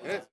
Yes.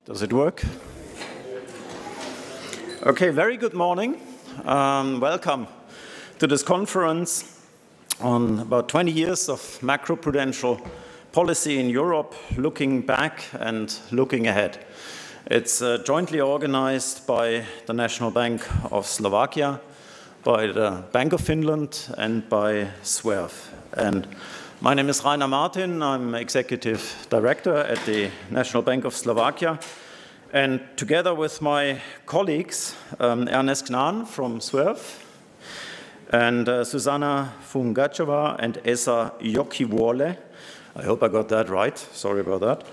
Does it work? Okay, very good morning. Welcome to this conference on about 20 years of macroprudential policy in Europe, looking back and looking ahead. It's jointly organized by the National Bank of Slovakia, by the Bank of Finland, and by SWERF. And my name is Rainer Martin. I'm Executive Director at the National Bank of Slovakia. And together with my colleagues, Ernest Knan from SWERF, and Susanna Fungacheva and Esa Jokivuole, I hope I got that right, sorry about that,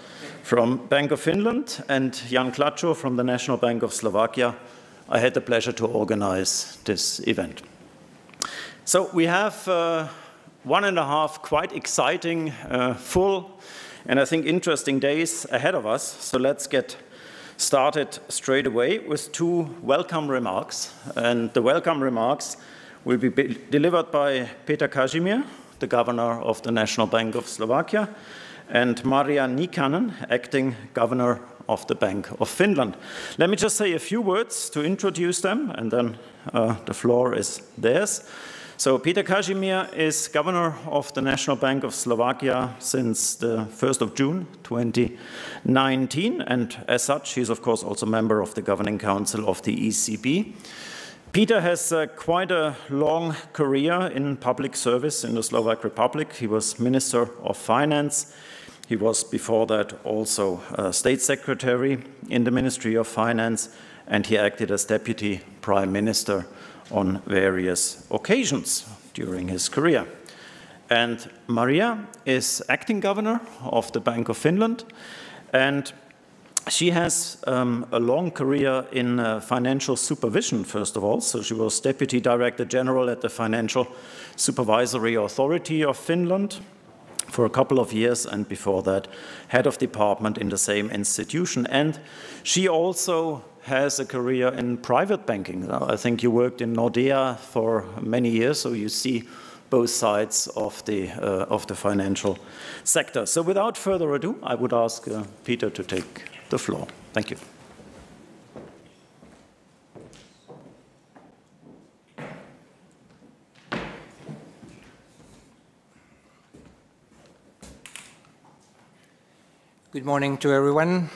from Bank of Finland, and Jan Klacho from the National Bank of Slovakia, I had the pleasure to organize this event. So we have 1.5 quite exciting, full, and I think interesting days ahead of us. So let's get started straight away with 2 welcome remarks. And the welcome remarks will be delivered by Peter Kazimir, the governor of the National Bank of Slovakia, and Maria Nikanen, acting governor of the Bank of Finland. Let me just say a few words to introduce them, and then the floor is theirs. So Peter Kazimir is governor of the National Bank of Slovakia since the 1st of June 2019, and as such, he's of course also member of the Governing Council of the ECB. Peter has quite a long career in public service in the Slovak Republic. He was Minister of Finance. He was before that also State Secretary in the Ministry of Finance, and he acted as Deputy Prime Minister on various occasions during his career. And Maria is acting governor of the Bank of Finland, and she has a long career in financial supervision, first of all. So she was Deputy Director General at the Financial Supervisory Authority of Finland for a couple of years, and before that, head of department in the same institution. And she also has a career in private banking. I think you worked in Nordea for many years, so you see both sides of the financial sector. So without further ado, I would ask Peter to take the floor. Thank you. Good morning to everyone.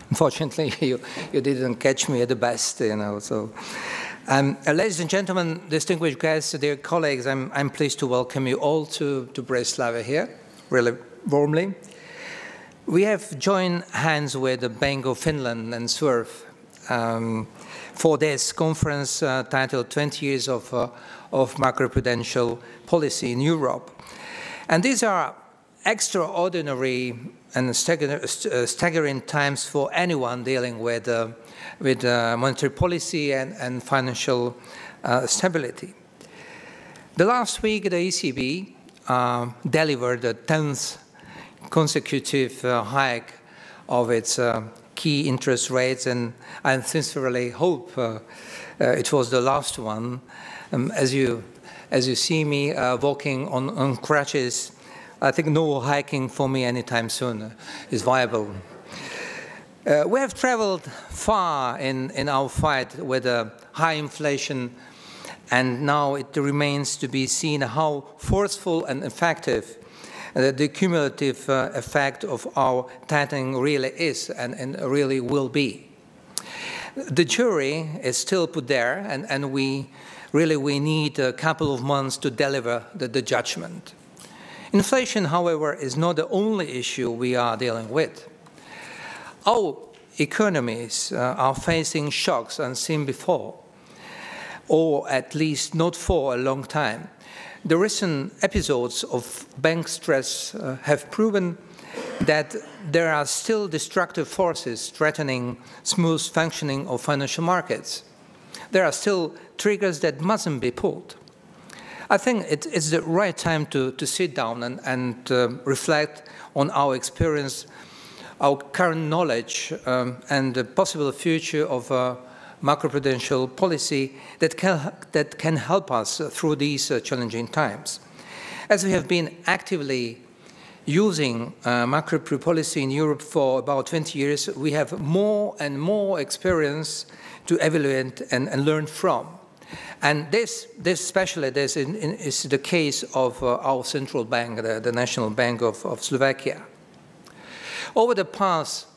Unfortunately, you didn't catch me at the best, So, ladies and gentlemen, distinguished guests, dear colleagues, I'm pleased to welcome you all to Bratislava here, really warmly. We have joined hands with the Bank of Finland and SWERF for this conference titled 20 Years of Macroprudential Policy in Europe. And these are extraordinary and staggering times for anyone dealing with monetary policy and financial stability. The last week, the ECB delivered the 10th consecutive hike of its key interest rates, and I sincerely hope it was the last one. As you see me walking on crutches, I think no hiking for me anytime soon is viable. We have traveled far in our fight with high inflation, and now it remains to be seen how forceful and effective the cumulative effect of our tightening really is and really will be. The jury is still put there, and we need a couple of months to deliver the judgment. Inflation, however, is not the only issue we are dealing with. Our economies are facing shocks unseen before, or at least not for a long time. The recent episodes of bank stress have proven that there are still destructive forces threatening smooth functioning of financial markets. There are still triggers that mustn't be pulled. I think it's the right time to sit down and reflect on our experience, our current knowledge, and the possible future of macroprudential policy that can help us through these challenging times. As we have been actively using macroprudential policy in Europe for about 20 years, we have more and more experience to evaluate and learn from. And this especially is the case of our central bank, the National Bank of Slovakia. Over the past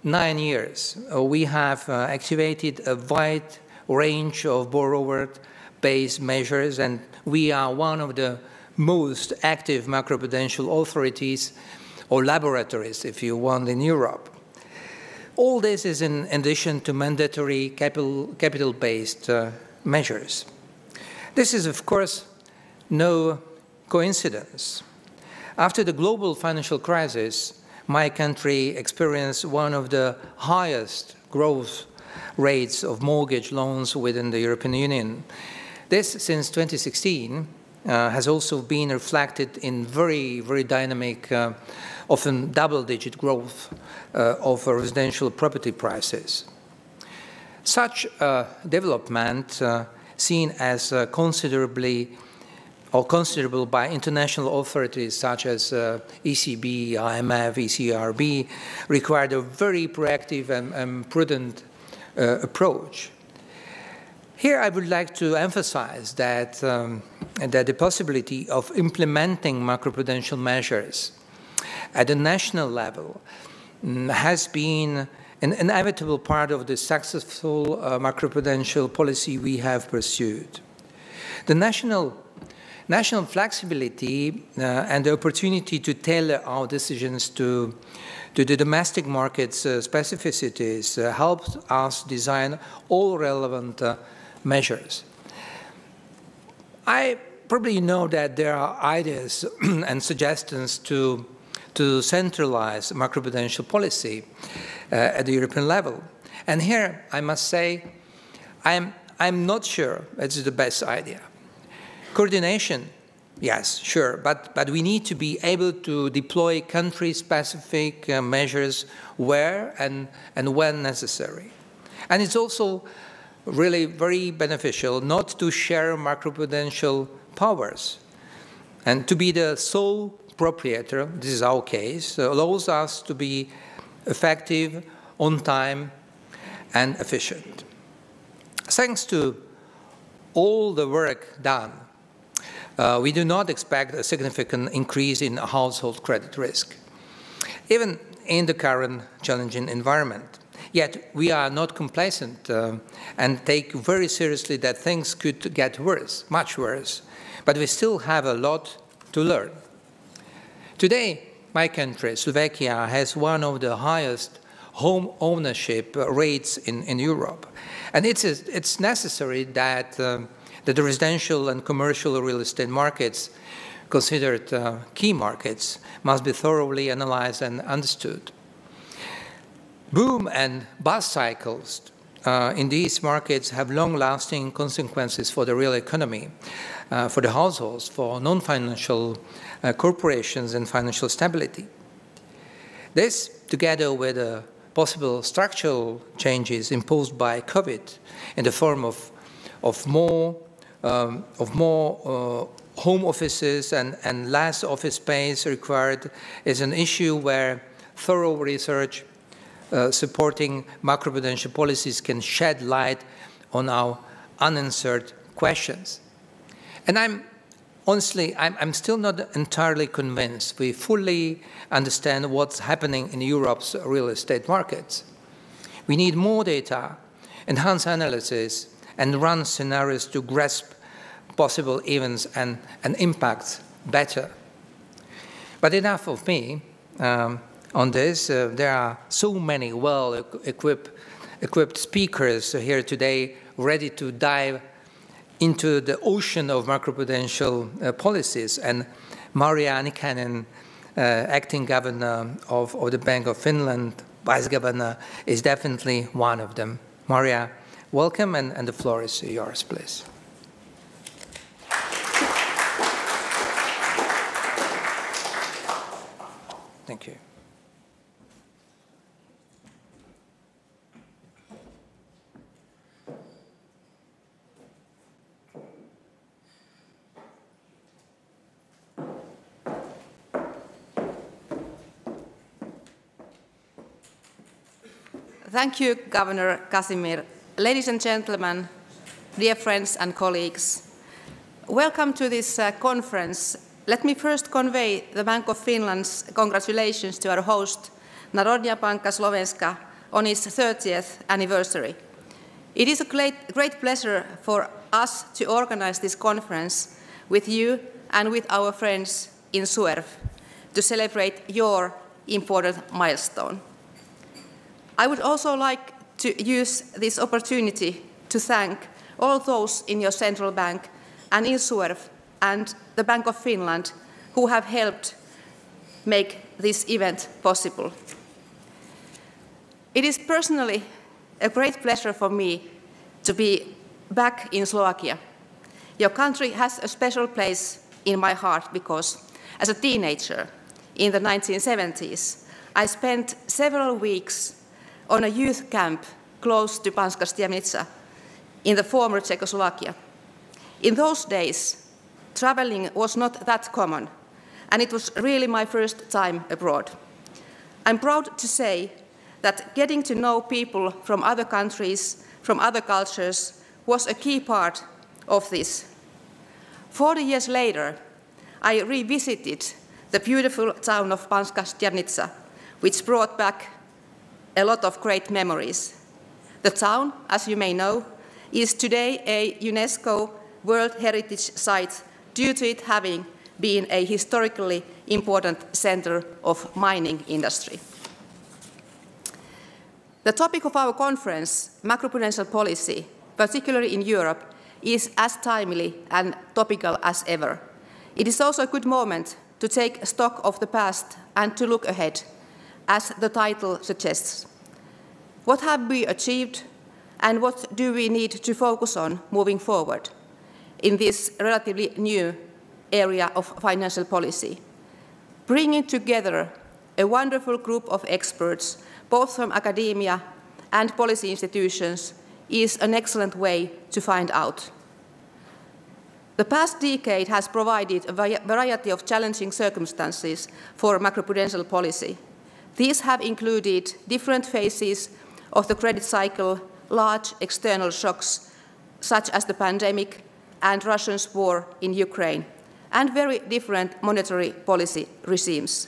9 years, we have activated a wide range of borrower-based measures, and we are one of the most active macroprudential authorities or laboratories, if you want, in Europe. All this is in addition to mandatory capital-based measures. This is, of course, no coincidence. After the global financial crisis, my country experienced one of the highest growth rates of mortgage loans within the European Union. This, since 2016, has also been reflected in very, very dynamic, often double-digit growth of residential property prices. Such development, seen as considerable by international authorities such as ECB, IMF, ECRB, required a very proactive and prudent approach. Here I would like to emphasize that, that the possibility of implementing macroprudential measures at the national level has been an inevitable part of the successful macroprudential policy we have pursued. The national flexibility and the opportunity to tailor our decisions to the domestic market's specificities helped us design all relevant measures. I probably know that there are ideas and suggestions to centralize macroprudential policy at the European level. And here I must say, I'm not sure it's the best idea. Coordination, yes, sure, but we need to be able to deploy country-specific measures where and when necessary. And it's also really very beneficial not to share macroprudential powers. And to be the sole proprietor, this is our case, allows us to be effective, on time, and efficient. Thanks to all the work done, we do not expect a significant increase in household credit risk, even in the current challenging environment. Yet we are not complacent and take very seriously that things could get worse, much worse, but we still have a lot to learn. Today, my country, Slovakia, has one of the highest home ownership rates in Europe. And it's necessary that the residential and commercial real estate markets, considered key markets, must be thoroughly analyzed and understood. Boom and bust cycles in these markets have long-lasting consequences for the real economy, for the households, for non-financial corporations and financial stability. This, together with possible structural changes imposed by COVID in the form of more home offices and less office space required, is an issue where thorough research supporting macroprudential policies can shed light on our unanswered questions. And honestly, I'm still not entirely convinced we fully understand what's happening in Europe's real estate markets. We need more data, enhance analysis, and run scenarios to grasp possible events and impacts better. But enough of me on this. There are so many well-equipped speakers here today ready to dive into the ocean of macroprudential policies, and Maria Anikainen, acting governor of the Bank of Finland, vice governor, is definitely one of them. Maria, welcome, and the floor is yours, please. Thank you. Thank you, Governor Casimir. Ladies and gentlemen, dear friends and colleagues, welcome to this conference. Let me first convey the Bank of Finland's congratulations to our host, Narodna Banka Slovenska, on its 30th anniversary. It is a great pleasure for us to organize this conference with you and with our friends in SUERV to celebrate your important milestone. I would also like to use this opportunity to thank all those in your central bank and in SUERV and the Bank of Finland who have helped make this event possible. It is personally a great pleasure for me to be back in Slovakia. Your country has a special place in my heart because, as a teenager in the 1970s, I spent several weeks on a youth camp close to Banská Štiavnica in the former Czechoslovakia. In those days, traveling was not that common, and it was really my first time abroad. I'm proud to say that getting to know people from other countries, from other cultures, was a key part of this. 40 years later, I revisited the beautiful town of Banská Štiavnica, which brought back a lot of great memories. The town, as you may know, is today a UNESCO World Heritage Site due to it having been a historically important center of mining industry. The topic of our conference, macroprudential policy, particularly in Europe, is as timely and topical as ever. It is also a good moment to take stock of the past and to look ahead, as the title suggests. What have we achieved and what do we need to focus on moving forward in this relatively new area of financial policy? Bringing together a wonderful group of experts, both from academia and policy institutions, is an excellent way to find out. The past decade has provided a variety of challenging circumstances for macroprudential policy. These have included different phases of the credit cycle, large external shocks, such as the pandemic and Russia's war in Ukraine, and very different monetary policy regimes.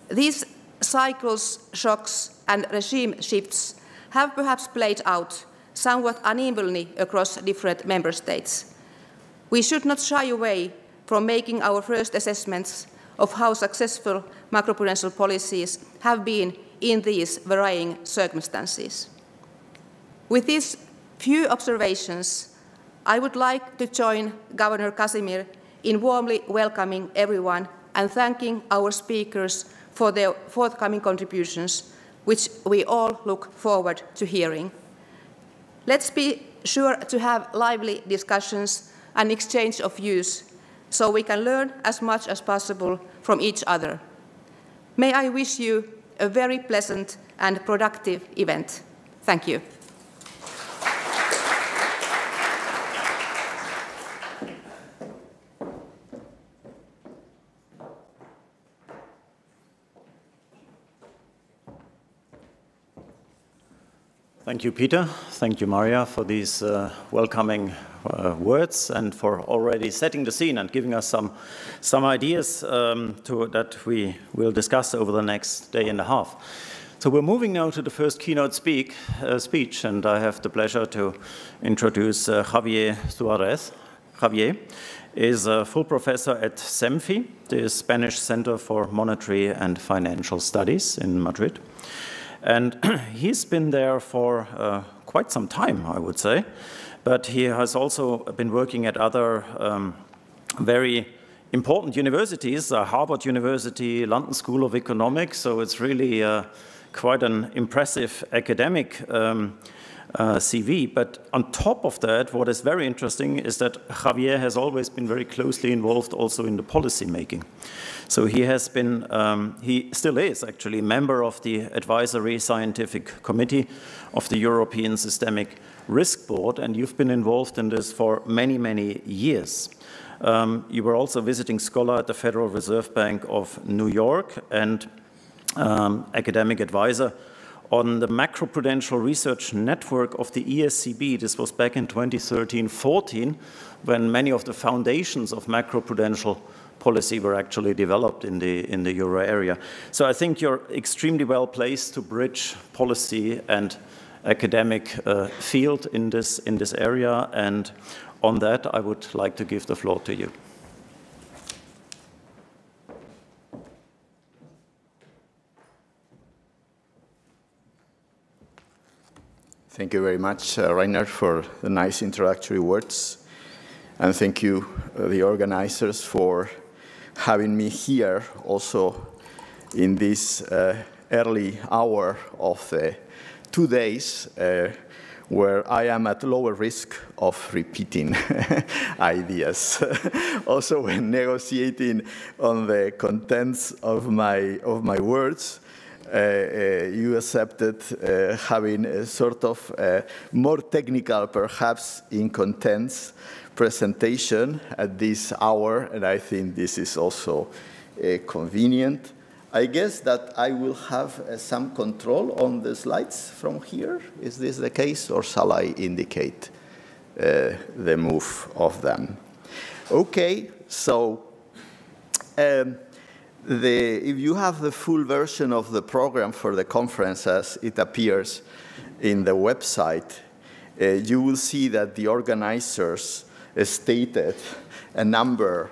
These cycles, shocks, and regime shifts have perhaps played out somewhat unevenly across different member states. We should not shy away from making our first assessments of how successful macroprudential policies have been in these varying circumstances. With these few observations, I would like to join Governor Casimir in warmly welcoming everyone and thanking our speakers for their forthcoming contributions, which we all look forward to hearing. Let's be sure to have lively discussions and exchange of views so we can learn as much as possible from each other. May I wish you a very pleasant and productive event. Thank you. Thank you, Peter. Thank you, Maria, for these welcoming words and for already setting the scene and giving us some ideas that we will discuss over the next day and a half. So we're moving now to the first keynote speech, and I have the pleasure to introduce Javier Suarez. Javier is a full professor at CEMFI, the Spanish Center for Monetary and Financial Studies in Madrid. And he's been there for quite some time, I would say. But he has also been working at other very important universities, Harvard University, London School of Economics. So it's really quite an impressive academic CV. But on top of that, what is very interesting is that Javier has always been very closely involved also in the policy making. So he has been, he still is actually a member of the Advisory Scientific Committee of the European Systemic Risk Board, and you've been involved in this for many, many years. You were also visiting scholar at the Federal Reserve Bank of New York and academic advisor on the Macroprudential Research Network of the ESCB. This was back in 2013-14, when many of the foundations of macroprudential policy were actually developed in the euro area. So I think you're extremely well placed to bridge policy and academic field in this area. And on that, I would like to give the floor to you. Thank you very much, Rainer, for the nice introductory words. And thank you, the organizers, for having me here also in this early hour of the 2 days where I am at lower risk of repeating ideas. Also, when negotiating on the contents of my words, you accepted having a sort of more technical, perhaps, in contents presentation at this hour, and I think this is also convenient. I guess that I will have some control on the slides from here. Is this the case, or shall I indicate the move of them? Okay, so if you have the full version of the program for the conference as it appears in the website, you will see that the organizers stated a number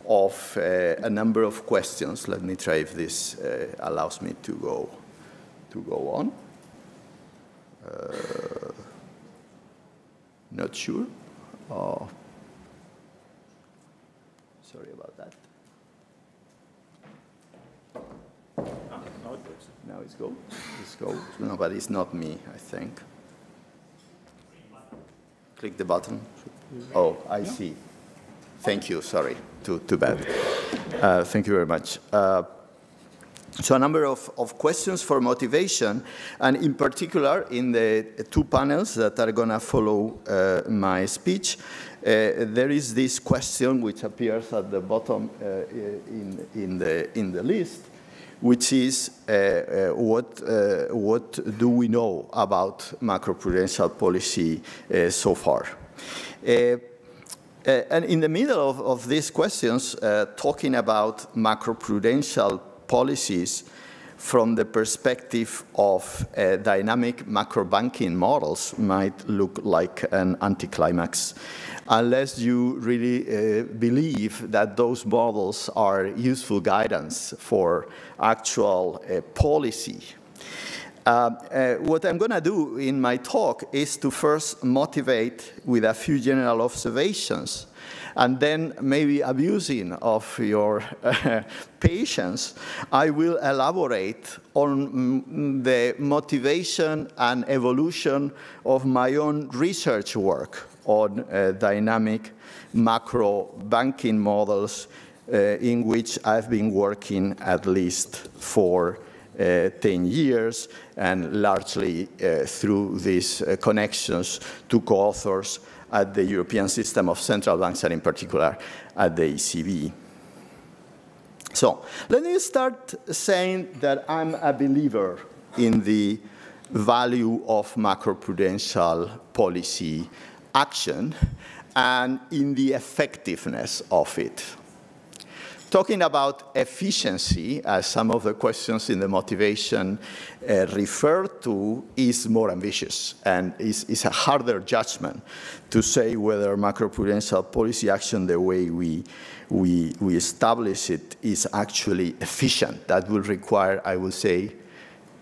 of questions. Let me try if this allows me to go on. Not sure. Oh. Sorry about that. Now it's go. It's go. No, but it's not me, I think. Click the button. Oh, I see. Thank you. Sorry. Too bad. Thank you very much. So a number of questions for motivation, and in particular, in the 2 panels that are going to follow my speech, there is this question which appears at the bottom in the list, which is what do we know about macroprudential policy so far? And in the middle of these questions, talking about macroprudential policies from the perspective of dynamic macro-banking models might look like an anticlimax, unless you really believe that those models are useful guidance for actual policy. What I'm going to do in my talk is to first motivate with a few general observations, and then, maybe abusing of your patience, I will elaborate on the motivation and evolution of my own research work on dynamic macro banking models in which I've been working at least for 10 years, and largely through these connections to co-authors at the European System of Central Banks, and in particular at the ECB. So let me start saying that I'm a believer in the value of macroprudential policy action and in the effectiveness of it. Talking about efficiency, as some of the questions in the motivation refer to, is more ambitious and is a harder judgment to say whether macroprudential policy action, the way we establish it, is actually efficient. That will require, I will say,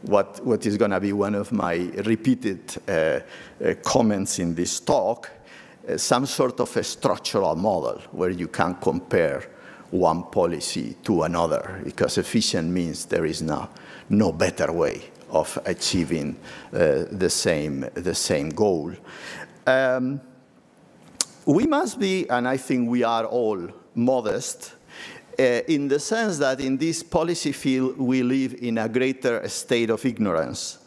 what is going to be one of my repeated comments in this talk, some sort of a structural model where you can compare one policy to another, because efficient means there is no better way of achieving the same goal. We must be, and I think we are all, modest in the sense that in this policy field we live in a greater state of ignorance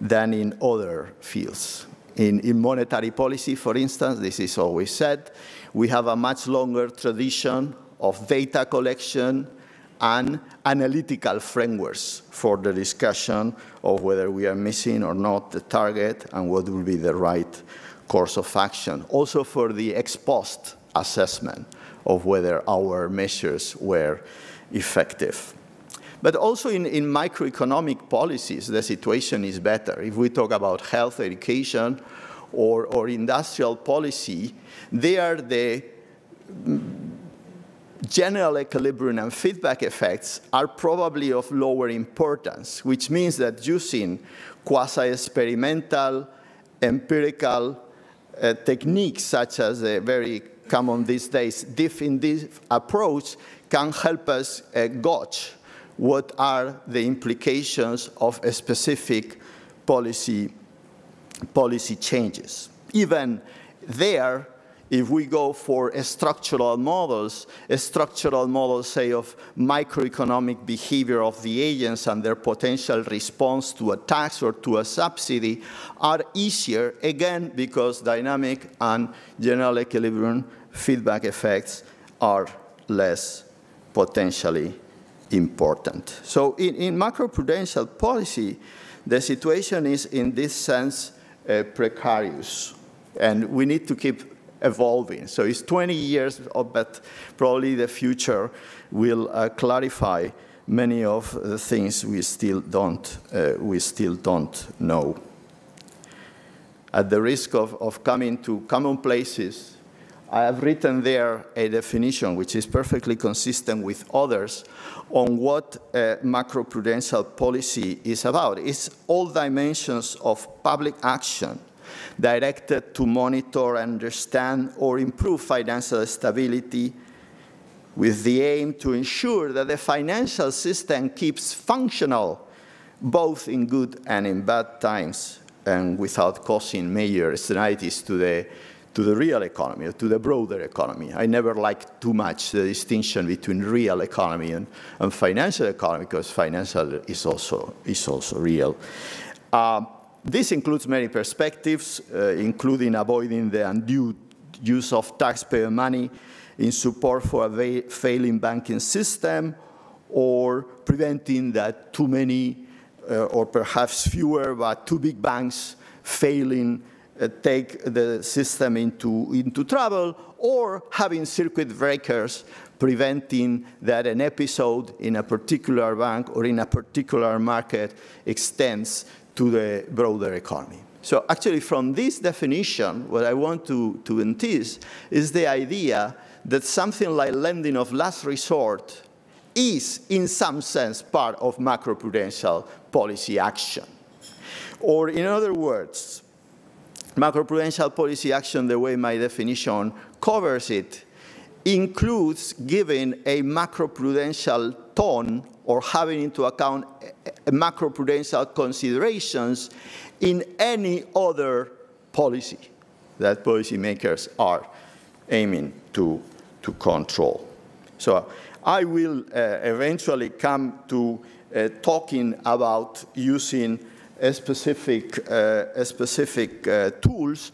than in other fields. In monetary policy, for instance, this is always said, we have a much longer tradition of data collection and analytical frameworks for the discussion of whether we are missing or not the target and what will be the right course of action. Also for the ex post assessment of whether our measures were effective. But also in microeconomic policies, the situation is better. If we talk about health, education, or industrial policy, there the general equilibrium and feedback effects are probably of lower importance, which means that using quasi-experimental, empirical techniques such as the very common these days diff-in-diff approach can help us gauge what are the implications of a specific policy changes. Even there, if we go for structural models, say, of microeconomic behavior of the agents and their potential response to a tax or to a subsidy are easier, again, because dynamic and general equilibrium feedback effects are less potentially important. So in macroprudential policy, the situation is, in this sense, precarious, and we need to keep evolving. So it's 20 years, but probably the future will clarify many of the things we still don't know. At the risk of coming to commonplaces, I have written there a definition which is perfectly consistent with others on what macroprudential policy is about. It's all dimensions of public action directed to monitor, understand, or improve financial stability with the aim to ensure that the financial system keeps functional both in good and in bad times and without causing major externalities to the real economy, or to the broader economy. I never liked too much the distinction between real economy and financial economy, because financial is also real. This includes many perspectives, including avoiding the undue use of taxpayer money in support for a failing banking system, or preventing that too many, or perhaps fewer, but too big banks failing take the system into trouble, or having circuit breakers preventing that an episode in a particular bank or in a particular market extends to the broader economy. So actually, from this definition, what I want to insist is the idea that something like lending of last resort is, in some sense, part of macroprudential policy action. Or in other words, macroprudential policy action, the way my definition covers it, includes giving a macroprudential tone or having into account macroprudential considerations in any other policy that policymakers are aiming to control. So I will eventually come to talking about using specific tools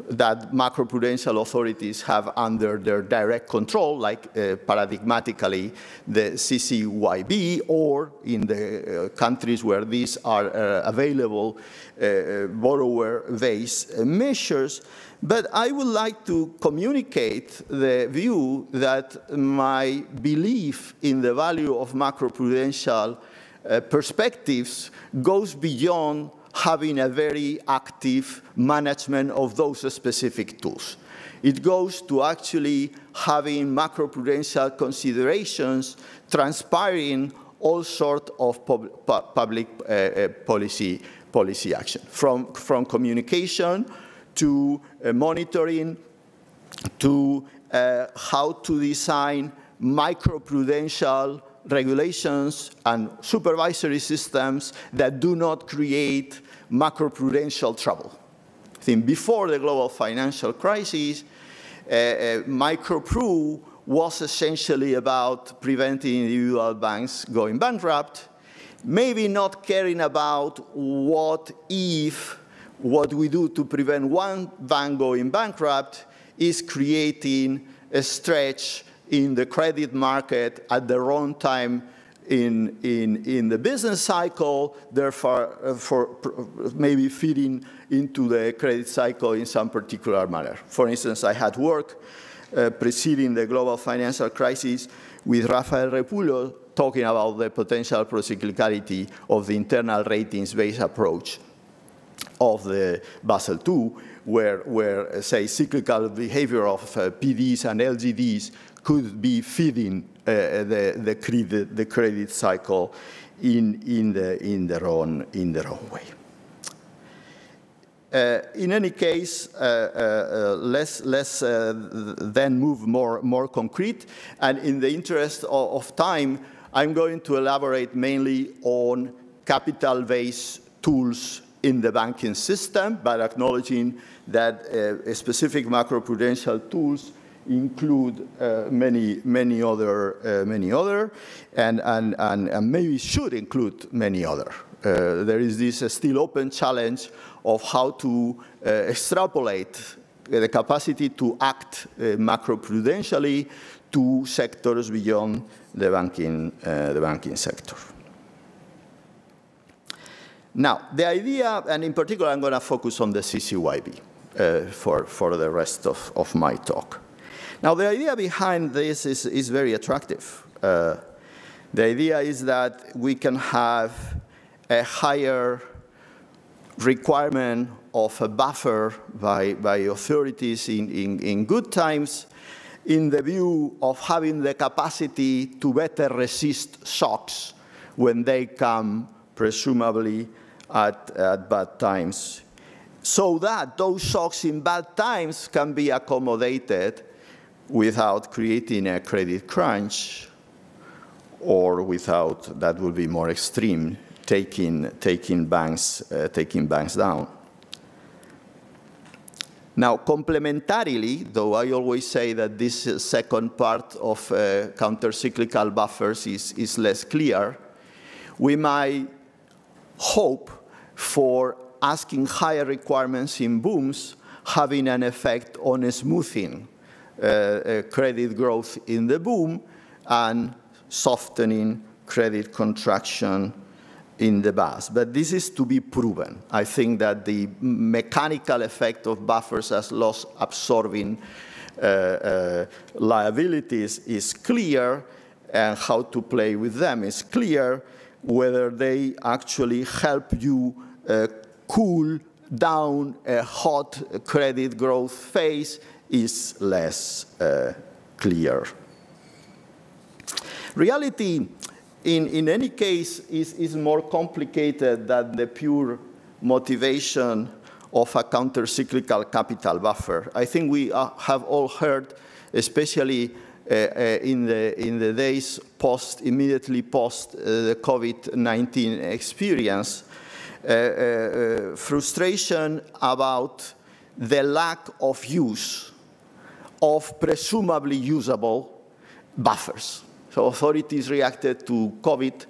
that macroprudential authorities have under their direct control, like paradigmatically the CCYB, or in the countries where these are available, borrower-based measures. But I would like to communicate the view that my belief in the value of macroprudential perspectives goes beyond having a very active management of those specific tools. It goes to actually having macroprudential considerations transpiring all sorts of public policy action, from communication to monitoring to how to design microprudential regulations and supervisory systems that do not create macroprudential trouble. I think before the global financial crisis, micropru was essentially about preventing individual banks going bankrupt, maybe not caring about what we do to prevent one bank going bankrupt is creating a stretch in the credit market at the wrong time in the business cycle, therefore maybe fitting into the credit cycle in some particular manner. For instance, I had work preceding the global financial crisis with Rafael Repullo talking about the potential procyclicality of the internal ratings-based approach of the Basel II, where say, cyclical behavior of PDs and LGDs could be feeding the credit cycle in the wrong way. In any case, let's then move more concrete. And in the interest of time, I'm going to elaborate mainly on capital-based tools in the banking system, but acknowledging that specific macroprudential tools include many other, and maybe should include many other. There is this still open challenge of how to extrapolate the capacity to act macroprudentially to sectors beyond the banking sector. Now, the idea, and in particular, I'm going to focus on the CCYB for the rest of my talk. Now, the idea behind this is very attractive. The idea is that we can have a higher requirement of a buffer by authorities in good times, in the view of having the capacity to better resist shocks when they come, presumably, at bad times, so that those shocks in bad times can be accommodated without creating a credit crunch, or without, that would be more extreme, taking banks down. Now, complementarily, though I always say that this second part of counter-cyclical buffers is less clear, we might hope for asking higher requirements in booms having an effect on smoothing credit growth in the boom and softening credit contraction in the bust. But this is to be proven. I think that the mechanical effect of buffers as loss absorbing liabilities is clear, and how to play with them is clear. Whether they actually help you cool down a hot credit growth phase is less clear. Reality, in any case, is more complicated than the pure motivation of a counter-cyclical capital buffer. I think we have all heard, especially in the days immediately post the COVID-19 experience, frustration about the lack of use of presumably usable buffers. So authorities reacted to COVID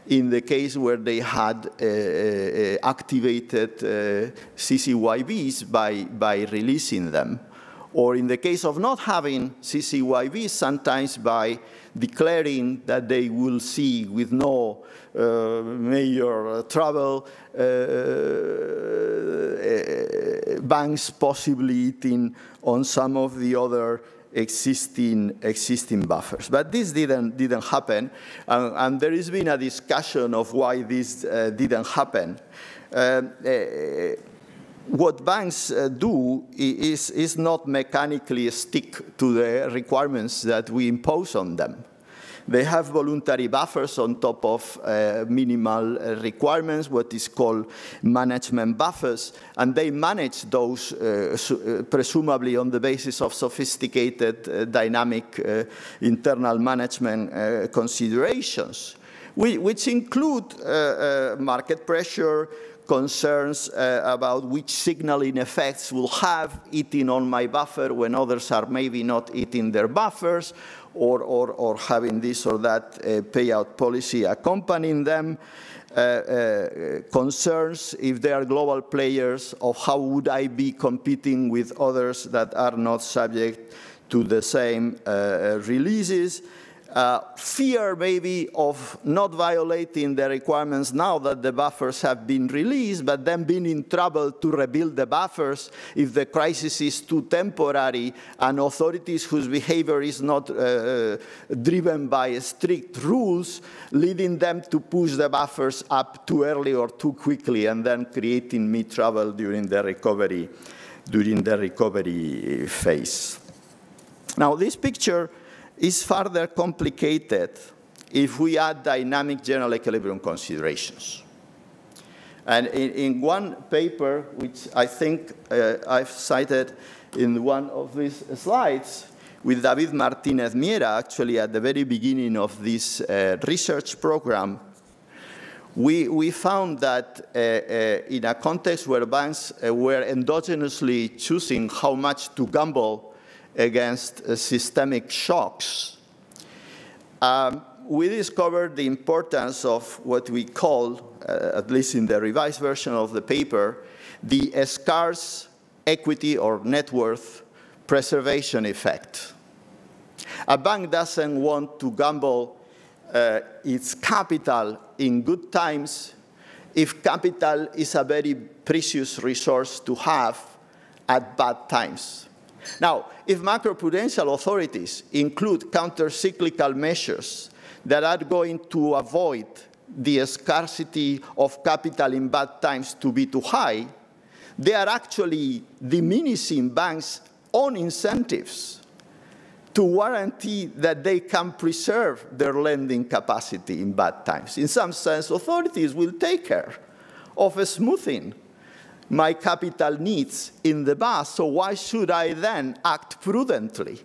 in the case where they had activated CCYBs by releasing them. Or in the case of not having CCYBs, sometimes by declaring that they will see with no major trouble banks possibly eating on some of the other existing buffers. But this didn't happen, and there has been a discussion of why this didn't happen. What banks do is not mechanically stick to the requirements that we impose on them. They have voluntary buffers on top of minimal requirements, what is called management buffers, and they manage those presumably on the basis of sophisticated dynamic internal management considerations, which include market pressure, concerns about which signaling effects will have eating on my buffer when others are maybe not eating their buffers, or having this or that payout policy accompanying them, concerns if they are global players of how would I be competing with others that are not subject to the same releases. Fear maybe of not violating the requirements now that the buffers have been released, but then being in trouble to rebuild the buffers if the crisis is too temporary and authorities whose behavior is not driven by strict rules, leading them to push the buffers up too early or too quickly and then creating me trouble during the recovery phase. Now, this picture is further complicated if we add dynamic general equilibrium considerations. And in one paper, which I think I've cited in one of these slides, with David Martinez Miera, actually at the very beginning of this research program, we found that in a context where banks were endogenously choosing how much to gamble against systemic shocks, we discovered the importance of what we call, at least in the revised version of the paper, the scarce equity or net worth preservation effect. A bank doesn't want to gamble its capital in good times if capital is a very precious resource to have at bad times. Now, if macroprudential authorities include counter-cyclical measures that are going to avoid the scarcity of capital in bad times to be too high, they are actually diminishing banks' own incentives to guarantee that they can preserve their lending capacity in bad times. In some sense, authorities will take care of smoothing my capital needs in the past, so why should I then act prudently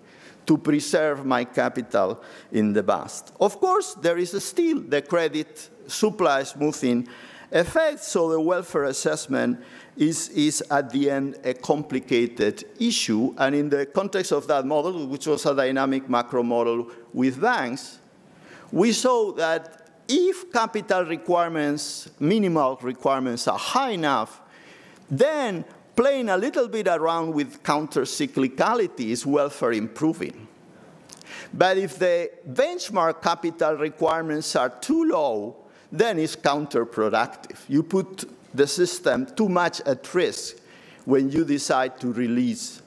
to preserve my capital in the past? Of course, there is still the credit supply smoothing effect, so the welfare assessment is at the end a complicated issue, and in the context of that model, which was a dynamic macro model with banks, we saw that if capital requirements, minimal requirements are high enough, then playing a little bit around with counter-cyclicality is welfare improving. But if the benchmark capital requirements are too low, then it's counterproductive. You put the system too much at risk when you decide to release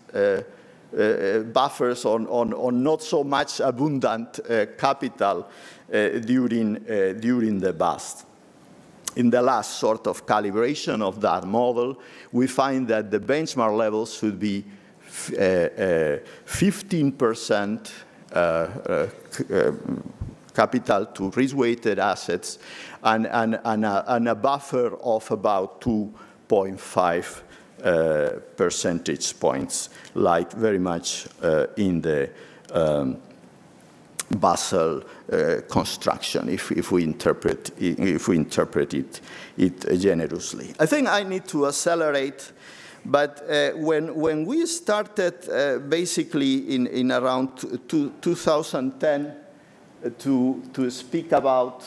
buffers on not so much abundant capital during the bust. In the last sort of calibration of that model, we find that the benchmark levels should be 15% capital to risk-weighted assets and a buffer of about 2.5 percentage points, like very much in the Basel construction, if we interpret it generously. I think I need to accelerate, but when we started basically in around 2010 to speak about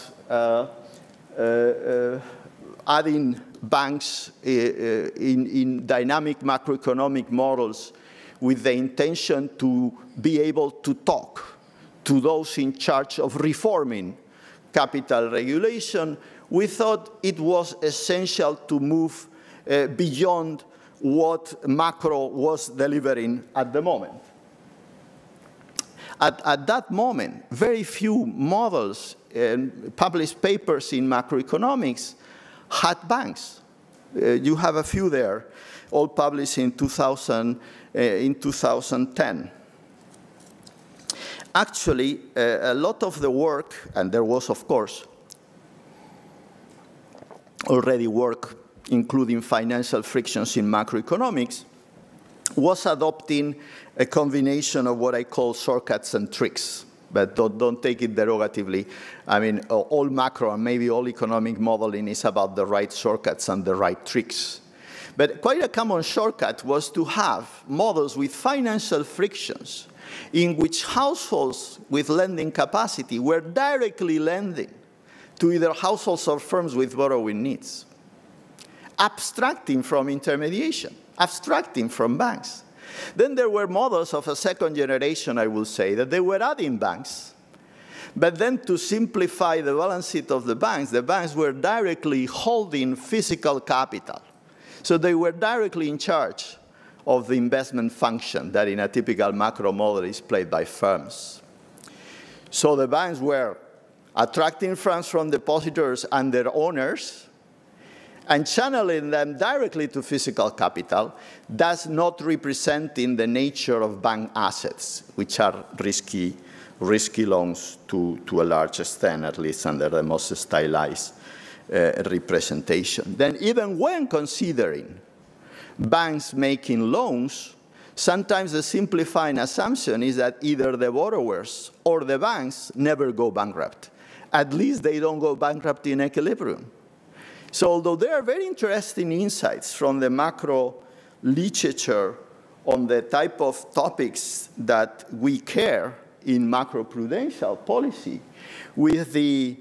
adding banks in dynamic macroeconomic models with the intention to be able to talk to those in charge of reforming capital regulation, we thought it was essential to move beyond what macro was delivering at the moment. At that moment, very few models and published papers in macroeconomics had banks. You have a few there, all published in 2010. Actually, a lot of the work, and there was, of course, already work including financial frictions in macroeconomics, was adopting a combination of what I call shortcuts and tricks. But don't take it derogatively. I mean, all macro and maybe all economic modeling is about the right shortcuts and the right tricks. But quite a common shortcut was to have models with financial frictions in which households with lending capacity were directly lending to either households or firms with borrowing needs, abstracting from intermediation, abstracting from banks. Then there were models of a second generation, I will say, that they were adding banks. But then to simplify the balance sheet of the banks were directly holding physical capital. So they were directly in charge of the investment function that in a typical macro model is played by firms. So the banks were attracting funds from depositors and their owners and channeling them directly to physical capital, thus not representing the nature of bank assets, which are risky loans to a large extent, at least under the most stylized representation. Then even when considering banks making loans, sometimes the simplifying assumption is that either the borrowers or the banks never go bankrupt. At least they don't go bankrupt in equilibrium. So although there are very interesting insights from the macro literature on the type of topics that we care in macroprudential policy, with the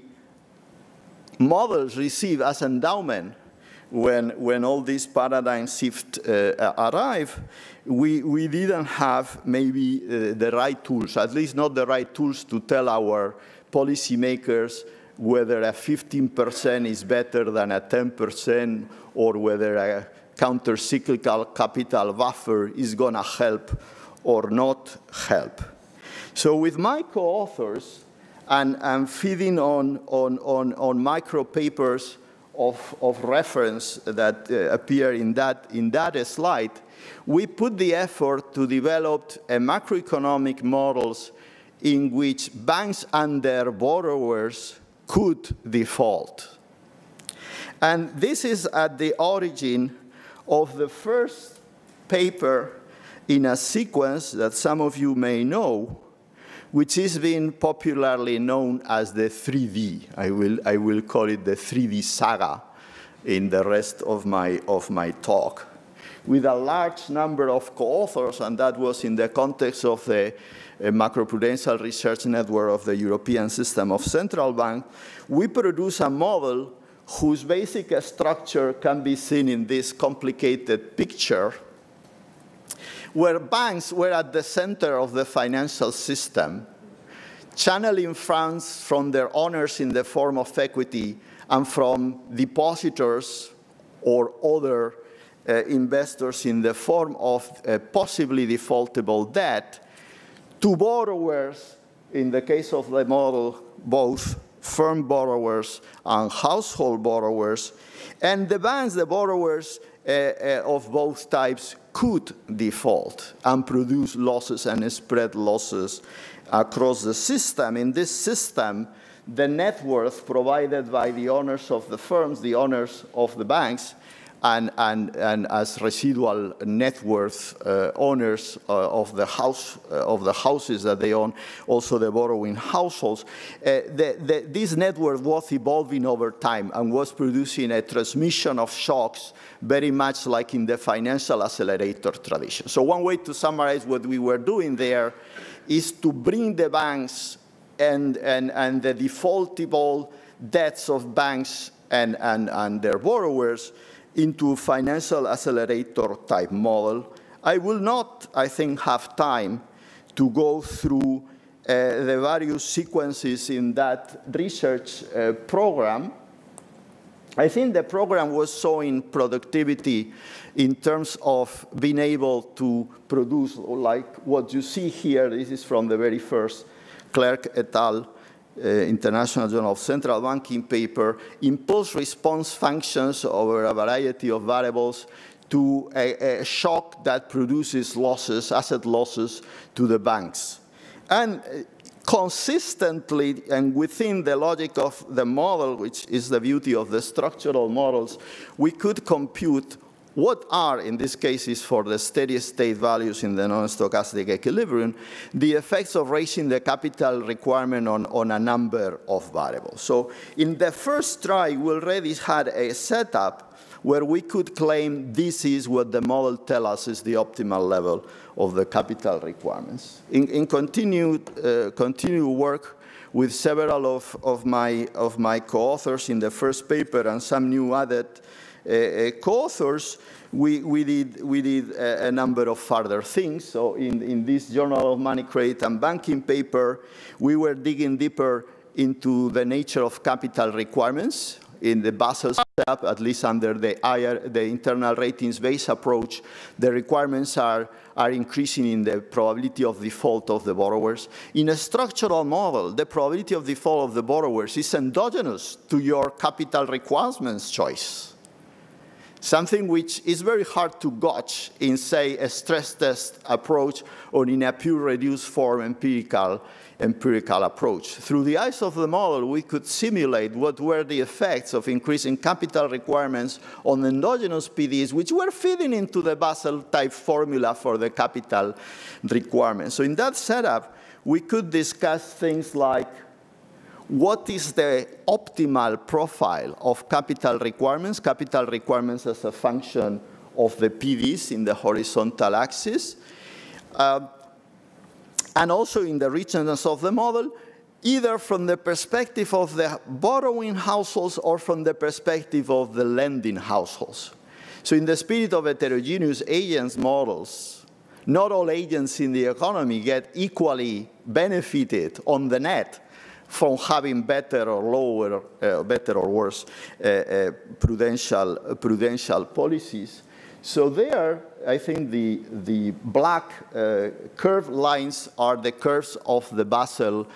models received as endowment when all these paradigm shifts arrive, we didn't have maybe the right tools, at least not the right tools to tell our policymakers whether a 15% is better than a 10% or whether a counter-cyclical capital buffer is going to help or not help. So with my co-authors and feeding on micro papers of reference that appear in that slide, we put the effort to develop a macroeconomic models in which banks and their borrowers could default. And this is at the origin of the first paper in a sequence that some of you may know, which is being popularly known as the 3D. I will call it the 3D saga in the rest of my talk, with a large number of co-authors, and that was in the context of the Macroprudential Research Network of the European System of Central Bank. We produce a model whose basic structure can be seen in this complicated picture, where banks were at the center of the financial system, channeling funds from their owners in the form of equity and from depositors or other investors in the form of possibly defaultable debt to borrowers, in the case of the model, both firm borrowers and household borrowers. And the banks, the borrowers of both types, could default and produce losses and spread losses across the system. In this system, the net worth provided by the owners of the firms, the owners of the banks, and as residual net worth owners of the houses that they own, also the borrowing households. This net worth was evolving over time and was producing a transmission of shocks, very much like in the financial accelerator tradition. So one way to summarize what we were doing there is to bring the banks and the defaultable debts of banks and their borrowers into financial accelerator type model. I will not, I think, have time to go through the various sequences in that research program. I think the program was showing productivity in terms of being able to produce, like what you see here. This is from the very first Clerk et al. International Journal of Central Banking paper, impulse response functions over a variety of variables to a shock that produces losses, asset losses to the banks. And consistently and within the logic of the model, which is the beauty of the structural models, we could compute what are, in this case, for the steady state values in the non-stochastic equilibrium, the effects of raising the capital requirement on a number of variables. So in the first try, we already had a setup where we could claim this is what the model tells us is the optimal level of the capital requirements. In continued work with several of my co-authors in the first paper and some new added co-authors, we did a number of further things. So in this Journal of Money, Credit and Banking paper, we were digging deeper into the nature of capital requirements in the Basel setup, at least under the internal ratings-based approach. The requirements are increasing in the probability of default of the borrowers. In a structural model, the probability of default of the borrowers is endogenous to your capital requirements choice, something which is very hard to gauge in, say, a stress test approach or in a pure reduced form empirical approach. Through the eyes of the model, we could simulate what were the effects of increasing capital requirements on endogenous PDs, which were feeding into the Basel-type formula for the capital requirements. So in that setup, we could discuss things like what is the optimal profile of capital requirements as a function of the PDs in the horizontal axis, and also in the richness of the model, either from the perspective of the borrowing households or from the perspective of the lending households. So in the spirit of heterogeneous agents models, not all agents in the economy get equally benefited on the net from having better or worse prudential policies. So there, I think the black curved lines are the curves of the Basel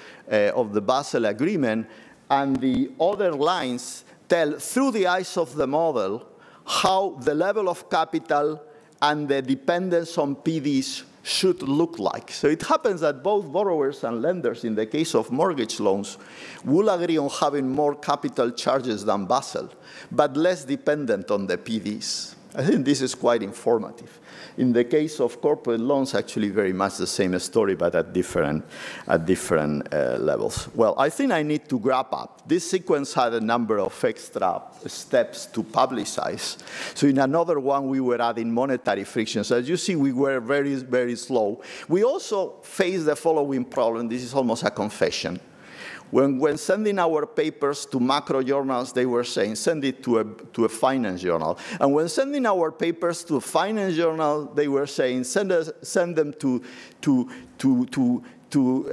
Agreement, and the other lines tell, through the eyes of the model, how the level of capital and the dependence on PDs should look like. So it happens that both borrowers and lenders, in the case of mortgage loans, will agree on having more capital charges than Basel, but less dependent on the PDs. I think this is quite informative. In the case of corporate loans, actually very much the same story, but at different levels. Well, I think I need to wrap up. This sequence had a number of extra steps to publicize. So in another one, we were adding monetary frictions. As you see, we were very, very slow. We also faced the following problem. This is almost a confession. When sending our papers to macro journals, they were saying, send it to a finance journal. And when sending our papers to a finance journal, they were saying, send them to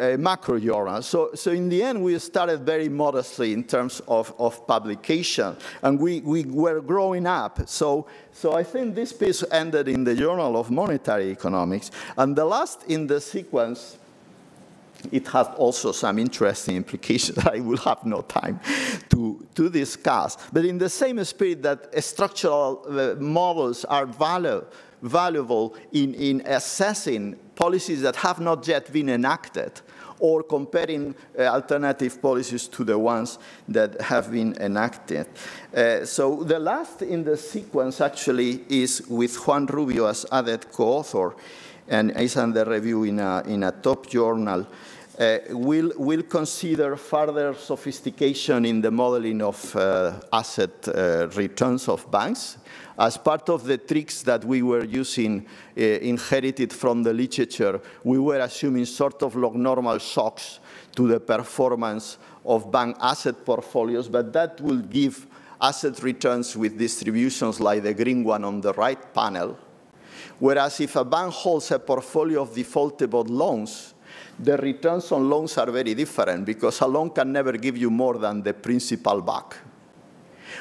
a macro journal. So in the end, we started very modestly in terms of publication. And we were growing up. So I think this piece ended in the Journal of Monetary Economics. And the last in the sequence, it has also some interesting implications that I will have no time to discuss. But in the same spirit that structural models are valuable in assessing policies that have not yet been enacted, or comparing alternative policies to the ones that have been enacted. So the last in the sequence actually is with Juan Rubio as added co-author, and is under review in a top journal. We'll consider further sophistication in the modeling of asset returns of banks. As part of the tricks that we were using inherited from the literature, we were assuming sort of log-normal shocks to the performance of bank asset portfolios, but that will give asset returns with distributions like the green one on the right panel. Whereas if a bank holds a portfolio of defaultable loans, the returns on loans are very different because a loan can never give you more than the principal back.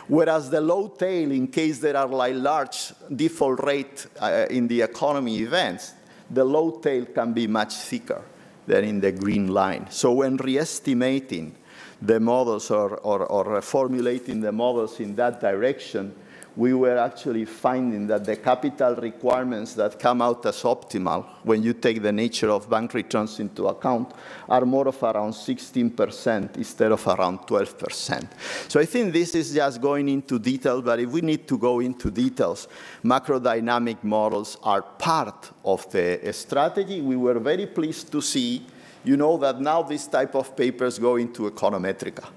Whereas the low tail, in case there are like large default rate in the economy events, the low tail can be much thicker than in the green line. So when re-estimating the models or formulating the models in that direction, we were actually finding that the capital requirements that come out as optimal when you take the nature of bank returns into account are more of around 16% instead of around 12%. So I think this is just going into detail, but if we need to go into details, macrodynamic models are part of the strategy. We were very pleased to see, that now this type of papers go into Econometrica.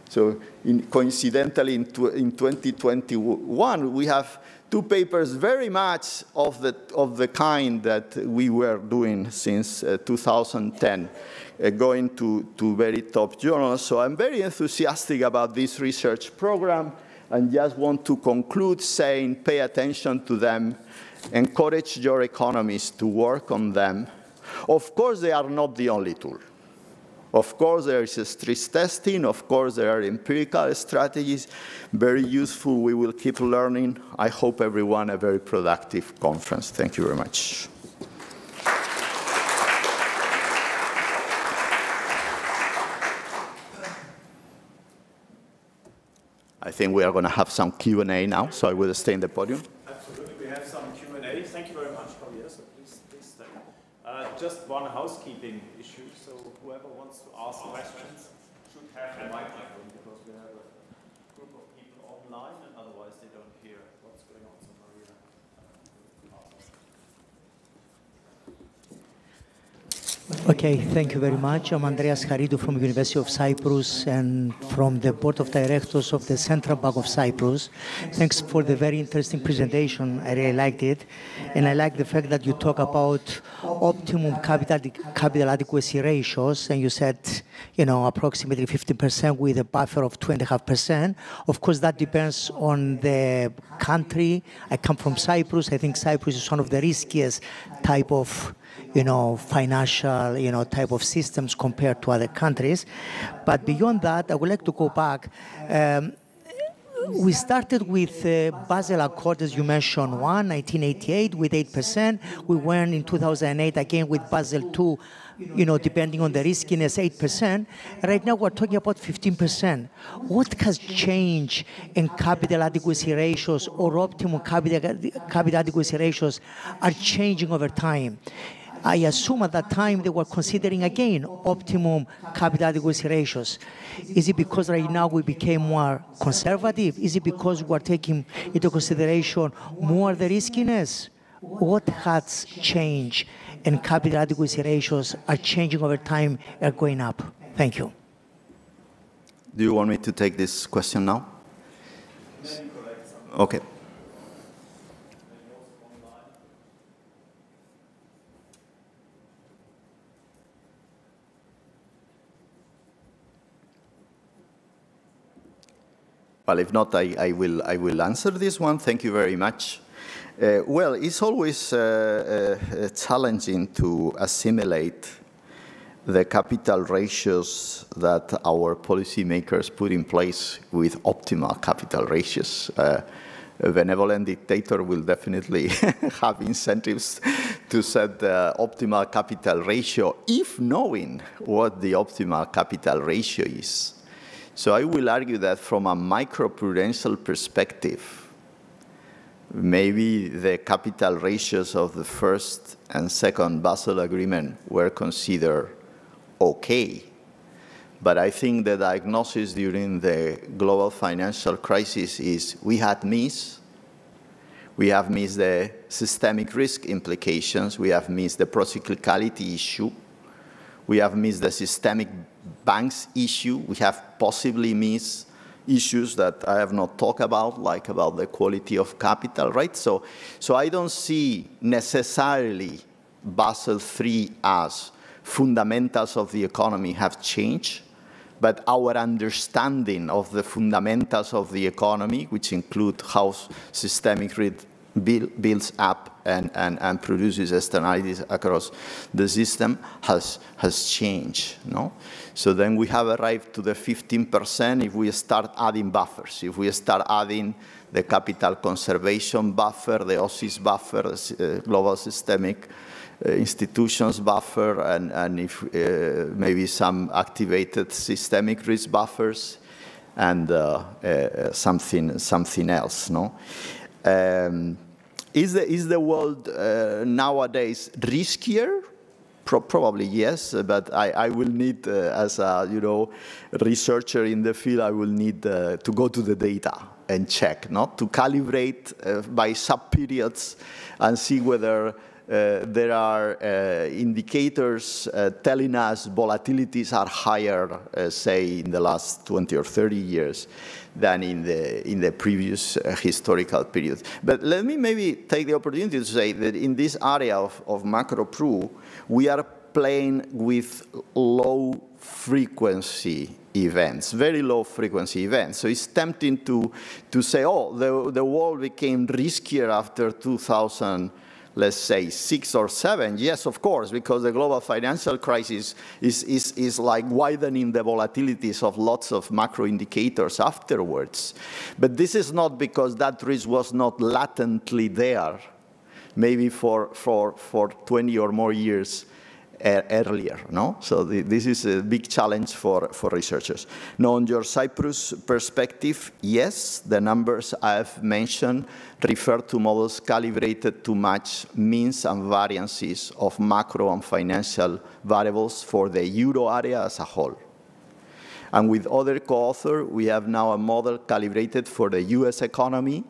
So coincidentally, in 2021, we have two papers very much of the kind that we were doing since 2010, going to very top journals. So I'm very enthusiastic about this research program, and just want to conclude saying pay attention to them, encourage your economies to work on them. Of course, they are not the only tool. Of course, there is a stress testing. Of course, there are empirical strategies, very useful. We will keep learning. I hope everyone a very productive conference. Thank you very much. I think we are going to have some Q&A now, so I will stay in the podium. Absolutely, we have some Q&A. Thank you very much, Javier. So please stay. Just one housekeeping issue. So whoever wants to ask questions should have a microphone, because we have a group of people online, and otherwise they don't hear what's going on. So Maria, Okay, thank you very much. I'm Andreas Haridou from University of Cyprus and from the Board of Directors of the Central Bank of Cyprus. Thanks for the very interesting presentation. I really liked it. And I like the fact that you talk about optimum capital adequacy ratios, and you said, you know, approximately 15% with a buffer of 2.5%. Of course, that depends on the country. I come from Cyprus. I think Cyprus is one of the riskiest type of financial, type of systems compared to other countries. But beyond that, I would like to go back. We started with Basel Accord, as you mentioned, 1988 with 8%. We went in 2008 again with Basel II, depending on the riskiness, 8%. Right now, we're talking about 15%. What has changed in capital adequacy ratios, or optimum capital adequacy ratios are changing over time? I assume at that time they were considering, again, optimum capital adequacy ratios. Is it because right now we became more conservative? Is it because we're taking into consideration more the riskiness? What has changed and capital adequacy ratios are changing over time, are going up? Thank you. Do you want me to take this question now? Okay. Well, if not, I will answer this one. Thank you very much. Well, it's always challenging to assimilate the capital ratios that our policymakers put in place with optimal capital ratios. A benevolent dictator will definitely have incentives to set the optimal capital ratio, if knowing what the optimal capital ratio is. So I will argue that from a macroprudential perspective, maybe the capital ratios of the first and second Basel Agreement were considered okay. But I think the diagnosis during the global financial crisis is we have missed the systemic risk implications, we have missed the procyclicality issue, we have missed the systemic banks issue, we have possibly missed issues that I have not talked about, like about the quality of capital, right? So I don't see necessarily Basel III as fundamentals of the economy have changed, but our understanding of the fundamentals of the economy, which include how systemic risk builds up and produces externalities across the system, has changed. No? So then we have arrived to the 15% if we start adding buffers. If we start adding the capital conservation buffer, the OSIS buffer, the global systemic institutions buffer, and if maybe some activated systemic risk buffers, and something else. No? Is the world nowadays riskier? Probably yes, but I will need, as a researcher in the field, I will need to go to the data and check, not to calibrate by sub-periods and see whether there are indicators telling us volatilities are higher, say, in the last 20 or 30 years than in the previous historical period. But let me maybe take the opportunity to say that in this area of macro-pru, we are playing with low frequency events, very low frequency events. So it's tempting to say, oh, the world became riskier after 2000, let's say 6 or 7. Yes, of course, because the global financial crisis is like widening the volatilities of lots of macro indicators afterwards. But this is not because that risk was not latently there, maybe for 20 or more years earlier, no? So this is a big challenge for researchers. Now, on your Cyprus perspective, yes, the numbers I've mentioned refer to models calibrated to match means and variances of macro and financial variables for the euro area as a whole. And with other co-authors, we have now a model calibrated for the US economy,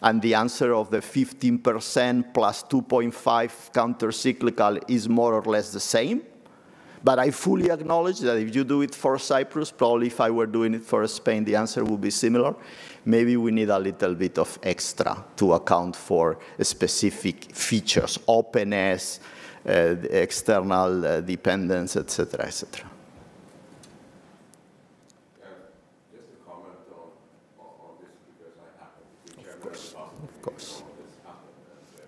and the answer of the 15% plus 2.5 counter-cyclical is more or less the same. But I fully acknowledge that if you do it for Cyprus, probably if I were doing it for Spain, the answer would be similar. Maybe we need a little bit of extra to account for specific features, openness, external dependence, etc., etc. Of course.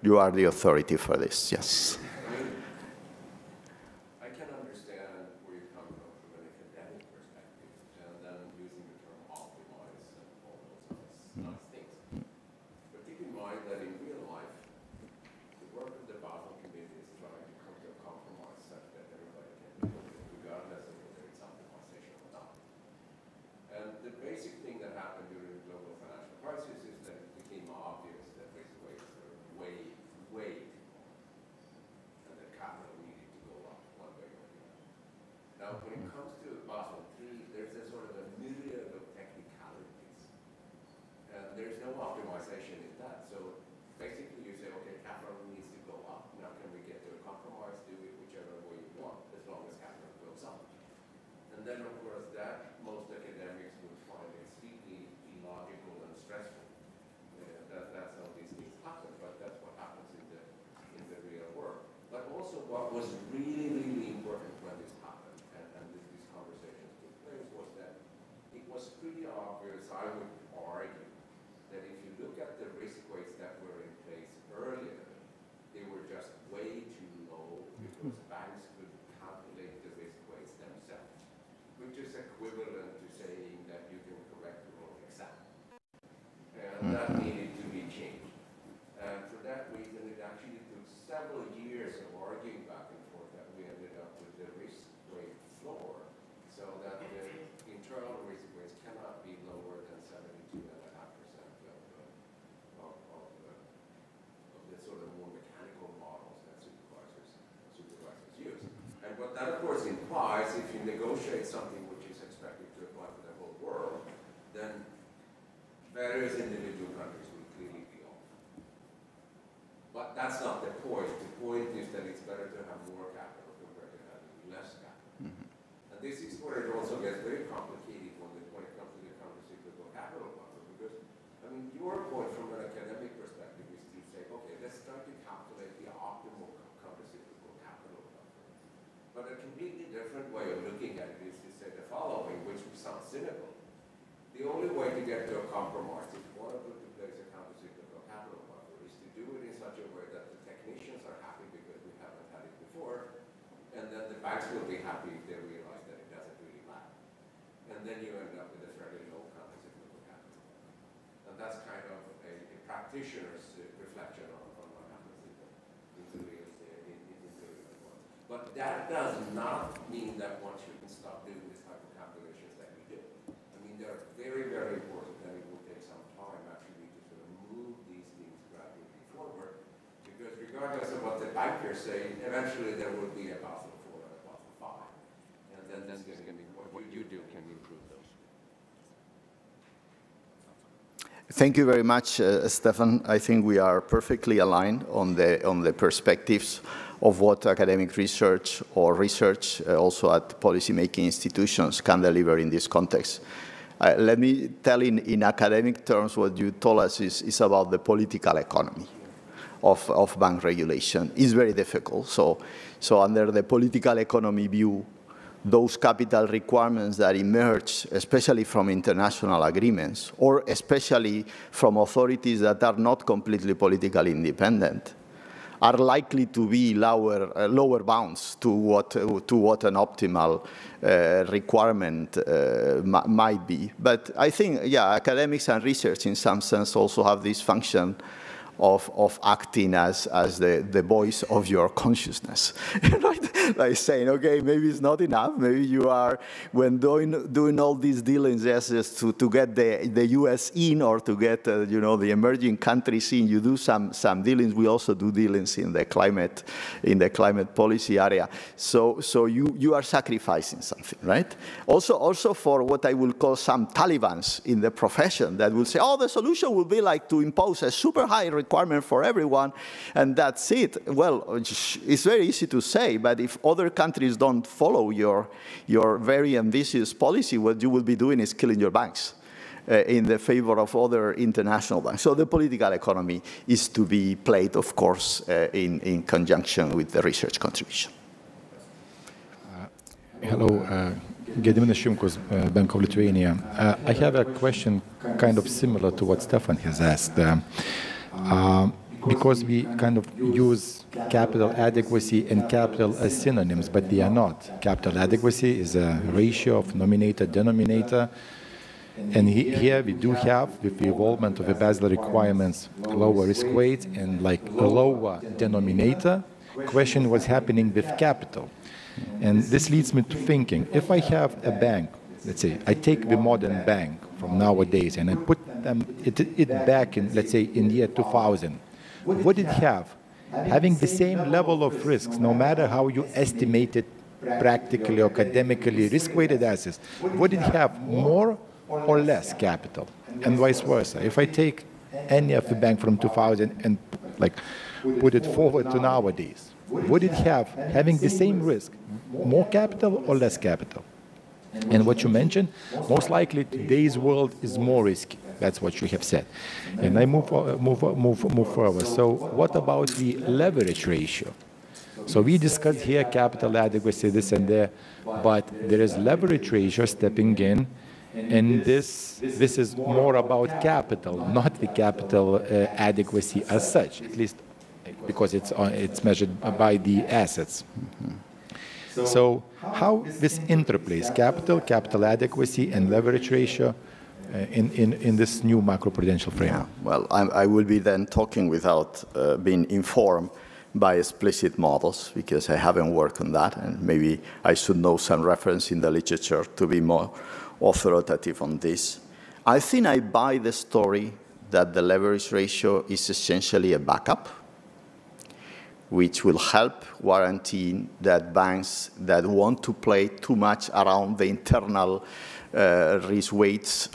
You are the authority for this, yes. I can understand where you come from an academic perspective, and then using the term optimize and all those nice things. But keep in mind that in real life, the work of the Basel Committee is trying to come to a compromise such that everybody can do it, regardless of whether it's optimization or not. And the basic thing that happened during the global financial crisis is that it became obvious that risk weights were way too low, and that capital needed to go up one way or the other. Now, when it comes to Basel III, there's a sort of a myriad of technicalities, and there's no optimization in that. So basically, you say, okay, capital needs to go up. Now, can we get to a compromise? Do it whichever way you want, as long as capital goes up. And then, of course, that most academics would find extremely illogical and stressful. That's how these things happen, but that's what happens in the real world. But also, what was really, really important when this happened, and these conversations took place, was that it was pretty obvious, I would argue, that if you look at the risk weights that were in place earlier, they were just way too low because banks could calculate the risk weights themselves, which is equivalent to saying that you can correct the wrong exam. And that needed to be changed. And for that reason, it actually took several years of arguing back and forth that we ended up with the risk weight floor, so that the internal risk weights cannot be lower than 72.5% of the sort of more mechanical models that supervisors use. And what that, of course, implies, if you negotiate something which is expected to apply for the whole world, then various individual countries will clearly be off. But that's not the point. The point is that it's better to have more capital compared to having less capital. And this is where it also gets very complicated when it comes to the countercyclical capital buffer, because, I mean, your point from an academic perspective is to say, okay, let's try to calculate the optimal countercyclical capital buffer. But a completely different way of looking at it is to say the following, which sounds cynical. The only way to get to a compromise, if you want to put in place a countercyclical capital buffer, is to do it in such a way that the technicians are happy because we haven't had it before, and then the banks will be happy if they realize that it doesn't really matter. And then you end up with a fairly low countercyclical capital. And that's kind of a practitioner's reflection on what happens in the real world. But that does not mean that one shouldn't stop doing this type of calculations that we do. I mean, they're very, very important, and it will take some time actually to sort of move these things gradually forward, because regardless of what the bankers say, eventually there will be a Basel IV and a Basel V, and then that's going to be what you do can improve those. Thank you very much, Stefan. I think we are perfectly aligned on the perspectives of what academic research or research also at policymaking institutions can deliver in this context. Let me tell in academic terms what you told us is about the political economy of bank regulation. It's very difficult. So under the political economy view, those capital requirements that emerge, especially from international agreements, or especially from authorities that are not completely politically independent, are likely to be lower bounds to what an optimal requirement might be. But I think, yeah, academics and research in some sense also have this function of acting as the voice of your consciousness, right? Like saying, okay, maybe it's not enough. Maybe you are, when doing all these dealings just to get the U.S. in, or to get you know, the emerging countries in, you do some dealings. We also do dealings in the climate policy area. So you are sacrificing something, right? Also for what I will call some Talibans in the profession that will say, oh, the solution will be like to impose a super high requirement for everyone, and that's it. Well, it's very easy to say, but if other countries don't follow your very ambitious policy, what you will be doing is killing your banks in the favor of other international banks. So the political economy is to be played, of course, in conjunction with the research contribution. Hello, Gediminas Šimkus, Bank of Lithuania. I have a question kind of similar to what Stefan has asked. Because we kind of use capital adequacy and capital as synonyms, but they are not. Capital adequacy is a ratio of numerator-denominator, and here we do have, with the involvement of the Basel requirements, lower risk weight and like a lower denominator. Question what's happening with capital. And this leads me to thinking, if I have a bank, let's say I take the modern bank from nowadays and I put it back in, let's say, in the year 2000, would it have, having the same level of risks, no matter how you estimate it practically or academically, risk-weighted assets, would it have more or less capital? And vice versa. If I take any of the bank from 2000 and like put it forward to nowadays, would it have, having the same risk, more capital or less capital? And what you mentioned, most likely today's world is more risky. That's what you have said. And I move further. So what about the leverage ratio? So we discussed here capital adequacy, this and there, but there is leverage ratio stepping in, and this is more about capital, not the capital adequacy as such, at least because it's measured by the assets. Mm-hmm. So how this interplays capital adequacy, and leverage ratio in this new macroprudential framework? Yeah. Well, I will be then talking without being informed by explicit models, because I haven't worked on that, and maybe I should know some reference in the literature to be more authoritative on this. I think I buy the story that the leverage ratio is essentially a backup, which will help guarantee that banks that want to play too much around the internal risk weights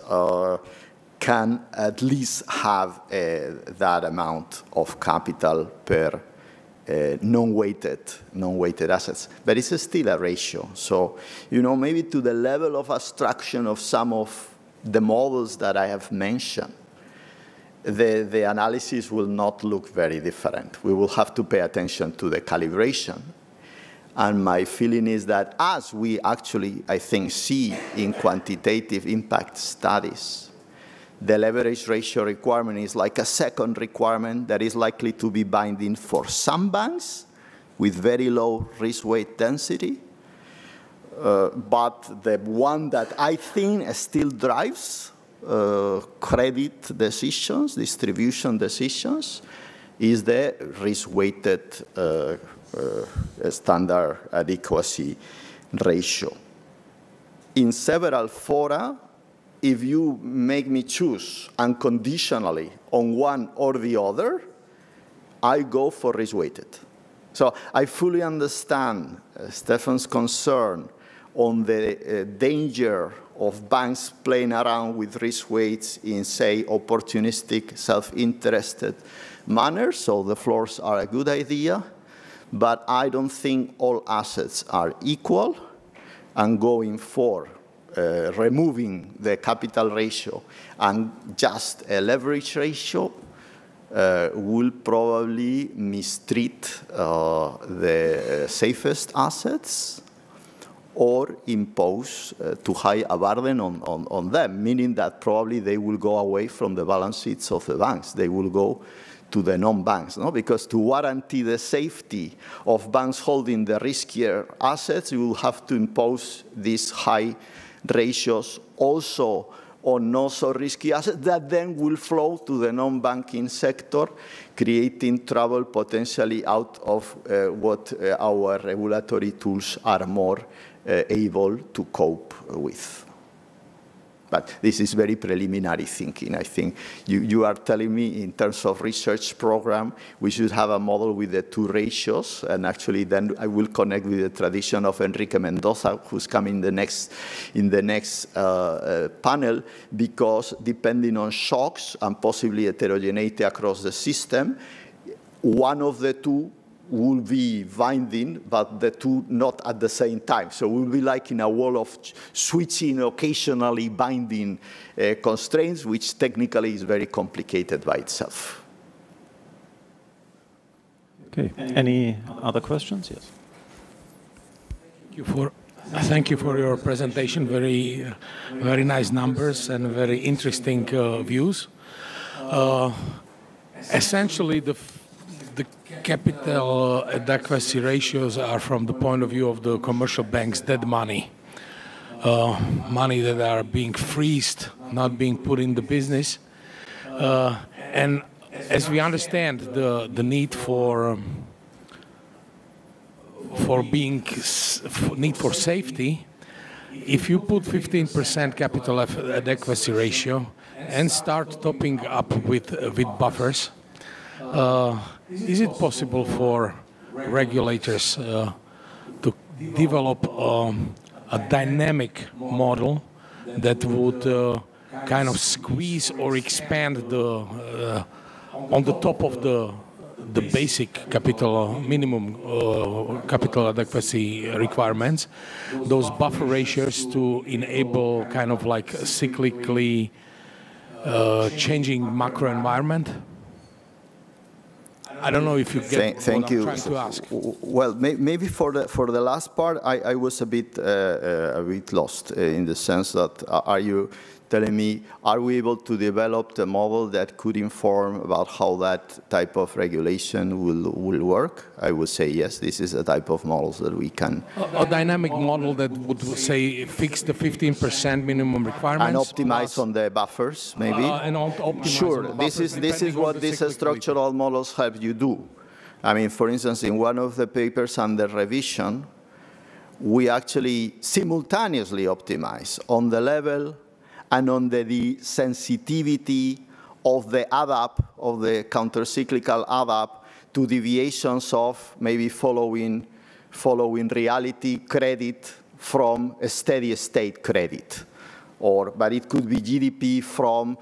can at least have that amount of capital per non-weighted assets. But it's still a ratio. So, you know, maybe to the level of abstraction of some of the models that I have mentioned, the analysis will not look very different. We will have to pay attention to the calibration. And my feeling is that as we actually, I think, see in quantitative impact studies, the leverage ratio requirement is like a second requirement that is likely to be binding for some banks with very low risk weight density. But the one that I think still drives credit decisions, distribution decisions, is the risk-weighted standard adequacy ratio. In several fora, if you make me choose unconditionally on one or the other, I go for risk-weighted. So I fully understand Stefan's concern on the danger of banks playing around with risk weights in, say, opportunistic, self-interested manner. So the floors are a good idea. But I don't think all assets are equal. And going for removing the capital ratio and just a leverage ratio will probably mistreat the safest assets, or impose too high a burden on them, meaning that probably they will go away from the balance sheets of the banks. They will go to the non-banks, no? Because to guarantee the safety of banks holding the riskier assets, you will have to impose these high ratios also on not so risky assets that then will flow to the non-banking sector, creating trouble potentially out of what our regulatory tools are more able to cope with. But this is very preliminary thinking. I think you are telling me in terms of research program, we should have a model with the two ratios, and actually then I will connect with the tradition of Enrique Mendoza, who's coming in the next panel, because depending on shocks and possibly heterogeneity across the system, one of the two will be binding, but the two not at the same time. So we'll be like in a wall of switching, occasionally binding constraints, which technically is very complicated by itself. Okay, any other questions? Yes. Thank you for your presentation. Very nice numbers and very interesting views. Essentially, the capital adequacy ratios are from the point of view of the commercial banks dead money, money that are being freezed, not being put in the business. And as we understand the need for safety, if you put 15% capital adequacy ratio and start topping up with buffers, is it possible for regulators to develop a dynamic model that would kind of squeeze or expand on the top of the basic capital minimum capital adequacy requirements, those buffer ratios to enable kind of like a cyclically changing macro environment? I don't know if you get what I'm trying to ask. Well, maybe for the last part, I was a bit lost in the sense that are you telling me, are we able to develop the model that could inform about how that type of regulation will work? I would say yes, this is a type of models that we can. A dynamic model that would say fix the 15% minimum requirements. And optimize on the buffers, maybe? Sure, this is what these structural models help you do. I mean, for instance, in one of the papers under revision, we actually simultaneously optimize on the level and on the sensitivity of the ADAP, of the countercyclical ADAP, to deviations of maybe following reality credit from a steady state credit. But it could be GDP from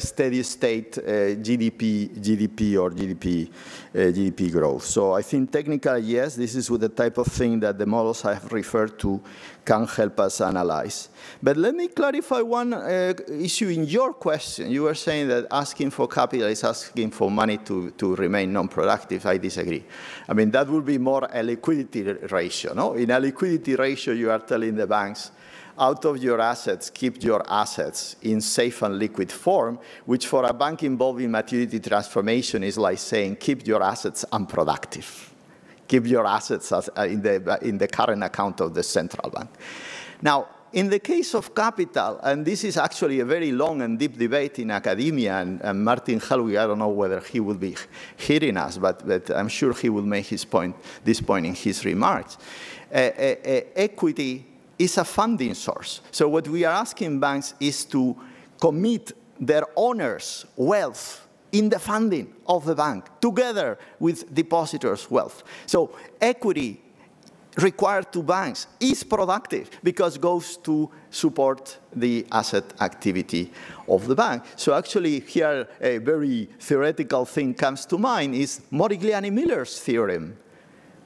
steady state GDP or GDP growth. So I think technically, yes, this is the type of thing that the models I have referred to can help us analyze. But let me clarify one issue in your question. You were saying that asking for capital is asking for money to remain non-productive. I disagree. I mean, that would be more a liquidity ratio. No? In a liquidity ratio, you are telling the banks, out of your assets, keep your assets in safe and liquid form, which for a bank involved in maturity transformation is like saying, keep your assets unproductive. Keep your assets in the current account of the central bank. Now, in the case of capital, and this is actually a very long and deep debate in academia, and Martin Helwig, I don't know whether he will be hearing us, but I'm sure he will make this point in his remarks. Equity is a funding source. So what we are asking banks is to commit their owners' wealth in the funding of the bank, together with depositors' wealth. So equity required to banks is productive because it goes to support the asset activity of the bank. So actually here a very theoretical thing comes to mind is Modigliani-Miller's theorem.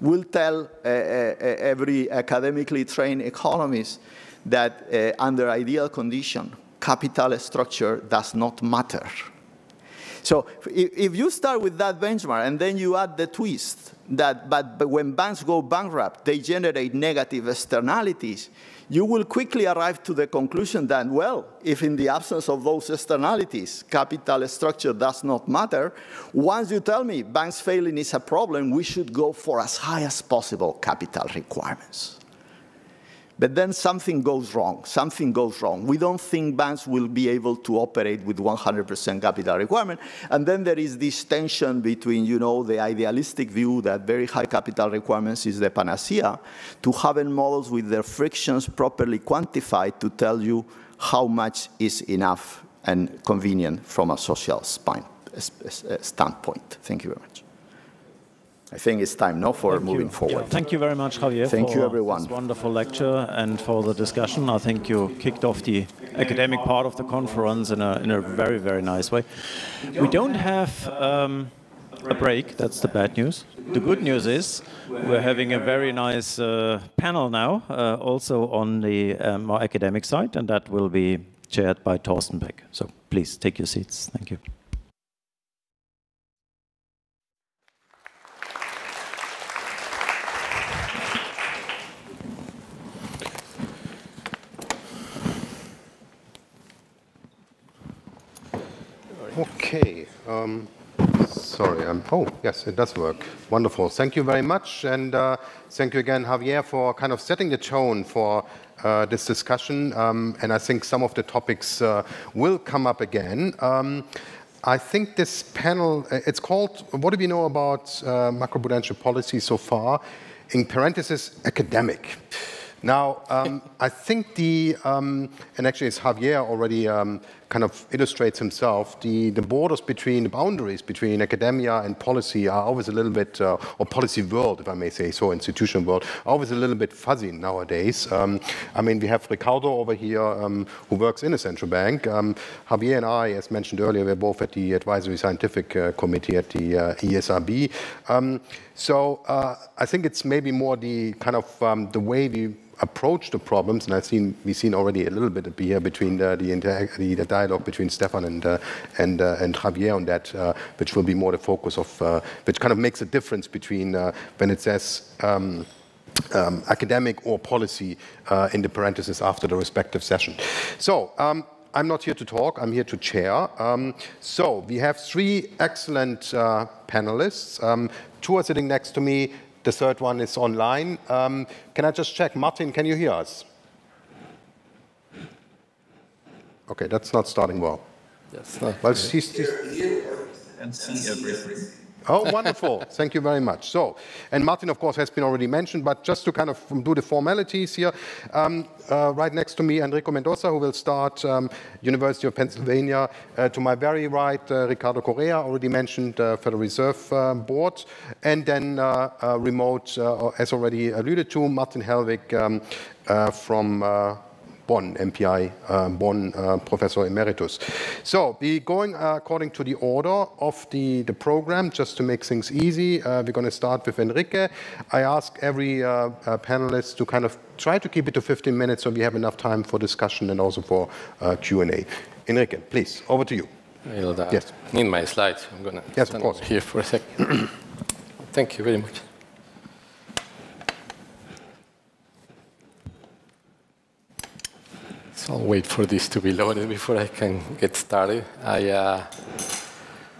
Will tell every academically trained economist that under ideal condition, capital structure does not matter. So if you start with that benchmark and then you add the twist that but when banks go bankrupt, they generate negative externalities, you will quickly arrive to the conclusion that, well, if in the absence of those externalities, capital structure does not matter, once you tell me banks failing is a problem, we should go for as high as possible capital requirements. But then something goes wrong. Something goes wrong. We don't think banks will be able to operate with 100% capital requirement. And then there is this tension between, you know, the idealistic view that very high capital requirements is the panacea, to having models with their frictions properly quantified to tell you how much is enough and convenient from a social standpoint. Thank you very much. I think it's time now for moving forward. Thank you very much, Javier, Thank you, everyone. This wonderful lecture and for the discussion. I think you kicked off the academic part of the conference in a very, very nice way. We don't have a break. That's the bad news. The good news is we're having a very nice panel now, also on the more academic side, and that will be chaired by Thorsten Beck. So please take your seats. Thank you. Okay. Sorry. Oh, yes, it does work. Wonderful. Thank you very much. And thank you again, Javier, for kind of setting the tone for this discussion. And I think some of the topics will come up again. I think this panel, it's called, what do we know about macroprudential policy so far? In parentheses, academic. Now, I think and actually as Javier already kind of illustrates himself, the borders between, the boundaries between academia and policy are always a little bit, or policy world, if I may say so, institutional world, always a little bit fuzzy nowadays. I mean, we have Ricardo over here who works in a central bank. Javier and I, as mentioned earlier, we're both at the Advisory Scientific Committee at the ESRB. So I think it's maybe more the kind of the way we approach the problems, and we've seen already a little bit here between the dialogue between Stefan and Javier on that, which will be more the focus of, which kind of makes a difference between when it says academic or policy in the parentheses after the respective session. So I'm not here to talk, I'm here to chair. So we have three excellent panelists. Two are sitting next to me. The third one is online. Can I just check? Martin, can you hear us? Okay, that's not starting well. Yes. Well, and see everything. Oh, wonderful. Thank you very much. So, and Martin, of course, has been already mentioned, but just to kind of do the formalities here, right next to me, Enrico Mendoza, who will start University of Pennsylvania. To my very right, Ricardo Correa, already mentioned Federal Reserve Board. And then remote, as already alluded to, Martin Hellwig from Bonn, MPI, Bonn, Professor Emeritus. So we're going according to the order of the program, just to make things easy. We're going to start with Enrique. I ask every panelist to kind of try to keep it to 15 minutes so we have enough time for discussion and also for Q&A. Enrique, please, over to you. Yes. Need my slides. I'm going to stand here for a second. Thank you very much. So I'll wait for this to be loaded before I can get started. I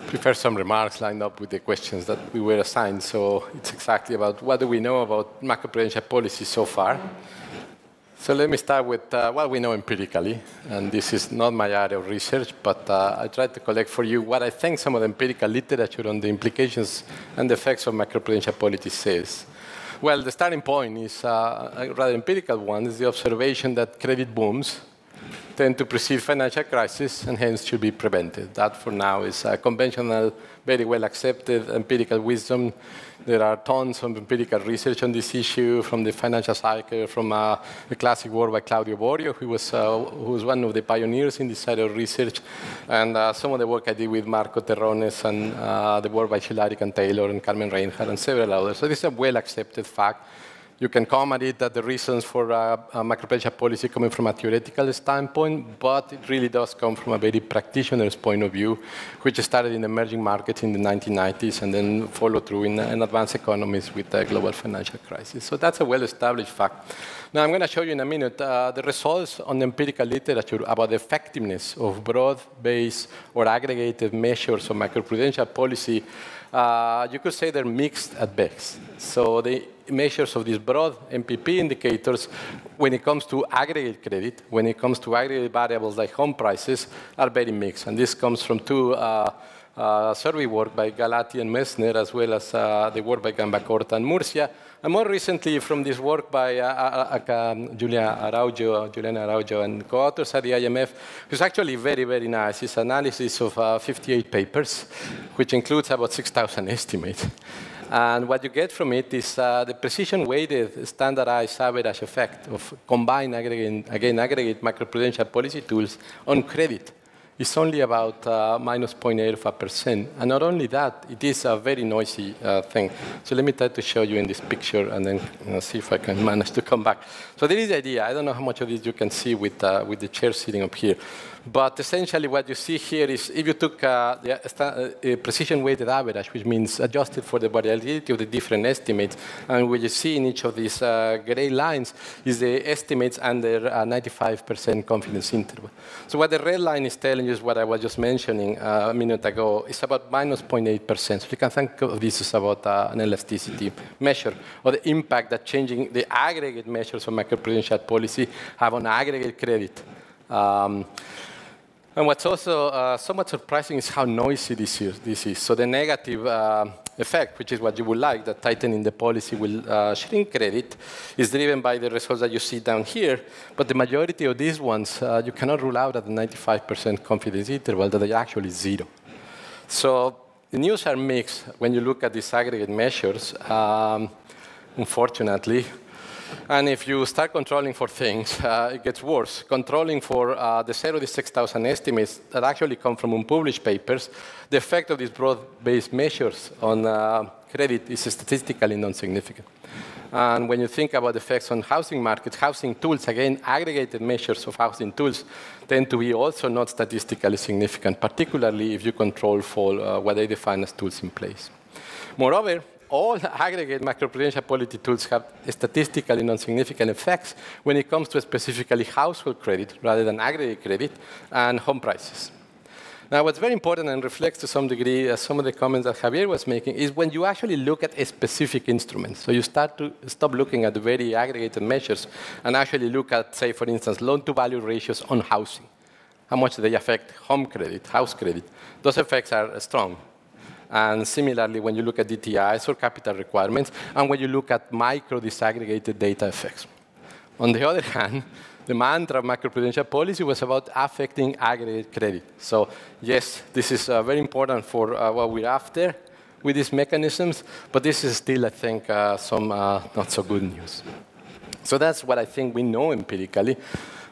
prepared some remarks lined up with the questions that we were assigned. So it's exactly about what do we know about macroprudential policy so far. So let me start with what we know empirically. And this is not my area of research, but I tried to collect for you what I think some of the empirical literature on the implications and the effects of macroprudential policy says. Well, the starting point is a rather empirical one. Is the observation that credit booms tend to precede financial crisis and hence should be prevented. That for now is a conventional, very well accepted empirical wisdom. There are tons of empirical research on this issue from the financial cycle, from a classic work by Claudio Borio, who was one of the pioneers in this side of research, and some of the work I did with Marco Terrones and the work by Shilaric and Taylor and Carmen Reinhardt and several others. So this is a well accepted fact. You can come at it that the reasons for macroprudential policy coming from a theoretical standpoint, but it really does come from a very practitioner's point of view, which started in emerging markets in the 1990s and then followed through in advanced economies with the global financial crisis. So that's a well-established fact. Now I'm going to show you in a minute the results on the empirical literature about the effectiveness of broad-based or aggregated measures of macroprudential policy. You could say they're mixed at best. So the measures of these broad MPP indicators, when it comes to aggregate credit, when it comes to aggregate variables like home prices, are very mixed. And this comes from two survey work by Galati and Messner, as well as the work by Gambacorta and Murcia, and more recently from this work by Juliana Araujo and co-authors at the IMF, who's actually very, very nice. It's analysis of 58 papers, which includes about 6,000 estimates. And what you get from it is the precision-weighted standardized average effect of combined aggregate macroprudential policy tools on credit. It's only about -0.8%. And not only that, it is a very noisy thing. So let me try to show you in this picture and then see if I can manage to come back. So there is the idea. I don't know how much of this you can see with the chair sitting up here. But essentially what you see here is if you took the precision-weighted average, which means adjusted for the variability of the different estimates, and what you see in each of these gray lines is the estimates under a 95% confidence interval. So what the red line is telling you is what I was just mentioning a minute ago. It's about -0.8%. So you can think of this as about an elasticity measure, or the impact that changing the aggregate measures of macroprudential policy have on aggregate credit. And what's also somewhat surprising is how noisy this is. So the negative effect, which is what you would like, that tightening the policy will shrink credit, is driven by the results that you see down here. But the majority of these ones, you cannot rule out at the 95% confidence interval that are actually zero. So the news are mixed when you look at these aggregate measures, unfortunately. And if you start controlling for things, it gets worse. Controlling for the 0 to 6,000 estimates that actually come from unpublished papers, the effect of these broad-based measures on credit is statistically non-significant. And when you think about effects on housing markets, housing tools, again, aggregated measures of housing tools tend to be also not statistically significant, particularly if you control for what they define as tools in place. Moreover, all aggregate macroprudential policy tools have statistically non-significant effects when it comes to specifically household credit rather than aggregate credit and home prices. Now, what's very important and reflects to some degree some of the comments that Javier was making is when you actually look at a specific instruments. So you start to stop looking at the very aggregated measures and actually look at, say, for instance, loan-to-value ratios on housing. How much they affect home credit, house credit. Those effects are strong. And similarly, when you look at DTIs or capital requirements, and when you look at micro disaggregated data effects. On the other hand, the mantra of macroprudential policy was about affecting aggregate credit. So yes, this is very important for what we're after with these mechanisms, but this is still, I think, some not so good news. So that's what I think we know empirically.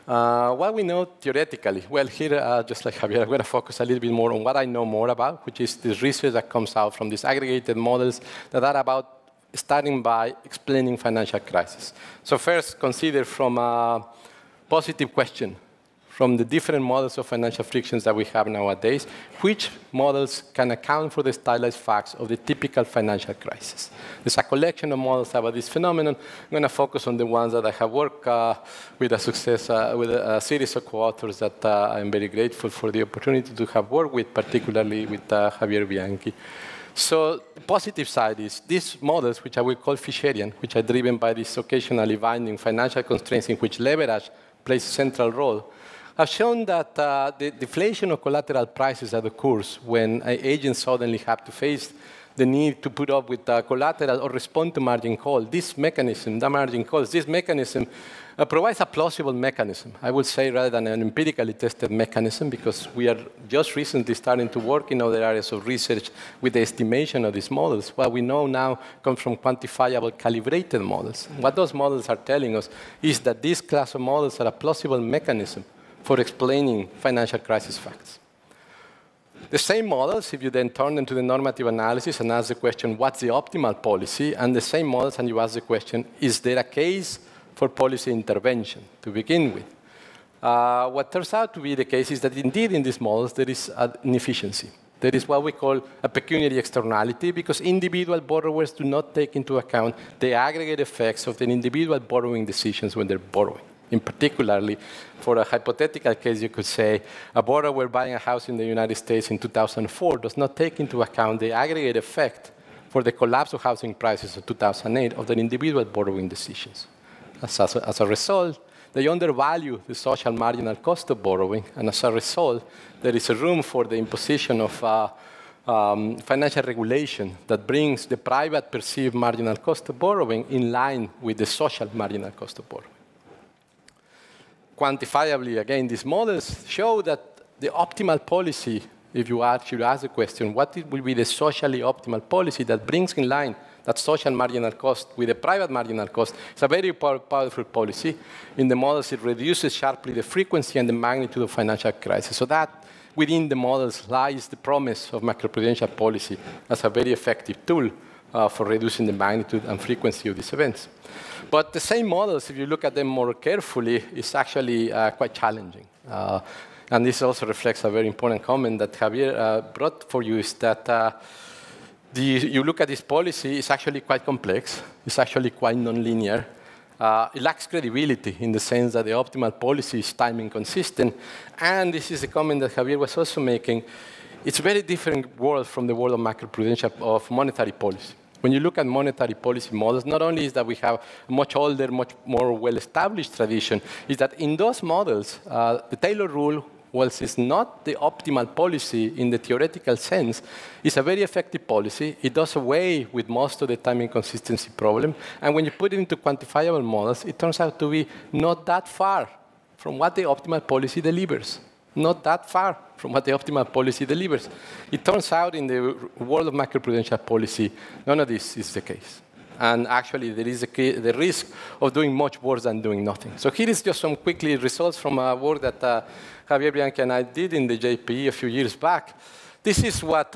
What we know theoretically, well, here, just like Javier, I'm going to focus a little bit more on what I know more about, which is this research that comes out from these aggregated models that are about starting by explaining financial crisis. So first, consider from a positive question, from the different models of financial frictions that we have nowadays, which models can account for the stylized facts of the typical financial crisis. There's a collection of models about this phenomenon. I'm going to focus on the ones that I have worked with a series of co-authors that I'm very grateful for the opportunity to have worked with, particularly with Javier Bianchi. So the positive side is these models, which I will call Fisherian, which are driven by these occasionally binding financial constraints in which leverage plays a central role, have shown that the deflation of collateral prices that occurs when agents suddenly have to face the need to put up with collateral or respond to margin call, this mechanism, the margin calls, this mechanism provides a plausible mechanism, I would say, rather than an empirically tested mechanism, because we are just recently starting to work in other areas of research with the estimation of these models. What we know now comes from quantifiable calibrated models. What those models are telling us is that this class of models are a plausible mechanism for explaining financial crisis facts. The same models, if you then turn them to the normative analysis and ask the question, what's the optimal policy? And the same models, and you ask the question, is there a case for policy intervention to begin with? What turns out to be the case is that indeed in these models there is an inefficiency. There is what we call a pecuniary externality because individual borrowers do not take into account the aggregate effects of the individual borrowing decisions when they're borrowing. In particularly, for a hypothetical case, you could say a borrower buying a house in the United States in 2004 does not take into account the aggregate effect for the collapse of housing prices of 2008 of their individual borrowing decisions. As a result, they undervalue the social marginal cost of borrowing, and as a result, there is a room for the imposition of financial regulation that brings the private perceived marginal cost of borrowing in line with the social marginal cost of borrowing. Quantifiably, again, these models show that the optimal policy, if you actually ask the question, what will be the socially optimal policy that brings in line that social marginal cost with the private marginal cost, it's a very powerful policy. In the models, it reduces sharply the frequency and the magnitude of financial crisis. So that within the models lies the promise of macroprudential policy as a very effective tool for reducing the magnitude and frequency of these events. But the same models, if you look at them more carefully, is actually quite challenging. And this also reflects a very important comment that Javier brought for you, is that you look at this policy, it's actually quite complex. It's actually quite nonlinear. It lacks credibility in the sense that the optimal policy is time inconsistent. And this is a comment that Javier was also making. It's a very different world from the world of macroprudential, of monetary policy. When you look at monetary policy models, not only is that we have a much older, much more well-established tradition, is that in those models, the Taylor rule, whilst it's not the optimal policy in the theoretical sense, it's a very effective policy. It does away with most of the time inconsistency problem. And when you put it into quantifiable models, it turns out to be not that far from what the optimal policy delivers. Not that far from what the optimal policy delivers. It turns out in the world of macroprudential policy, none of this is the case. And actually, there is the risk of doing much worse than doing nothing. So here is just some quickly results from a work that Javier Bianchi and I did in the JPE a few years back. This is what,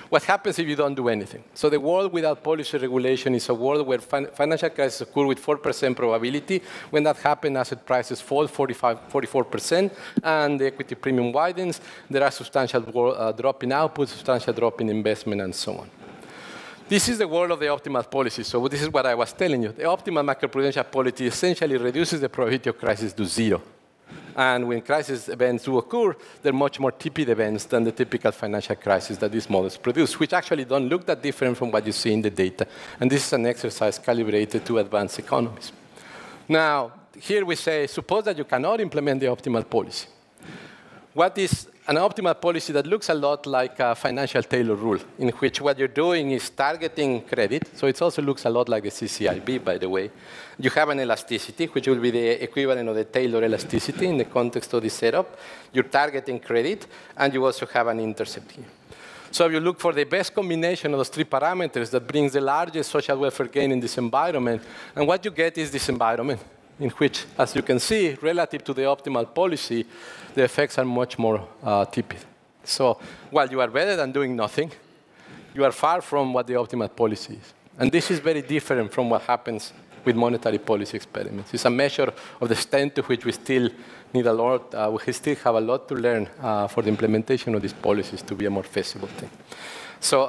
what happens if you don't do anything. So the world without policy regulation is a world where financial crises occur with 4% probability. When that happens, asset prices fall 44%, and the equity premium widens. There are substantial drop in output, substantial drop in investment, and so on. This is the world of the optimal policy. So this is what I was telling you. The optimal macroprudential policy essentially reduces the probability of crisis to 0. And when crisis events do occur, they're much more tepid events than the typical financial crisis that these models produce, which actually don't look that different from what you see in the data. And this is an exercise calibrated to advanced economies. Now, here we say, suppose that you cannot implement the optimal policy. What is an optimal policy that looks a lot like a financial Taylor rule, in which what you're doing is targeting credit. So it also looks a lot like the CCIB, by the way. You have an elasticity, which will be the equivalent of the Taylor elasticity in the context of this setup. You're targeting credit, and you also have an intercept here. So you look for the best combination of those three parameters that brings the largest social welfare gain in this environment. And what you get is this environment, in which, as you can see, relative to the optimal policy, the effects are much more tepid. So while you are better than doing nothing, you are far from what the optimal policy is. And this is very different from what happens with monetary policy experiments. It's a measure of the extent to which we still need a lot, we still have a lot to learn for the implementation of these policies to be a more feasible thing. So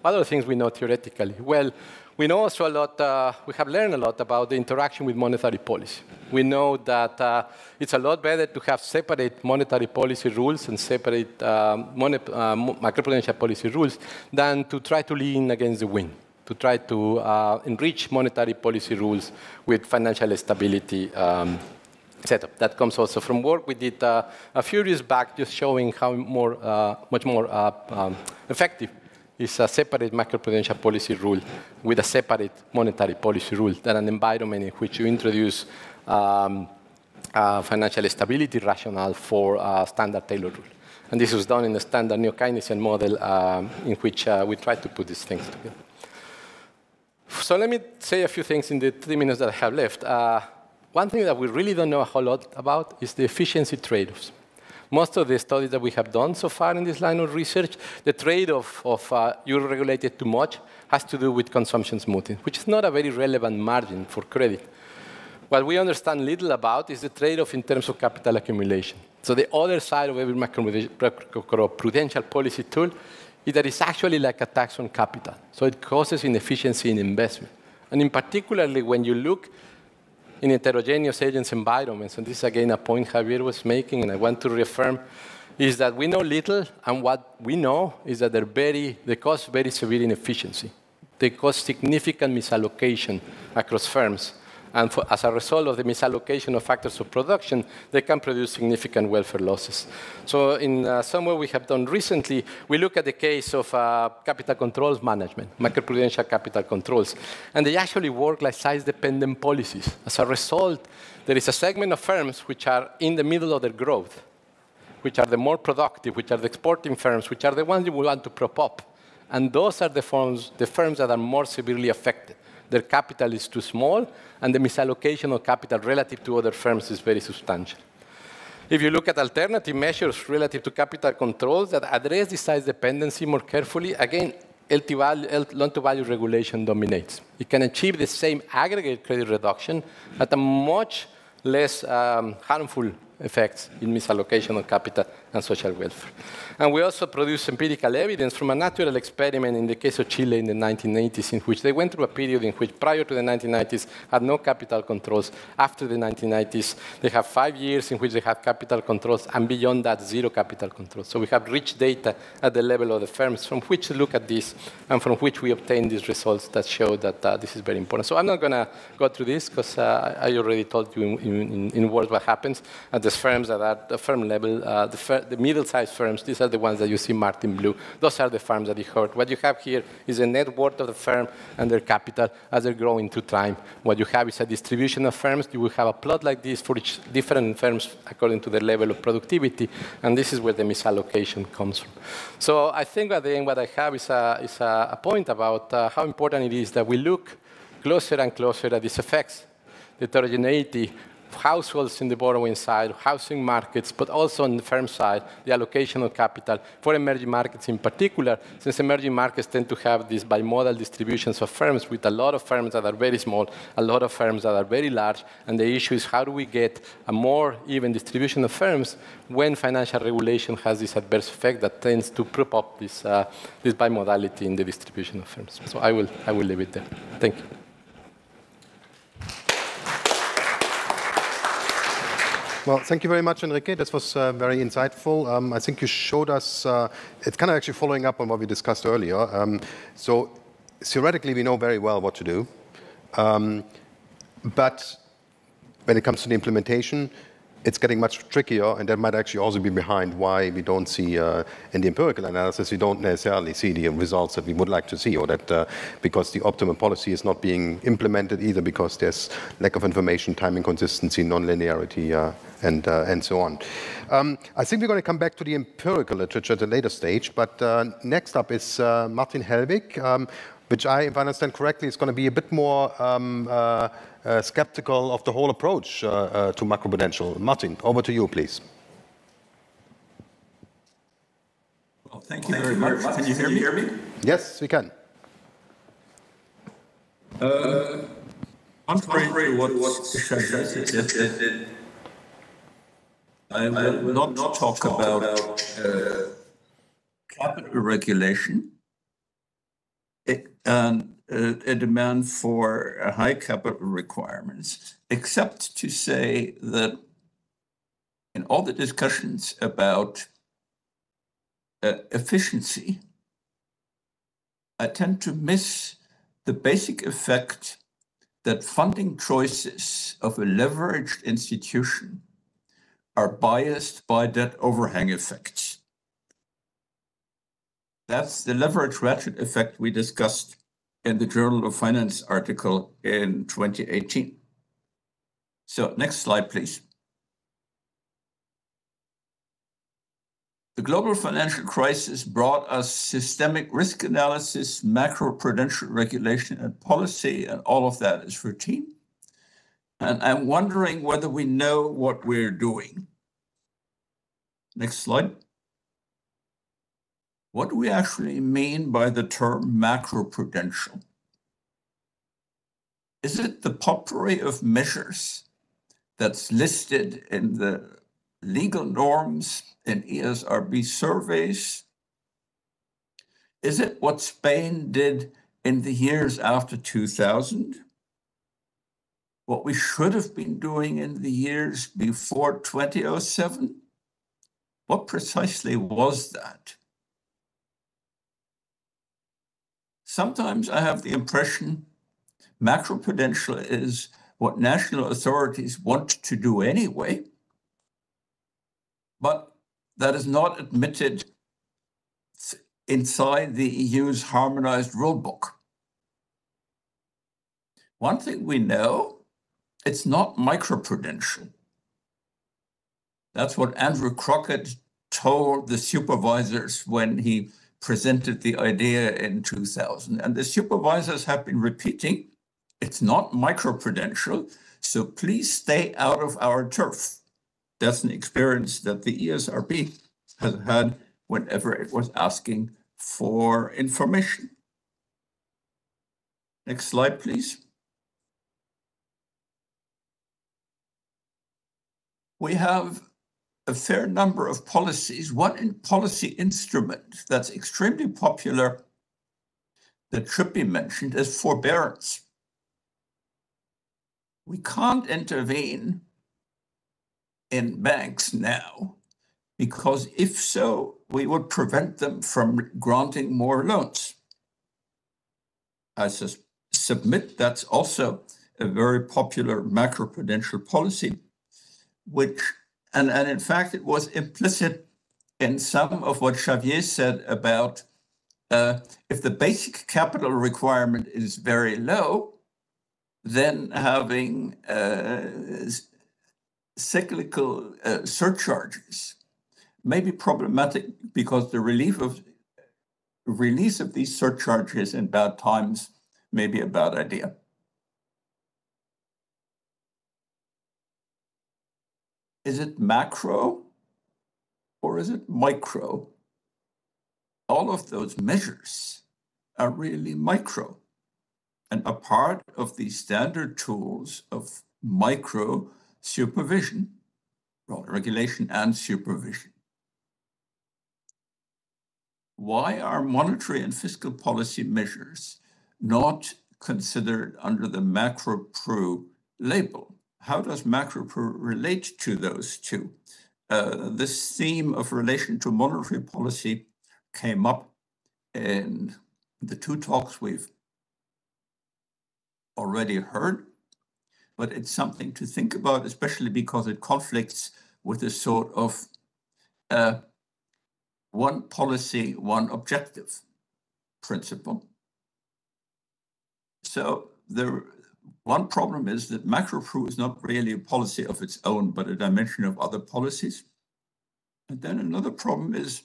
what other things we know theoretically? Well, we know also a lot, we have learned a lot about the interaction with monetary policy. We know that it's a lot better to have separate monetary policy rules and separate macroprudential policy rules than to try to lean against the wind, to try to enrich monetary policy rules with financial stability setup. That comes also from work we did a few years back, just showing how much more effective is a separate macroprudential policy rule with a separate monetary policy rule than an environment in which you introduce financial stability rationale for a standard Taylor rule. And this was done in the standard neo-Keynesian model in which we tried to put these things together. So let me say a few things in the 3 minutes that I have left. One thing that we really don't know a whole lot about is the efficiency trade-offs. most of the studies that we have done so far in this line of research, the trade-off of euro regulated too much has to do with consumption smoothing, which is not a very relevant margin for credit. What we understand little about is the trade-off in terms of capital accumulation. So the other side of every macroprudential policy tool is that it's actually like a tax on capital. So it causes inefficiency in investment. And in particularly when you look in heterogeneous agents environments, and this is again a point Javier was making, and I want to reaffirm, is that we know little, and what we know is that they cause very severe inefficiency. They cause significant misallocation across firms. And as a result of the misallocation of factors of production, they can produce significant welfare losses. So in some way we have done recently, we look at the case of capital controls management, macroprudential capital controls. And they actually work like size-dependent policies. As a result, there is a segment of firms which are in the middle of their growth, which are the more productive, which are the exporting firms, which are the ones you want to prop up. And those are the firms that are more severely affected. Their capital is too small, and the misallocation of capital relative to other firms is very substantial. If you look at alternative measures relative to capital controls that address the size dependency more carefully, again, loan-to-value regulation dominates. It can achieve the same aggregate credit reduction at a much less harmful effects in misallocation of capital and social welfare. And we also produce empirical evidence from a natural experiment in the case of Chile in the 1980s, in which they went through a period in which prior to the 1990s had no capital controls. After the 1990s, they have 5 years in which they had capital controls, and beyond that, zero capital controls. So we have rich data at the level of the firms from which to look at this, and from which we obtain these results that show that this is very important. So I'm not going to go through this, because I already told you in words what happens at the firms that are at the firm level, the middle-sized firms. These are the ones that you see marked in blue. Those are the firms that you heard. What you have here is the net worth of the firm and their capital as they're growing through time. What you have is a distribution of firms. You will have a plot like this for each different firms according to their level of productivity, and this is where the misallocation comes from. So I think at the end what I have is a point about how important it is that we look closer and closer at these effects, the heterogeneity, households in the borrowing side, housing markets, but also on the firm side, the allocation of capital for emerging markets in particular, since emerging markets tend to have these bimodal distributions of firms with a lot of firms that are very small, a lot of firms that are very large, and the issue is how do we get a more even distribution of firms when financial regulation has this adverse effect that tends to prop up this bimodality in the distribution of firms. So I will leave it there. Thank you. Well, thank you very much, Enrique. This was very insightful. I think you showed us, it's kind of actually following up on what we discussed earlier. So theoretically, we know very well what to do. But when it comes to the implementation, it's getting much trickier, and that might actually also be behind why we don't see, in the empirical analysis, we don't necessarily see the results that we would like to see, or that because the optimal policy is not being implemented, either because there's lack of information, time inconsistency, non-linearity, and so on. I think we're going to come back to the empirical literature at a later stage, but next up is Martin Helwig, which if I understand correctly, is going to be a bit more skeptical of the whole approach to macroprudential. Martin, over to you, please. Well, thank you very much. Can you hear me? Yes, we can. Contrary to what Shahzad suggested, I will not talk about capital regulation and a demand for high capital requirements, except to say that in all the discussions about efficiency, I tend to miss the basic effect that funding choices of a leveraged institution are biased by debt overhang effects. That's the leverage ratchet effect we discussed in the Journal of Finance article in 2018. So next slide, please. The global financial crisis brought us systemic risk analysis, macroprudential regulation and policy, and all of that is routine. And I'm wondering whether we know what we're doing. Next slide. What do we actually mean by the term macroprudential? Is it the potpourri of measures that's listed in the legal norms in ESRB surveys? Is it what Spain did in the years after 2000? What we should have been doing in the years before 2007? What precisely was that? Sometimes I have the impression macroprudential is what national authorities want to do anyway, but that is not admitted inside the EU's harmonized rulebook. One thing we know, it's not microprudential. That's what Andrew Crockett told the supervisors when he presented the idea in 2000. And the supervisors have been repeating, it's not microprudential, so please stay out of our turf. That's an experience that the ESRB has had whenever it was asking for information. Next slide, please. We have a fair number of policies. One policy instrument that's extremely popular that should be mentioned is forbearance. We can't intervene in banks now because if so, we would prevent them from granting more loans. I submit that's also a very popular macroprudential policy, which and in fact, it was implicit in some of what Xavier said about if the basic capital requirement is very low, then having cyclical surcharges may be problematic because the release of these surcharges in bad times may be a bad idea. Is it macro or is it micro? All of those measures are really micro and a part of the standard tools of micro supervision, regulation and supervision. Why are monetary and fiscal policy measures not considered under the macro-pru label? How does macro-pru relate to those two? This theme of relation to monetary policy came up in the two talks we've already heard, but it's something to think about, especially because it conflicts with a sort of one policy, one objective principle. So one problem is that macro-pru is not really a policy of its own, but a dimension of other policies. And then another problem is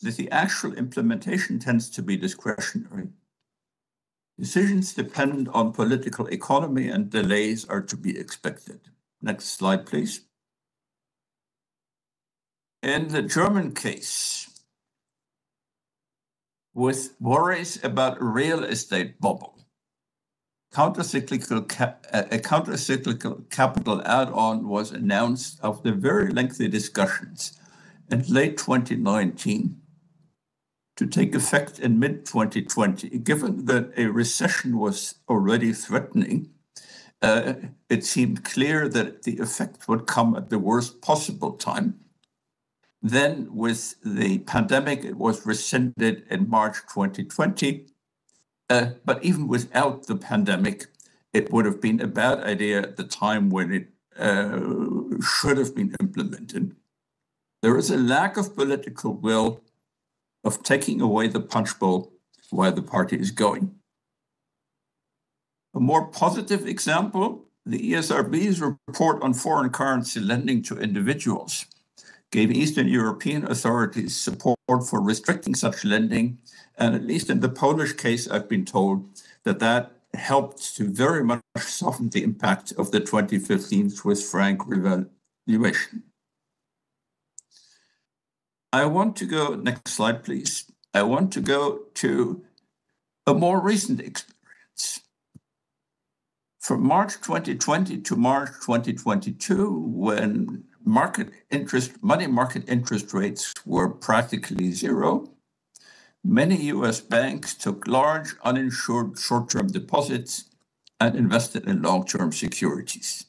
that the actual implementation tends to be discretionary. Decisions depend on political economy and delays are to be expected. Next slide, please. In the German case, with worries about a real estate bubble, a countercyclical capital add-on was announced after very lengthy discussions in late 2019 to take effect in mid-2020. Given that a recession was already threatening, it seemed clear that the effect would come at the worst possible time. Then with the pandemic, it was rescinded in March 2020. But even without the pandemic, it would have been a bad idea at the time when it should have been implemented. There is a lack of political will of taking away the punch bowl while the party is going. A more positive example, the ESRB's report on foreign currency lending to individuals gave Eastern European authorities support for restricting such lending. And at least in the Polish case, I've been told that that helped to very much soften the impact of the 2015 Swiss franc revaluation. I want to go, next slide, please. I want to go to a more recent experience. From March 2020 to March 2022, when money market interest rates were practically zero, many US banks took large uninsured short-term deposits and invested in long-term securities.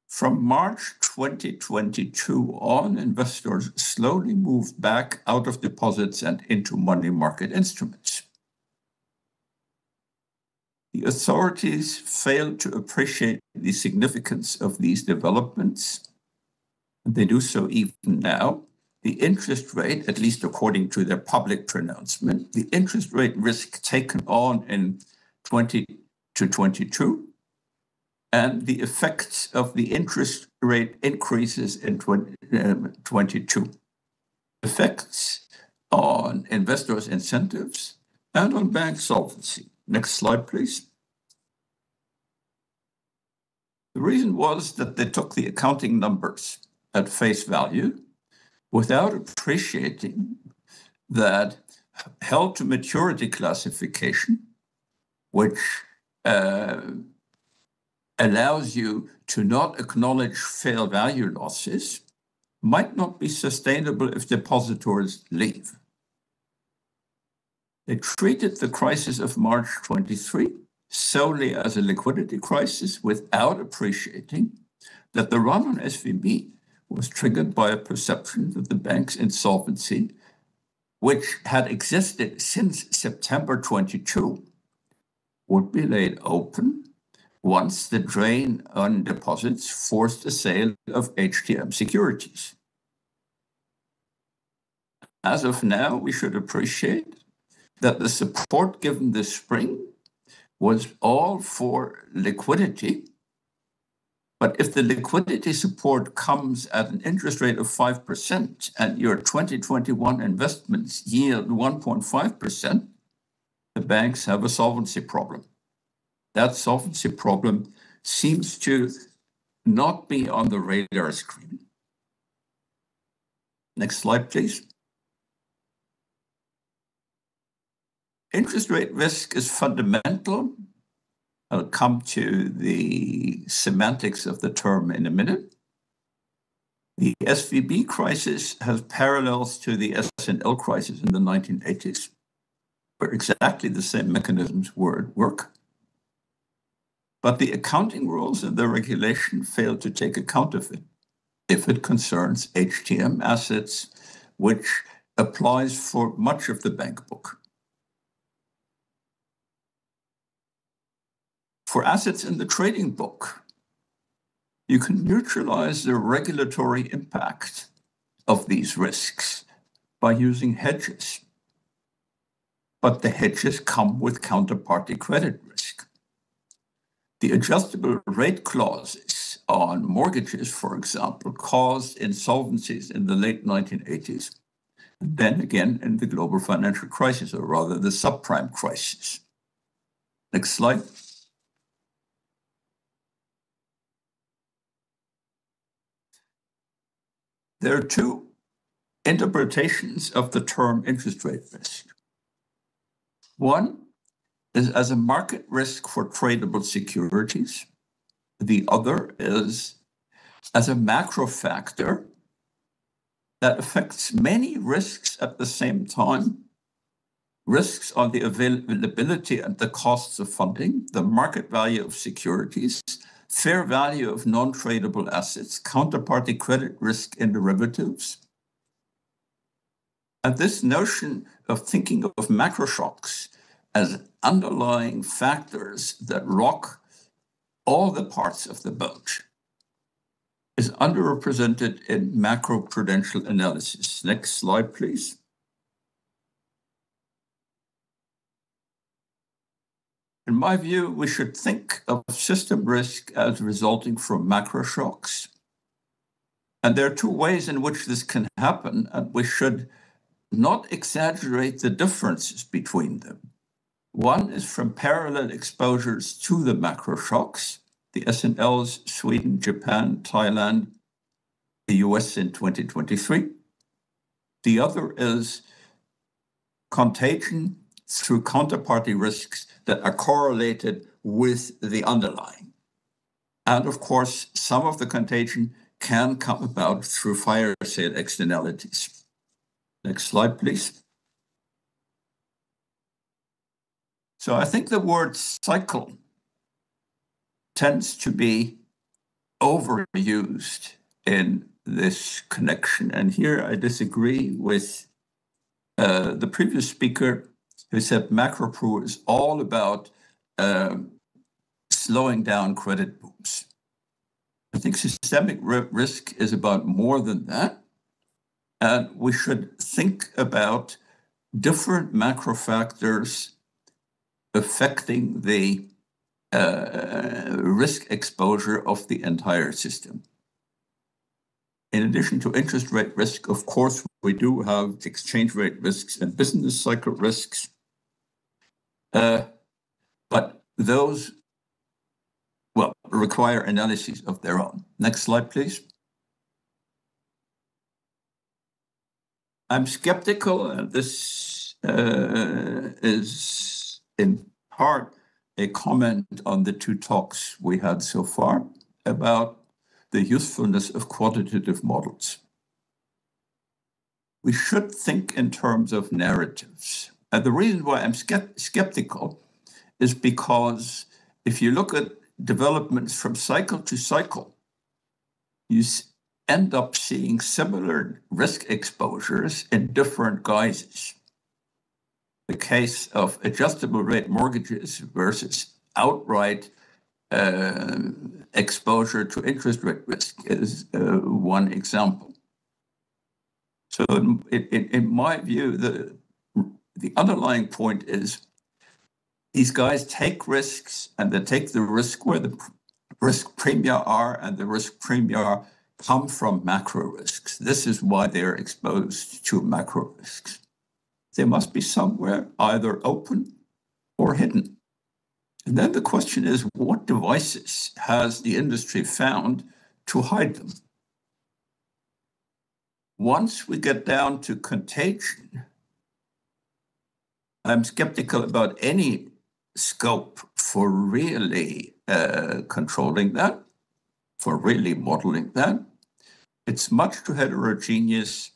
From March 2022 on, investors slowly moved back out of deposits and into money market instruments. The authorities failed to appreciate the significance of these developments, and they do so even now. The interest rate, at least according to their public pronouncement, the interest rate risk taken on in 2022 and the effects of the interest rate increases in 2022. Effects on investors' incentives and on bank solvency. Next slide, please. The reason was that they took the accounting numbers at face value without appreciating that held to maturity classification, which allows you to not acknowledge fair value losses, might not be sustainable if depositors leave. They treated the crisis of March 23 solely as a liquidity crisis without appreciating that the run on SVB was triggered by a perception that the bank's insolvency, which had existed since September 22, would be laid open once the drain on deposits forced the sale of HTM securities. As of now, we should appreciate that the support given this spring was all for liquidity. But if the liquidity support comes at an interest rate of 5% and your 2021 investments yield 1.5%, the banks have a solvency problem. That solvency problem seems to not be on the radar screen. Next slide, please. Interest rate risk is fundamental. I'll come to the semantics of the term in a minute. The SVB crisis has parallels to the S&L crisis in the 1980s, where exactly the same mechanisms were at work. But the accounting rules and the regulation fail to take account of it if it concerns HTM assets, which applies for much of the bank book. For assets in the trading book, you can neutralize the regulatory impact of these risks by using hedges. But the hedges come with counterparty credit risk. The adjustable rate clauses on mortgages, for example, caused insolvencies in the late 1980s, and then again in the global financial crisis, or rather the subprime crisis. Next slide. There are two interpretations of the term interest rate risk. One is as a market risk for tradable securities. The other is as a macro factor that affects many risks at the same time. Risks on the availability and the costs of funding, the market value of securities, fair value of non-tradable assets, counterparty credit risk in derivatives. And this notion of thinking of macro shocks as underlying factors that rock all the parts of the boat is underrepresented in macroprudential analysis. Next slide, please. In my view, we should think of system risk as resulting from macro shocks. And there are two ways in which this can happen, and we should not exaggerate the differences between them. One is from parallel exposures to the macro shocks, the S&Ls, Sweden, Japan, Thailand, the US in 2023. The other is contagion through counterparty risks that are correlated with the underlying. And of course, some of the contagion can come about through fire sale externalities. Next slide, please. So I think the word cycle tends to be overused in this connection. And here I disagree with the previous speaker who said Macropru is all about slowing down credit booms. I think systemic risk is about more than that. And we should think about different macro factors affecting the risk exposure of the entire system. In addition to interest rate risk, of course, we do have exchange rate risks and business cycle risks. But those, well, require analyses of their own. Next slide, please. I'm skeptical, and this is in part a comment on the two talks we had so far about the usefulness of quantitative models. We should think in terms of narratives. And the reason why I'm skeptical is because if you look at developments from cycle to cycle, you end up seeing similar risk exposures in different guises. The case of adjustable rate mortgages versus outright exposure to interest rate risk is one example. So in my view, the underlying point is these guys take risks, and they take the risk where the risk premia are, and the risk premia come from macro risks. This is why they're exposed to macro risks. They must be somewhere either open or hidden. And then the question is, what devices has the industry found to hide them? Once we get down to contagion, I'm skeptical about any scope for really controlling that, for really modeling that. It's much too heterogeneous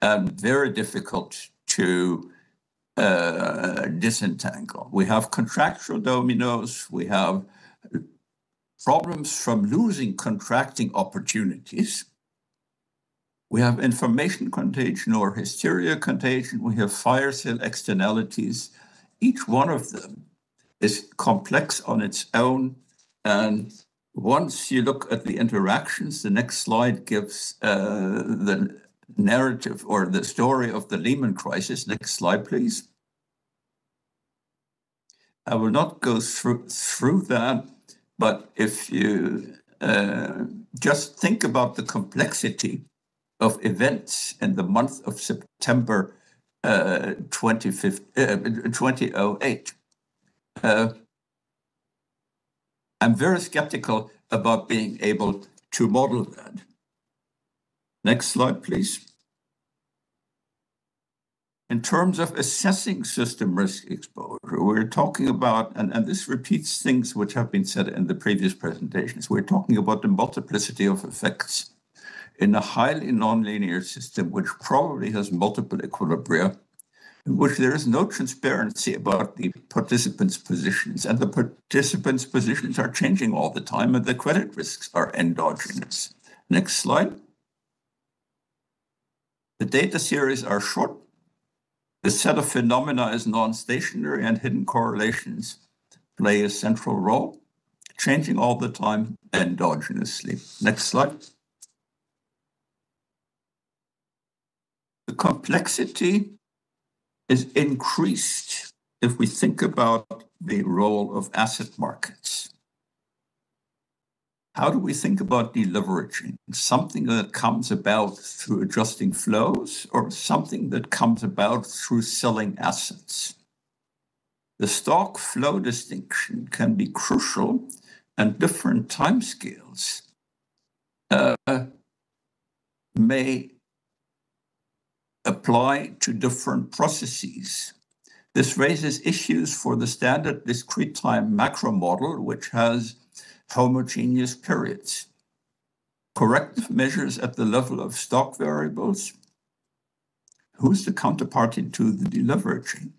and very difficult to disentangle. We have contractual dominoes, we have problems from losing contracting opportunities. We have information contagion or hysteria contagion. We have fire sale externalities. Each one of them is complex on its own. And once you look at the interactions, the next slide gives the narrative or the story of the Lehman crisis. Next slide, please. I will not go through that, but if you just think about the complexity of events in the month of September 2008, I'm very skeptical about being able to model that. Next slide, please. In terms of assessing system risk exposure, we're talking about, and this repeats things which have been said in the previous presentations, we're talking about the multiplicity of effects in a highly nonlinear system, which probably has multiple equilibria, in which there is no transparency about the participants' positions, and the participants' positions are changing all the time, and the credit risks are endogenous. Next slide. The data series are short. The set of phenomena is non-stationary, and hidden correlations play a central role, changing all the time endogenously. Next slide. The complexity is increased if we think about the role of asset markets. How do we think about deleveraging? Something that comes about through adjusting flows, or something that comes about through selling assets? The stock flow distinction can be crucial, and different timescales may apply to different processes. This raises issues for the standard discrete time macro model, which has homogeneous periods. Corrective measures at the level of stock variables. Who's the counterparty to the deleveraging?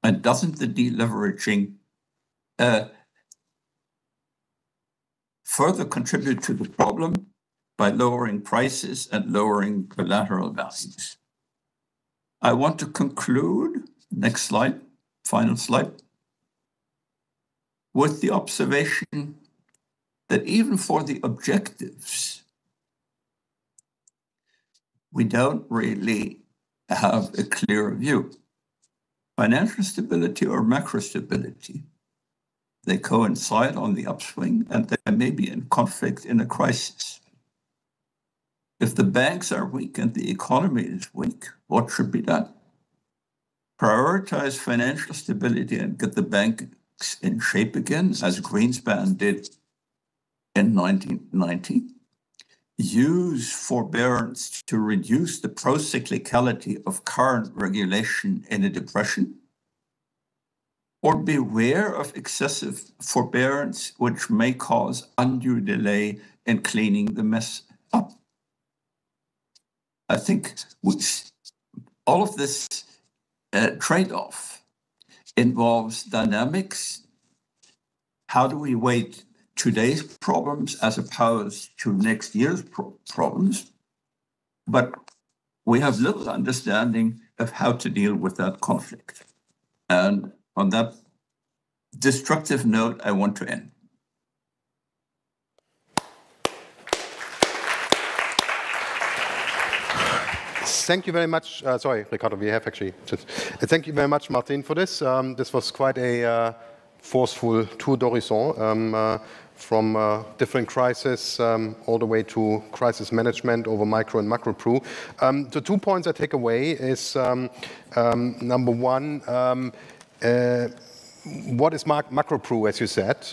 And doesn't the deleveraging further contribute to the problem by lowering prices and lowering collateral values? I want to conclude, next slide, final slide, with the observation that even for the objectives, we don't really have a clear view. Financial stability or macro stability, they coincide on the upswing and they may be in conflict in a crisis. If the banks are weak and the economy is weak, what should be done? Prioritize financial stability and get the banks in shape again, as Greenspan did in 1990. Use forbearance to reduce the procyclicality of current regulation in a depression, or beware of excessive forbearance, which may cause undue delay in cleaning the mess up. I think all of this trade-off involves dynamics. How do we weight today's problems as opposed to next year's problems? But we have little understanding of how to deal with that conflict. And on that destructive note, I want to end. Thank you very much. Sorry, Ricardo, we have actually. Thank you very much, Martin, for this. This was quite a forceful tour d'horizon from different crises all the way to crisis management over micro and macro pro. The 2 points I take away is number one, what is macro pro, as you said?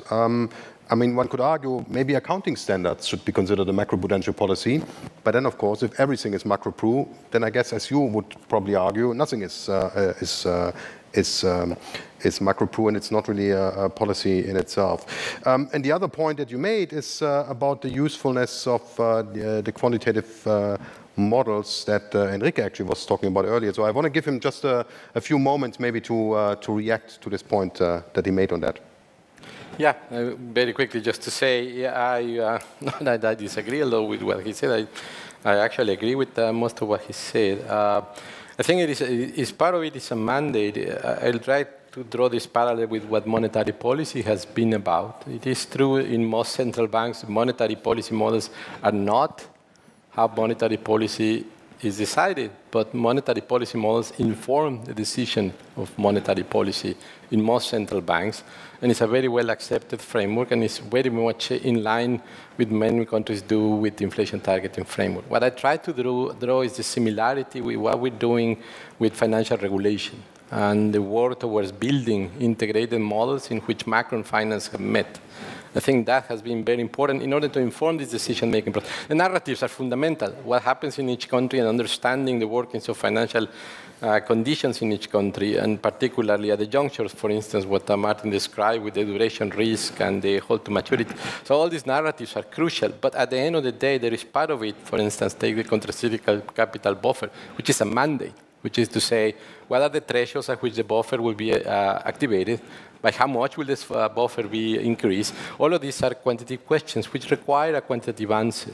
I mean, one could argue maybe accounting standards should be considered a macroprudential policy. But then, of course, if everything is macro-pro, then I guess, as you would probably argue, nothing is macro-pro, and it's not really a policy in itself. And the other point that you made is about the usefulness of the quantitative models that Enrique actually was talking about earlier. So I want to give him just a few moments maybe to react to this point that he made on that. Yeah, very quickly, just to say, not that I disagree a lot with what he said. I actually agree with most of what he said. I think it is part of it is a mandate. I'll try to draw this parallel with what monetary policy has been about. It is true in most central banks, monetary policy models are not how monetary policy is decided, but monetary policy models inform the decision of monetary policy in most central banks. And it's a very well-accepted framework, and it's very much in line with many countries do with the inflation targeting framework. What I try to draw is the similarity with what we're doing with financial regulation and the work towards building integrated models in which macro and finance have met. I think that has been very important in order to inform this decision-making process. The narratives are fundamental. What happens in each country and understanding the workings of financial conditions in each country, and particularly at the junctures, for instance, what Martin described with the duration risk and the hold to maturity. So all these narratives are crucial, but at the end of the day, there is part of it, for instance, take the countercyclical capital buffer, which is a mandate, which is to say, what are the thresholds at which the buffer will be activated, by how much will this buffer be increased? All of these are quantitative questions which require a quantitative answer.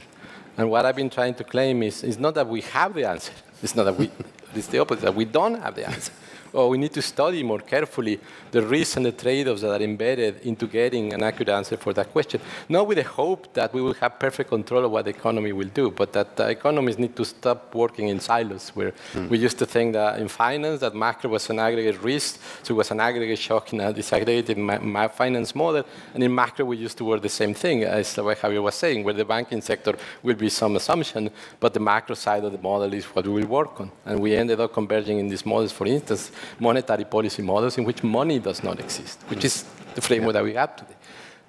And what I've been trying to claim is not that we have the answer. It's not that it's the opposite, that we don't have the answer. Or we need to study more carefully the risks and the trade-offs that are embedded into getting an accurate answer for that question. Not with the hope that we will have perfect control of what the economy will do, but that economists need to stop working in silos, where we used to think that in finance, that macro was an aggregate risk, so it was an aggregate shock in a disaggregated finance model, and in macro we used to work the same thing, as Javier was saying, where the banking sector will be some assumption, but the macro side of the model is what we will work on. And we ended up converging in these models, for instance, monetary policy models in which money does not exist, which is the framework that we have today.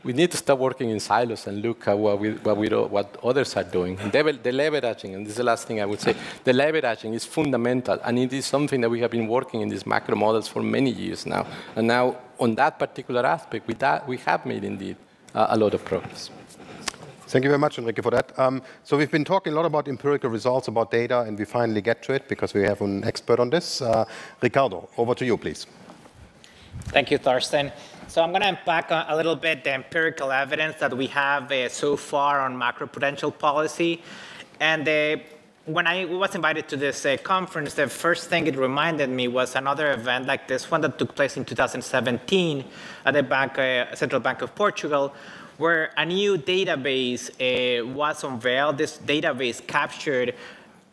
we need to stop working in silos and look at what others are doing. The leveraging, and this is the last thing I would say, the leveraging is fundamental, and it is something that we have been working in these macro models for many years now. And now, on that particular aspect, we have made, indeed, a lot of progress. Thank you very much, Enrique, for that. So we've been talking a lot about empirical results, about data, and we finally get to it because we have an expert on this. Ricardo, over to you, please. Thank you, Thorsten. So I'm going to unpack a little bit the empirical evidence that we have so far on macroprudential policy. And when I was invited to this conference, the first thing it reminded me was another event like this one that took place in 2017 at the Central Bank of Portugal, where a new database was unveiled. This database captured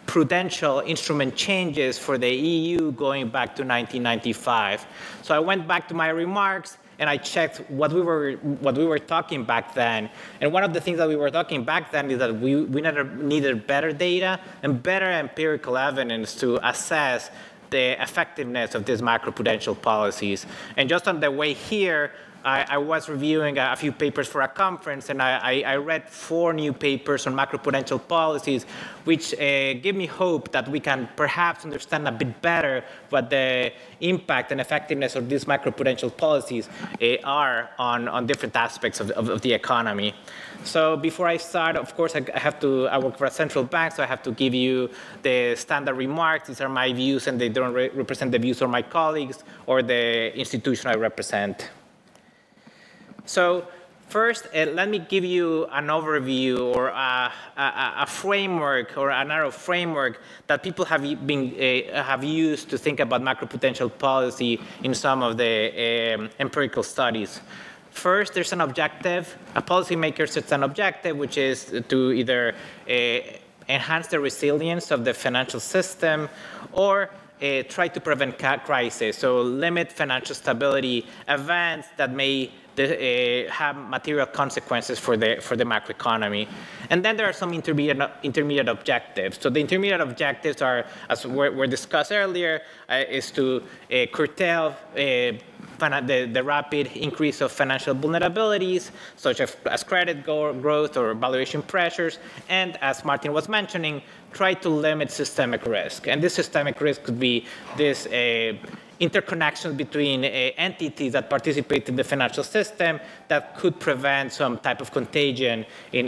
prudential instrument changes for the EU going back to 1995. So I went back to my remarks and I checked what we were talking back then. And one of the things that we were talking back then is that we needed better data and better empirical evidence to assess the effectiveness of these macroprudential policies. And just on the way here, I was reviewing a few papers for a conference, and I read 4 new papers on macroprudential policies, which give me hope that we can perhaps understand a bit better what the impact and effectiveness of these macroprudential policies are on different aspects of the economy. So before I start, of course, I work for a central bank, so I have to give you the standard remarks. These are my views, and they don't represent the views of my colleagues or the institution I represent. So first, let me give you an overview or a framework or a narrow framework that people have used to think about macroprudential policy in some of the empirical studies. First, there's an objective. A policymaker sets an objective, which is to either enhance the resilience of the financial system or try to prevent crises, so limit financial stability events that may have material consequences for the macroeconomy. And then there are some intermediate objectives. So the intermediate objectives are, as were discussed earlier, is to curtail the rapid increase of financial vulnerabilities, such as credit growth or valuation pressures, and as Martin was mentioning, try to limit systemic risk. And this systemic risk could be this interconnections between entities that participate in the financial system that could prevent some type of contagion in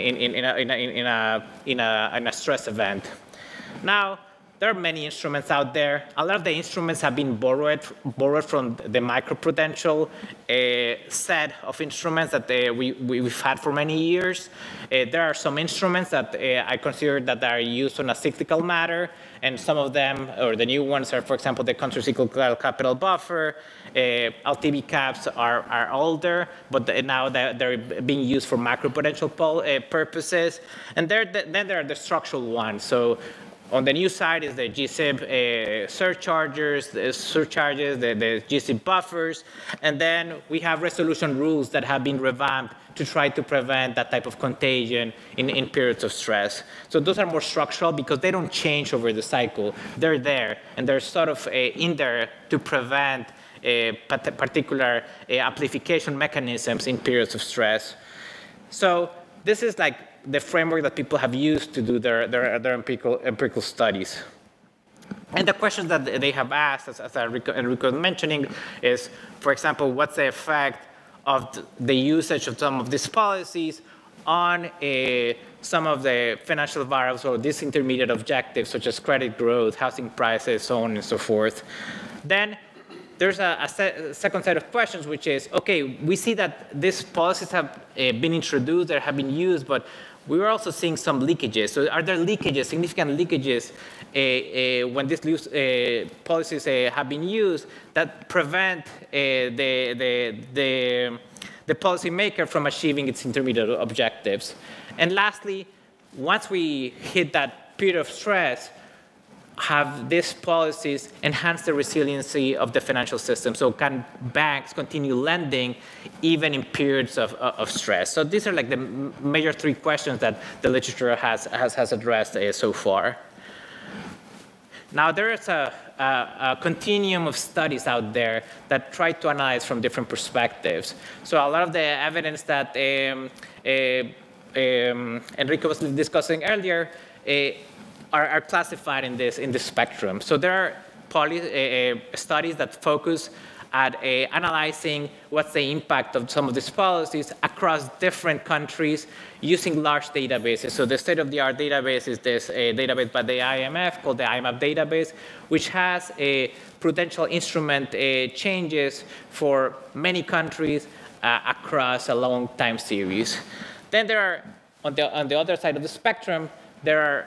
a stress event. Now, there are many instruments out there. A lot of the instruments have been borrowed from the macroprudential set of instruments that we've had for many years. There are some instruments that I consider that are used on a cyclical matter, and some of them, or the new ones, are, for example, the countercyclical capital buffer. LTV caps are older, but now they're being used for macroprudential purposes. And then there are the structural ones. So on the new side is the GSIB surcharges, the GSIB buffers, and then we have resolution rules that have been revamped to try to prevent that type of contagion in periods of stress. So those are more structural because they don't change over the cycle. They're there, and they're sort of in there to prevent particular amplification mechanisms in periods of stress. So this is like the framework that people have used to do their empirical studies. And the questions that they have asked, as Enrico was mentioning, is, for example, what's the effect of the usage of some of these policies on some of the financial variables or these intermediate objectives, such as credit growth, housing prices, so on and so forth. Then there's a second set of questions, which is, okay, we see that these policies have been introduced, they have been used, but we were also seeing some leakages. So are there leakages, significant leakages, when these policies have been used that prevent the policymaker from achieving its intermediate objectives? And lastly, once we hit that period of stress, have these policies enhance the resiliency of the financial system? So can banks continue lending even in periods of stress? So these are like the major 3 questions that the literature has addressed so far. Now, there is a continuum of studies out there that try to analyze from different perspectives. So a lot of the evidence that Enrique was discussing earlier are classified in this spectrum. So there are studies that focus at analyzing what's the impact of some of these policies across different countries using large databases. So the state-of-the-art database is this database by the IMF called the IMAP database, which has a prudential instrument changes for many countries across a long time series. Then there are, on the other side of the spectrum, there are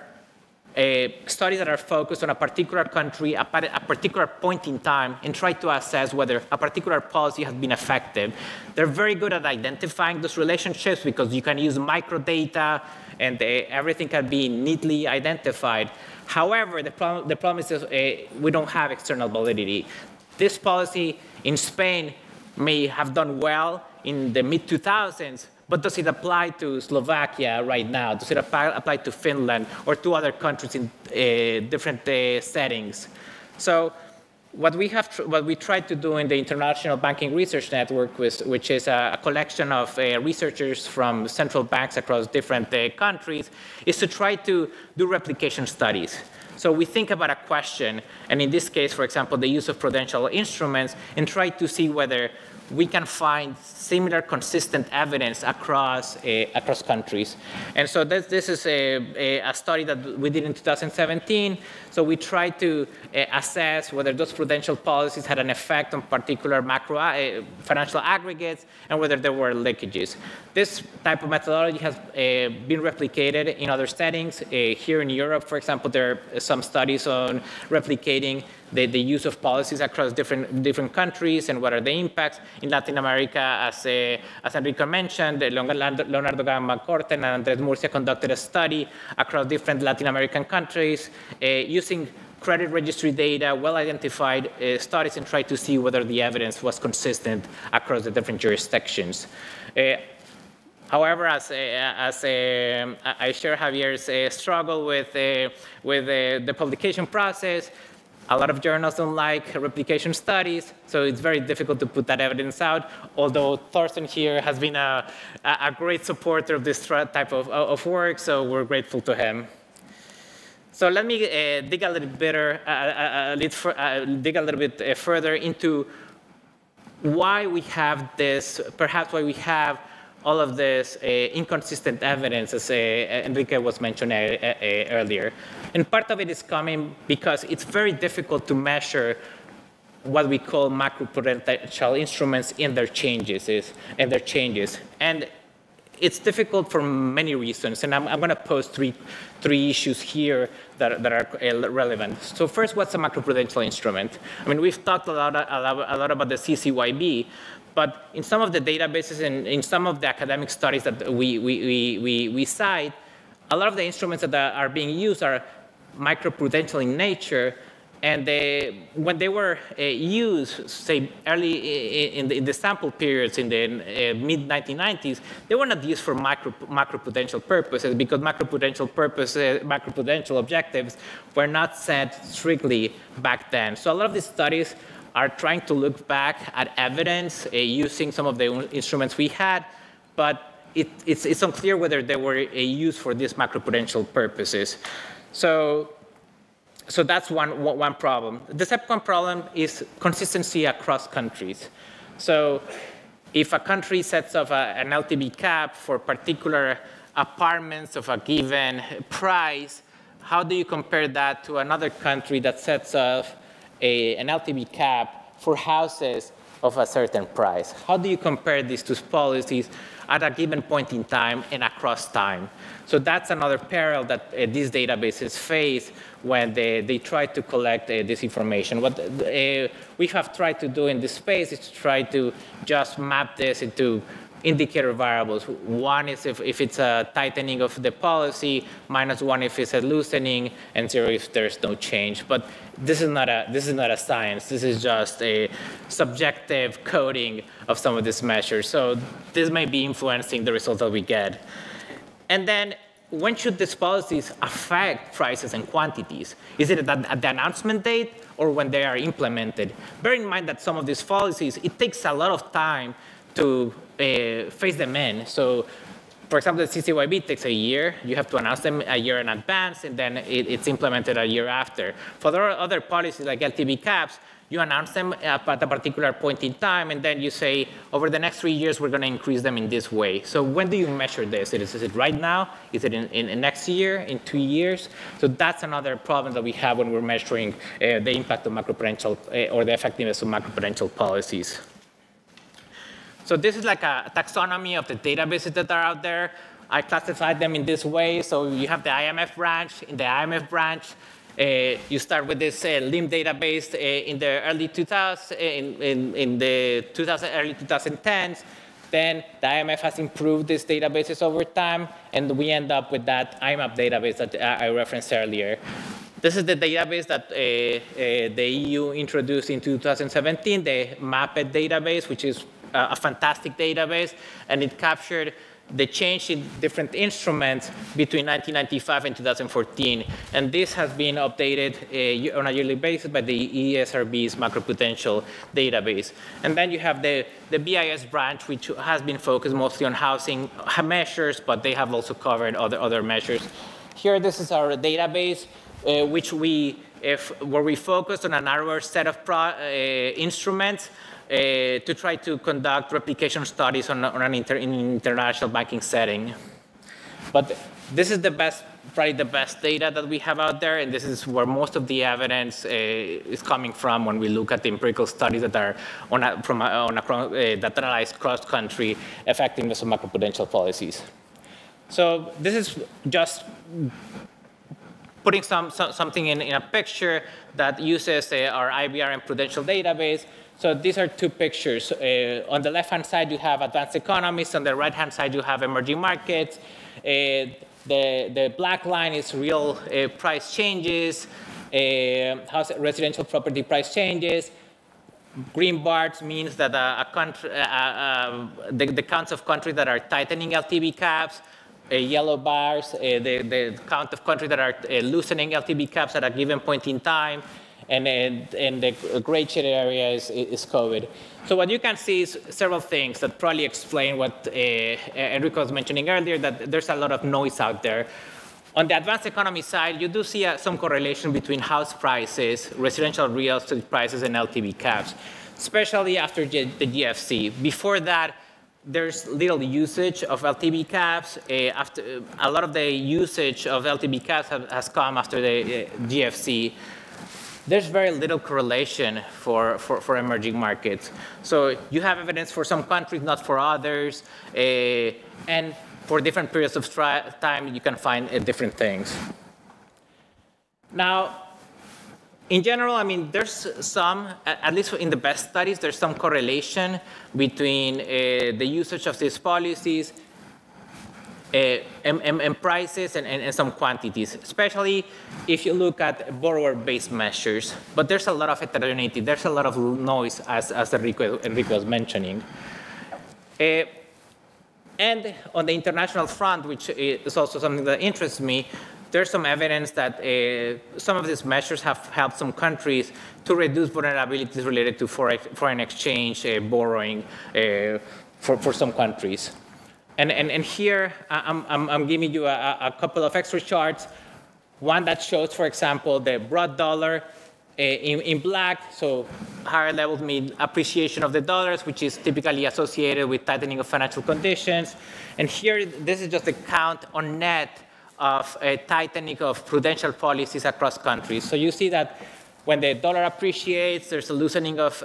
studies that are focused on a particular country at a particular point in time and try to assess whether a particular policy has been effective. They're very good at identifying those relationships because you can use microdata and everything can be neatly identified. However, the problem is we don't have external validity. This policy in Spain may have done well in the mid-2000s, but does it apply to Slovakia right now? Does it apply to Finland or to other countries in different settings? So what we tried to do in the International Banking Research Network, which is a collection of researchers from central banks across different countries, is to try to do replication studies. So we think about a question, and in this case, for example, the use of prudential instruments, and try to see whether we can find similar consistent evidence across countries. And so this is a study that we did in 2017. So we tried to assess whether those prudential policies had an effect on particular macro financial aggregates and whether there were leakages. This type of methodology has been replicated in other settings. Here in Europe, for example, there are some studies on replicating the use of policies across different countries and what are the impacts. In Latin America, as Enrique mentioned, Leonardo Gamma-Corten and Andres Murcia conducted a study across different Latin American countries using credit registry data, well-identified studies, and tried to see whether the evidence was consistent across the different jurisdictions. However, as I share Javier's struggle with the publication process, a lot of journals don't like replication studies, so it's very difficult to put that evidence out, although Thorsten here has been a great supporter of this type of work, so we're grateful to him. So let me dig a little bit further into why we have this, perhaps why we have all of this inconsistent evidence, as Enrique was mentioning earlier. And part of it is coming because it's very difficult to measure what we call macroprudential instruments in their changes. And it's difficult for many reasons, and I'm going to pose three issues here that are relevant. So first, what's a macroprudential instrument? I mean, we've talked a lot about the CCYB, but in some of the databases and in some of the academic studies that we cite, a lot of the instruments that are being used are microprudential in nature, and when they were used, say, early in the sample periods in the mid-1990s, they were not used for macroprudential purposes because macroprudential objectives were not set strictly back then. So a lot of these studies are trying to look back at evidence using some of the instruments we had, but it's unclear whether they were used for these macroprudential purposes. So that's one problem. The second problem is consistency across countries. So if a country sets up an LTV cap for particular apartments of a given price, how do you compare that to another country that sets up an LTV cap for houses of a certain price? How do you compare these two policies at a given point in time and across time? So that's another peril that these databases face when they try to collect this information. What we have tried to do in this space is to try to just map this into indicator variables. One is if it's a tightening of the policy, -1 if it's a loosening, and 0 if there's no change. But this is not a science. This is just a subjective coding of some of these measures. So this may be influencing the results that we get. And then when should these policies affect prices and quantities? Is it at the announcement date or when they are implemented? Bear in mind that some of these policies, it takes a lot of time to phase them in. So, for example, the CCYB takes a year. You have to announce them a year in advance, and then it's implemented a year after. For the other policies like LTV caps, you announce them at a particular point in time, and then you say, over the next 3 years, we're going to increase them in this way. So when do you measure this? Is it right now? Is it in next year, in 2 years? So that's another problem that we have when we're measuring the impact of macroprudential or the effectiveness of macroprudential policies. So this is like a taxonomy of the databases that are out there. I classified them in this way. So you have the IMF branch. In the IMF branch, you start with this LIM database in the early 2000s, in the early 2010s. Then the IMF has improved these databases over time, and we end up with that IMAP database that I referenced earlier. This is the database that the EU introduced in 2017, the MAPED database, which is a fantastic database, and it captured the change in different instruments between 1995 and 2014. And this has been updated on a yearly basis by the ESRB's macroprudential database. And then you have the BIS branch, which has been focused mostly on housing measures, but they have also covered other measures. Here, this is our database, where we focused on a narrower set of instruments to try to conduct replication studies on an international banking setting. But this is probably the best data that we have out there, and this is where most of the evidence is coming from when we look at the empirical studies that are that analyze cross-country effectiveness of macroprudential policies. So this is just putting something in a picture that uses our IBRM prudential database. So these are two pictures. On the left-hand side, you have advanced economies. On the right-hand side, you have emerging markets. The black line is real price changes, residential property price changes. Green bars means that the counts of countries that are tightening LTV caps. Yellow bars, the count of countries that are loosening LTV caps at a given point in time. And the gray shaded area is COVID. So what you can see is several things that probably explain what Enrico was mentioning earlier, that there's a lot of noise out there. On the advanced economy side, you do see some correlation between house prices, residential real estate prices, and LTV caps, especially after the GFC. Before that, there's little usage of LTV caps. After a lot of the usage of LTV caps has come after the GFC. There's very little correlation for emerging markets. So you have evidence for some countries, not for others. And for different periods of time, you can find different things. Now, in general, I mean, there's some, at least in the best studies, there's some correlation between the usage of these policies and prices and some quantities, especially if you look at borrower-based measures. But there's a lot of heterogeneity. There's a lot of noise, as Enrico was mentioning. And on the international front, which is also something that interests me, there's some evidence that some of these measures have helped some countries to reduce vulnerabilities related to foreign exchange borrowing for some countries. And here, I'm giving you a couple of extra charts. One that shows, for example, the broad dollar in black, so higher levels mean appreciation of the dollars, which is typically associated with tightening of financial conditions. And here, this is just the count on net of a tightening of prudential policies across countries. So you see that when the dollar appreciates, there's a loosening of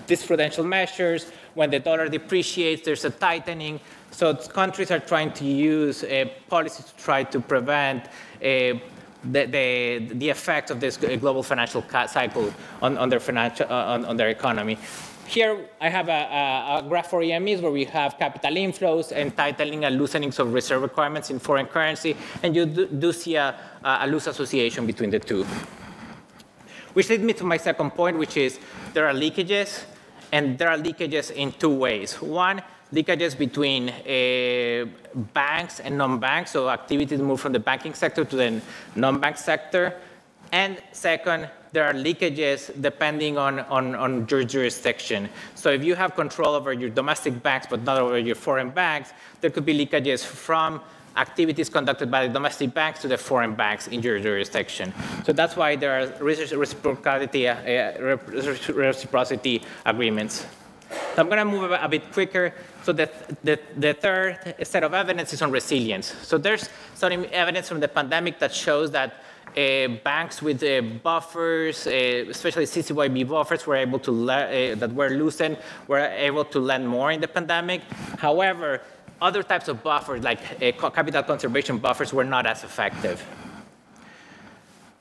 these prudential measures. When the dollar depreciates, there's a tightening. So countries are trying to use policies to try to prevent the effect of this global financial cycle on their economy. Here, I have a graph for EMEs where we have capital inflows and tightening and loosening of reserve requirements in foreign currency, and you do see a loose association between the two. Which leads me to my second point, which is there are leakages, and there are leakages in two ways. One, leakages between banks and non-banks, so activities move from the banking sector to the non-bank sector. And second, there are leakages depending on your jurisdiction. So if you have control over your domestic banks but not over your foreign banks, there could be leakages from activities conducted by the domestic banks to the foreign banks in your jurisdiction. So that's why there are reciprocity agreements. So I'm going to move a bit quicker. So the third set of evidence is on resilience. So there's some evidence from the pandemic that shows that banks with buffers, especially CCYB buffers, were able to that were loosened, were able to lend more in the pandemic. However, other types of buffers, like capital conservation buffers, were not as effective.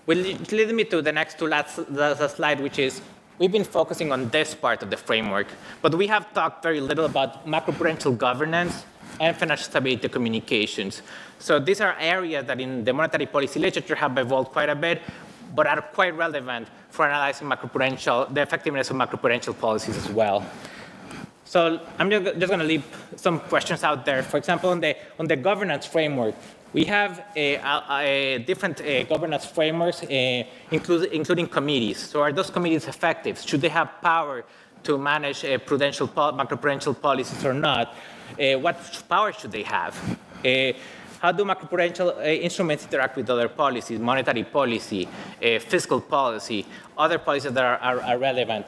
Which leads me to the next last slide, which is we've been focusing on this part of the framework, but we have talked very little about macroprudential governance and financial stability communications. So these are areas that in the monetary policy literature have evolved quite a bit, but are quite relevant for analyzing the effectiveness of macroprudential policies as well. So I'm just going to leave some questions out there. For example, on the governance framework, we have different governance frameworks, including committees. So are those committees effective? Should they have power to manage macroprudential policies or not? What power should they have? How do macroprudential instruments interact with other policies, monetary policy, fiscal policy, other policies that are relevant?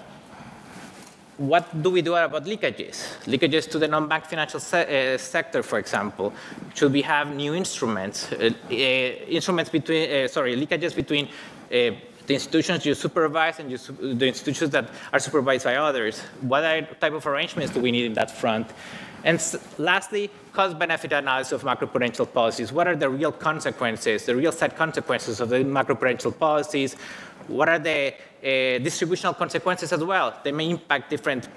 What do we do about leakages? Leakages to the non-bank financial sector, for example. Should we have new instruments? Leakages between the institutions you supervise and the institutions that are supervised by others. What type of arrangements do we need in that front? And lastly, cost-benefit analysis of macroprudential policies. What are the real consequences, the real set consequences of the macroprudential policies? What are the distributional consequences as well? They may impact different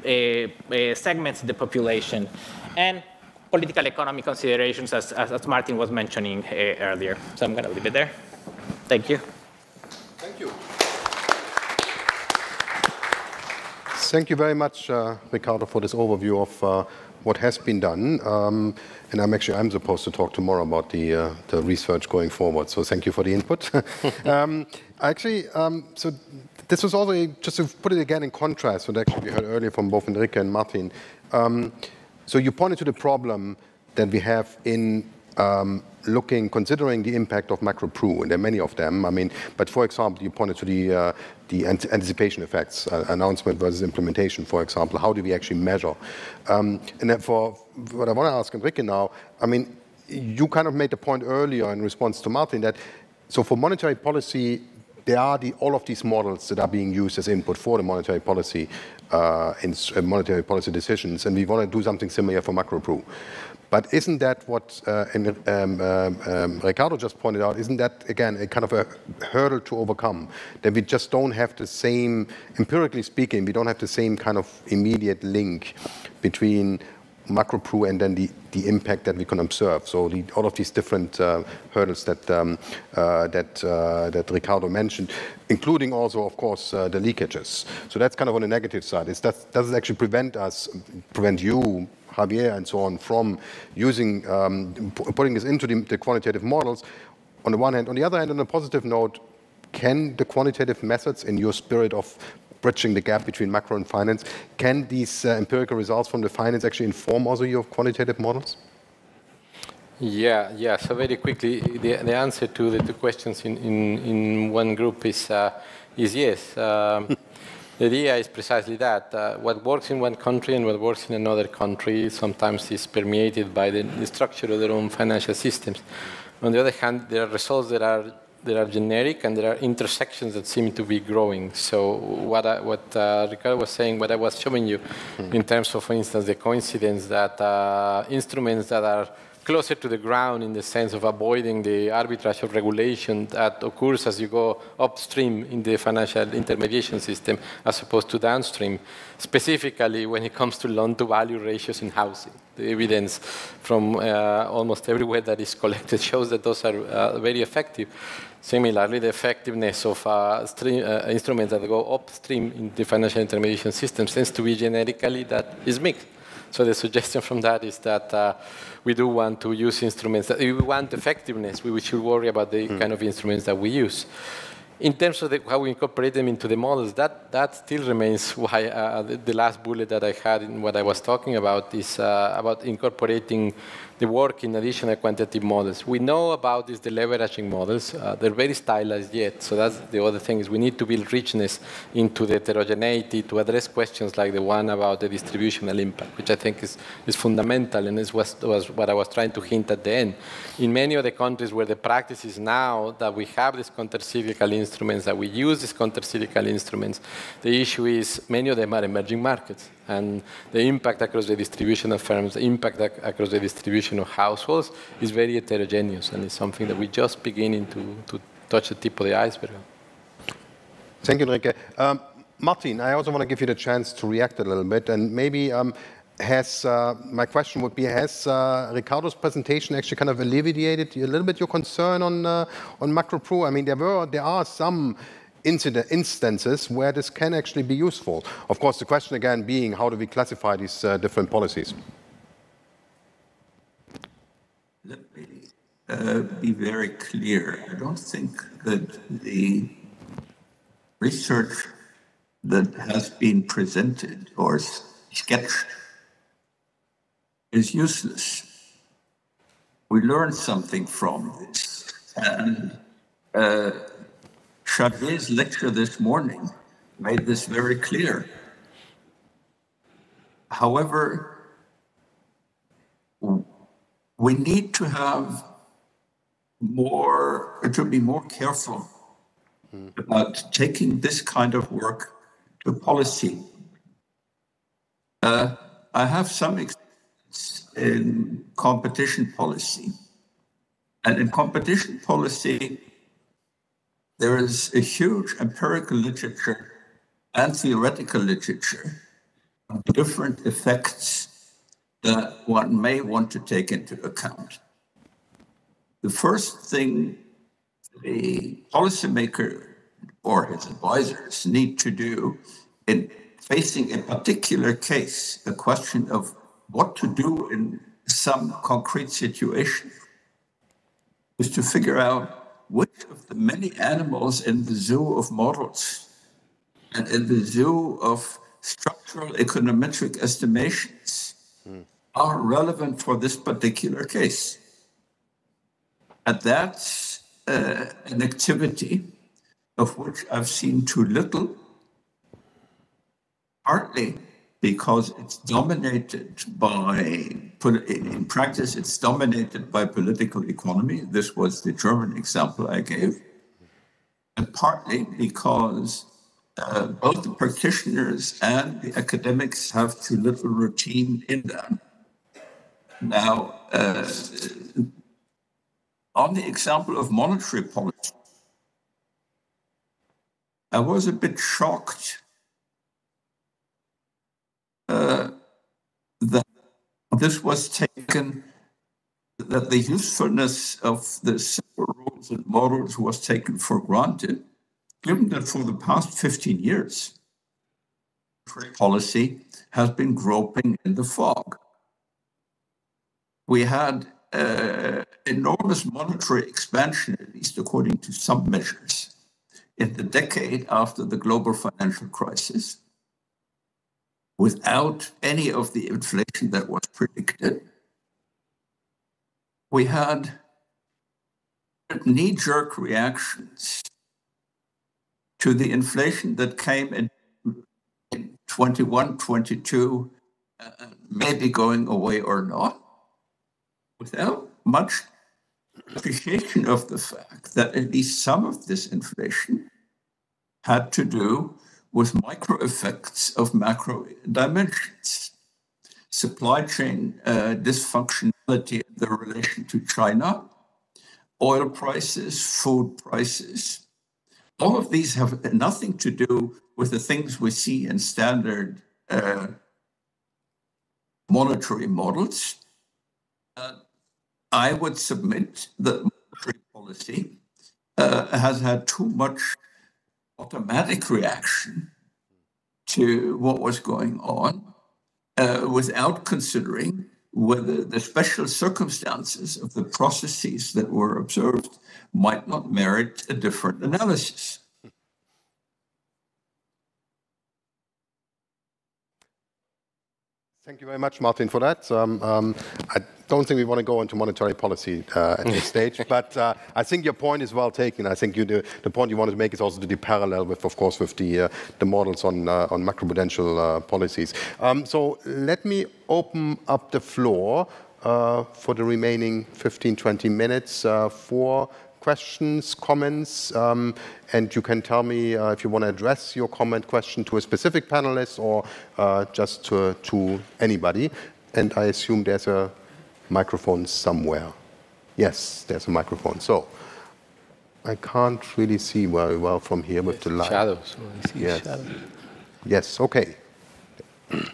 segments of the population. And political economy considerations, as Martin was mentioning earlier. So I'm going to leave it there. Thank you. Thank you. Thank you very much, Ricardo, for this overview of what has been done. And I'm supposed to talk tomorrow about the research going forward. So thank you for the input. So this was also, just to put it again in contrast, what actually we heard earlier from both Enrique and Martin. So you pointed to the problem that we have in considering the impact of macro-pru, and there are many of them. I mean, but for example, you pointed to the anticipation effects, announcement versus implementation, for example. How do we actually measure? And therefore, what I want to ask Enrique now, I mean, you kind of made the point earlier in response to Martin that, so for monetary policy, there are all of these models that are being used as input for the monetary policy monetary policy decisions, and we want to do something similar for macro-pru. But isn't that what Ricardo just pointed out, isn't that, again, a kind of a hurdle to overcome? That we just don't have the same, empirically speaking, we don't have the same kind of immediate link between macro-pru and then the impact that we can observe. So all of these different hurdles that Ricardo mentioned, including also, of course, the leakages. So that's kind of on the negative side. Does it actually prevent you, Javier, and so on, from using, putting this into the quantitative models, on the one hand. On the other hand, on a positive note, can the quantitative methods, in your spirit of bridging the gap between macro and finance, can these empirical results from the finance actually inform also your quantitative models? Yeah. So very quickly, the answer to the two questions in one group is yes. The idea is precisely that. What works in one country and what works in another country sometimes is permeated by the structure of their own financial systems. On the other hand, there are results that are generic, and there are intersections that seem to be growing. So what Ricardo was saying, what I was showing you in terms of, for instance, the coincidence that instruments that are closer to the ground in the sense of avoiding the arbitrage of regulation that occurs as you go upstream in the financial intermediation system as opposed to downstream, specifically when it comes to loan-to-value ratios in housing. The evidence from almost everywhere that is collected shows that those are very effective. Similarly, the effectiveness of instruments that go upstream in the financial intermediation system tends to be generically that is mixed. So the suggestion from that is that we do want to use instruments. That if we want effectiveness, we should worry about the kind of instruments that we use. In terms of how we incorporate them into the models, that still remains why the last bullet that I had in what I was talking about is about incorporating the work in additional quantitative models. We know about the leveraging models. They're very stylized yet, so that's the other thing is we need to build richness into the heterogeneity to address questions like the one about the distributional impact, which I think is fundamental, and this was what I was trying to hint at the end. In many of the countries where the practice is now that we have these countercyclical instruments, that we use these countercyclical instruments, the issue is many of them are emerging markets, and the impact across the distribution of firms, the impact across the distribution of households is very heterogeneous, and it's something that we're just beginning to touch the tip of the iceberg. Thank you, Enrique. Martin, I also want to give you the chance to react a little bit, and maybe my question would be, has Ricardo's presentation actually kind of alleviated a little bit your concern on Macropru? I mean, there are some instances where this can actually be useful. Of course, the question again being, how do we classify these different policies? Let me be very clear. I don't think that the research that has been presented or sketched is useless. We learned something from this. And Xavier's lecture this morning made this very clear. However, we need to be more careful about taking this kind of work to policy. I have some experience in competition policy. And in competition policy, there is a huge empirical literature and theoretical literature on different effects that one may want to take into account. The first thing the policymaker or his advisors need to do in facing a particular case, the question of what to do in some concrete situation, is to figure out which of the many animals in the zoo of models and in the zoo of structural econometric estimations are relevant for this particular case. And that's an activity of which I've seen too little, partly because it's dominated by, in practice, it's dominated by political economy. This was the German example I gave. And partly because both the practitioners and the academics have too little routine in them. Now, on the example of monetary policy, I was a bit shocked that this was taken, that the usefulness of the simple rules and models was taken for granted, given that for the past 15 years, policy has been groping in the fog. We had enormous monetary expansion, at least according to some measures, in the decade after the global financial crisis, without any of the inflation that was predicted. We had knee-jerk reactions to the inflation that came in 21, 22, maybe going away or not, without much appreciation of the fact that at least some of this inflation had to do with micro effects of macro dimensions. Supply chain dysfunctionality in the relation to China, oil prices, food prices. All of these have nothing to do with the things we see in standard monetary models. I would submit that monetary policy has had too much automatic reaction to what was going on. without considering whether the special circumstances of the processes that were observed might not merit a different analysis. Thank you very much, Martin, for that. I don't think we want to go into monetary policy at this stage, but I think your point is well taken. I think the point you wanted to make is also the parallel with, of course, with the models on macroprudential policies. So let me open up the floor for the remaining 15-20 minutes for questions, comments, and you can tell me if you want to address your comment question to a specific panelist or just to anybody. And I assume there's a microphone somewhere. Yes, there's a microphone. So I can't really see very well from here with the light. Shadows. I see yes. shadows. Yes, okay. If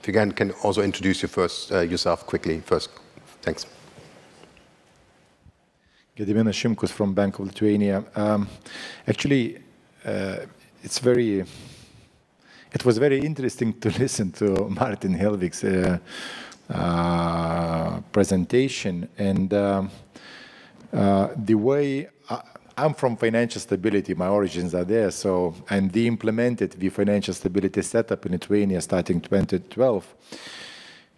you can also introduce yourself quickly first. Thanks. Gediminas Šimkus from Bank of Lithuania. Actually, it was very interesting to listen to Martin Helvig's presentation, and the way I'm from financial stability, my origins are there, so, and they implemented the financial stability setup in Lithuania starting 2012.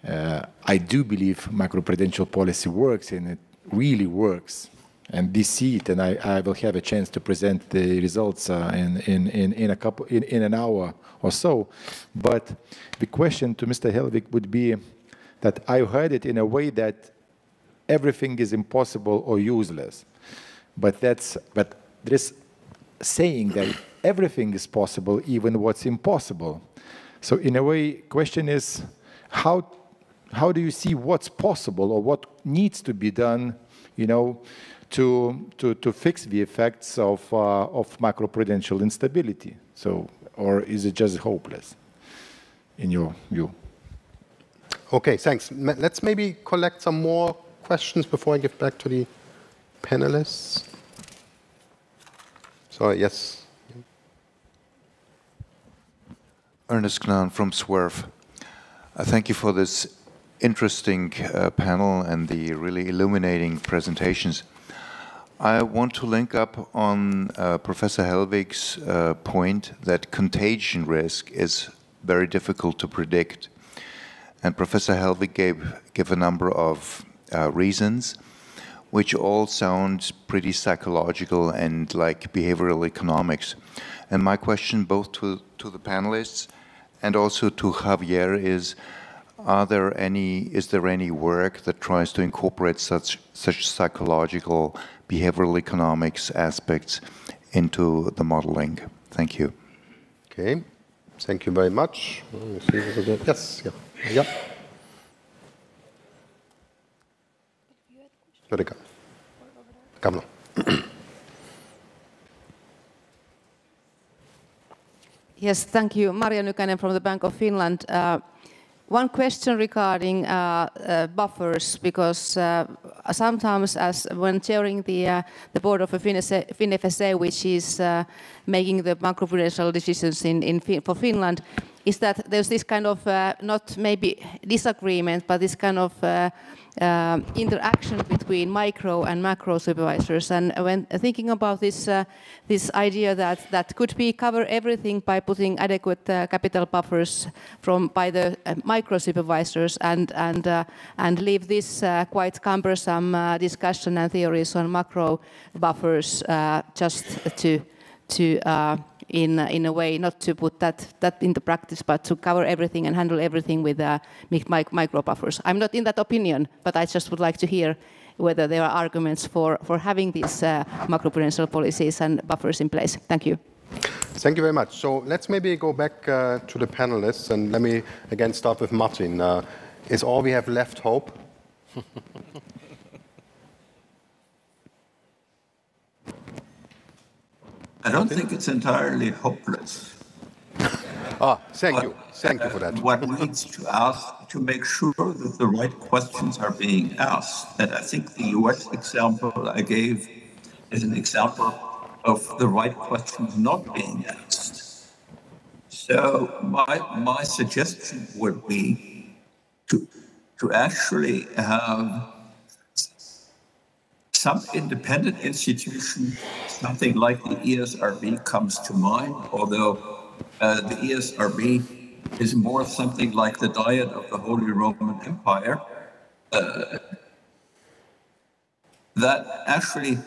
I do believe macroprudential policy works, and it really works. And they see it, and I will have a chance to present the results in an hour or so. But the question to Mr. Helvig would be that I heard it in a way that everything is impossible or useless. But there's saying that everything is possible, even what's impossible. So in a way, question is, how do you see what's possible or what needs to be done, to fix the effects of macroprudential instability? So, or is it just hopeless, in your view? Okay, thanks. Let's maybe collect some more questions before I give back to the panelists. So, yes. Ernest Knan from Swerve. Thank you for this interesting panel and the really illuminating presentations. I want to link up on Professor Helvig's point that contagion risk is very difficult to predict. And Professor Helvig gave a number of reasons, which all sound pretty psychological and like behavioral economics. And my question both to the panelists and also to Javier is, is there any work that tries to incorporate such psychological behavioral economics aspects into the modeling? Thank you. Okay, thank you very much. Yes, yeah. Come on. Yes, thank you. Marja Nykänen from the Bank of Finland. One question regarding buffers, because sometimes, as when chairing the board of a FinFSA, which is making the macroprudential decisions for Finland, is that there's this kind of not maybe disagreement, but this kind of interaction between micro and macro supervisors. And when thinking about this idea that could be cover everything by putting adequate capital buffers by the micro supervisors and leave this quite cumbersome discussion and theories on macro buffers just to in a way, not to put that into practice, but to cover everything and handle everything with micro buffers. I'm not in that opinion, but I just would like to hear whether there are arguments for having these macroprudential policies and buffers in place. Thank you. Thank you very much. So let's maybe go back to the panelists, and let me again start with Martin. Is all we have left hope? I don't think it's entirely hopeless. Thank you. Thank you for that. One needs to ask to make sure that the right questions are being asked. And I think the US example I gave is an example of the right questions not being asked. So my suggestion would be to actually have some independent institution, something like the ESRB comes to mind, although the ESRB is more something like the Diet of the Holy Roman Empire, that actually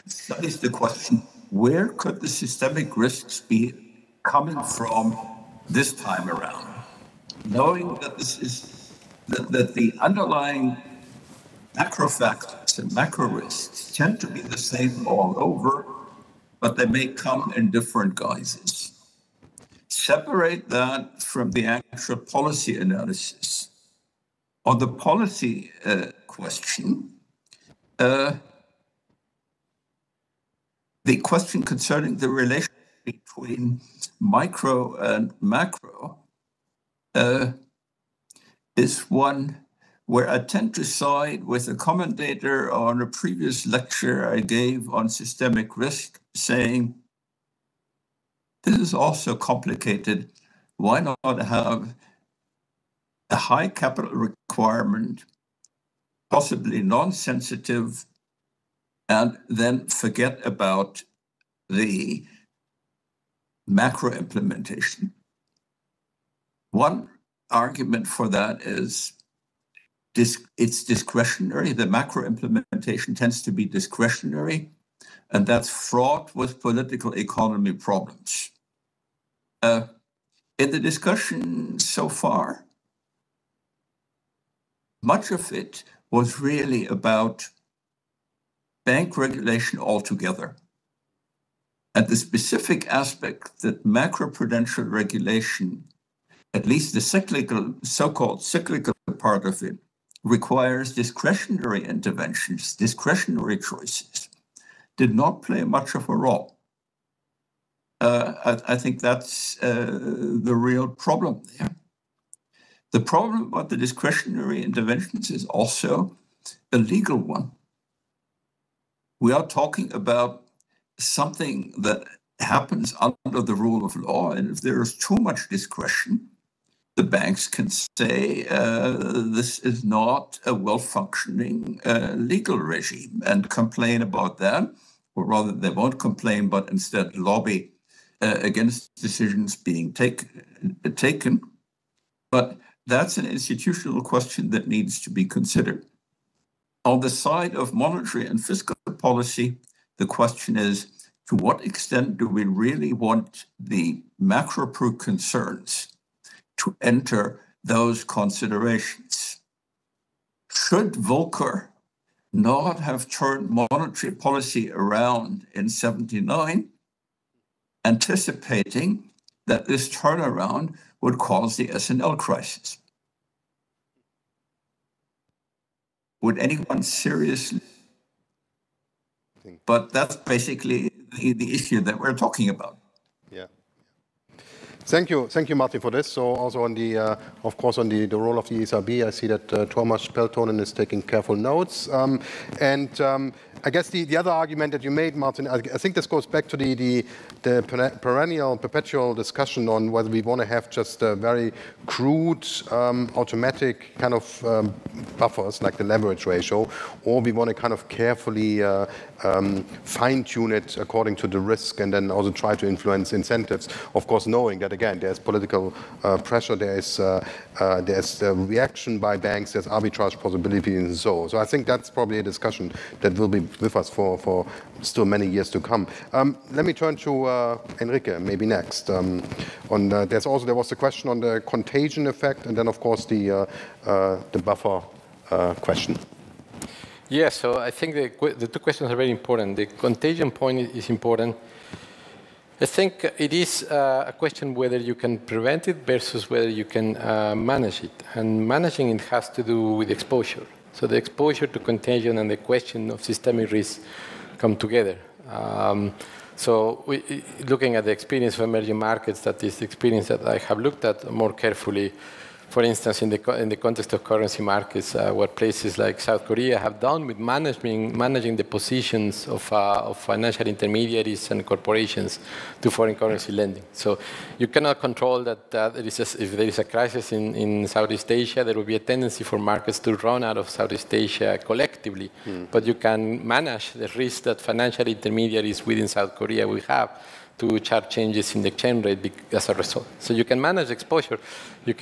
studies the question, where could the systemic risks be coming from this time around? Knowing that that the underlying macro factors and macro risks tend to be the same all over, but they may come in different guises. Separate that from the actual policy analysis. On the policy question, the question concerning the relationship between micro and macro is one where I tend to side with a commentator on a previous lecture I gave on systemic risk, saying, this is also complicated. Why not have a high capital requirement, possibly non-sensitive, and then forget about the macro implementation? One argument for that is it's discretionary. The macro implementation tends to be discretionary, and that's fraught with political economy problems. In the discussion so far, much of it was really about bank regulation altogether. And the specific aspect that macroprudential regulation, at least the cyclical, so-called cyclical part of it, requires discretionary interventions, discretionary choices, did not play much of a role. I think that's the real problem there. The problem about the discretionary interventions is also a legal one. We are talking about something that happens under the rule of law, and if there is too much discretion, the banks can say this is not a well-functioning legal regime and complain about that, or rather they won't complain, but instead lobby against decisions being taken. But that's an institutional question that needs to be considered. On the side of monetary and fiscal policy, the question is, to what extent do we really want the macro-prudential concerns to enter those considerations? Should Volcker not have turned monetary policy around in '79, anticipating that this turnaround would cause the S&L crisis? Would anyone seriously? But that's basically the issue that we're talking about. Yeah. Thank you, Martin, for this. So also on the, of course, on the role of the ESRB, I see that Thomas Peltonen is taking careful notes. I guess the other argument that you made, Martin, I think this goes back to the perennial, perpetual discussion on whether we want to have just very crude, automatic kind of buffers like the leverage ratio, or we want to kind of carefully fine-tune it according to the risk and then also try to influence incentives. Of course, knowing that, again, there's political pressure, there's reaction by banks, there's arbitrage possibilities and so. So I think that's probably a discussion that will be with us for still many years to come. Let me turn to Enrique, maybe next. There was a question on the contagion effect, and then of course the buffer question. Yeah, so I think the two questions are very important. The contagion point is important. I think it is a question whether you can prevent it versus whether you can manage it. And managing it has to do with exposure. So the exposure to contagion and the question of systemic risk come together. Looking at the experience of emerging markets, that is the experience that I have looked at more carefully, For instance, in the context of currency markets, what places like South Korea have done with managing the positions of financial intermediaries and corporations to foreign currency lending. So you cannot control that if there is a crisis in Southeast Asia, there will be a tendency for markets to run out of Southeast Asia collectively. But you can manage the risk that financial intermediaries within South Korea will have to charge changes in the exchange rate as a result. So you can manage exposure. You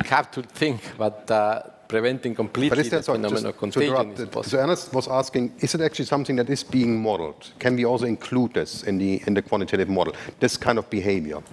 have to think about preventing completely the phenomenon of contagion. So Ernest was asking, is it actually something that is being modeled? Can we also include this in the quantitative model, this kind of behavior?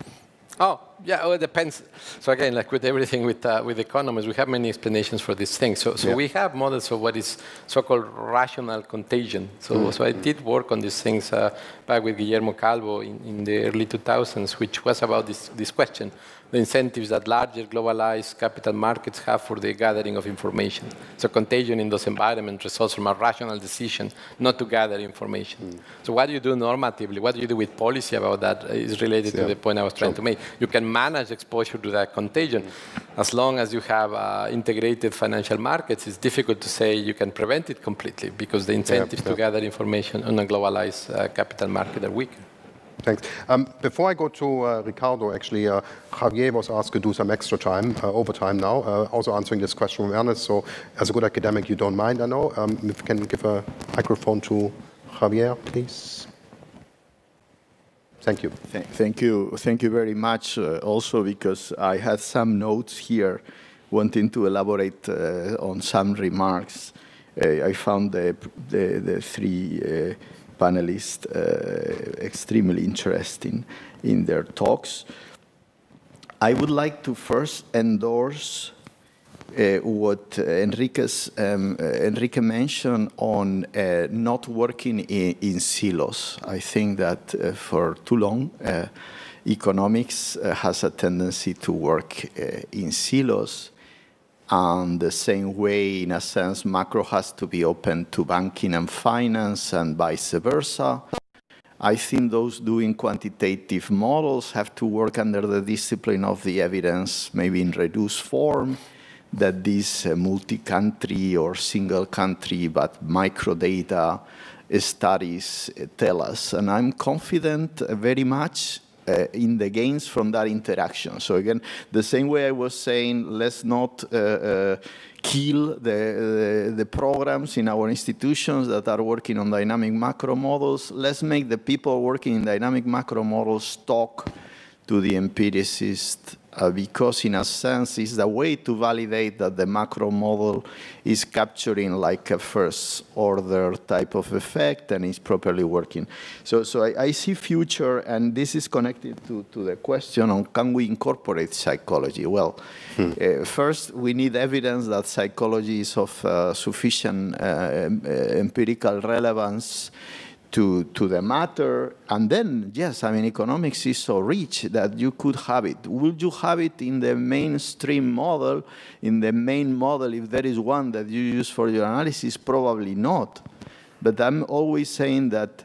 Oh, yeah, well, it depends. So again, like with everything with economists, we have many explanations for these things. So we have models of what is so-called rational contagion. So I did work on these things back with Guillermo Calvo in the early 2000s, which was about this question, the incentives that larger globalized capital markets have for the gathering of information. So contagion in those environments results from a rational decision not to gather information. So what do you do normatively? What do you do with policy about that is related to the point I was trying to make. You can manage exposure to that contagion. As long as you have integrated financial markets, it's difficult to say you can prevent it completely because the incentives to gather information on a globalized capital market are weaker. Thanks. Before I go to Ricardo, actually, Javier was asked to do some extra time, overtime now, also answering this question from Ernest. So as a good academic, you don't mind, I know. If you can give a microphone to Javier, please. Thank you. Thank you very much. Also, because I had some notes here wanting to elaborate on some remarks. I found the three panelists extremely interesting in their talks. I would like to first endorse what Enrique mentioned on not working in silos. I think that for too long, economics has a tendency to work in silos. And the same way, in a sense, macro has to be open to banking and finance and vice versa. I think those doing quantitative models have to work under the discipline of the evidence, maybe in reduced form, that these multi-country or single country but microdata studies tell us. And I'm confident very much in the gains from that interaction. So again, the same way I was saying, let's not kill the programs in our institutions that are working on dynamic macro models. Let's make the people working in dynamic macro models talk to the empiricist, because in a sense it's the way to validate that the macro model is capturing like a first order type of effect and is properly working. So I see future, and this is connected to the question on can we incorporate psychology? Well, first we need evidence that psychology is of sufficient empirical relevance to the matter, and then, yes, I mean, economics is so rich that you could have it. Would you have it in the mainstream model, in the main model, if there is one that you use for your analysis? Probably not. But I'm always saying that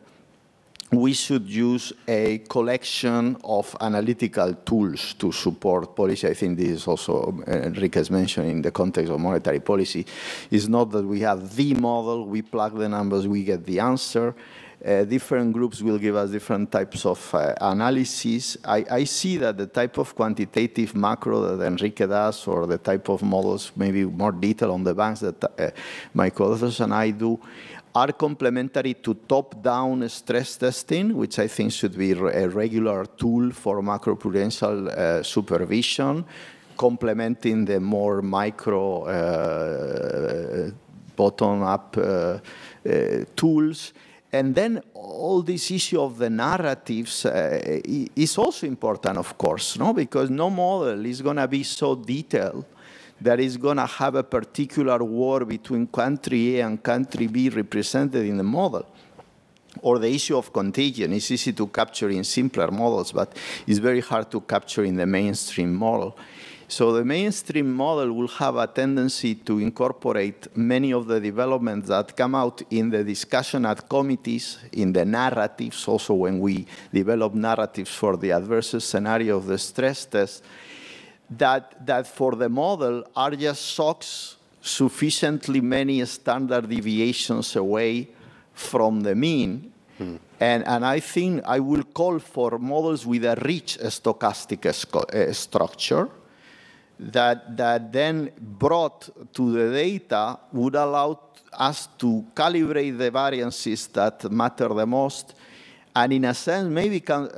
we should use a collection of analytical tools to support policy. I think this is also Enrique's mentioned in the context of monetary policy. It's not that we have the model, we plug the numbers, we get the answer. Different groups will give us different types of analysis. I see that the type of quantitative macro that Enrique does, or the type of models, maybe more detail on the banks that my co-authors and I do, are complementary to top-down stress testing, which I think should be a regular tool for macroprudential supervision, complementing the more micro bottom-up tools. And then all this issue of the narratives is also important, of course, no? Because no model is going to be so detailed that is going to have a particular war between country A and country B represented in the model. Or the issue of contagion is easy to capture in simpler models, but it's very hard to capture in the mainstream model. So the mainstream model will have a tendency to incorporate many of the developments that come out in the discussion at committees, in the narratives, also when we develop narratives for the adverse scenario of the stress test. that for the model are just shocks sufficiently many standard deviations away from the mean. And I think I will call for models with a rich stochastic structure that then brought to the data would allow us to calibrate the variances that matter the most, and in a sense maybe can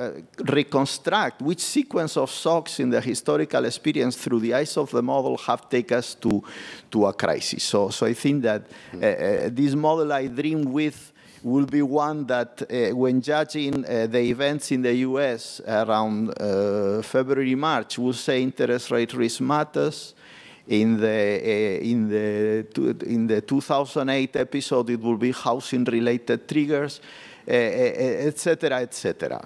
reconstruct which sequence of shocks in the historical experience through the eyes of the model have taken us to a crisis. So I think that this model I dream with will be one that when judging the events in the US around February, March, will say interest rate risk matters. In the 2008 episode, it will be housing-related triggers, etc., etc.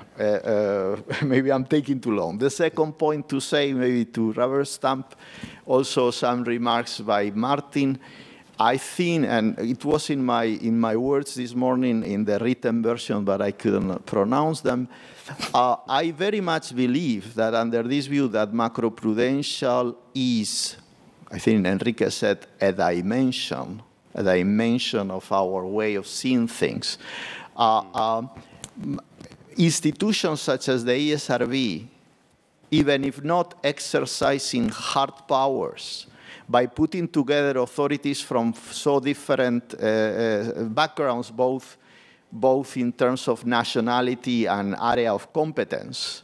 Maybe I'm taking too long. The second point to say, maybe to rubber stamp, also some remarks by Martin. I think, and it was in my words this morning in the written version, but I couldn't pronounce them. I very much believe that under this view that macroprudential is, I think Enrique said, a dimension of our way of seeing things. Institutions such as the ESRB, even if not exercising hard powers, by putting together authorities from so different backgrounds, both in terms of nationality and area of competence,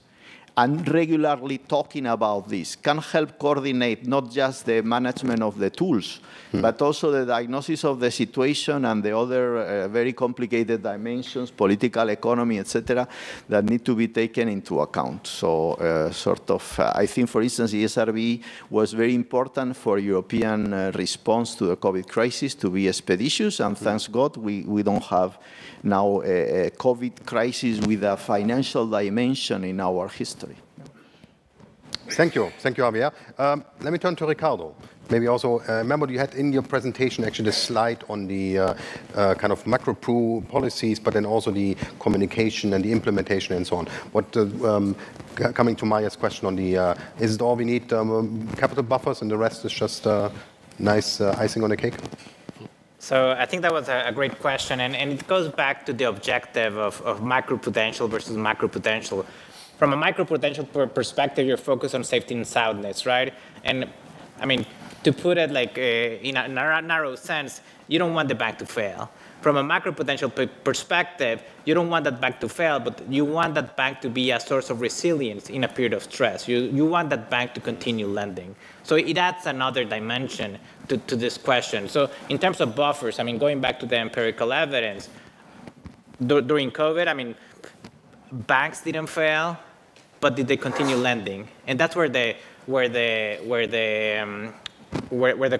and regularly talking about this, can help coordinate not just the management of the tools, but also the diagnosis of the situation and the other very complicated dimensions, political economy, etc., that need to be taken into account. So I think, for instance, the ESRB was very important for European response to the COVID crisis to be expeditious, and thanks God we don't have now a COVID crisis with a financial dimension in our history. Thank you, Javier. Let me turn to Ricardo. Maybe also, remember you had in your presentation actually the slide on the kind of macro policies, but then also the communication and the implementation and so on. What, coming to Maya's question on the, is it all we need capital buffers and the rest is just nice icing on the cake? So I think that was a great question, and it goes back to the objective of macroprudential versus macroprudential. From a macroprudential perspective, you're focused on safety and soundness, right? And I mean, to put it like in a narrow sense, you don't want the bank to fail. From a macroprudential perspective, you don't want that bank to fail, but you want that bank to be a source of resilience in a period of stress. You want that bank to continue lending. So it adds another dimension to this question. So in terms of buffers, I mean, going back to the empirical evidence, during COVID, I mean, banks didn't fail, but did they continue lending? And that's where the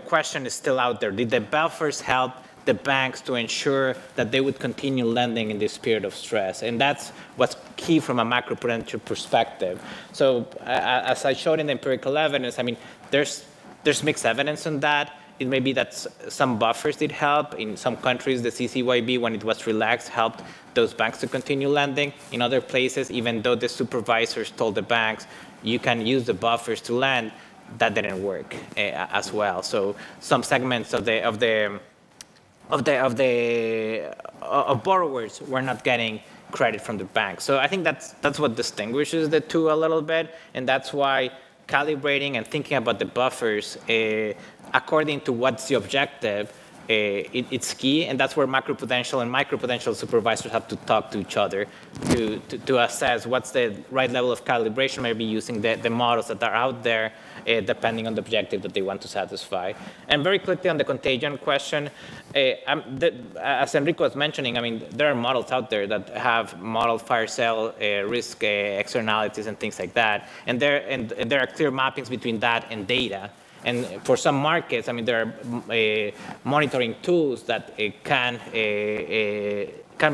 question is still out there. Did the buffers help the banks to ensure that they would continue lending in this period of stress? And that's what's key from a macroprudential perspective. So as I showed in the empirical evidence, I mean, there's mixed evidence on that. It may be that some buffers did help. In some countries, the CCYB, when it was relaxed, helped those banks to continue lending. In other places, even though the supervisors told the banks, you can use the buffers to lend, that didn't work as well. So some segments of borrowers were not getting credit from the bank. So I think that's what distinguishes the two a little bit, and that's why calibrating and thinking about the buffers according to what's the objective, it's key, and that's where macroprudential and microprudential supervisors have to talk to each other to assess what's the right level of calibration, maybe using the models that are out there, depending on the objective that they want to satisfy. And very quickly on the contagion question, as Enrico was mentioning, I mean, there are models out there that have modeled fire sale risk externalities and things like that, and there are clear mappings between that and data. And for some markets, I mean, there are monitoring tools that can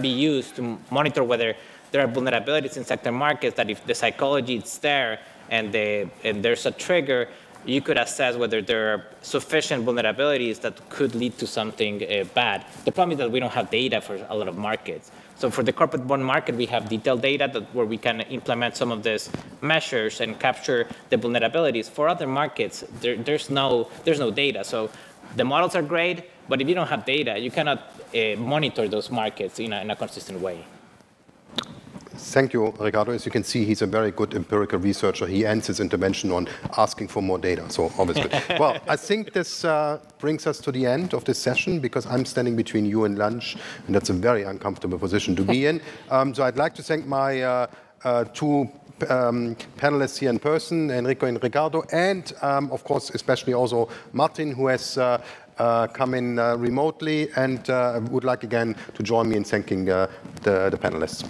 be used to monitor whether there are vulnerabilities in sector markets, that if the psychology is there and there's a trigger, you could assess whether there are sufficient vulnerabilities that could lead to something bad. The problem is that we don't have data for a lot of markets. So for the corporate bond market, we have detailed data where we can implement some of these measures and capture the vulnerabilities. For other markets, there's no data. So the models are great, but if you don't have data, you cannot monitor those markets in a consistent way. Thank you, Ricardo. As you can see, he's a very good empirical researcher. He ends his intervention on asking for more data, so obviously. Well, I think this brings us to the end of this session, because I'm standing between you and lunch, and that's a very uncomfortable position to be in. So I'd like to thank my two panelists here in person, Enrico and Ricardo, and of course, especially also Martin, who has come in remotely, and would like again to join me in thanking the panelists.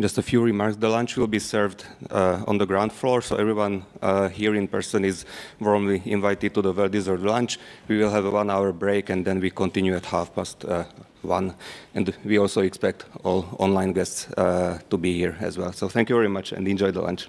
Just a few remarks. The lunch will be served on the ground floor, so everyone here in person is warmly invited to the well-deserved lunch. We will have a 1-hour break, and then we continue at 1:30. And we also expect all online guests to be here as well. So thank you very much, and enjoy the lunch.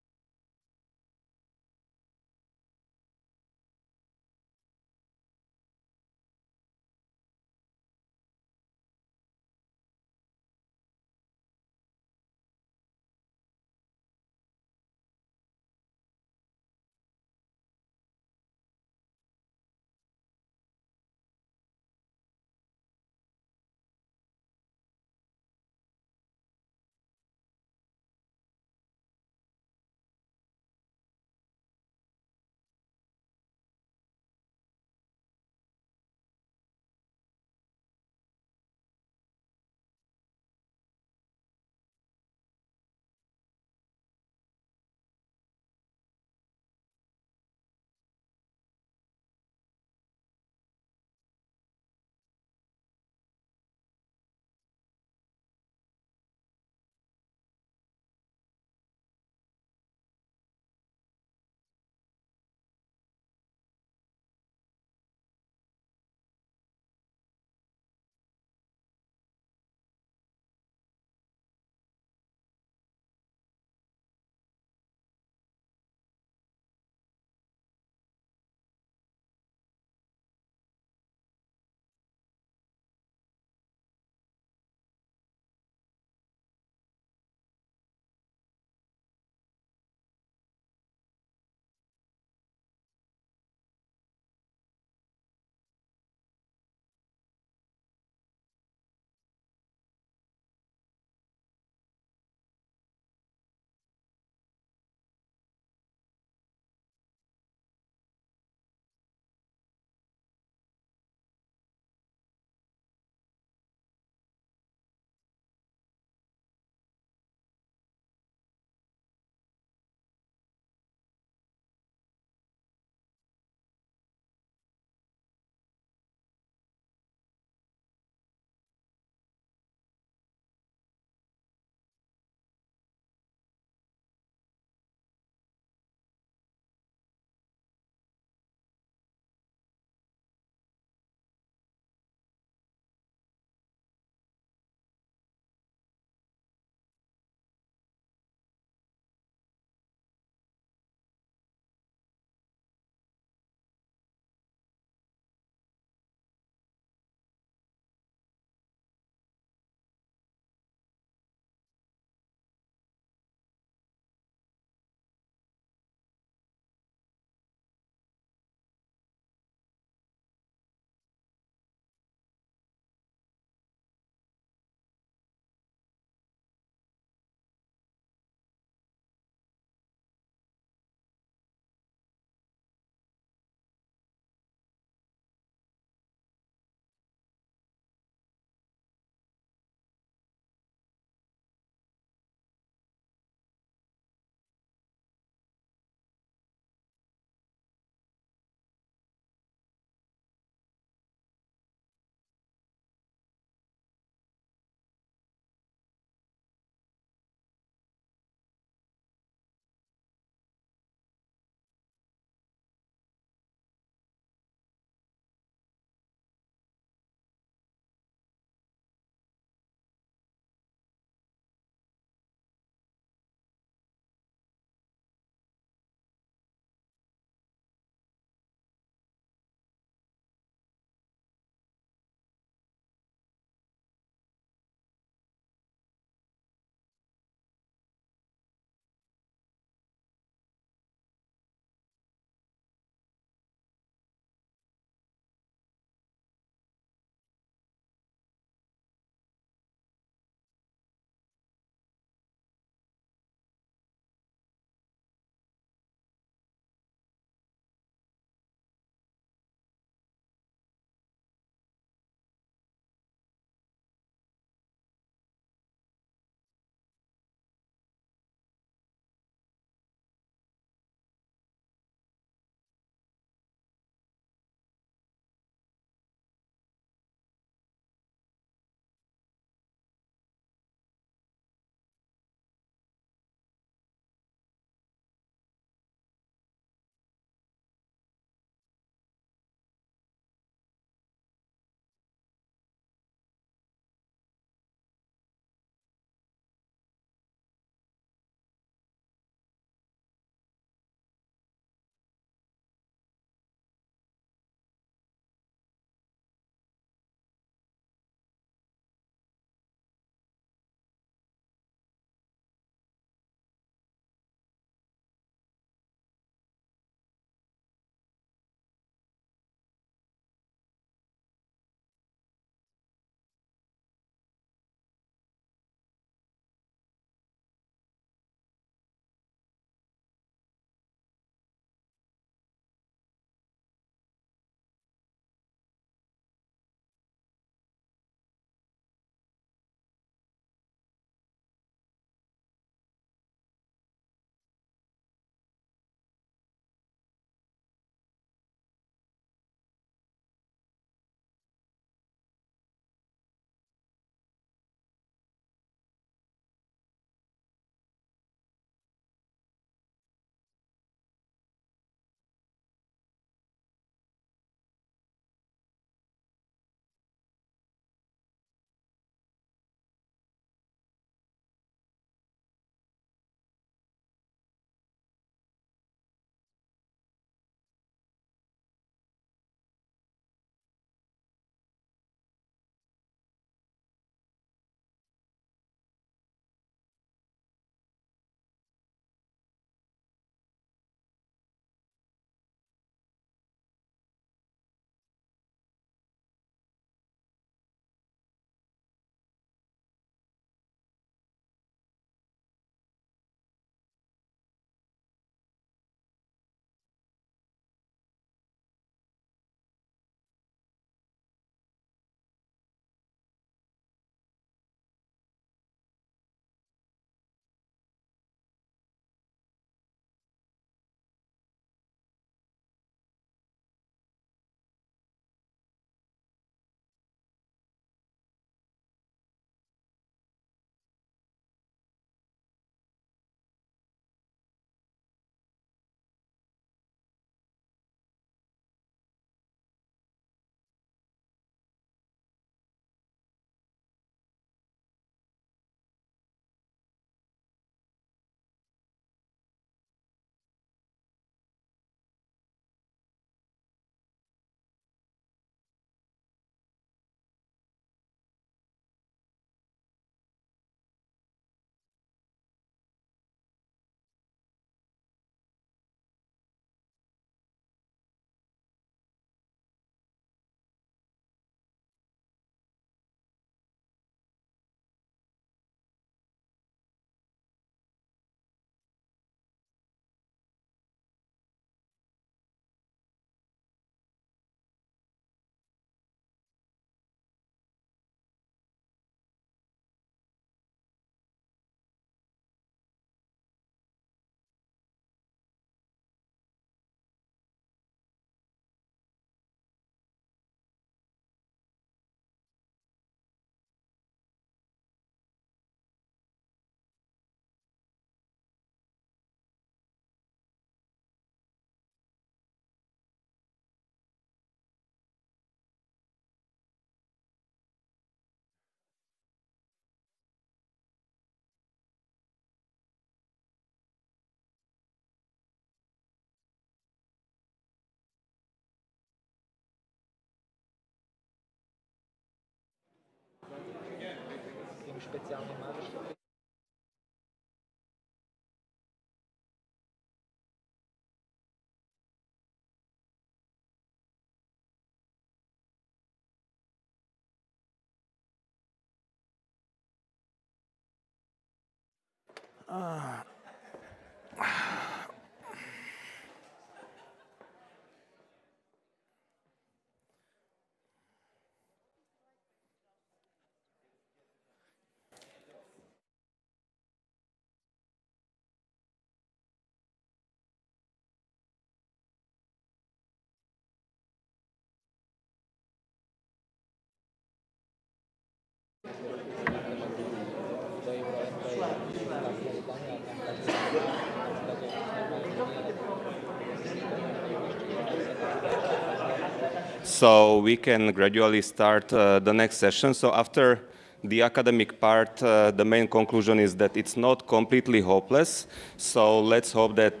So we can gradually start the next session. So after the academic part, the main conclusion is that it's not completely hopeless. So let's hope that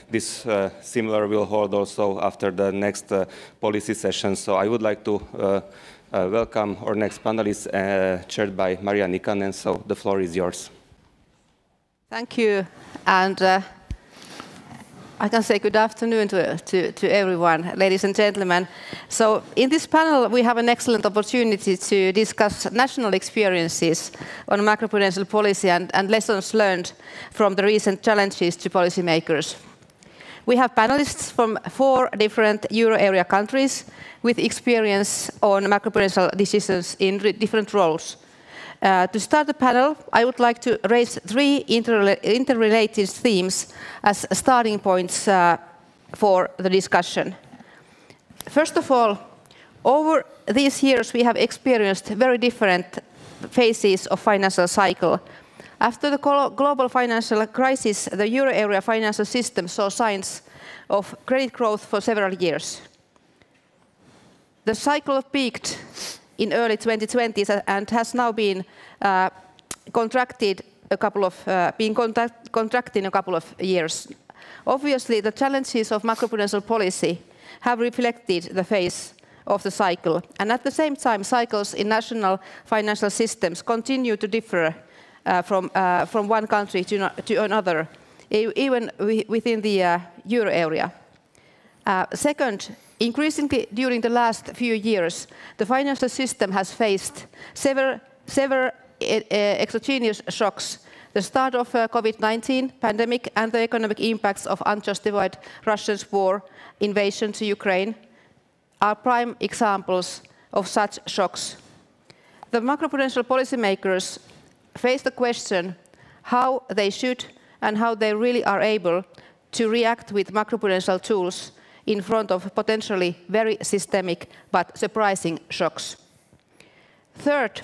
this similar will hold also after the next policy session. So I would like to welcome our next panelist, chaired by Maria Nikanen. So the floor is yours. Thank you. And I can say good afternoon to everyone, ladies and gentlemen. So in this panel, we have an excellent opportunity to discuss national experiences on macroprudential policy and lessons learned from the recent challenges to policymakers. We have panelists from 4 different euro area countries with experience on macroprudential decisions in different roles. To start the panel, I would like to raise 3 interrelated themes as starting points for the discussion. First of all, over these years we have experienced very different phases of financial cycle. After the global financial crisis, the euro area financial system saw signs of credit growth for several years. The cycle peaked in early 2020s and has now been contracted contracting a couple of years. Obviously, the challenges of macroprudential policy have reflected the phase of the cycle, and at the same time, cycles in national financial systems continue to differ from one country to another, even within the euro area. Second, increasingly during the last few years, the financial system has faced several exogenous shocks. The start of COVID-19 pandemic and the economic impacts of unjustified Russia's war invasion to Ukraine are prime examples of such shocks. The macroprudential policymakers face the question how they should and how they really are able to react with macroprudential tools in front of potentially very systemic but surprising shocks. Third,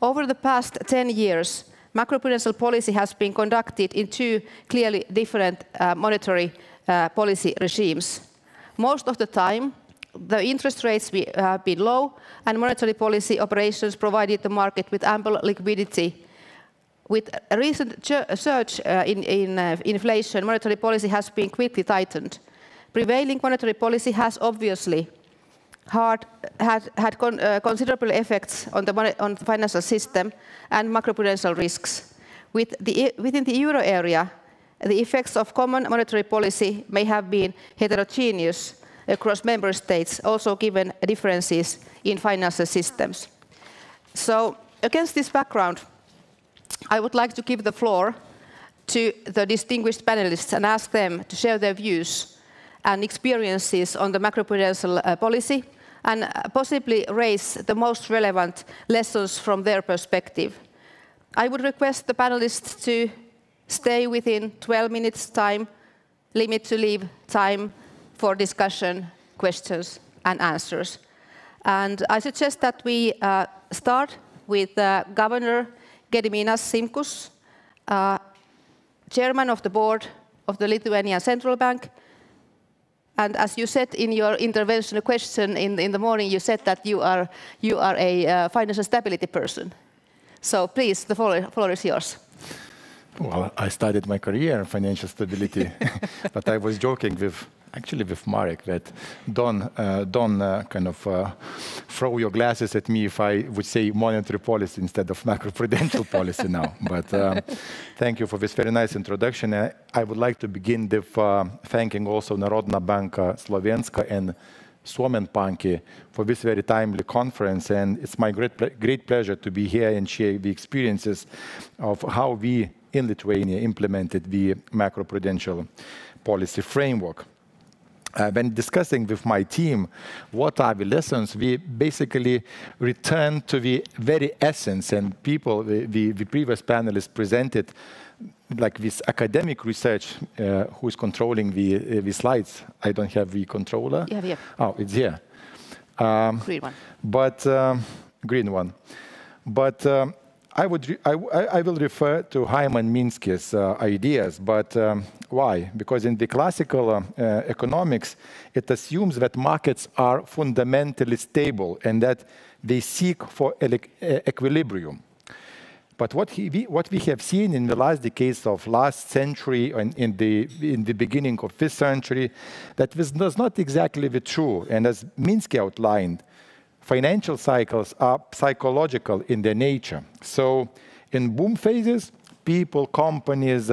over the past 10 years, macroprudential policy has been conducted in 2 clearly different monetary policy regimes. Most of the time, the interest rates have been low, and monetary policy operations provided the market with ample liquidity. With a recent surge in inflation, monetary policy has been quickly tightened. Prevailing monetary policy has obviously had considerable effects on the financial system and macroprudential risks. Within the euro area, the effects of common monetary policy may have been heterogeneous across member states, also given differences in financial systems. So, against this background, I would like to give the floor to the distinguished panelists and ask them to share their views and experiences on the macroprudential policy and possibly raise the most relevant lessons from their perspective. I would request the panelists to stay within 12 minutes time limit to leave time for discussion, questions and answers. And I suggest that we start with Governor Gediminas Simkus, Chairman of the Board of the Lithuanian Central Bank. And as you said in your intervention question in the morning, you said that you are a financial stability person. So please, the floor is yours. Well, I started my career in financial stability, but I was joking with actually with Marek, that don't kind of throw your glasses at me if I would say monetary policy instead of macroprudential policy now. But thank you for this very nice introduction. I would like to begin with thanking also Narodna Banka Slovenska and Suomen for this very timely conference, and it's my great pleasure to be here and share the experiences of how we in Lithuania implemented the macroprudential policy framework. When discussing with my team what are the lessons, we basically return to the very essence, and the previous panelists presented like this academic research. Who's controlling the slides? I don't have the controller. Yeah. Oh, it's here. Green one. But green one. But I will refer to Hyman Minsky's ideas. But why? Because in the classical economics, it assumes that markets are fundamentally stable and that they seek for equilibrium. But what we have seen in the last decades of last century and in the beginning of this century, that this is not exactly the true. And as Minsky outlined, financial cycles are psychological in their nature. So in boom phases, people, companies,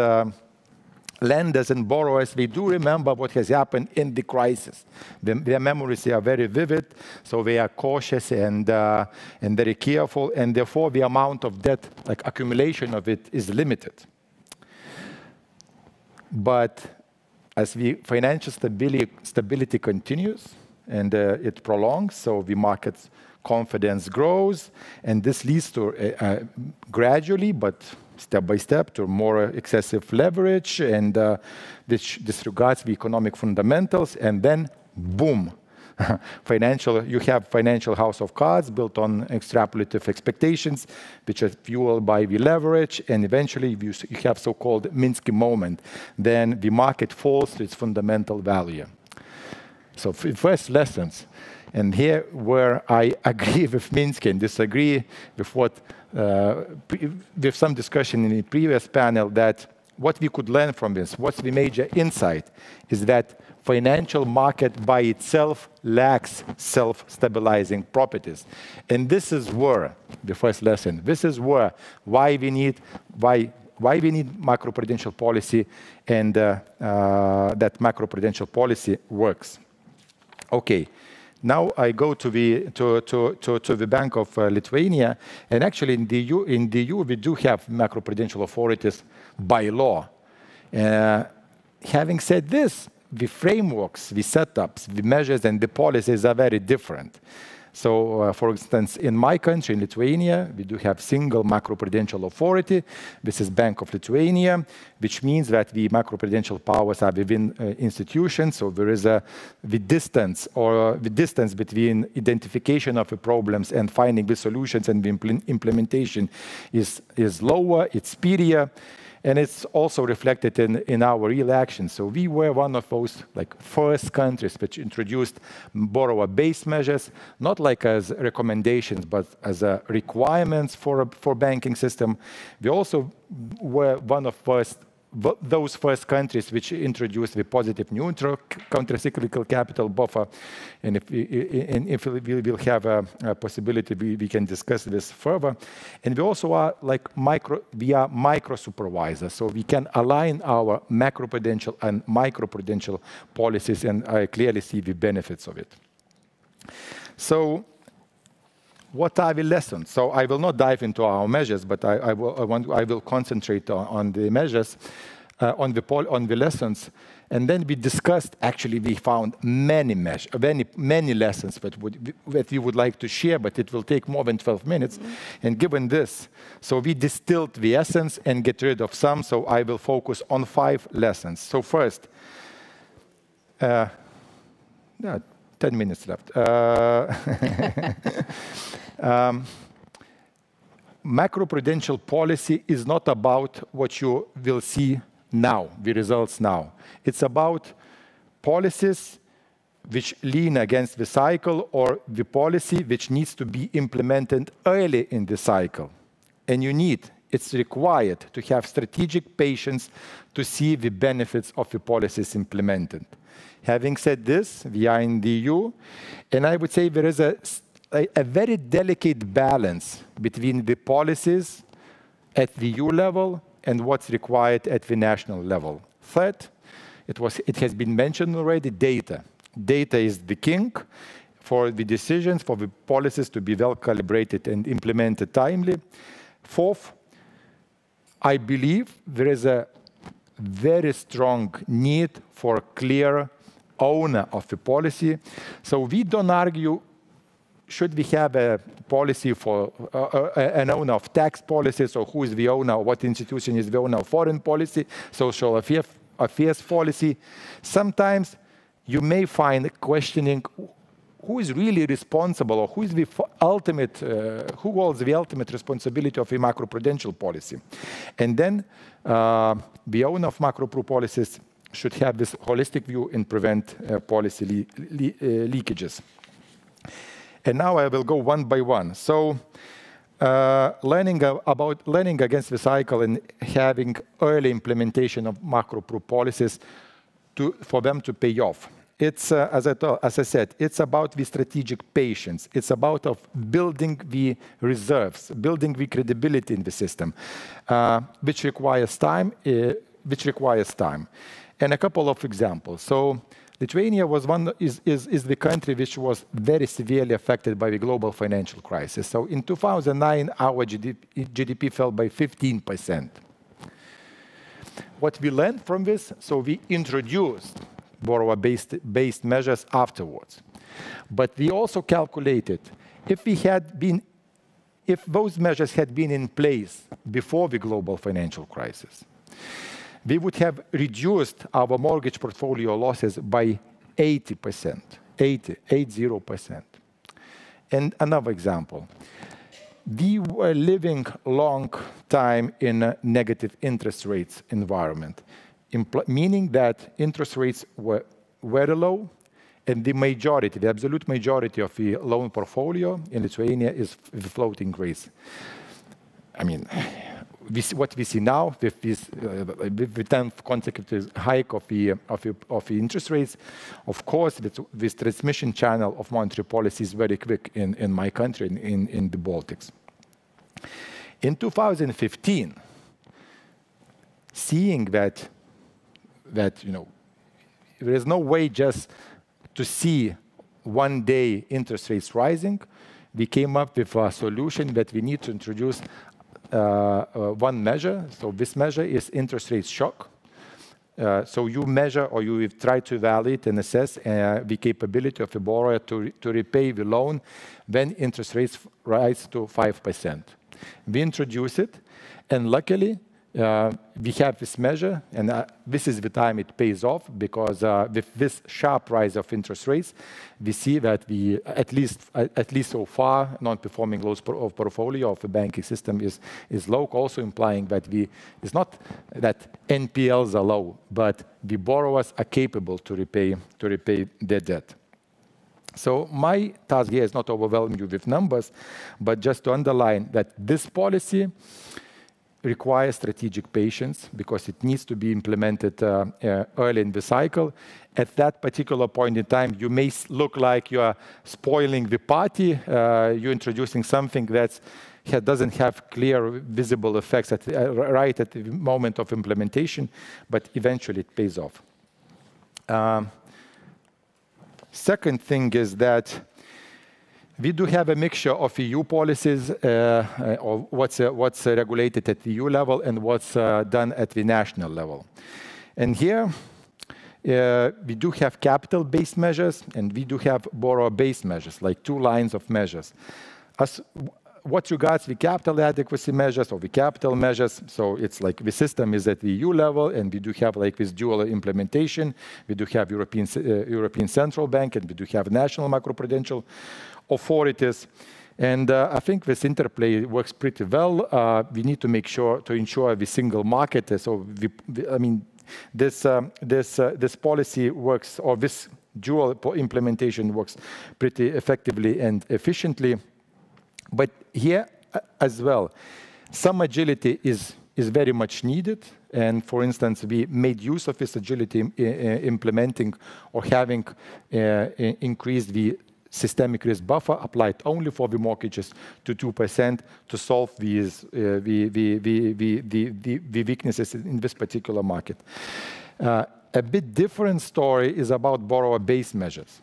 lenders and borrowers, they do remember what has happened in the crisis. Their memories are very vivid, so they are cautious and very careful, and therefore the amount of debt, like accumulation of it, is limited. But as the financial stability continues and it prolongs, so the market's confidence grows, and this leads to gradually, but step by step, to more excessive leverage, and this disregards the economic fundamentals, and then boom, you have financial house of cards built on extrapolative expectations, which are fueled by the leverage, and eventually you have so-called Minsky moment. Then the market falls to its fundamental value. So first lessons, and here where I agree with Minsky and disagree with what with some discussion in the previous panel, that what we could learn from this, what's the major insight, is that financial market by itself lacks self-stabilizing properties. And this is where, the first lesson, this is where why we need macroprudential policy, and that macroprudential policy works. Okay. Now I go to the Bank of Lithuania, and actually in the EU we do have macroprudential authorities by law. Having said this, the frameworks, the setups, the measures, and the policies are very different. So, for instance, in my country, in Lithuania, we do have single macroprudential authority. This is Bank of Lithuania, which means that the macroprudential powers are within institutions. So there is the distance between identification of the problems and finding the solutions and the implementation is lower, it's speedier. And it's also reflected in our real actions. So we were one of those first countries which introduced borrower-based measures, not like as recommendations, but as requirements for banking system. We also were one of those first countries which introduced the positive neutral countercyclical capital buffer. And if we will have a possibility, we can discuss this further. And we also are micro supervisors, so we can align our macroprudential and microprudential policies, and I clearly see the benefits of it. So what are the lessons? So I will not dive into our measures, but I will concentrate on the measures, on the lessons. And then we discussed, actually we found many lessons that we would like to share, but it will take more than 12 minutes. And given this, so we distilled the essence and get rid of some, so I will focus on 5 lessons. So first, 10 minutes left. Macroprudential policy is not about what you will see now, the results now. It's about policies which lean against the cycle, or the policy which needs to be implemented early in the cycle. And you need, it's required to have strategic patience to see the benefits of the policies implemented. Having said this, we are in the EU, and I would say there is a very delicate balance between the policies at the EU level and what's required at the national level. Third, it has been mentioned already, data. Data is the king for the decisions, for the policies to be well calibrated and implemented timely. Fourth, I believe there is a very strong need for a clear owner of the policy. So we don't argue, should we have a policy for an owner of tax policies, or who is the owner, or what institution is the owner of foreign policy, social affairs policy. Sometimes you may find questioning who is really responsible, or who is the ultimate, who holds the ultimate responsibility of a macroprudential policy. And then the owner of macropru policies should have this holistic view and prevent policy leakages. And now I will go one by one. So learning against the cycle and having early implementation of macropru policies for them to pay off. It's, as I said, it's about the strategic patience. It's about building the reserves, building the credibility in the system, which requires time. And a couple of examples. So Lithuania is the country which was very severely affected by the global financial crisis. So in 2009, our GDP fell by 15%. What we learned from this, so we introduced borrower-based measures afterwards. But we also calculated if those measures had been in place before the global financial crisis, we would have reduced our mortgage portfolio losses by 80%, 80%. And another example, we were living long time in a negative interest rates environment, meaning that interest rates were very low, and the absolute majority of the loan portfolio in Lithuania is floating rates. I mean, what we see now with the 10th consecutive hike of the interest rates, of course, this transmission channel of monetary policy is very quick in my country, in the Baltics. In 2015, seeing that there is no way just to see one day interest rates rising, we came up with a solution that we need to introduce one measure. So this measure is interest rate shock. So you measure, or you try to evaluate and assess the capability of a borrower to repay the loan when interest rates rise to 5%. We introduce it, and luckily we have this measure, and this is the time it pays off, because with this sharp rise of interest rates, we see that at least so far, non-performing loans portfolio of the banking system is low, also implying that it's not that NPLs are low, but the borrowers are capable to repay their debt. So my task here is not overwhelming you with numbers, but just to underline that this policy requires strategic patience, because it needs to be implemented early in the cycle. At that particular point in time, you may look like you are spoiling the party. You're introducing something that doesn't have clear, visible effects right at the moment of implementation, but eventually it pays off. Second thing is that we do have a mixture of EU policies, or what's regulated at the EU level and what's done at the national level. And here, we do have capital-based measures, and we do have borrower-based measures, like two lines of measures. What regards the capital adequacy measures, or the capital measures, so it's like the system is at the EU level, and we do have like this dual implementation. We do have European Central Bank, and we do have national macroprudential authorities. And I think this interplay works pretty well. We need to ensure the single market. So this policy works, or this dual implementation works pretty effectively and efficiently. But here as well, Some agility is very much needed. And for instance, we made use of this agility implementing or having increased the systemic risk buffer applied only for the mortgages to 2% to solve these the weaknesses in this particular market. A bit different story is about borrower-based measures.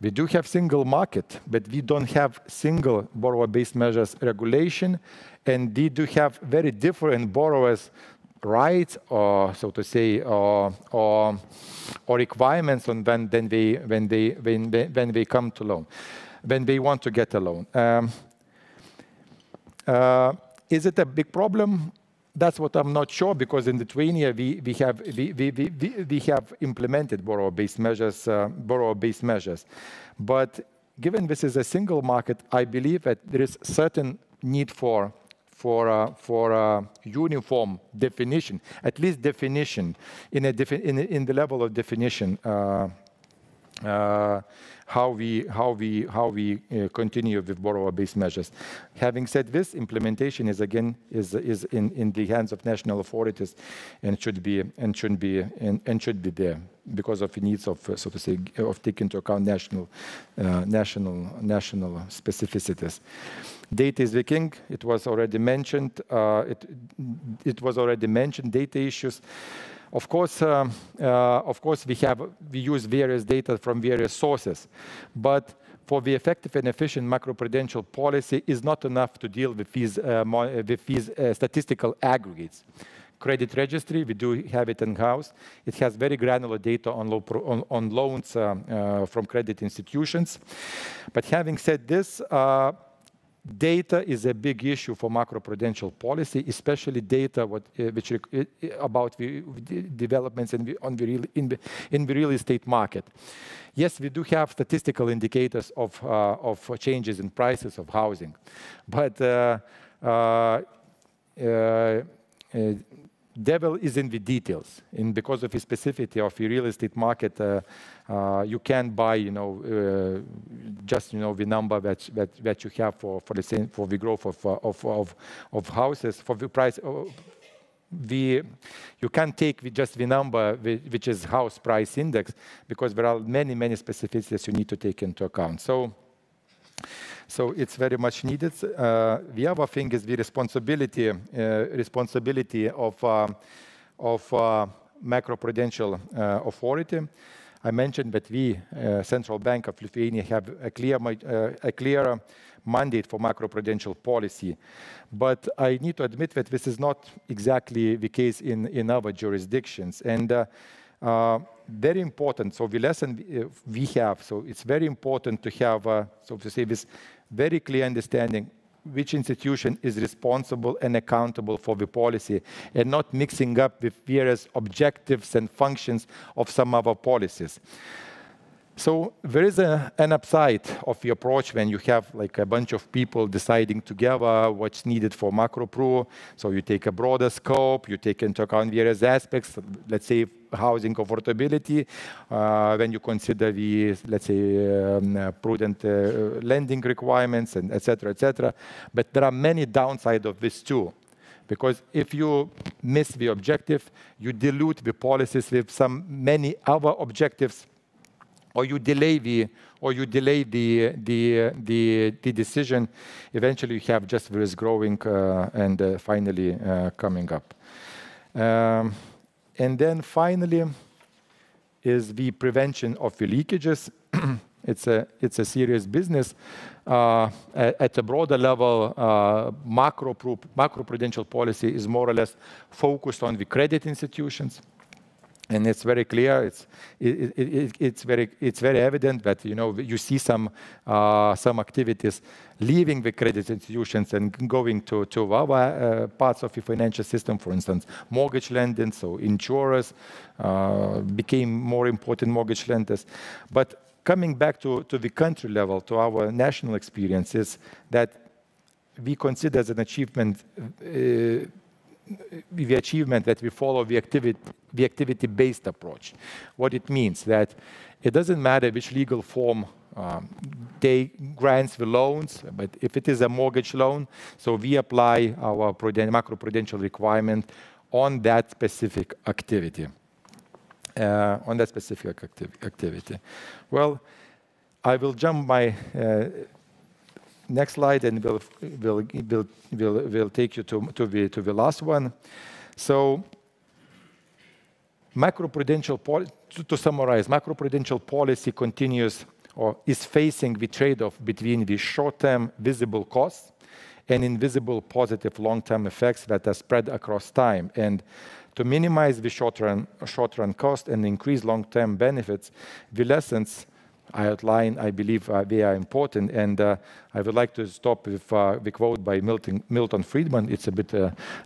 We do have single market, but we don't have single borrower-based measures regulation, and we do have very different borrowers' rights, or so to say, or requirements on when they come to loan, when they want to get a loan. Is it a big problem? That's what I'm not sure, because in Lithuania we have implemented borrower-based measures, But given this is a single market, I believe that there is certain need for uniform definition, at least definition in the level of definition. How we continue with borrower-based measures. Having said this, implementation is again in the hands of national authorities, and should be there because of the needs of, so to say, of taking into account national specificities. Data is the king. It was already mentioned. It was already mentioned. Data issues. Of course, we use various data from various sources, but for the effective and efficient macroprudential policy is not enough to deal with these statistical aggregates. Credit registry, we do have it in-house. It has very granular data on loans from credit institutions. But having said this, data is a big issue for macroprudential policy, especially data about the developments in the real estate market. Yes, we do have statistical indicators of changes in prices of housing, but devil is in the details, and because of the specificity of the real estate market, you can't buy, just the number that you have for the growth of houses, for the price. You can't take just the number which is house price index, because there are many specificities you need to take into account. So it's very much needed. The other thing is the responsibility of macroprudential authority. I mentioned that we, Central Bank of Lithuania, have a clear mandate for macroprudential policy. But I need to admit that this is not exactly the case in other jurisdictions. And very important, so the lesson we have, so it's very important to have, so to say, this very clear understanding which institution is responsible and accountable for the policy, and not mixing up with various objectives and functions of some other policies. So there is an upside of the approach when you have like a bunch of people deciding together what's needed for Macropru. So you take a broader scope, you take into account various aspects, let's say housing affordability, when you consider the, let's say, prudent lending requirements, and et cetera, But there are many downsides of this too. Because if you miss the objective, you dilute the policies with many other objectives, or you delay the decision. Eventually, you have just risk growing and finally coming up. And then finally is the prevention of the leakages. It's a serious business. At a broader level, macroprudential policy is more or less focused on the credit institutions. And it's very clear. It's very evident that you see some activities leaving the credit institutions and going to other parts of the financial system. For instance, mortgage lending. So insurers became more important mortgage lenders. But coming back to the country level, to our national experiences, that we consider as an achievement. The achievement that we follow the activity-based approach. What it means that it doesn't matter which legal form they grants the loans, but if it is a mortgage loan, so we apply our macroprudential requirement on that specific activity. Well, I will jump my next slide, and we'll take you to the last one. So, to summarize, macroprudential policy continues or is facing the trade-off between the short-term visible costs and invisible positive long-term effects that are spread across time. And to minimize the short-run cost and increase long-term benefits, the lessons I outline, I believe they are important, and I would like to stop with the quote by Milton Friedman. It's a bit,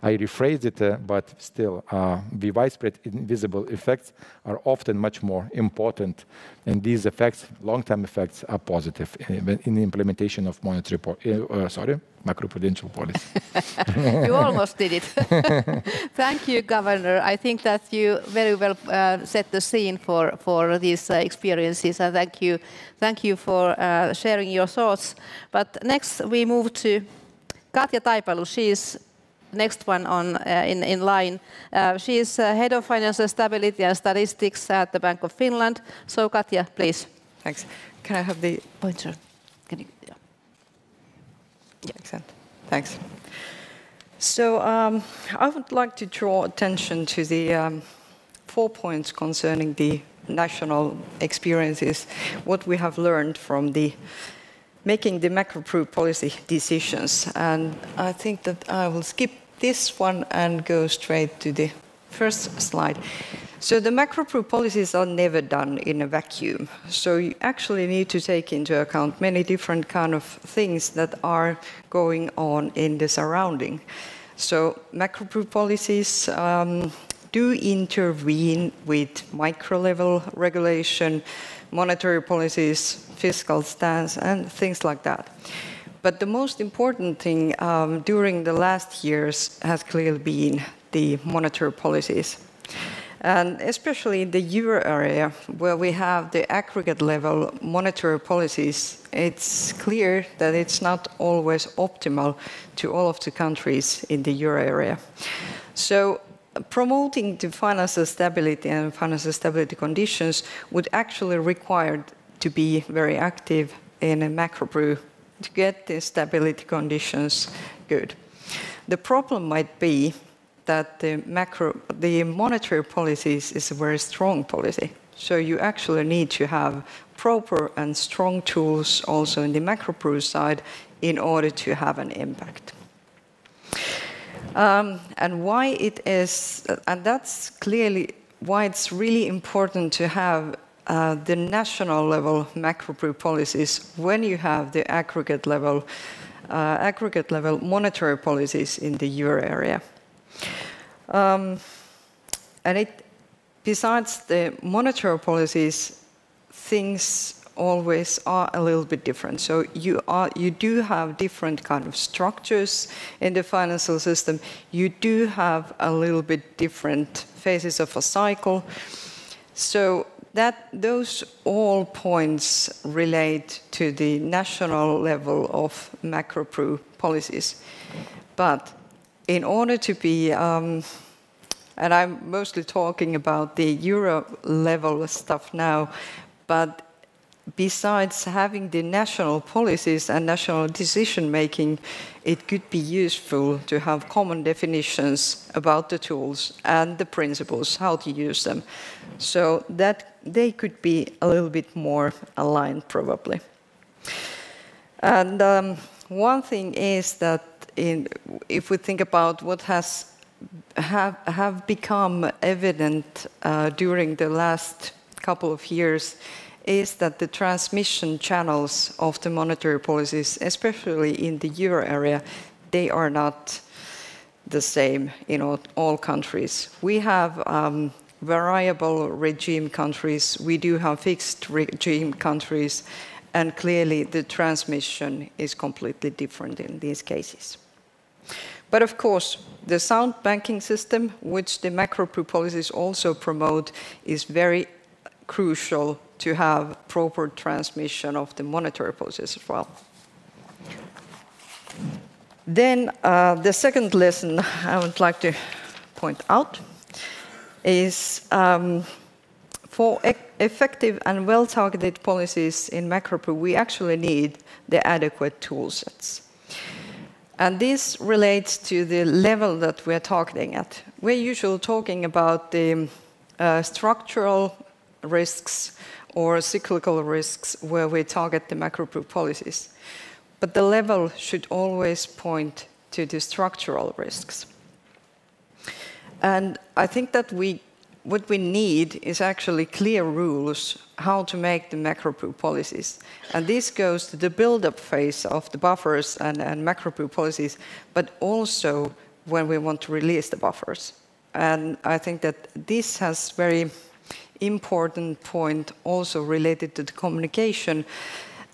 I rephrase it, but still, the widespread invisible effects are often much more important, and these effects, long-term effects, are positive in the implementation of macroprudential policy. You almost did it. Thank you, Governor. I think that you very well set the scene for these experiences, and thank you for sharing your thoughts. But next we move to Katja Taipalu. She's next one on in line. She is Head of Financial Stability and Statistics at the Bank of Finland. So Katja, please. Thanks. Can I have the pointer? Can you? Yeah, exactly. Thanks. So I would like to draw attention to the 4 points concerning the national experiences, what we have learned from making the macro policy decisions. And I think that I will skip this one and go straight to the first slide. So the macro policies are never done in a vacuum. So you actually need to take into account many different kind of things that are going on in the surrounding. So macro policies do intervene with micro-level regulation, monetary policies, fiscal stance, and things like that. But the most important thing during the last years has clearly been the monetary policies. And especially in the euro area, where we have the aggregate level monetary policies, it's clear that it's not always optimal to all of the countries in the euro area. So promoting the financial stability and financial stability conditions would actually require to be very active in a macro to get the stability conditions good. The problem might be that the monetary policies is a very strong policy. So you actually need to have proper and strong tools also in the macro side in order to have an impact. And why it is, and that's clearly why it's really important to have the national level macro policies when you have the aggregate level monetary policies in the euro area. And besides the monetary policies, things always are a little bit different. So you do have different kind of structures in the financial system. You do have a little bit different phases of a cycle. So those all points relate to the national level of macro policies. But in order to be, and I'm mostly talking about the euro level stuff now, but besides having the national policies and national decision making, it could be useful to have common definitions about the tools and the principles, how to use them, so that they could be a little bit more aligned probably. And one thing is that if we think about what have become evident during the last couple of years, is that the transmission channels of the monetary policies, especially in the euro area, they are not the same in all countries. We have variable regime countries, we do have fixed regime countries, and clearly the transmission is completely different in these cases. But of course, the sound banking system, which the macro policies also promote, is very crucial to have proper transmission of the monetary policies as well. Then the second lesson I would like to point out is for effective and well-targeted policies in Macropru, we actually need the adequate tool sets. And this relates to the level that we're targeting at. We're usually talking about the structural risks or cyclical risks where we target the Macropru policies. But the level should always point to the structural risks. And I think that what we need is actually clear rules how to make the Macropru policies. And this goes to the build-up phase of the buffers and Macropru policies, but also when we want to release the buffers. And I think that this has very important point also related to the communication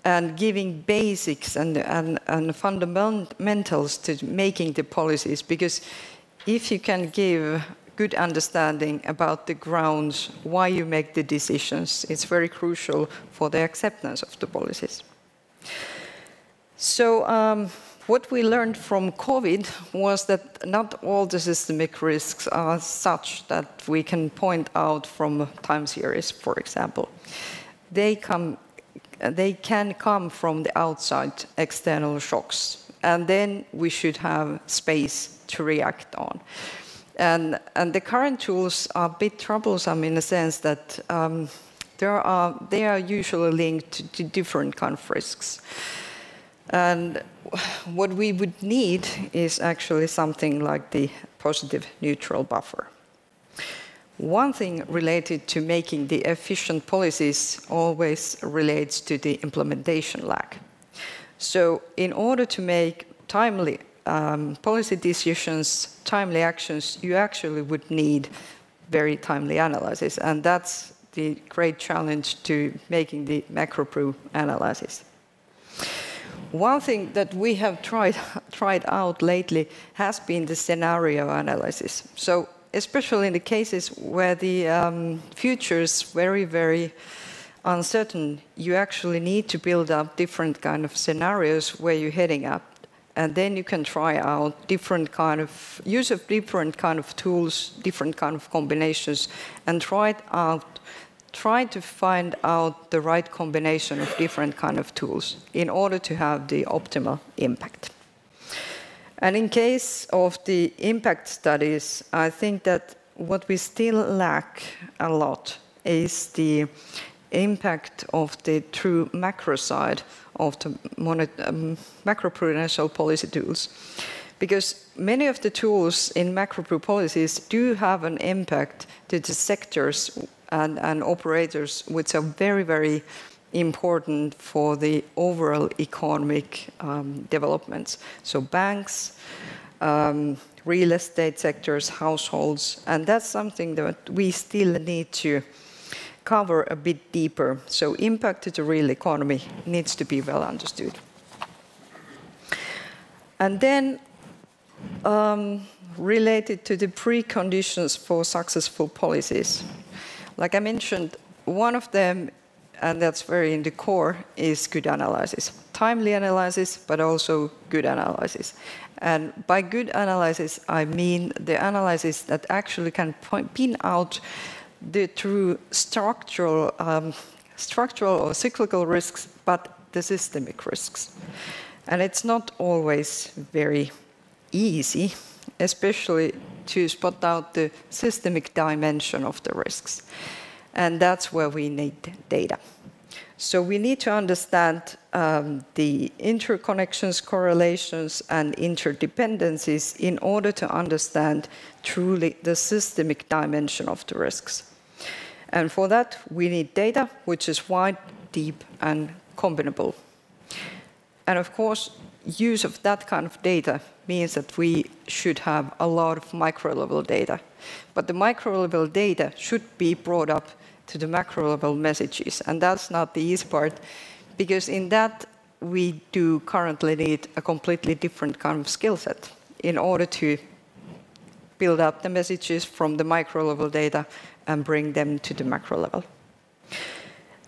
and giving basics and fundamentals to making the policies, because if you can give good understanding about the grounds why you make the decisions, it's very crucial for the acceptance of the policies. So what we learned from COVID was that not all the systemic risks are such that we can point out from time series, for example. They can come from the outside external shocks, and then we should have space to react on. And the current tools are a bit troublesome in the sense that they are usually linked to different kind of risks. And what we would need is actually something like the positive neutral buffer. One thing related to making the efficient policies always relates to the implementation lag. So in order to make timely policy decisions, timely actions, you actually would need very timely analysis. And that's the great challenge to making the Macropru analysis. One thing that we have tried out lately has been the scenario analysis. So especially in the cases where the future is very, very uncertain, you actually need to build up different kind of scenarios where you're heading up. And then you can try out different kind of use of different kind of tools, different kind of combinations, and try to find out the right combination of different kind of tools in order to have the optimal impact. And in case of the impact studies, I think that what we still lack a lot is the impact of the true macro side of the macroprudential policy tools. Because many of the tools in macropru policies do have an impact to the sectors and operators which are very, very important for the overall economic developments. So banks, real estate sectors, households, and that's something that we still need to cover a bit deeper. So impact to the real economy needs to be well understood. And then related to the preconditions for successful policies. Like I mentioned, one of them, and that's very in the core, is good analysis. Timely analysis, but also good analysis. And by good analysis, I mean the analysis that actually can pin out the true structural or cyclical risks, but the systemic risks. And it's not always very easy, especially to spot out the systemic dimension of the risks. And that's where we need data. So we need to understand the interconnections, correlations, and interdependencies in order to understand truly the systemic dimension of the risks. And for that, we need data which is wide, deep, and combinable. And of course, use of that kind of data means that we should have a lot of micro-level data. But the micro-level data should be brought up to the macro-level messages. And that's not the easy part, because in that, we do currently need a completely different kind of skill set in order to build up the messages from the micro-level data and bring them to the macro level.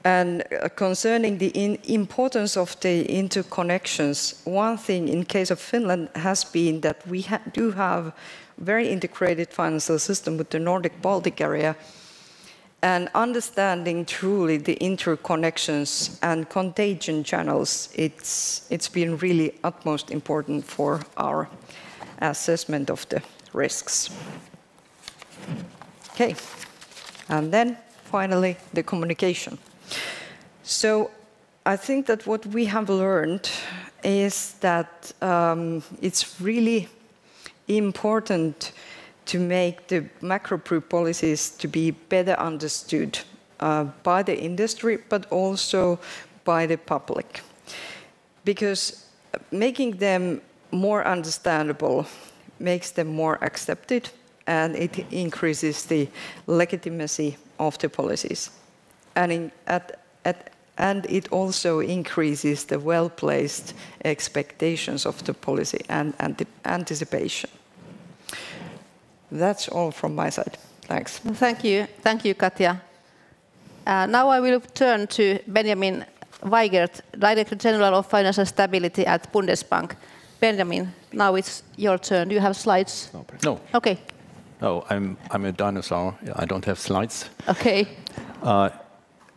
And concerning the importance of the interconnections, one thing in case of Finland has been that we do have very integrated financial system with the Nordic-Baltic area, and understanding truly the interconnections and contagion channels, it's been really utmost important for our assessment of the risks. Okay, and then finally the communication. So I think that what we have learned is that it's really important to make the macro-proof policies to be better understood by the industry, but also by the public. Because making them more understandable makes them more accepted, and it increases the legitimacy of the policies. And it also increases the well-placed expectations of the policy and the anticipation. That's all from my side. Thanks. Thank you, Katja. Now I will turn to Benjamin Weigert, Director General of Financial Stability at Bundesbank. Benjamin, now it's your turn. Do you have slides? No. Okay. No, I'm a dinosaur. I don't have slides. Okay.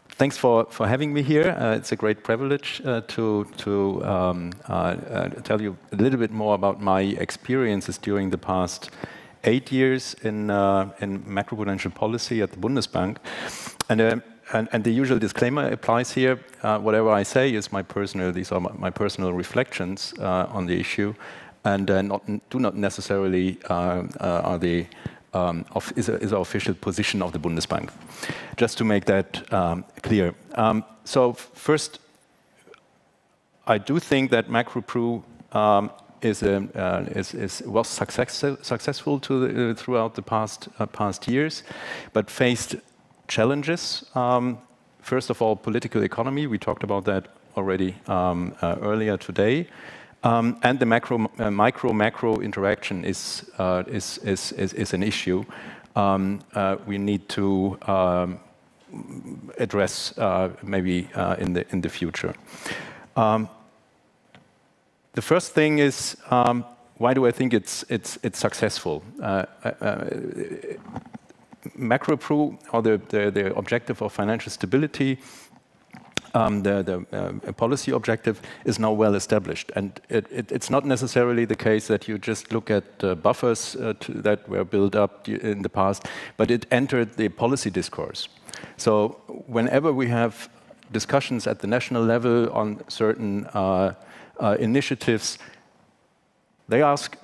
Thanks for having me here. It's a great privilege to tell you a little bit more about my experiences during the past 8 years in macroprudential policy at the Bundesbank. And the usual disclaimer applies here. Whatever I say is these are my personal reflections on the issue, and do not necessarily is our official position of the Bundesbank. Just to make that clear. So first, I do think that macro-pru was successful throughout the past years, but faced challenges. First of all, political economy. We talked about that already earlier today. And the macro interaction is an issue we need to address maybe in the future. The first thing is, why do I think it's successful? Macro-pru, or the objective of financial stability, the policy objective is now well established, and it's not necessarily the case that you just look at buffers that were built up in the past, but it entered the policy discourse. So whenever we have discussions at the national level on certain initiatives, they ask,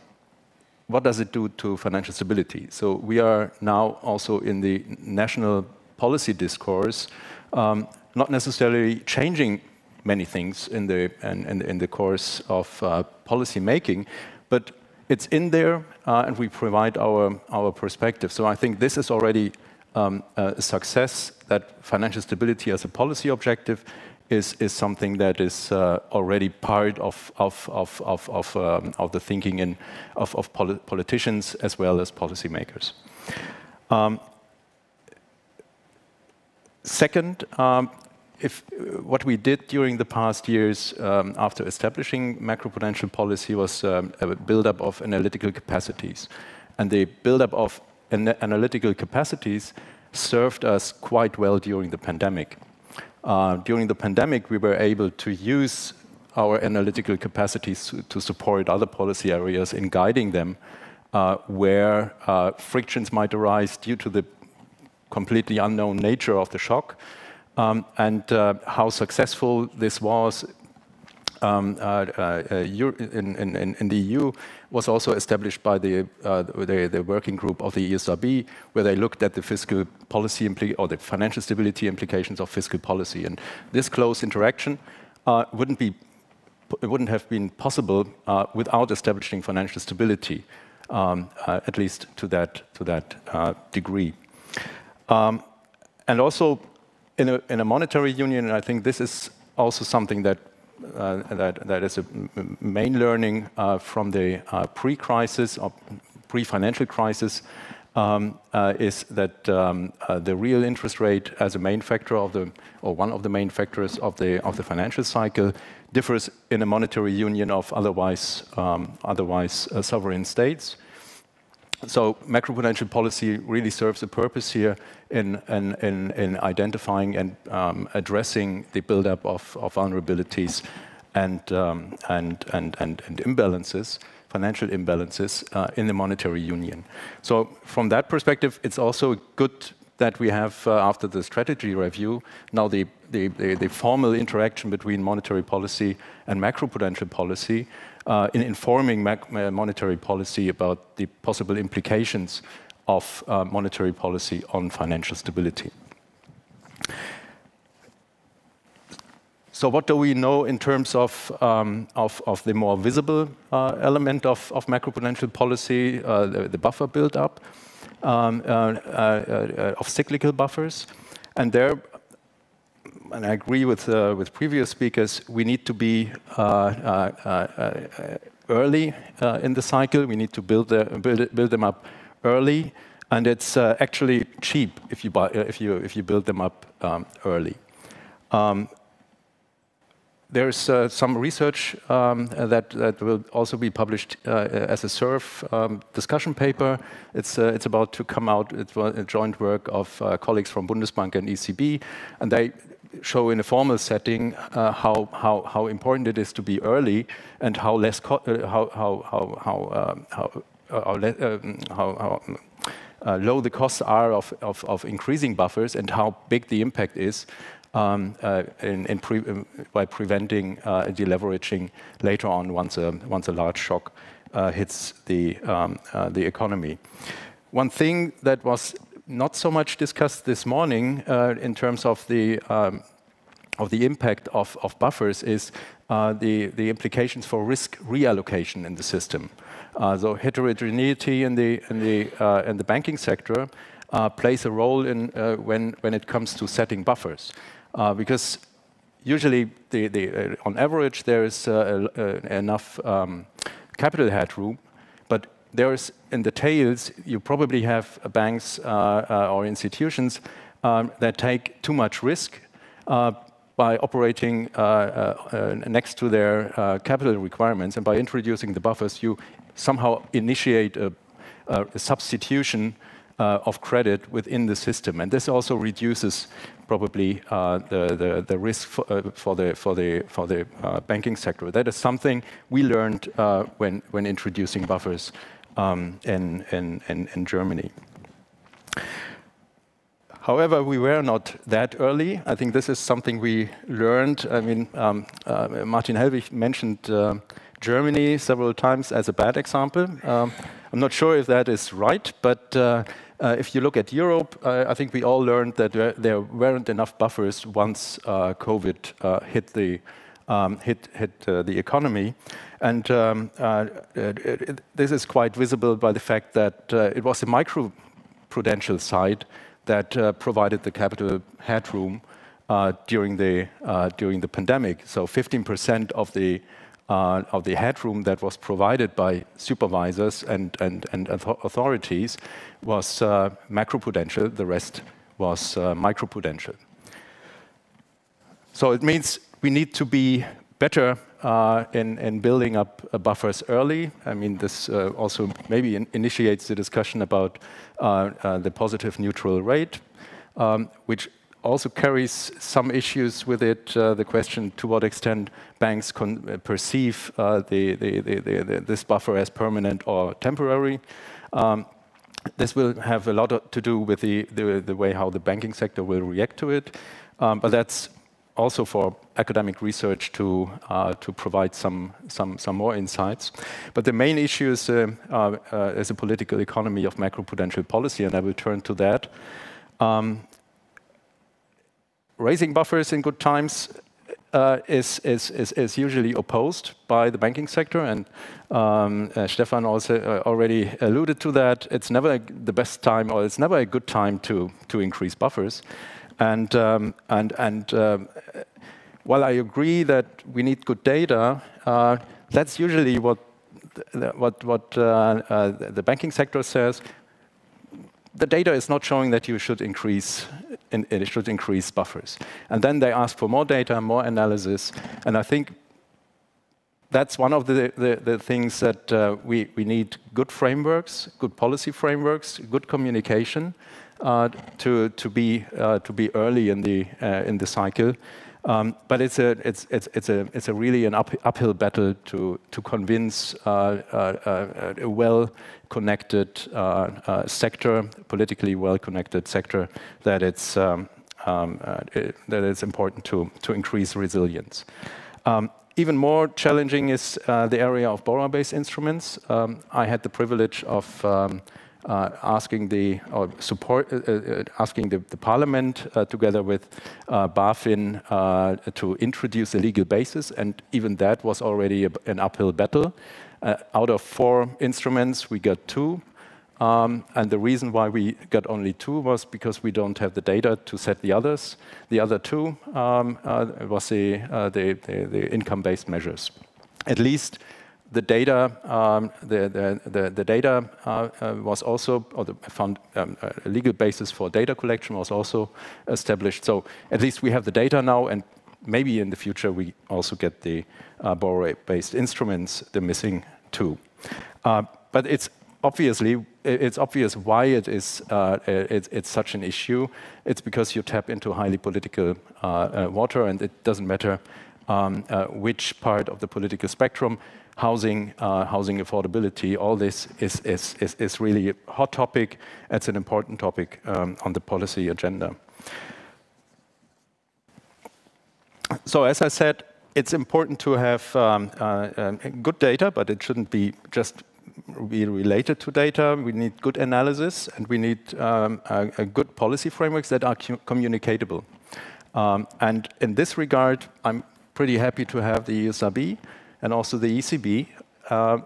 what does it do to financial stability? So we are now also in the national policy discourse, not necessarily changing many things in the course of policy making, but it's in there, and we provide our perspective. So I think this is already a success, that financial stability as a policy objective is something that is already part of the thinking of politicians as well as policymakers. Second, what we did during the past years after establishing macroprudential policy was a build-up of analytical capacities. And the build-up of analytical capacities served us quite well during the pandemic. During the pandemic, we were able to use our analytical capacities to support other policy areas in guiding them where frictions might arise due to the completely unknown nature of the shock, and how successful this was in the EU was also established by the working group of the ESRB, where they looked at the fiscal policy or the financial stability implications of fiscal policy. And this close interaction wouldn't have been possible without establishing financial stability, at least to that degree. And also in a monetary union, I think this is also something that is a main learning from the pre-crisis or pre-financial crisis is that the real interest rate as a main factor of the, or one of the main factors of the financial cycle differs in a monetary union of otherwise sovereign states. So macroprudential policy really serves a purpose here in identifying and addressing the buildup of vulnerabilities and imbalances, financial imbalances in the monetary union. So from that perspective, it's also good that we have, after the strategy review, now the formal interaction between monetary policy and macroprudential policy in informing monetary policy about the possible implications of monetary policy on financial stability. So what do we know in terms of the more visible element of macroprudential policy, the buffer build-up of cyclical buffers? And there, and I agree with previous speakers, we need to be early in the cycle. We need to build them up early, and it's actually cheap if you build them up early. There's some research that will also be published as a SURF discussion paper. It's about to come out. It's a joint work of colleagues from Bundesbank and ECB, and they show in a formal setting how important it is to be early and how low the costs are of increasing buffers and how big the impact is by preventing deleveraging later on once a large shock hits the economy. One thing that was not so much discussed this morning in terms of the impact of buffers is the implications for risk reallocation in the system. So heterogeneity in the banking sector plays a role in when it comes to setting buffers, because usually on average there is enough capital headroom, but there is in the tails you probably have banks or institutions that take too much risk by operating next to their capital requirements, and by introducing the buffers you somehow initiate a substitution of credit within the system, and this also reduces probably the risk for the banking sector. That is something we learned when introducing buffers in Germany. However, we were not that early. I think this is something we learned. I mean, Martin Hellwig mentioned Germany several times as a bad example. I'm not sure if that is right, but if you look at Europe, I think we all learned that there weren't enough buffers once COVID hit the economy, and this is quite visible by the fact that it was the microprudential side that provided the capital headroom during the pandemic. So 15% of the headroom that was provided by supervisors and authorities was macroprudential. The rest was microprudential. So it means we need to be better in building up buffers early. I mean, this also maybe initiates the discussion about the positive neutral rate, which also carries some issues with it. The question to what extent banks perceive this buffer as permanent or temporary. This will have a lot to do with the way how the banking sector will react to it, but that's also for academic research to provide some more insights. But the main issue is a political economy of macroprudential policy, and I will turn to that. Raising buffers in good times is usually opposed by the banking sector, and Stefan also already alluded to that. It's never the best time, or it's never a good time to increase buffers. And while I agree that we need good data, that's usually what the banking sector says. the data is not showing that you should increase buffers. And then they ask for more data, more analysis, and I think that's one of the things that we need: good frameworks, good policy frameworks, good communication to be early in the cycle. But it's a really an uphill battle to convince a well-connected sector, politically well-connected sector, that it's important to increase resilience. Even more challenging is the area of borrower-based instruments. I had the privilege of asking the Parliament together with BaFin to introduce a legal basis, and even that was already an uphill battle. Out of 4 instruments, we got 2. And the reason why we got only 2 was because we don't have the data to set the others. The other 2 was the income-based measures. At least the data, the data was also, or the legal basis for data collection was also established. So at least we have the data now, and maybe in the future we also get the borrower-based instruments, the missing 2. But it's obvious why it's such an issue. It's because you tap into highly political water, and it doesn't matter which part of the political spectrum. Housing affordability, all this is really a hot topic. It's an important topic on the policy agenda. So as I said, it's important to have good data, but it shouldn't be just be related to data. We need good analysis, and we need good policy frameworks that are communicatable. And in this regard, I'm pretty happy to have the ESRB and also the ECB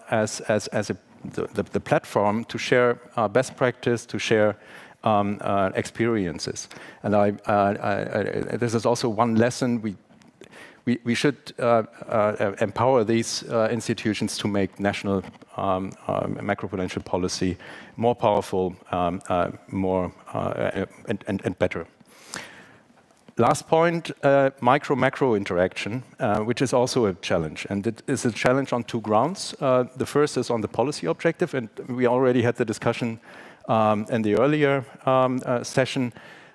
as the platform to share best practice, to share experiences. And this is also one lesson. We should empower these institutions to make national macroprudential policy more powerful, more and better. Last point, micro-macro interaction, which is also a challenge. And it is a challenge on 2 grounds. The first is on the policy objective, and we already had the discussion in the earlier session.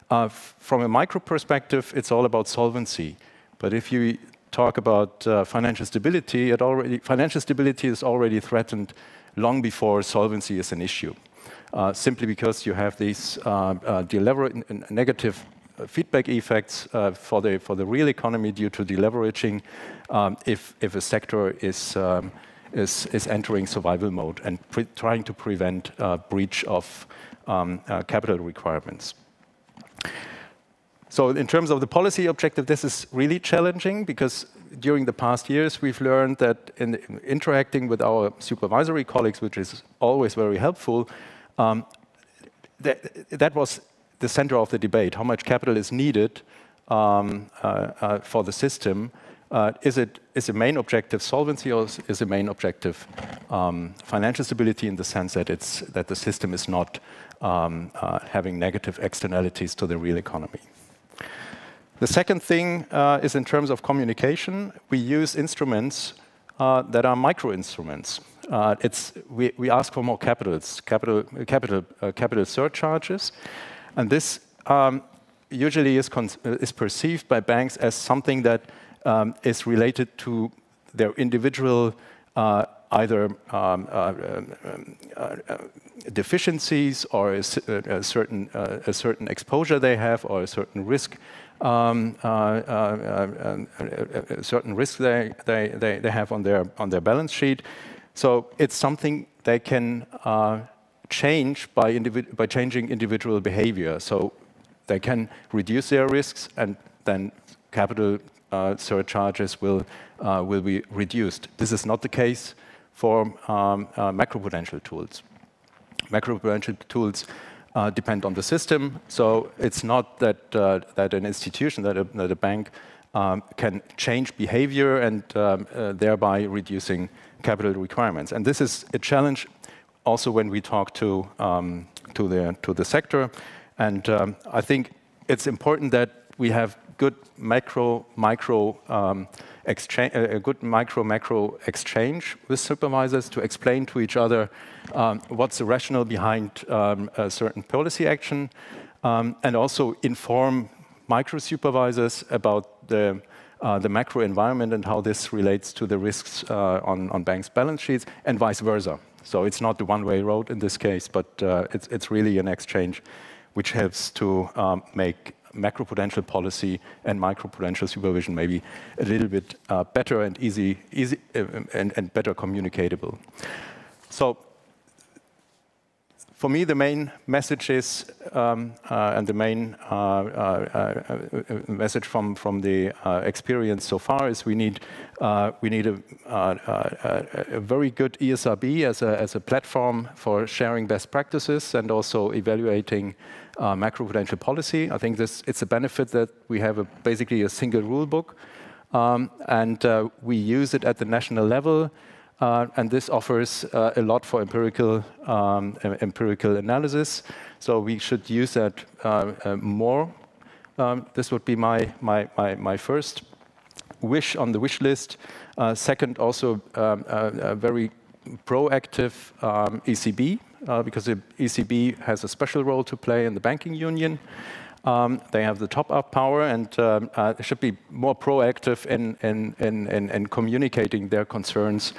From a micro perspective, it's all about solvency. But if you talk about financial stability, financial stability is already threatened long before solvency is an issue, simply because you have these negative feedback effects for the real economy due to deleveraging if a sector is entering survival mode and trying to prevent breach of capital requirements. So in terms of the policy objective, this is really challenging because during the past years, we've learned that in interacting with our supervisory colleagues, which is always very helpful, that was the center of the debate. How much capital is needed for the system? Is the main objective solvency, or is the main objective financial stability, in the sense that the system is not having negative externalities to the real economy? The second thing is in terms of communication. We use instruments that are micro instruments. We ask for more capital surcharges, and this usually is perceived by banks as something that is related to their individual either deficiencies or a certain exposure they have, or a certain risk. Certain risks they have on their balance sheet. So it's something they can change by changing individual behavior. So they can reduce their risks, and then capital surcharges will be reduced. This is not the case for macroprudential tools. Macroprudential tools depend on the system, so it's not that an institution, that a bank can change behavior and thereby reducing capital requirements. And this is a challenge also when we talk to to the sector. And I think it's important that we have good macro exchange with supervisors to explain to each other what's the rationale behind a certain policy action, and also inform micro supervisors about the macro environment and how this relates to the risks on banks' balance sheets, and vice versa. So it's not the one-way road in this case, but it's really an exchange which helps to make macroprudential policy and microprudential supervision maybe a little bit better and easy and better communicatable. So for me, the main message is, and the main message from the experience so far is we need a very good ESRB as a platform for sharing best practices and also evaluating macroprudential policy. I think it's a benefit that we have basically a single rule book, and we use it at the national level. And this offers a lot for empirical analysis. So we should use that more. This would be my first wish on the wish list. Second, also a very proactive ECB, because the ECB has a special role to play in the banking union. They have the top-up power, and should be more proactive in communicating their concerns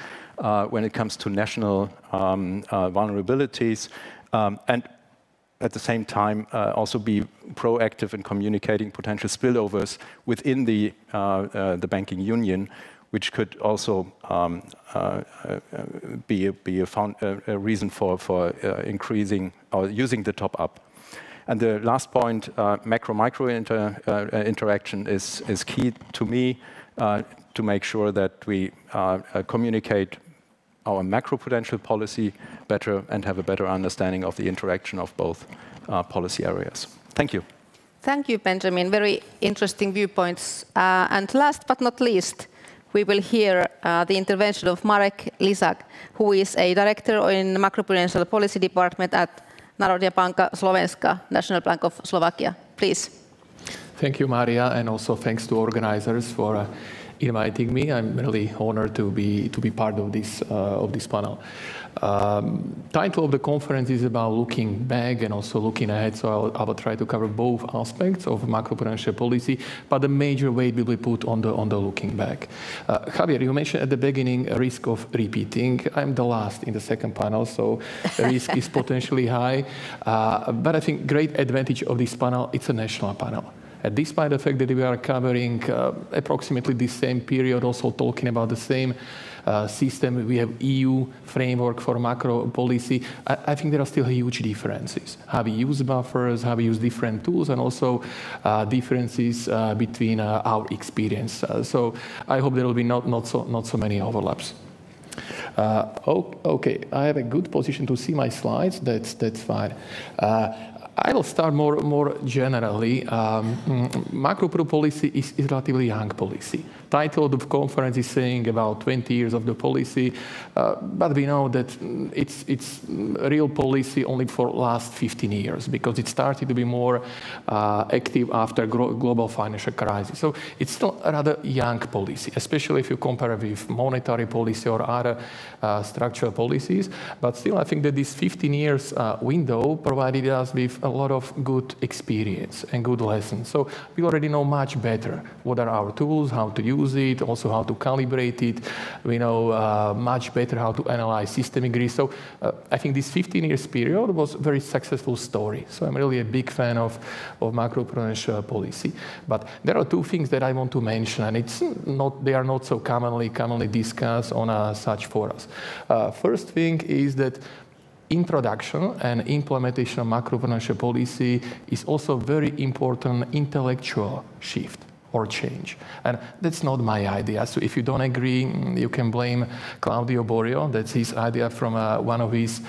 when it comes to national vulnerabilities, and at the same time also be proactive in communicating potential spillovers within the banking union, which could also be a reason for increasing or using the top-up. And the last point, macro-micro interaction is key to me to make sure that we communicate our macroprudential policy better and have a better understanding of the interaction of both policy areas. Thank you. Thank you, Benjamin. Very interesting viewpoints. And last but not least, we will hear the intervention of Marek Lisak, who is a director in the Macroprudential Policy Department at Národná banka Slovenska, National Bank of Slovakia. Please. Thank you, Maria, and also thanks to organizers for inviting me. I'm really honored to be part of this panel. Title of the conference is about looking back and also looking ahead, so I will try to cover both aspects of macroprudential policy, but the major weight will be put on the looking back. Javier, you mentioned at the beginning a risk of repeating. I'm the last in the second panel, so the risk is potentially high, but I think great advantage of this panel, it's a national panel. Despite the fact that we are covering approximately the same period, also talking about the same system, we have EU framework for macro policy, I think there are still huge differences. How we use buffers, how we use different tools, and also differences between our experience. So I hope there will be not so many overlaps. Okay, I have a good position to see my slides. That's fine. I will start more generally. Macro policy is relatively young policy. Title of the conference is saying about 20 years of the policy, but we know that it's real policy only for last 15 years because it started to be more active after global financial crisis. So it's still a rather young policy, especially if you compare with monetary policy or other structural policies. But still, I think that this 15 years window provided us with a lot of good experience and good lessons. So we already know much better what are our tools, how to use it, also how to calibrate it. We know much better how to analyze systemic risk. So I think this 15 years period was a very successful story. So I'm really a big fan of macroprudential policy. But there are two things that I want to mention, and they are not so commonly discussed on such forums. First thing is that introduction and implementation of macroprudential policy is also very important intellectual shift or change. And that's not my idea. So if you don't agree, you can blame Claudio Borio. That's his idea from one of his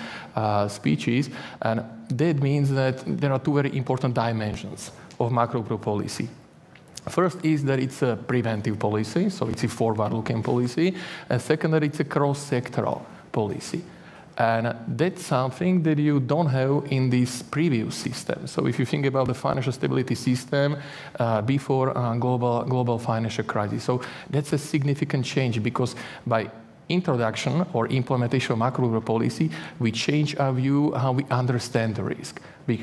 speeches. And that means that there are two very important dimensions of macro policy. First is that it's a preventive policy, so it's a forward-looking policy. And second, that it's a cross-sectoral policy. And that's something that you don't have in this previous system. So if you think about the financial stability system before global financial crisis, so that's a significant change, because by introduction or implementation of macroprudential policy, we change our view how we understand the risk.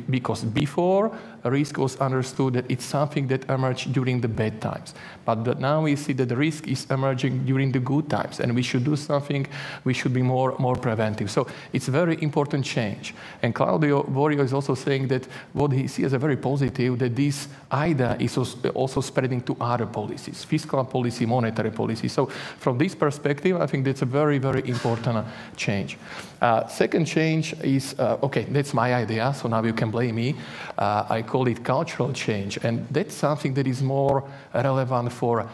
Because before, risk was understood that it's something that emerged during the bad times. But now we see that the risk is emerging during the good times, and we should do something, we should be more preventive. So it's a very important change. And Claudio Borio is also saying that what he sees as a very positive, that this idea is also spreading to other policies, fiscal policy, monetary policy. So from this perspective, I think that's a very, very important change. Second change is, okay, that's my idea, so now you can blame me. I call it cultural change, and that's something that is more relevant for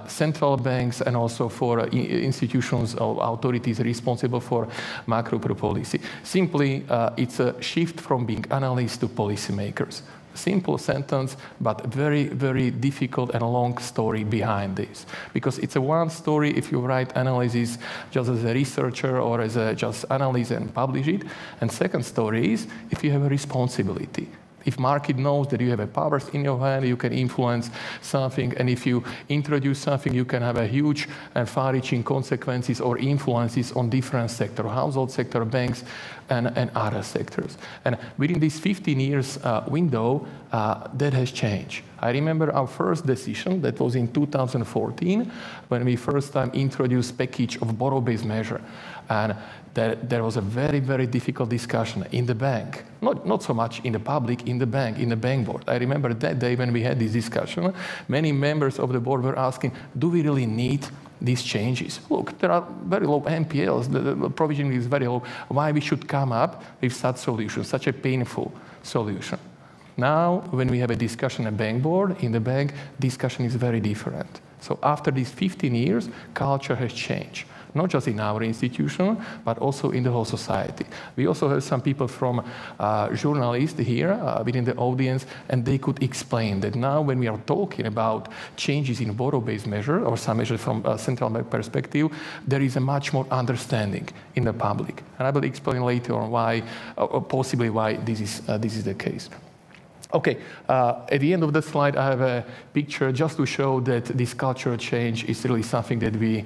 central banks and also for institutions or authorities responsible for macroprudential policy. Simply, it's a shift from being analysts to policymakers. Simple sentence, but very, very difficult and a long story behind this. Because it's a one story if you write analysis just as a researcher or as a just analyst and publish it. And second story is if you have a responsibility. If market knows that you have a powers in your hand, you can influence something, and if you introduce something, you can have a huge and far-reaching consequences or influences on different sectors, household sector, banks, and other sectors. And within this 15 years window, that has changed. I remember our first decision, that was in 2014, when we first time introduced package of borrow-based measure. And there was a very, very difficult discussion in the bank, not so much in the public, in the bank board. I remember that day when we had this discussion, many members of the board were asking, do we really need these changes? Look, there are very low NPLs, the provisioning is very low. Why we should come up with such solution, such a painful solution? Now, when we have a discussion at bank board, in the bank, discussion is very different. So after these 15 years, culture has changed. Not just in our institution, but also in the whole society. We also have some people from journalists here within the audience, and they could explain that now when we are talking about changes in borrow-based measure or some measures from a central bank perspective, there is a much more understanding in the public. And I will explain later on why, or possibly why this is the case. Okay, at the end of the slide, I have a picture just to show that this cultural change is really something that we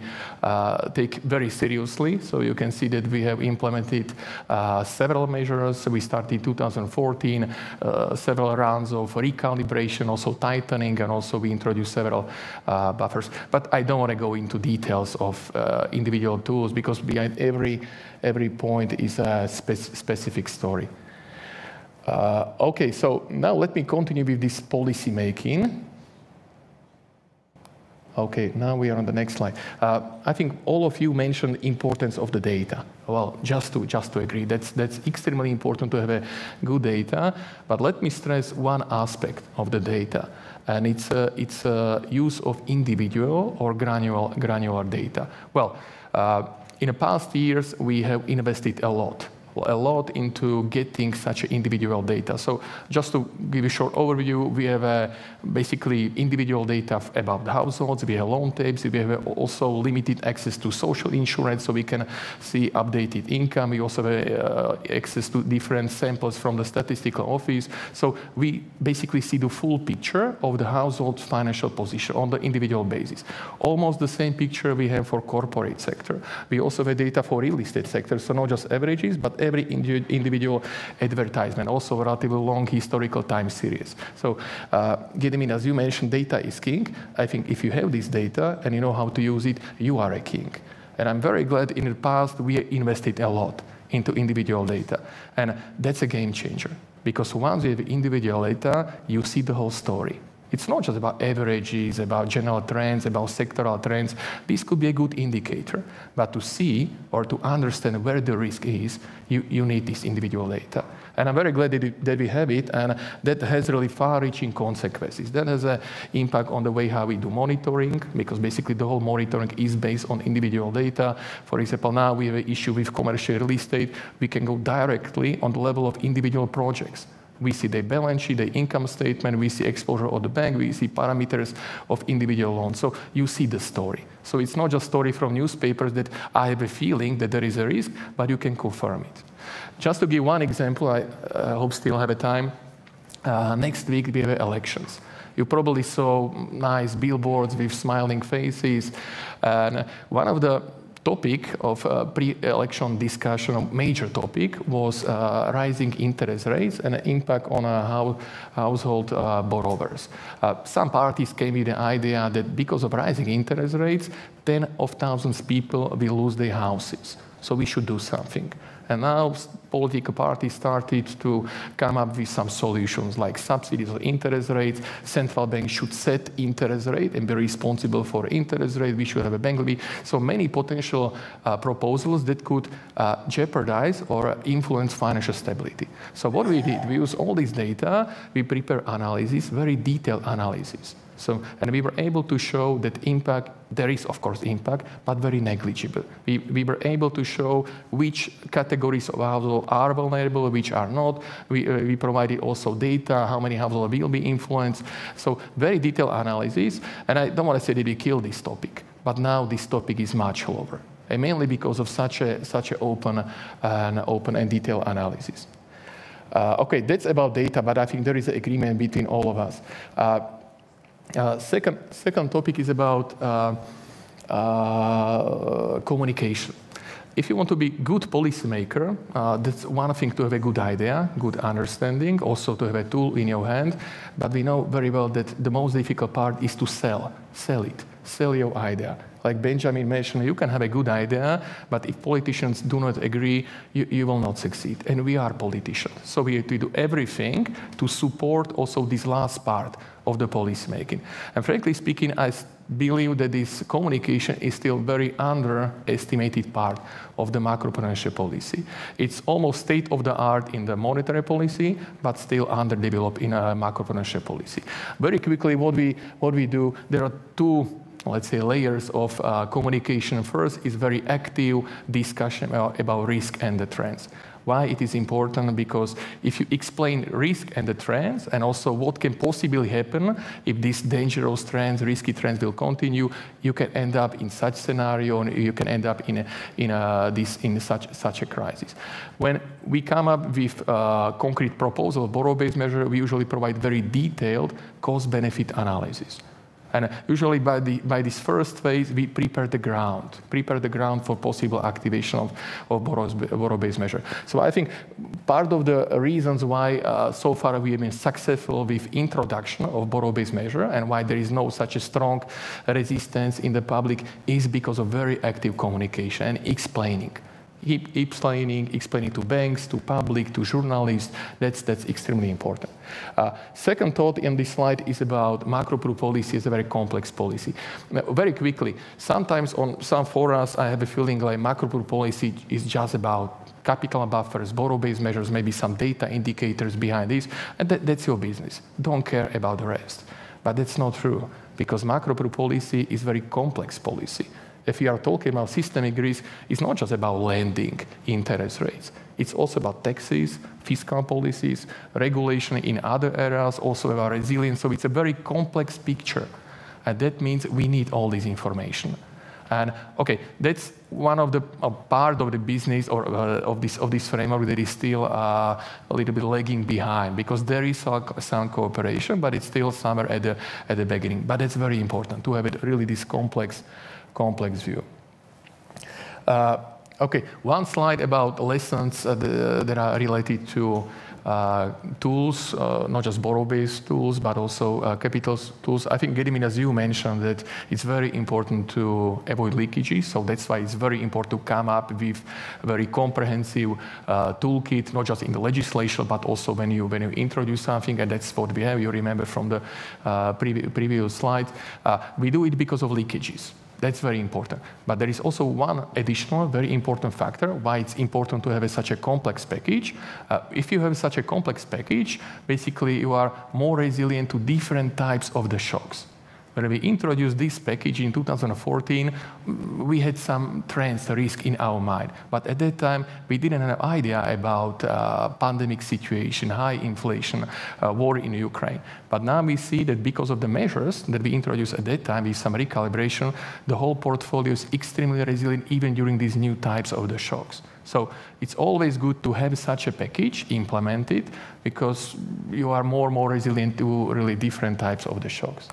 take very seriously. So you can see that we have implemented several measures. We started in 2014, several rounds of recalibration, also tightening, and also we introduced several buffers. But I don't want to go into details of individual tools, because behind every point is a specific story. Okay, so now let me continue with this policy making. Okay, now we are on the next slide. I think all of you mentioned the importance of the data. Well, just to agree, that's extremely important to have a good data. But let me stress one aspect of the data, and it's use of individual or granular data. Well, in the past years, we have invested a lot into getting such individual data. So just to give you a short overview, we have basically individual data about the households, we have loan tapes, we have also limited access to social insurance, so we can see updated income. We also have access to different samples from the statistical office. So we basically see the full picture of the household's financial position on the individual basis. Almost the same picture we have for corporate sector. We also have data for real estate sector, so not just averages, but every individual advertisement, also a relatively long historical time series. So, Gediminas, as you mentioned, data is king. I think if you have this data and you know how to use it, you are a king. And I'm very glad in the past we invested a lot into individual data. And that's a game changer, because once you have individual data, you see the whole story. It's not just about averages, about general trends, about sectoral trends. This could be a good indicator. But to see or to understand where the risk is, you need this individual data. And I'm very glad that we have it, and that has really far-reaching consequences. That has an impact on the way how we do monitoring, because basically the whole monitoring is based on individual data. For example, now we have an issue with commercial real estate. We can go directly on the level of individual projects. We see the balance sheet, the income statement, we see exposure of the bank, we see parameters of individual loans. So you see the story. So it's not just story from newspapers that I have a feeling that there is a risk, but you can confirm it. Just to give one example, I hope still have a time. Next week we have elections. You probably saw nice billboards with smiling faces. And one of the topic of pre-election discussion, a major topic, was rising interest rates and the impact on household borrowers. Some parties came with the idea that because of rising interest rates, tens of thousands of people will lose their houses. So we should do something. And now political parties started to come up with some solutions like subsidies or interest rates. Central bank should set interest rate and be responsible for interest rate. We should have a bank levy. So many potential proposals that could jeopardize or influence financial stability. So what we did, we used all this data, we prepare analysis, very detailed analysis. So, and we were able to show that impact, there is of course impact, but very negligible. We were able to show which categories of households are vulnerable, which are not. We provided also data, how many households will be influenced. So very detailed analysis. And I don't want to say that we killed this topic, but now this topic is much lower. And mainly because of such a open and detailed analysis. Okay, that's about data, but I think there is an agreement between all of us. Second topic is about communication. If you want to be good policymaker, that's one thing to have a good idea, good understanding, also to have a tool in your hand. But we know very well that the most difficult part is to sell your idea. Like Benjamin mentioned, you can have a good idea, but if politicians do not agree, you will not succeed. And we are politicians. So we have to do everything to support also this last part of the policy making. And frankly speaking, I believe that this communication is still very underestimated part of the macroprudential policy. It's almost state of the art in the monetary policy, but still underdeveloped in a macroprudential policy. Very quickly, what we do, there are two, let's say, layers of communication. First is very active discussion about risk and the trends. Why it is important? Because if you explain risk and the trends, and also what can possibly happen if these dangerous trends, risky trends will continue, you can end up in such scenario, and you can end up in such a crisis. When we come up with concrete proposal, borrow-based measure, we usually provide very detailed cost-benefit analysis. And usually by this first phase, we prepare the ground for possible activation of borrow-based measure. So I think part of the reasons why so far we have been successful with introduction of borrow-based measure and why there is no such a strong resistance in the public is because of very active communication and explaining to banks, to public, to journalists. That's extremely important. Second thought in this slide is about macroprudential policy is a very complex policy. Now, very quickly, sometimes on some forums I have a feeling like macroprudential policy is just about capital buffers, borrow-based measures, maybe some data indicators behind this, and that's your business. Don't care about the rest. But that's not true, because macroprudential policy is very complex policy. If we are talking about systemic risk, it's not just about lending interest rates. It's also about taxes, fiscal policies, regulation in other areas, also about resilience. So it's a very complex picture. And that means we need all this information. And okay, that's one of the part of the business or of this framework that is still a little bit lagging behind, because there is some cooperation, but it's still somewhere at the beginning. But it's very important to have it really this complex view. Okay, one slide about lessons that are related to tools, not just borrow-based tools, but also capital tools. I think, Gediminas, as you mentioned, that it's very important to avoid leakages. So that's why it's very important to come up with a very comprehensive toolkit, not just in the legislation, but also when you introduce something. And that's what we have. You remember from the previous slide. We do it because of leakages. That's very important. But there is also one additional very important factor why it's important to have such a complex package. If you have such a complex package, basically you are more resilient to different types of the shocks. When we introduced this package in 2014, we had some trends, risk in our mind. But at that time, we didn't have an idea about pandemic situation, high inflation, war in Ukraine. But now we see that because of the measures that we introduced at that time with some recalibration, the whole portfolio is extremely resilient even during these new types of the shocks. So it's always good to have such a package implemented because you are more and more resilient to really different types of the shocks.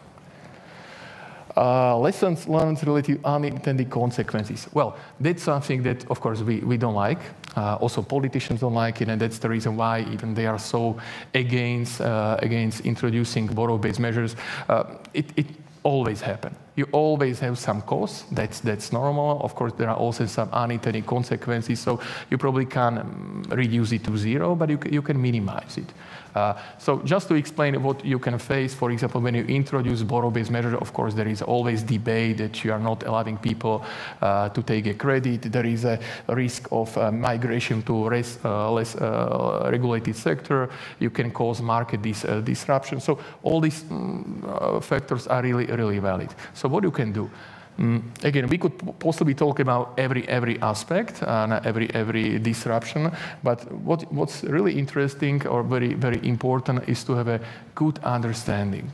Lessons learned related to unintended consequences. Well, that's something that, of course, we don't like. Also, politicians don't like it, and that's the reason why even they are so against introducing borrow-based measures. It always happens. You always have some costs. That's normal. Of course, there are also some unintended consequences, so you probably can reduce it to zero, but you can minimize it. So just to explain what you can face, for example, when you introduce borrow-based measures, of course, there is always debate that you are not allowing people to take a credit. There is a risk of migration to less regulated sector. You can cause market disruption. So all these factors are really valid. So what you can do? Again, we could possibly talk about every aspect and every disruption, but what's really interesting or very important is to have a good understanding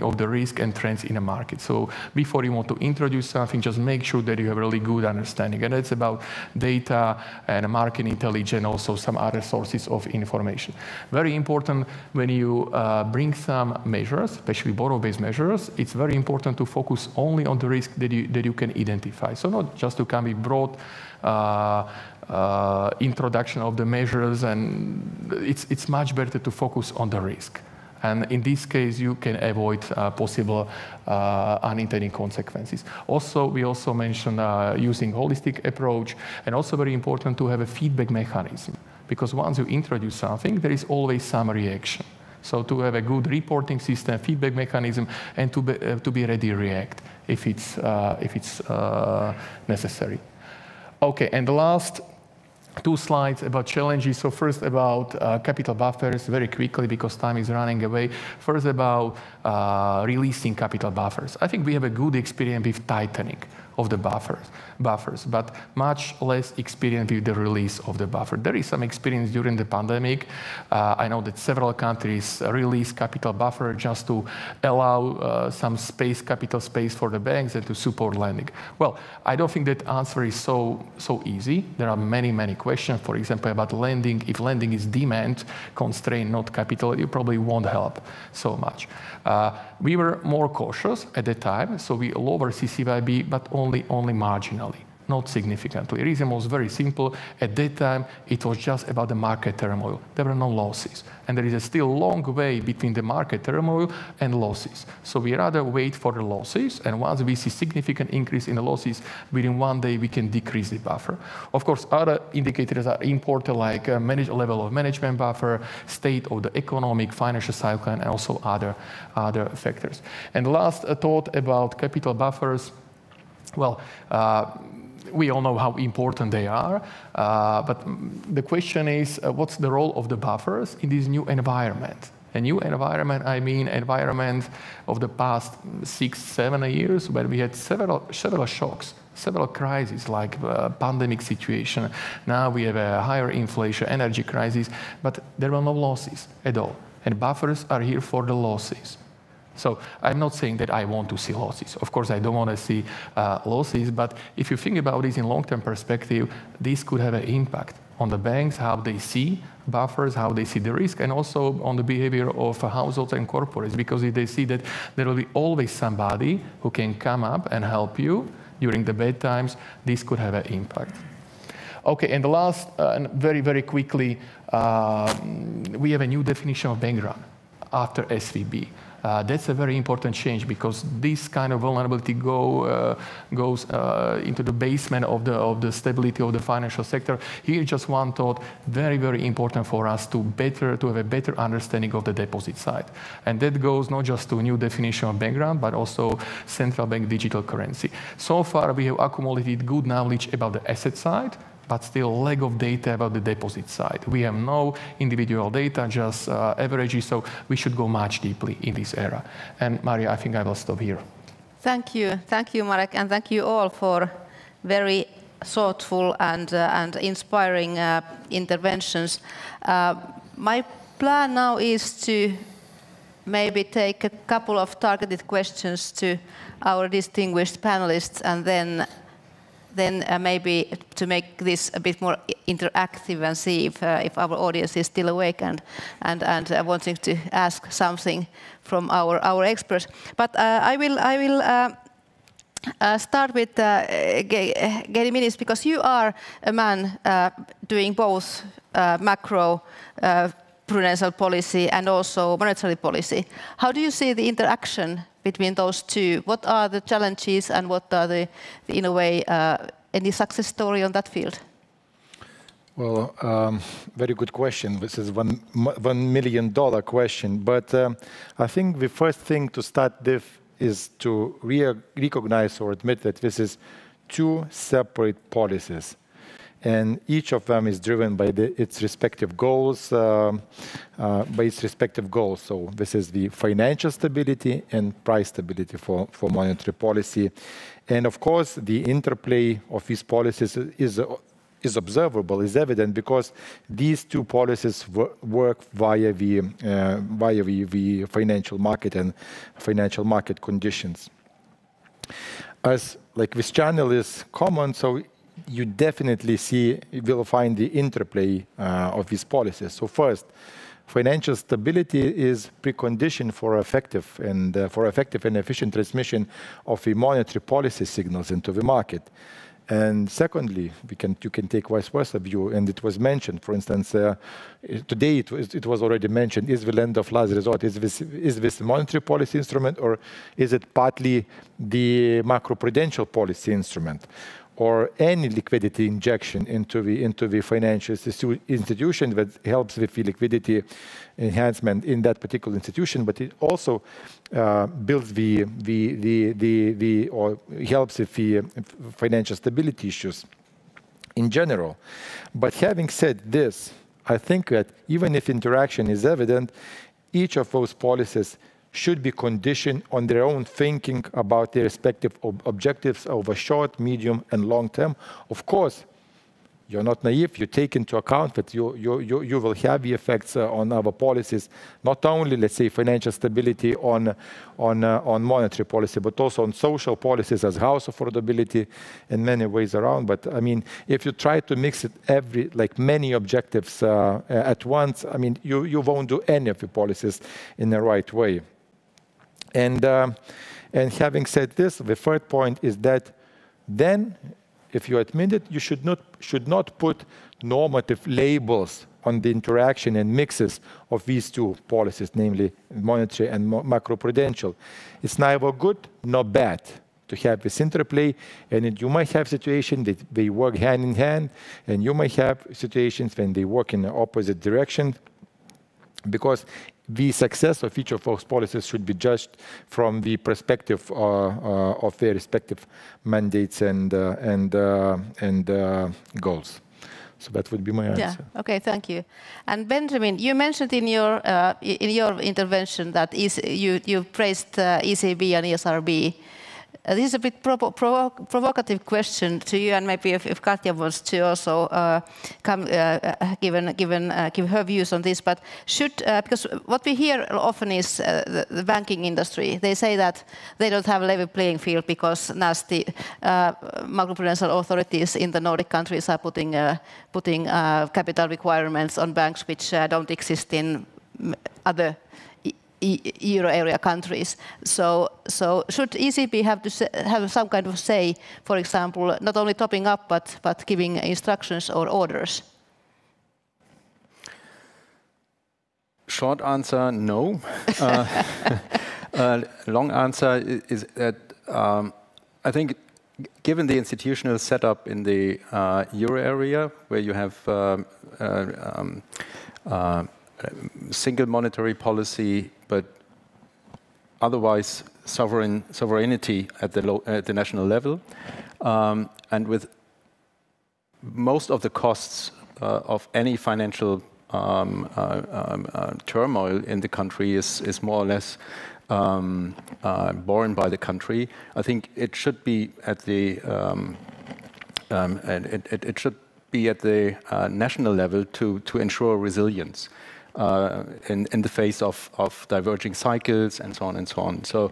of the risk and trends in the market. So before you want to introduce something, just make sure that you have a really good understanding, and that's about data and market intelligence, also some other sources of information. Very important when you bring some measures, especially borrow-based measures, it's very important to focus only on the risk that you can identify. So not just to come with broad introduction of the measures, and it's much better to focus on the risk. And in this case, you can avoid possible unintended consequences. Also, we also mentioned using holistic approach, and also very important to have a feedback mechanism, because once you introduce something, there is always some reaction. So to have a good reporting system, feedback mechanism, and to be ready to react if it's necessary. Okay, and the last two slides about challenges. So first about capital buffers, very quickly because time is running away. First about releasing capital buffers. I think we have a good experience with tightening of the buffers, but much less experience with the release of the buffer. There is some experience during the pandemic. I know that several countries release capital buffer just to allow some capital space for the banks and to support lending. Well, I don't think that answer is so easy. There are many questions, for example, about lending. If lending is demand constrained, not capital, you probably won't help so much. We were more cautious at the time, so we lowered CCYB, but only marginally, not significantly. The reason was very simple. At that time, it was just about the market turmoil. There were no losses. And there is a still long way between the market turmoil and losses. So we rather wait for the losses, and once we see significant increase in the losses, within one day we can decrease the buffer. Of course, other indicators are important, like level of management buffer, state of the economic, financial cycle, and also other factors. And last thought about capital buffers. Well, we all know how important they are, but the question is, what's the role of the buffers in this new environment? A new environment, I mean environment of the past 6-7 years, where we had several shocks, several crises, like pandemic situation. Now we have a higher inflation, energy crisis, but there were no losses at all. And buffers are here for the losses. So I'm not saying that I want to see losses. Of course, I don't want to see losses, but if you think about this in long-term perspective, this could have an impact on the banks, how they see buffers, how they see the risk, and also on the behavior of households and corporates, because if they see that there will be always somebody who can come up and help you during the bad times, this could have an impact. Okay, and the last, very quickly, we have a new definition of bank run after SVB. That's a very important change, because this kind of vulnerability goes into the basement of the stability of the financial sector. Here, just one thought, very important for us to have a better understanding of the deposit side. And that goes not just to a new definition of bank run, but also central bank digital currency. So far, we have accumulated good knowledge about the asset side, but still lack of data about the deposit side. We have no individual data, just averages, so we should go much deeply in this area. And Maria, I think I will stop here. Thank you, Marek, and thank you all for very thoughtful and inspiring interventions. My plan now is to maybe take a couple of targeted questions to our distinguished panelists, and then maybe to make this a bit more interactive and see if our audience is still awake and wanting to ask something from our experts. But I will start with Gediminas, because you are a man doing both macro prudential policy and also monetary policy. How do you see the interaction between those two? What are the challenges and what are the in a way, any success story on that field? Well, very good question. This is $1 million question. But I think the first thing to start with is to recognize or admit that this is two separate policies. And each of them is driven by its respective goals. So this is the financial stability and price stability for monetary policy. And of course, the interplay of these policies is observable, is evident, because these two policies work via the financial market and financial market conditions. As like this channel is common, so you definitely will find the interplay of these policies. So first, financial stability is precondition for effective and efficient transmission of the monetary policy signals into the market. And secondly, you can take vice versa view, and it was mentioned, for instance, today it was already mentioned, is the lender of last resort, is this a monetary policy instrument, or is it partly the macroprudential policy instrument, or any liquidity injection into the financial institution that helps with the liquidity enhancement in that particular institution, but it also builds or helps with the financial stability issues in general. But having said this, I think that even if interaction is evident, each of those policies should be conditioned on their own thinking about their respective objectives over short, medium, and long term. Of course, you're not naive. You take into account that you will have the effects on our policies, not only, let's say, financial stability on monetary policy, but also on social policies as house affordability in many ways around. But I mean, if you try to mix it many objectives at once, I mean, you won't do any of the policies in the right way. And having said this, the third point is that then, if you admit it, you should not put normative labels on the interaction and mixes of these two policies, namely monetary and macroprudential. It's neither good nor bad to have this interplay, and you might have situations that they work hand in hand, and you might have situations when they work in the opposite direction, because the success of each of those policies should be judged from the perspective of their respective mandates and goals. So that would be my answer. Yeah. Okay. Thank you. And Benjamin, you mentioned in your intervention that you praised ECB and ESRB. This is a bit provocative question to you, and maybe if Katja wants to also give her views on this. But because what we hear often is the banking industry, they say that they don't have a level playing field because nasty macroprudential authorities in the Nordic countries are putting capital requirements on banks which don't exist in other Euro area countries. So should ECB have some kind of say, for example, not only topping up but giving instructions or orders? Short answer, no. Long answer is that I think, given the institutional setup in the Euro area, where you have single monetary policy, but otherwise sovereignty at the national level, and with most of the costs of any financial turmoil in the country is more or less borne by the country. I think it should be at the national level to ensure resilience in the face of diverging cycles and so on and so on. So,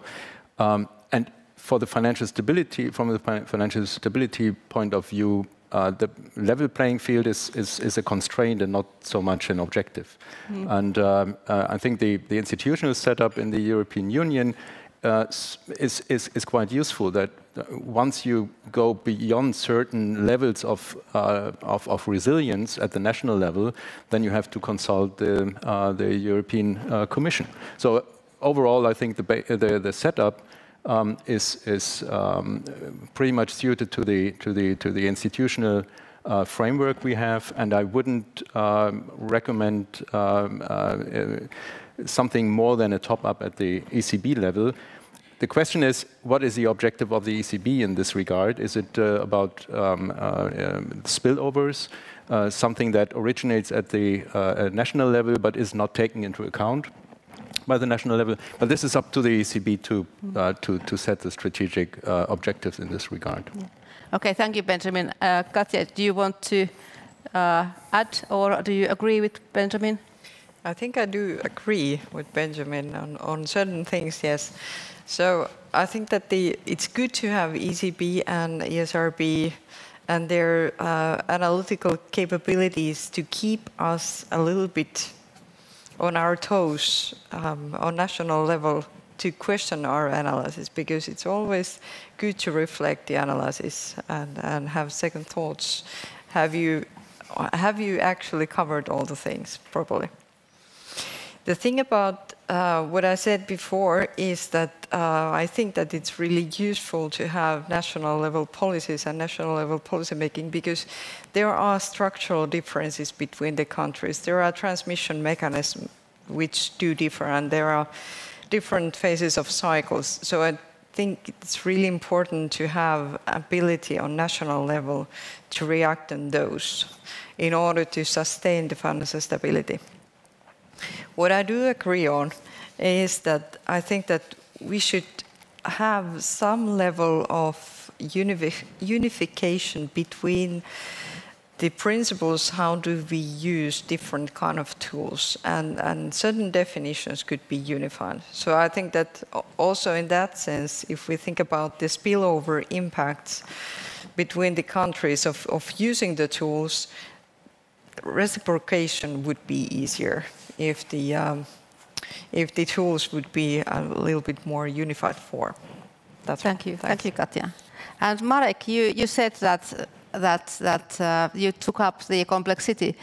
and for the financial stability, from the financial stability point of view, the level playing field is a constraint and not so much an objective. And I think the institutional setup in the European Union is quite useful, that once you go beyond certain levels of resilience at the national level, then you have to consult the European Commission. So overall, I think the setup is pretty much suited to the institutional framework we have, and I wouldn't recommend something more than a top-up at the ECB level. The question is, what is the objective of the ECB in this regard? Is it about spillovers, something that originates at the national level but is not taken into account by the national level? But this is up to the ECB to set the strategic objectives in this regard. Yeah. Okay, thank you, Benjamin. Katja, do you want to add, or do you agree with Benjamin? I think I do agree with Benjamin on certain things, yes. So I think that it's good to have ECB and ESRB and their analytical capabilities to keep us a little bit on our toes on national level to question our analysis, because it's always good to reflect the analysis and have second thoughts. Have you actually covered all the things properly? The thing about what I said before is that I think that it's really useful to have national level policies and national level policy making, because there are structural differences between the countries. There are transmission mechanisms which do differ, and there are different phases of cycles. So I think it's really important to have ability on national level to react on those in order to sustain the financial stability. What I do agree on is that I think that we should have some level of unification between the principles, how do we use different kind of tools, and certain definitions could be unified. So I think that also in that sense, if we think about the spillover impacts between the countries of using the tools, reciprocation would be easier if the tools would be a little bit more unified for. That's Thank you, Katja. And Marek, you said that you took up the complexity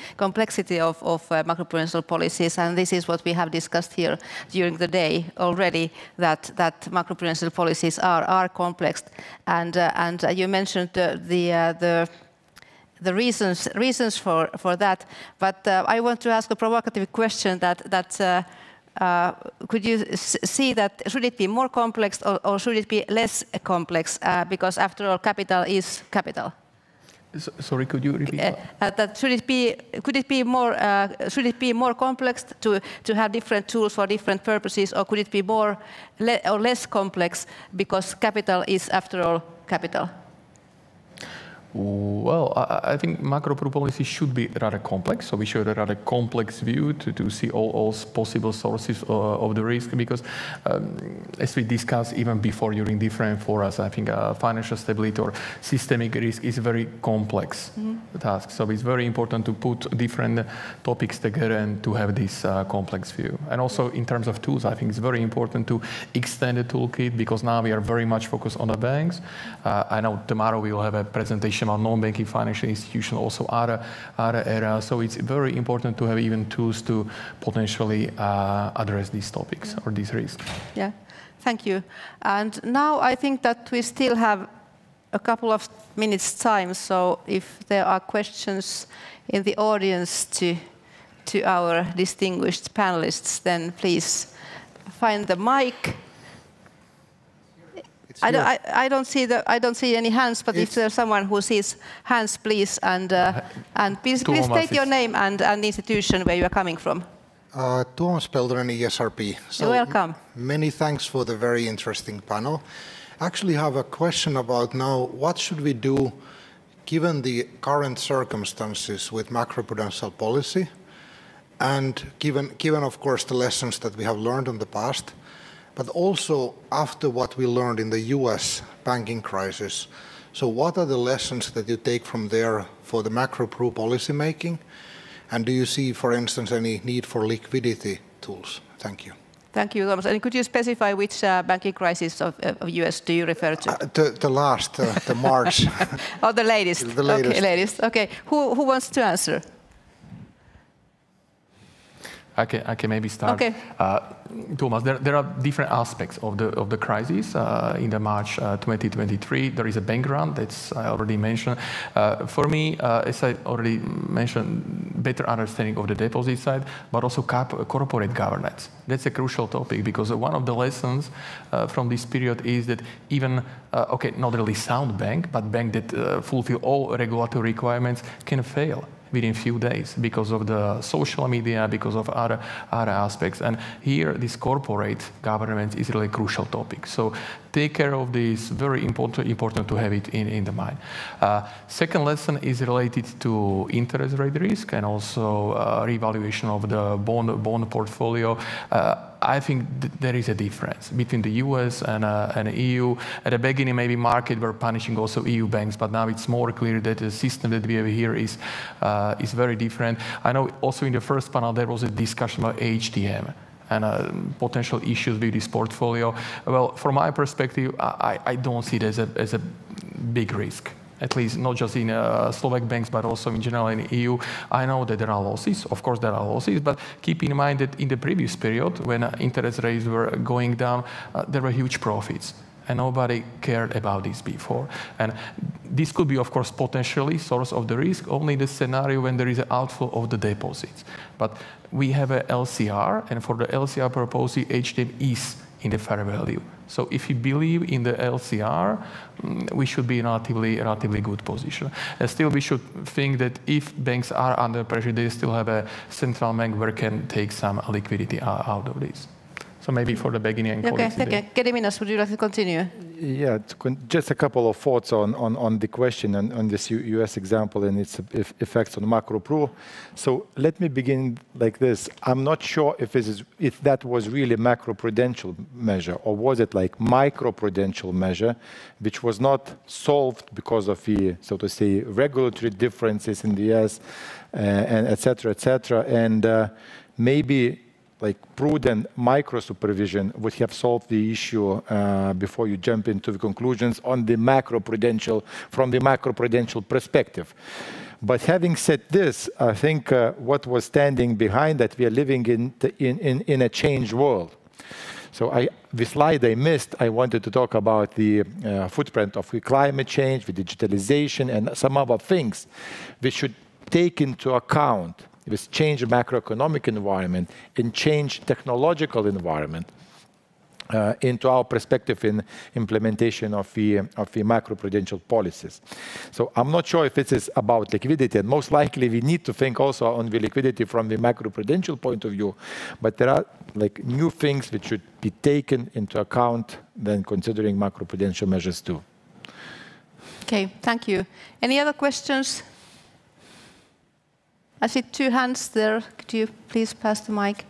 of macroprudential policies, and this is what we have discussed here during the day already, that macroprudential policies are complex, and you mentioned the reasons for that. But I want to ask a provocative question: that could you see that should it be more complex or should it be less complex? Because after all, capital is capital. Sorry, could you repeat that? Should it be more complex to have different tools for different purposes, or could it be more or less complex because capital is after all capital? Well, I think macroprudential policy should be rather complex, so we should have a rather complex view to see all possible sources of the risk, because as we discussed even before during different forums, I think financial stability or systemic risk is a very complex task. So it's very important to put different topics together and to have this complex view. And also in terms of tools, I think it's very important to extend the toolkit, because now we are very much focused on the banks. I know tomorrow we will have a presentation on non-banking financial institutions, also other areas. So it's very important to have even tools to potentially address these topics or these risks. Yeah, thank you. And now I think that we still have a couple of minutes time. So if there are questions in the audience to our distinguished panelists, then please find the mic. I don't see any hands, but if there's someone who sees hands, please, and please state your name and the institution where you are coming from. Tuomas Peltonen, ESRP. You're welcome. Many thanks for the very interesting panel. Actually, have a question about now, what should we do given the current circumstances with macroprudential policy, and given of course the lessons that we have learned in the past, but also after what we learned in the US banking crisis. So what are the lessons that you take from there for the macro-pru policy making? And do you see, for instance, any need for liquidity tools? Thank you. Thank you, Thomas. And could you specify which banking crisis of US do you refer to? The last, the March. Oh, the latest. The latest. Okay, latest. Okay. Who wants to answer? I can maybe start. Okay. Thomas, there are different aspects of the crisis. In the March 2023, there is a bank run that's I already mentioned. For me, as I already mentioned, better understanding of the deposit side, but also corporate governance. That's a crucial topic because one of the lessons from this period is that even, not really sound bank, but bank that fulfill all regulatory requirements can fail within few days because of the social media, because of other aspects. And here, this corporate governance is really a crucial topic. So take care of this, very important to have it in the mind. Second lesson is related to interest rate risk and also revaluation of the bond portfolio. I think there is a difference between the US and the EU. At the beginning, maybe market were punishing also EU banks, but now it's more clear that the system that we have here is very different. I know also in the first panel there was a discussion about HTM and potential issues with this portfolio. Well, from my perspective, I don't see it as a big risk. At least not just in Slovak banks, but also in general in the EU. I know that there are losses. Of course, there are losses, but keep in mind that in the previous period, when interest rates were going down, there were huge profits. And nobody cared about this before. And this could be, of course, potentially source of the risk, only in the scenario when there is an outflow of the deposits. But we have a LCR, and for the LCR purpose, HTM is in the fair value. So if you believe in the LCR, we should be in a relatively good position. Still, we should think that if banks are under pressure, they still have a central bank where can take some liquidity out of this. So maybe for the beginning. Okay, Gediminas, would you like to continue? Yeah, just a couple of thoughts on the question and on this US example and its effects on macro-pru. So let me begin like this. I'm not sure if that was really a macroprudential measure or was it like microprudential measure, which was not solved because of the, so to say, regulatory differences in the US and et cetera, and maybe like prudent micro supervision would have solved the issue before you jump into the conclusions on the from the macroprudential perspective. But having said this, I think what was standing behind that we are living in a changed world. So the slide I missed, I wanted to talk about the footprint of climate change, the digitalization, and some other things we should take into account with change macroeconomic environment and change technological environment into our perspective in implementation of the macroprudential policies. So I'm not sure if it is about liquidity, and most likely we need to think also on the liquidity from the macroprudential point of view, but there are like new things which should be taken into account then considering macroprudential measures too. Okay, thank you. Any other questions? I see two hands there. Could you please pass the mic?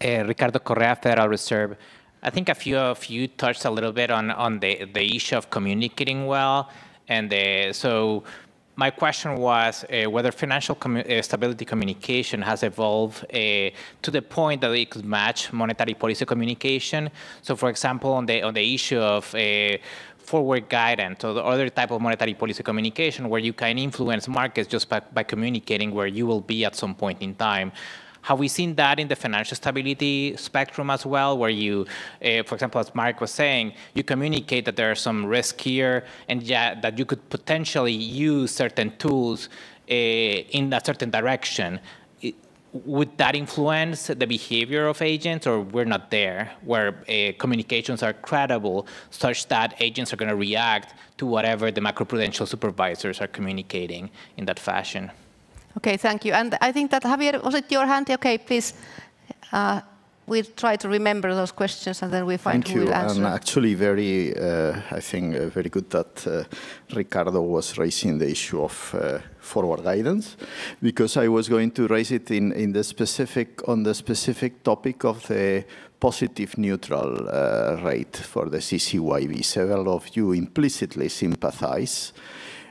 Ricardo Correa, Federal Reserve. I think a few of you touched a little bit on the issue of communicating well. And so my question was whether financial stability communication has evolved to the point that it could match monetary policy communication. So for example, on the issue of forward guidance or the other type of monetary policy communication where you can influence markets just by communicating where you will be at some point in time. Have we seen that in the financial stability spectrum as well, where you, for example, as Mark was saying, you communicate that there are some risk here and that you could potentially use certain tools in a certain direction? would that influence the behavior of agents, or we're not there, where communications are credible such that agents are going to react to whatever the macroprudential supervisors are communicating in that fashion? Okay, thank you. And I think that, Javier, was it your hand? Okay, please. We'll try to remember those questions, and then we find who will answer. Thank you. And actually, I think, very good that Ricardo was raising the issue of forward guidance, because I was going to raise it on the specific topic of the positive neutral rate for the CCYB. Several of you implicitly sympathize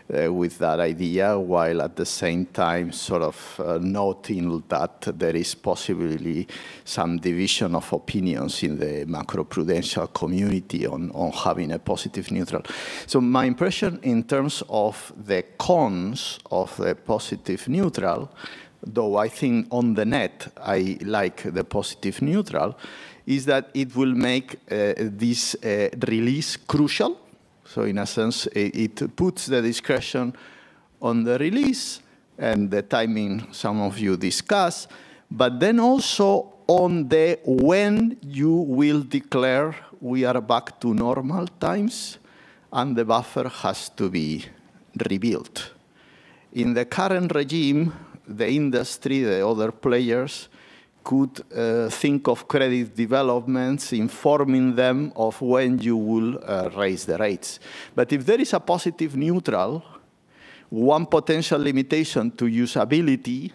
with that idea, while at the same time sort of noting that there is possibly some division of opinions in the macroprudential community on having a positive neutral. So my impression in terms of the cons of the positive neutral, though I think on the net I like the positive neutral, is that it will make this release crucial. So in a sense, it puts the discretion on the release and the timing some of you discuss, but then also on the when you will declare we are back to normal times and the buffer has to be rebuilt. In the current regime, the industry, the other players, could think of credit developments, informing them of when you will raise the rates. But if there is a positive neutral, one potential limitation to usability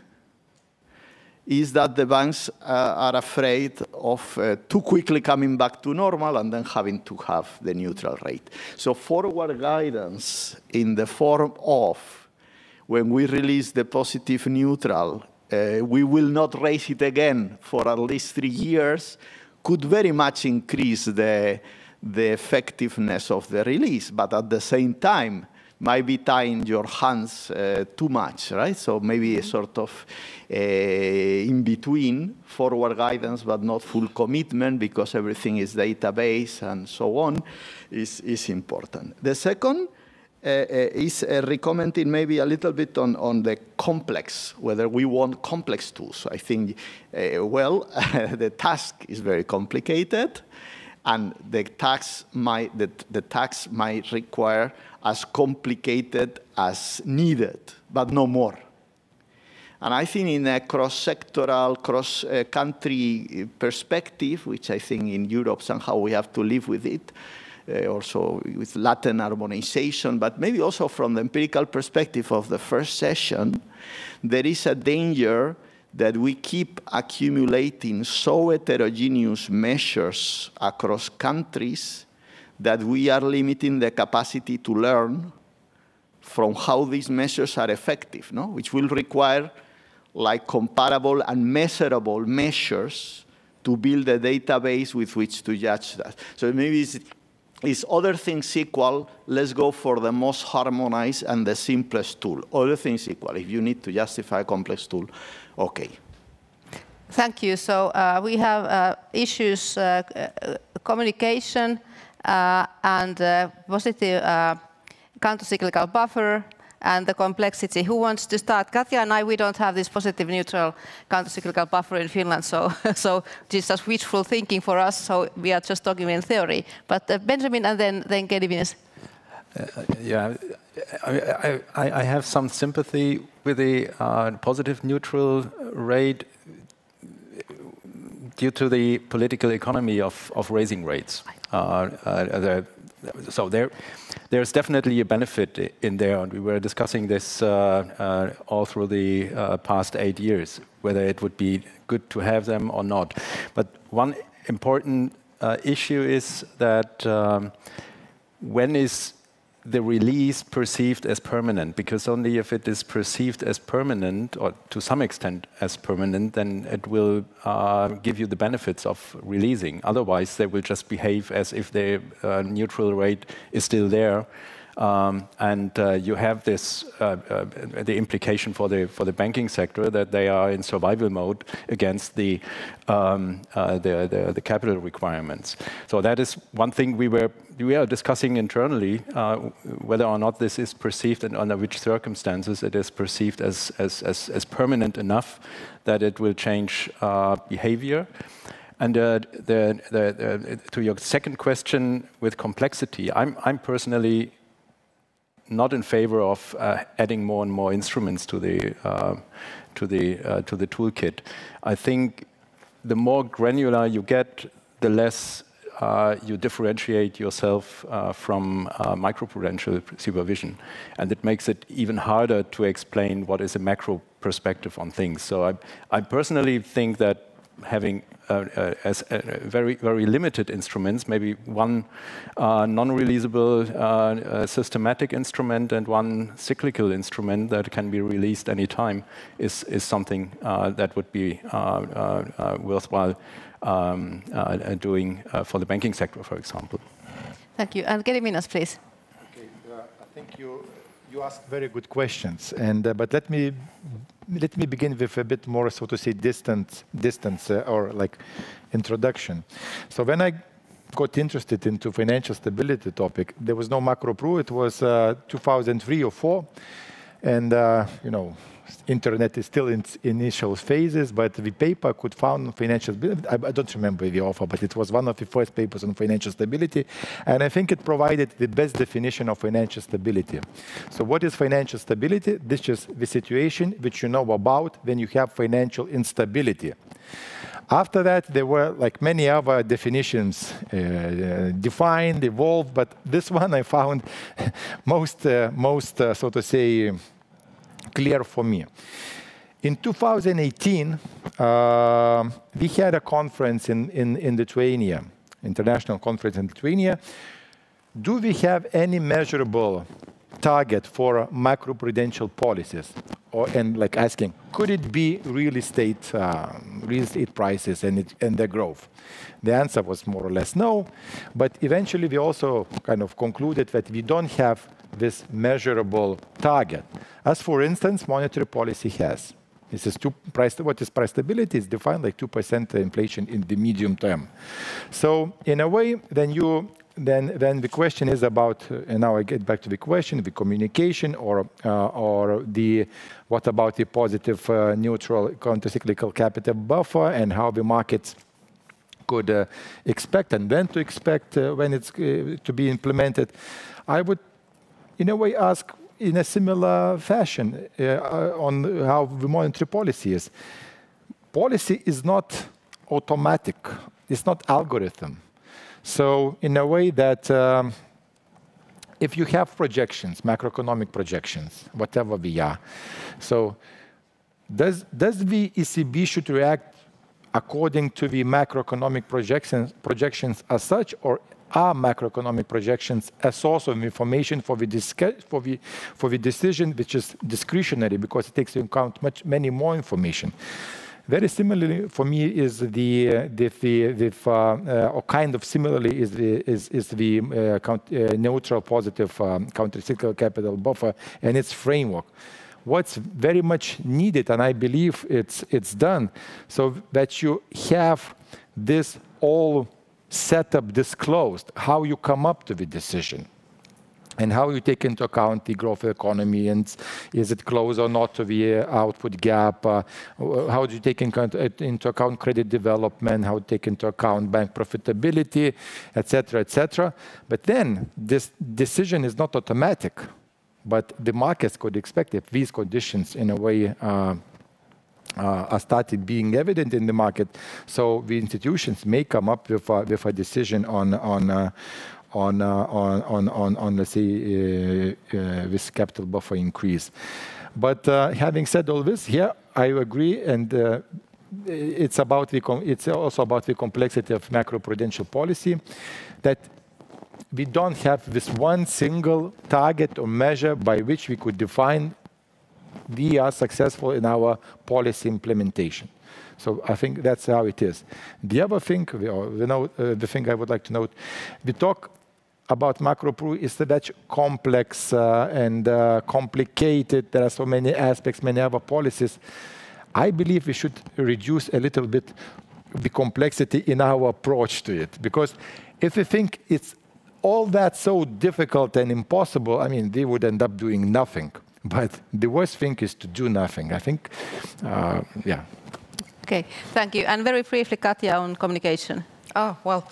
is that the banks are afraid of too quickly coming back to normal and then having to have the neutral rate. So forward guidance in the form of when we release the positive neutral, we will not raise it again for at least 3 years, could very much increase the effectiveness of the release, but at the same time might be tying your hands too much, right? So maybe a sort of in between forward guidance, but not full commitment because everything is database and so on is important. The second is recommending maybe a little bit on the complex, whether we want complex tools. I think, the task is very complicated, and the tax might require as complicated as needed, but no more. And I think in a cross-sectoral, cross-country perspective, which I think in Europe somehow we have to live with it, also with Latin harmonization, but maybe also from the empirical perspective of the first session, there is a danger that we keep accumulating so heterogeneous measures across countries that we are limiting the capacity to learn from how these measures are effective, no? Which will require like comparable and measurable measures to build a database with which to judge that. So maybe it's other things equal, let's go for the most harmonized and the simplest tool. Other things equal. If you need to justify a complex tool, okay. Thank you. So we have issues, communication and positive countercyclical buffer and the complexity. Who wants to start? Katja and I, we don't have this positive neutral countercyclical buffer in Finland, so this is just wishful thinking for us, so we are just talking in theory. But Benjamin and then Gediminas. Yeah, I have some sympathy with the positive neutral rate due to the political economy of raising rates. So there's definitely a benefit in there, and we were discussing this all through the past 8 years, whether it would be good to have them or not. But one important issue is that when is the release perceived as permanent? Because only if it is perceived as permanent, or to some extent as permanent, then it will give you the benefits of releasing. Otherwise, they will just behave as if the neutral rate is still there, And you have this the implication for the banking sector that they are in survival mode against the capital requirements. So that is one thing we are discussing internally, whether or not this is perceived and under which circumstances it is perceived as permanent enough that it will change behavior. And to your second question with complexity, I'm personally not in favor of adding more and more instruments to the toolkit. I think the more granular you get, the less you differentiate yourself from macroprudential supervision, and it makes it even harder to explain what is a macro perspective on things. So I personally think that having very limited instruments, maybe one non-releasable systematic instrument and one cyclical instrument that can be released any time, is something that would be worthwhile doing for the banking sector, for example. Thank you. And Gediminas, please. Okay, I think you asked very good questions, and but let me begin with a bit more, so to say, distance or like introduction. So when I got interested into financial stability topic, there was no Macropru. It was 2003 or 4, and you know, internet is still in its initial phases, but the paper could found financial stability. I don't remember the author, but it was one of the first papers on financial stability, and I think it provided the best definition of financial stability. So what is financial stability? This is the situation which you know about when you have financial instability. After that, there were like many other definitions defined, evolved, but this one I found most so to say, clear for me. In 2018, we had a conference in Lithuania, international conference in Lithuania. Do we have any measurable target for macroprudential policies? And like asking, could it be real estate prices and their growth? The answer was more or less no, but eventually we also kind of concluded that we don't have this measurable target. As for instance, monetary policy has. This is what is price stability is defined like 2% inflation in the medium term. So in a way, then the question is about, and now I get back to the question, the communication or what about the positive neutral countercyclical capital buffer and how the markets could expect and when to expect when it's to be implemented. I would in a way ask in a similar fashion on how the monetary policy is. Policy is not automatic, it's not algorithm. So in a way that if you have projections, macroeconomic projections, whatever we are, so does the ECB should react according to the macroeconomic projections as such, or are macroeconomic projections a source of information for the decision, which is discretionary because it takes into account many more information? Very similarly, for me, is or kind of similarly is the neutral positive countercyclical capital buffer and its framework. What's very much needed, and I believe it's done, so that you have this all setup disclosed, how you come up to the decision, and how you take into account the growth of the economy, and is it close or not to the output gap, how do you take into account credit development, how to take into account bank profitability, etc., etc. But then this decision is not automatic, but the markets could expect if these conditions in a way are started being evident in the market, so the institutions may come up with a decision on let's say this capital buffer increase. But having said all this, here I agree, and it's also about the complexity of macroprudential policy, that we don't have this one single target or measure by which we could define we are successful in our policy implementation. So I think that's how it is. The other thing, the thing I would like to note, we talk about Macropru is that complex and complicated. There are so many aspects, many other policies. I believe we should reduce a little bit the complexity in our approach to it. Because if we think it's all that so difficult and impossible, I mean, they would end up doing nothing. But the worst thing is to do nothing. I think, yeah. Okay, thank you. And very briefly, Katja, on communication. Oh, well,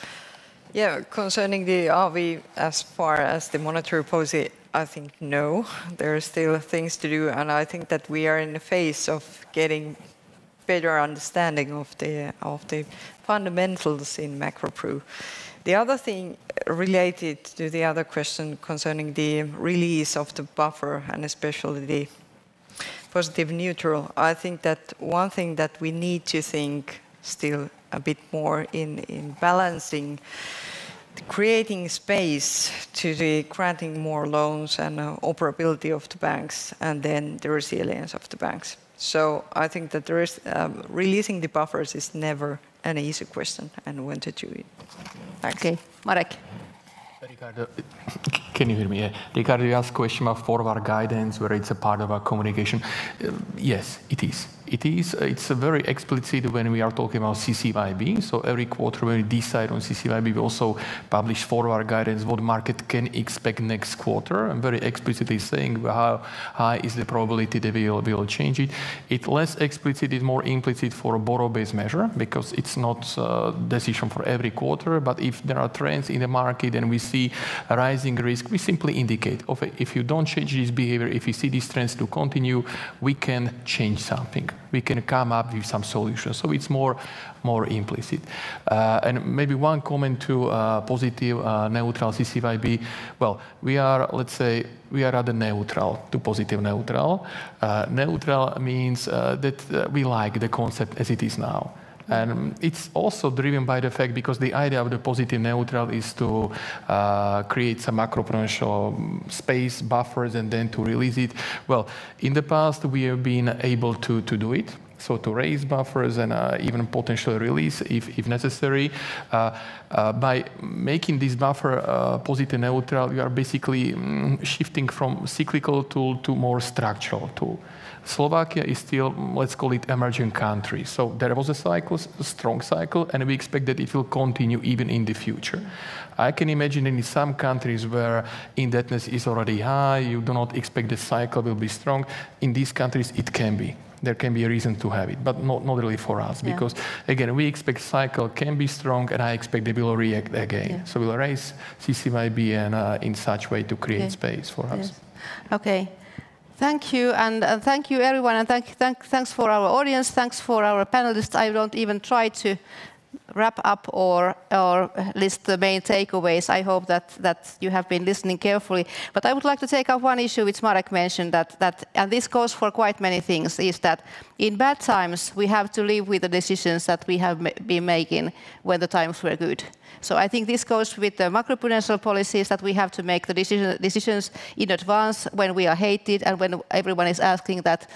yeah, concerning the are we as far as the monetary policy, I think no. There are still things to do, and I think that we are in the phase of getting better understanding of the fundamentals in Macropru. The other thing related to the other question concerning the release of the buffer and especially the positive neutral, I think that one thing that we need to think still a bit more in balancing, creating space to the granting more loans and operability of the banks and then the resilience of the banks. So I think that there is releasing the buffers is never an easy question and when to do it. Thanks. Okay, Marek. Ricardo, can you hear me? Yeah. Ricardo, you asked a question about forward guidance, whether it's a part of our communication. Yes, it is. It is. It's very explicit when we are talking about CCYB. So every quarter when we decide on CCYB, we also publish forward guidance, what the market can expect next quarter. I'm very explicitly saying how high is the probability that we will change it. It's less explicit, it's more implicit for a borrow-based measure, because it's not a decision for every quarter. But if there are trends in the market and we see a rising risk, we simply indicate, okay, if you don't change this behavior, if you see these trends to continue, we can change something. We can come up with some solutions. So it's more implicit. And maybe one comment to positive, neutral CCYB. Well, we are, let's say, we are rather neutral to positive neutral. Neutral means that we like the concept as it is now. And it's also driven by the fact, because the idea of the positive neutral is to create some macroprudential space buffers and then to release it. Well, in the past, we have been able to do it. So to raise buffers and even potentially release if necessary. By making this buffer positive neutral, you are basically shifting from cyclical tool to more structural tool. Slovakia is still, let's call it, emerging country. So there was a cycle, a strong cycle, and we expect that it will continue even in the future. I can imagine in some countries where indebtedness is already high, you do not expect the cycle will be strong. In these countries, it can be. There can be a reason to have it, but not really for us, because, again, we expect cycle can be strong, and I expect they will react again. Yeah. So we'll raise CCYB and in such way to create space for us. Okay. Thank you, and thank you everyone, and thanks for our audience, thanks for our panelists. I don't even try to wrap up or list the main takeaways. I hope that you have been listening carefully. But I would like to take up one issue which Marek mentioned, and this goes for quite many things, is that in bad times we have to live with the decisions that we have been making when the times were good. So I think this goes with the macroprudential policies, that we have to make the decisions in advance when we are hated and when everyone is asking that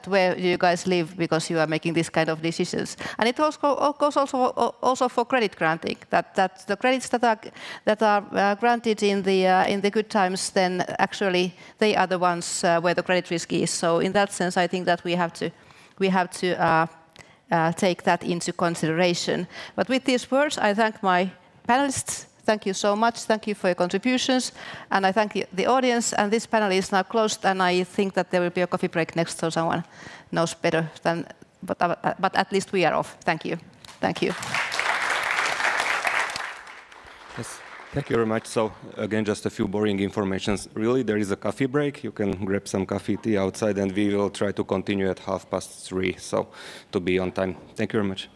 where do you guys live because you are making this kind of decisions. And it also goes also for credit granting, that the credits that are granted in the good times, then actually they are the ones where the credit risk is. So in that sense, I think that we have to take that into consideration. But with these words, I thank my panelists. Thank you so much. Thank you for your contributions. And I thank the audience. And this panel is now closed. And I think that there will be a coffee break next, so someone knows better than. But at least we are off. Thank you. Thank you. Yes. Thank you very much. So again, just a few boring informations. Really, there is a coffee break. You can grab some coffee, tea outside, and we will try to continue at 3:30, so to be on time. Thank you very much.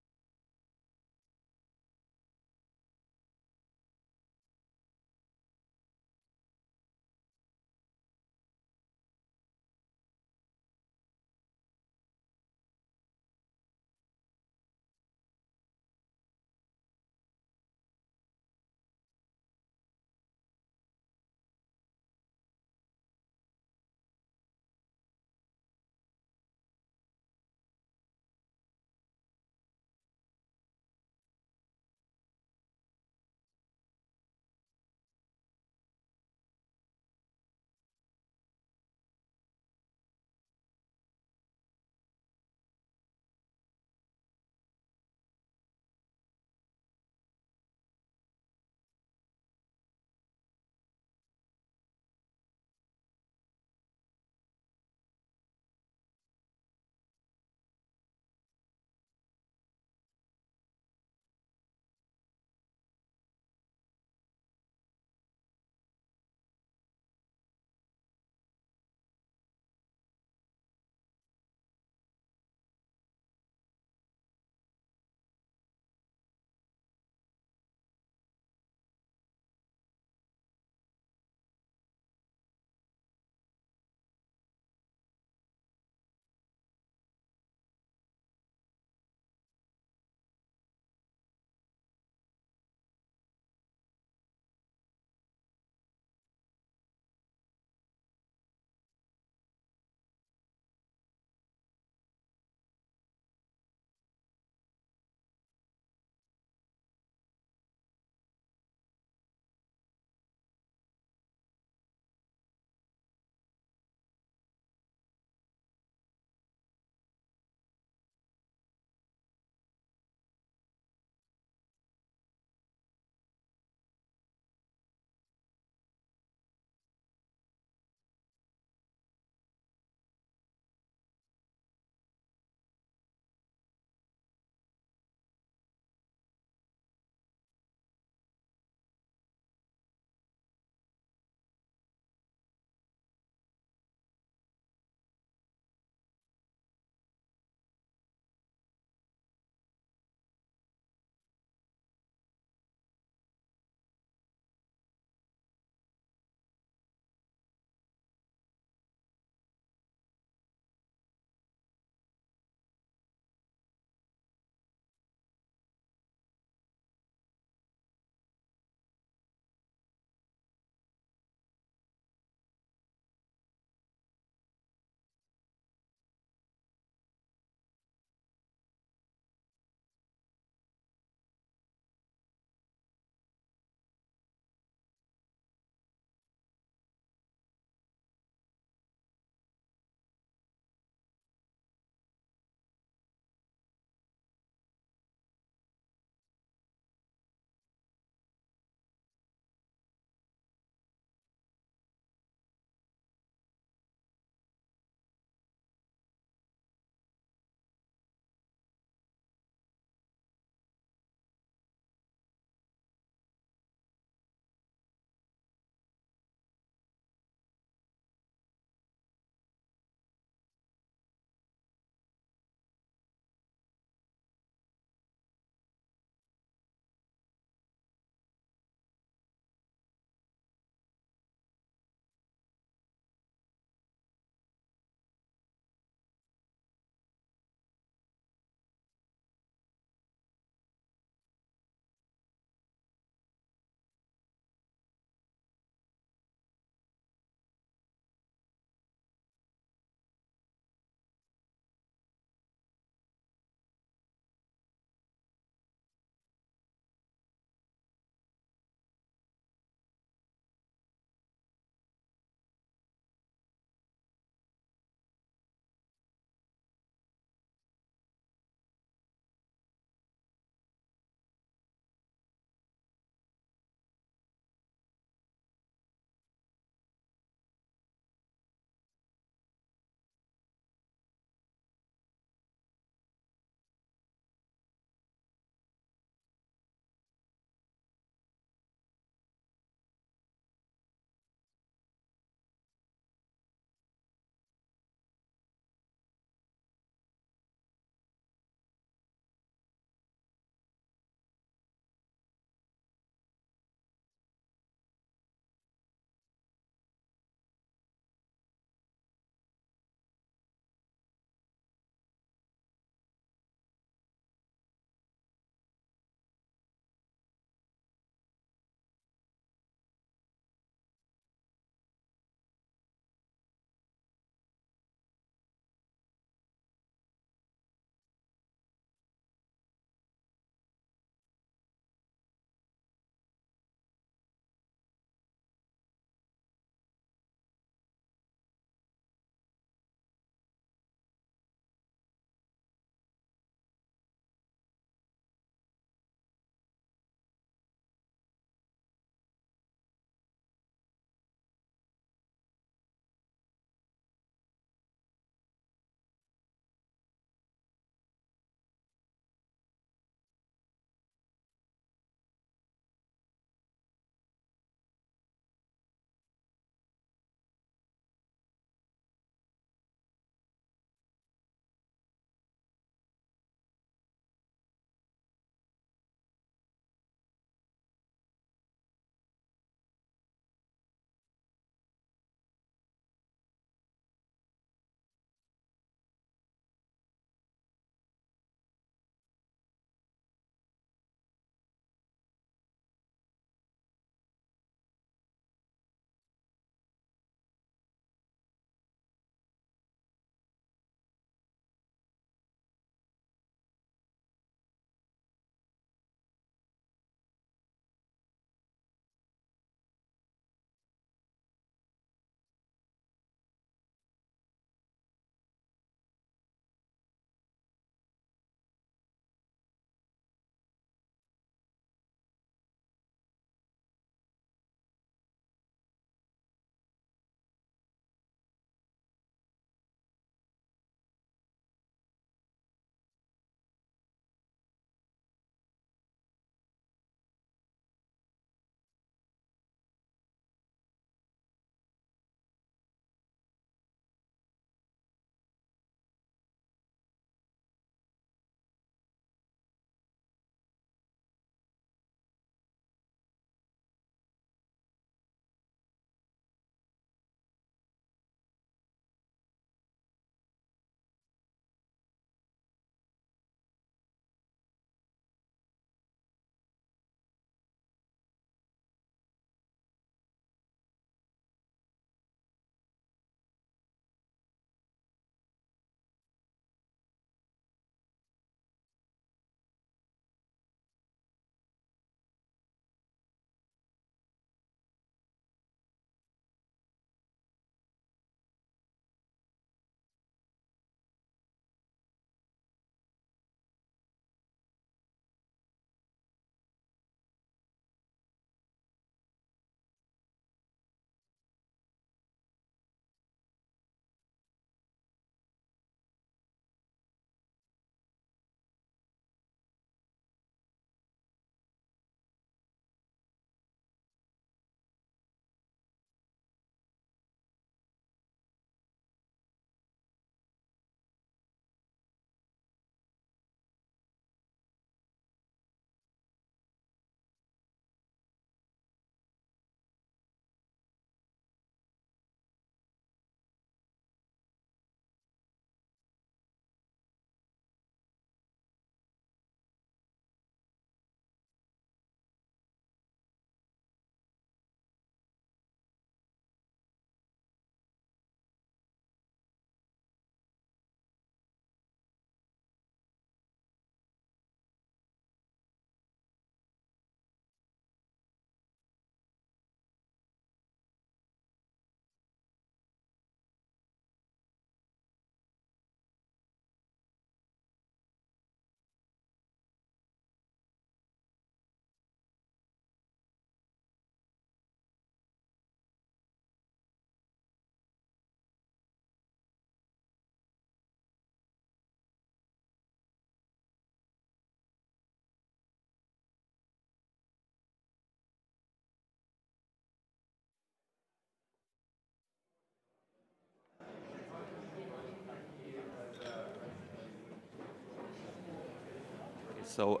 So,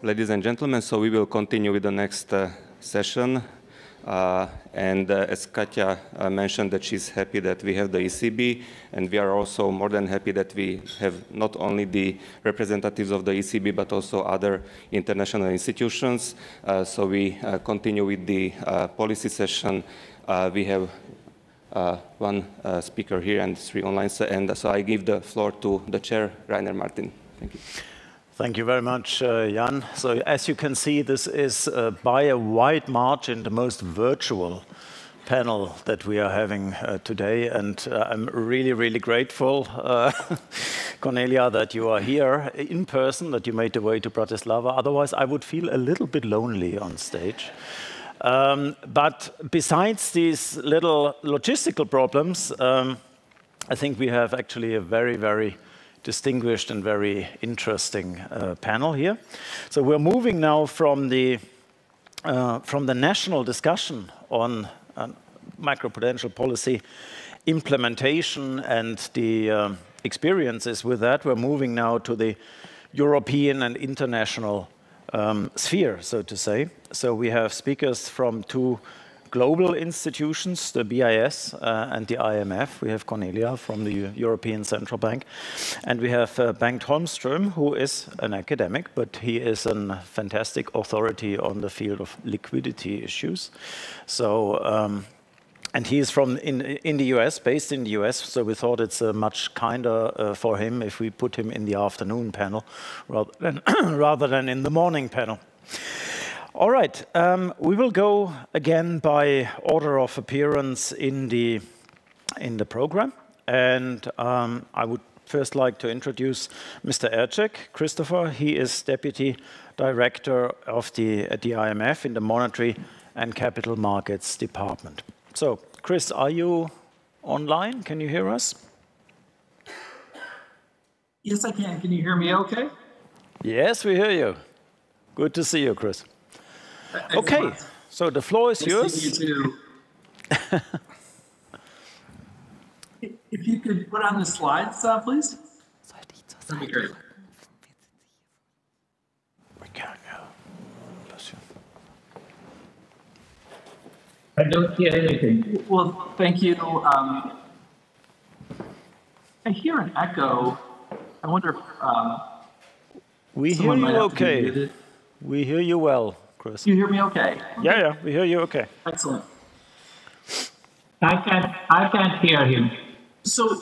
ladies and gentlemen, so we will continue with the next session. As Katja mentioned, that she's happy that we have the ECB, and we are also more than happy that we have not only the representatives of the ECB, but also other international institutions. So we continue with the policy session. We have one speaker here and 3 online, and so I give the floor to the chair, Rainer Martin. Thank you. Thank you very much, Jan. So as you can see, this is by a wide margin the most virtual panel that we are having today. And I'm really, really grateful, Cornelia, that you are here in person, that you made the way to Bratislava. Otherwise, I would feel a little bit lonely on stage. But besides these little logistical problems, I think we have actually a very, very distinguished and very interesting panel here. So we're moving now from the national discussion on macroprudential policy implementation and the experiences with that. We're moving now to the European and international sphere, so to say. So we have speakers from 2 global institutions, the BIS and the IMF. We have Cornelia from the European Central Bank. And we have Bengt Holmström, who is an academic, but he is a fantastic authority on the field of liquidity issues. So, and he is in the US, based in the US, so we thought it's much kinder for him if we put him in the afternoon panel rather than in the morning panel. All right, we will go again by order of appearance in the program, and I would first like to introduce Mr. Ercek, Christopher. He is Deputy Director of at the IMF in the Monetary and Capital Markets Department. So, Chris, are you online? Can you hear us? Yes, I can. Can you hear me okay? Yes, we hear you. Good to see you, Chris. Okay, so the floor is yours. Nice to meet you too. If you could put on the slides, please. That'd be great. I don't hear anything. Well, thank you. I hear an echo. I wonder if we hear you okay. We hear you well, Chris. You hear me okay? Yeah, we hear you okay. Excellent. I can't hear him. So.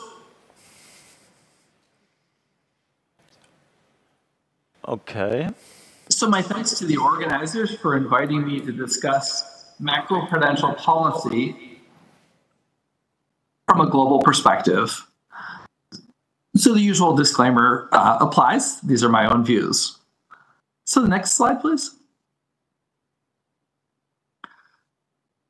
Okay. So my thanks to the organizers for inviting me to discuss macroprudential policy from a global perspective. So the usual disclaimer applies. These are my own views. So the next slide, please.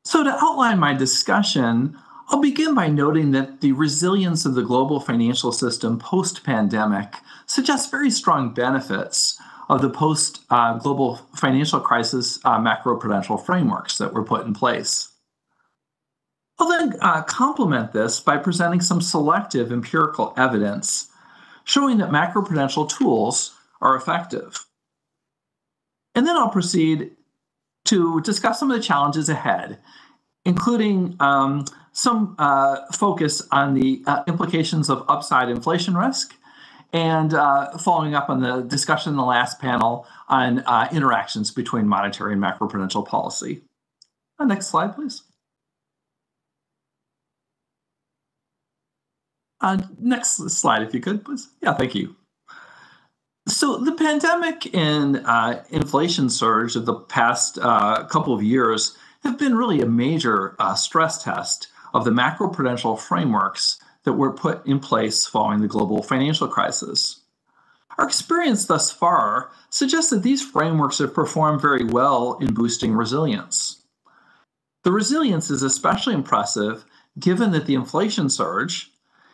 So to outline my discussion, I'll begin by noting that the resilience of the global financial system post-pandemic suggests very strong benefits of the post-global financial crisis macroprudential frameworks that were put in place. I'll then complement this by presenting some selective empirical evidence showing that macroprudential tools are effective. And then I'll proceed to discuss some of the challenges ahead, including some focus on the implications of upside inflation risk, and following up on the discussion in the last panel on interactions between monetary and macroprudential policy. Next slide, please. Next slide, if you could, please. Yeah, thank you. So the pandemic and inflation surge of the past couple of years have been really a major stress test of the macroprudential frameworks that were put in place following the global financial crisis. Our experience thus far suggests that these frameworks have performed very well in boosting resilience. The resilience is especially impressive given that the inflation surge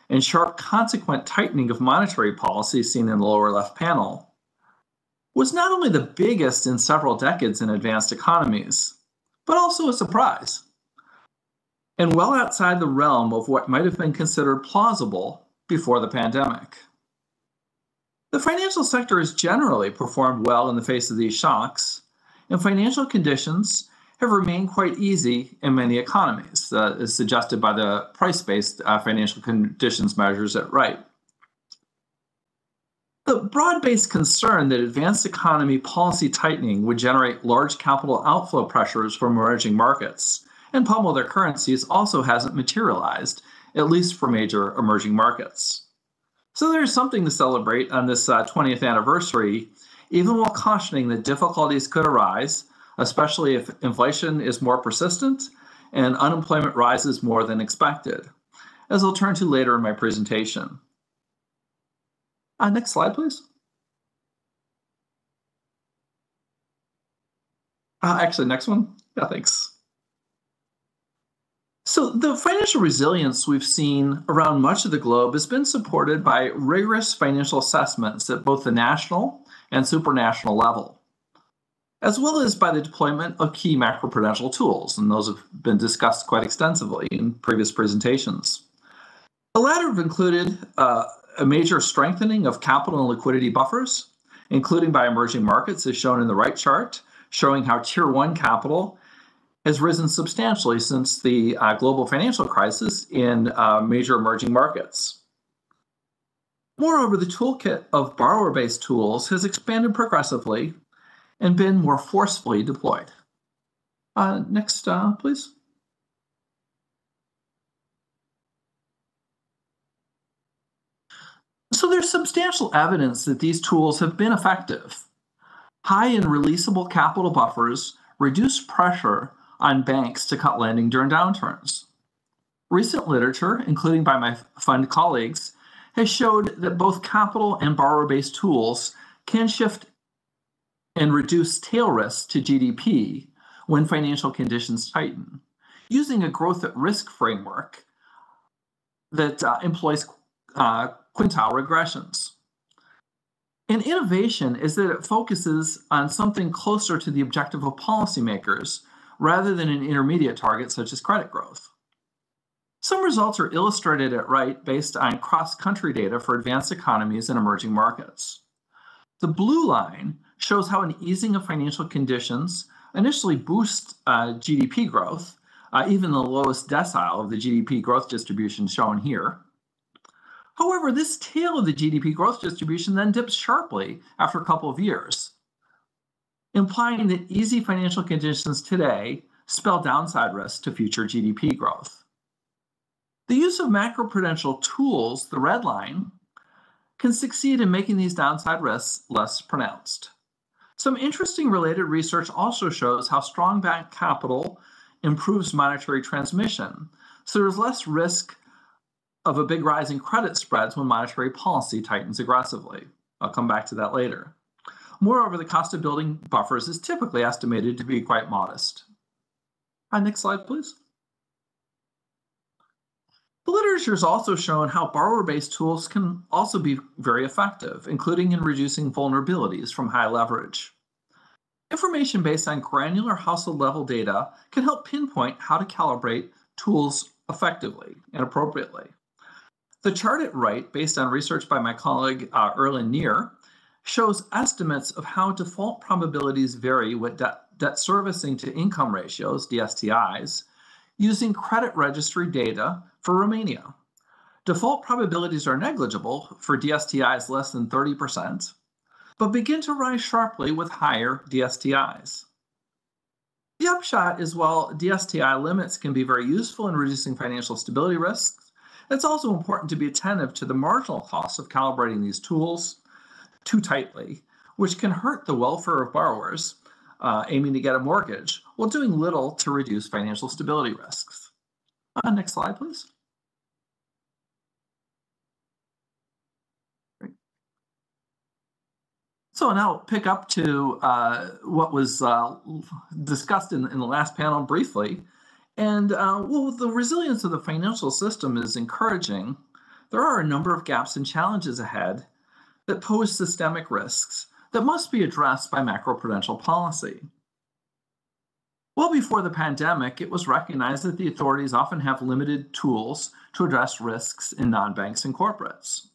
and sharp consequent tightening of monetary policy seen in the lower left panel was not only the biggest in several decades in advanced economies, but also a surprise, and well outside the realm of what might have been considered plausible before the pandemic. The financial sector has generally performed well in the face of these shocks, and financial conditions have remained quite easy in many economies, as suggested by the price-based financial conditions measures at right. The broad-based concern that advanced economy policy tightening would generate large capital outflow pressures from emerging markets and pummel their currencies also hasn't materialized, at least for major emerging markets. So there's something to celebrate on this 20th anniversary, even while cautioning that difficulties could arise, especially if inflation is more persistent and unemployment rises more than expected, as I'll turn to later in my presentation. Next slide, please. Actually, next one. Yeah, thanks. So the financial resilience we've seen around much of the globe has been supported by rigorous financial assessments at both the national and supranational level, as well as by the deployment of key macroprudential tools, and those have been discussed quite extensively in previous presentations. The latter have included a major strengthening of capital and liquidity buffers, including by emerging markets, as shown in the right chart, showing how Tier 1 capital has risen substantially since the global financial crisis in major emerging markets. Moreover, the toolkit of borrower-based tools has expanded progressively and been more forcefully deployed. Next, please. So there's substantial evidence that these tools have been effective. High and releasable capital buffers reduce pressure on banks to cut lending during downturns. Recent literature, including by my fund colleagues, has showed that both capital and borrower-based tools can shift and reduce tail risk to GDP when financial conditions tighten, using a growth at risk framework that employs quintile regressions. And innovation is that it focuses on something closer to the objective of policymakers rather than an intermediate target such as credit growth. Some results are illustrated at right based on cross-country data for advanced economies and emerging markets. The blue line shows how an easing of financial conditions initially boosts GDP growth, even the lowest decile of the GDP growth distribution shown here. However, this tail of the GDP growth distribution then dips sharply after a couple of years, implying that easy financial conditions today spell downside risk to future GDP growth. The use of macroprudential tools, the red line, can succeed in making these downside risks less pronounced. Some interesting related research also shows how strong bank capital improves monetary transmission, so there's less risk of a big rise in credit spreads when monetary policy tightens aggressively. I'll come back to that later. Moreover, the cost of building buffers is typically estimated to be quite modest. Next slide, please. The literature has also shown how borrower-based tools can also be very effective, including in reducing vulnerabilities from high leverage. Information based on granular household-level data can help pinpoint how to calibrate tools effectively and appropriately. The chart at right, based on research by my colleague Erlen Neer, shows estimates of how default probabilities vary with debt servicing to income ratios, DSTIs, using credit registry data for Romania. Default probabilities are negligible for DSTIs less than 30%, but begin to rise sharply with higher DSTIs. The upshot is while DSTI limits can be very useful in reducing financial stability risks, it's also important to be attentive to the marginal costs of calibrating these tools too tightly, which can hurt the welfare of borrowers aiming to get a mortgage while doing little to reduce financial stability risks. Next slide, please. Great. So now I'll pick up to what was discussed in the last panel briefly. And well, the resilience of the financial system is encouraging. There are a number of gaps and challenges ahead that pose systemic risks that must be addressed by macroprudential policy. Well before the pandemic, it was recognized that the authorities often have limited tools to address risks in non-banks and corporates.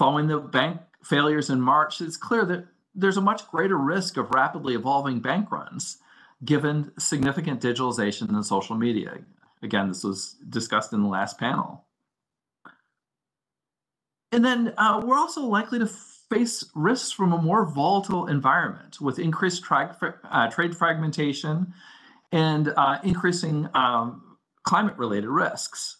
Following the bank failures in March, it's clear that there's a much greater risk of rapidly evolving bank runs given significant digitalization in social media. Again, this was discussed in the last panel. And then we're also likely to face risks from a more volatile environment with increased trade fragmentation and increasing climate-related risks.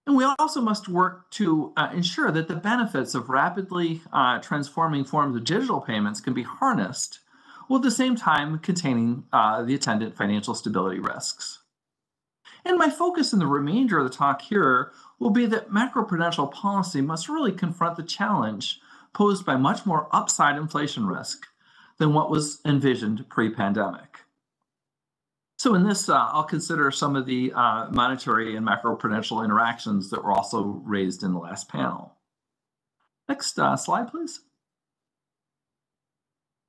And we also must work to ensure that the benefits of rapidly transforming forms of digital payments can be harnessed, while at the same time containing the attendant financial stability risks. And my focus in the remainder of the talk here will be that macroprudential policy must really confront the challenge posed by much more upside inflation risk than what was envisioned pre-pandemic. So in this, I'll consider some of the monetary and macroprudential interactions that were also raised in the last panel. Next slide, please.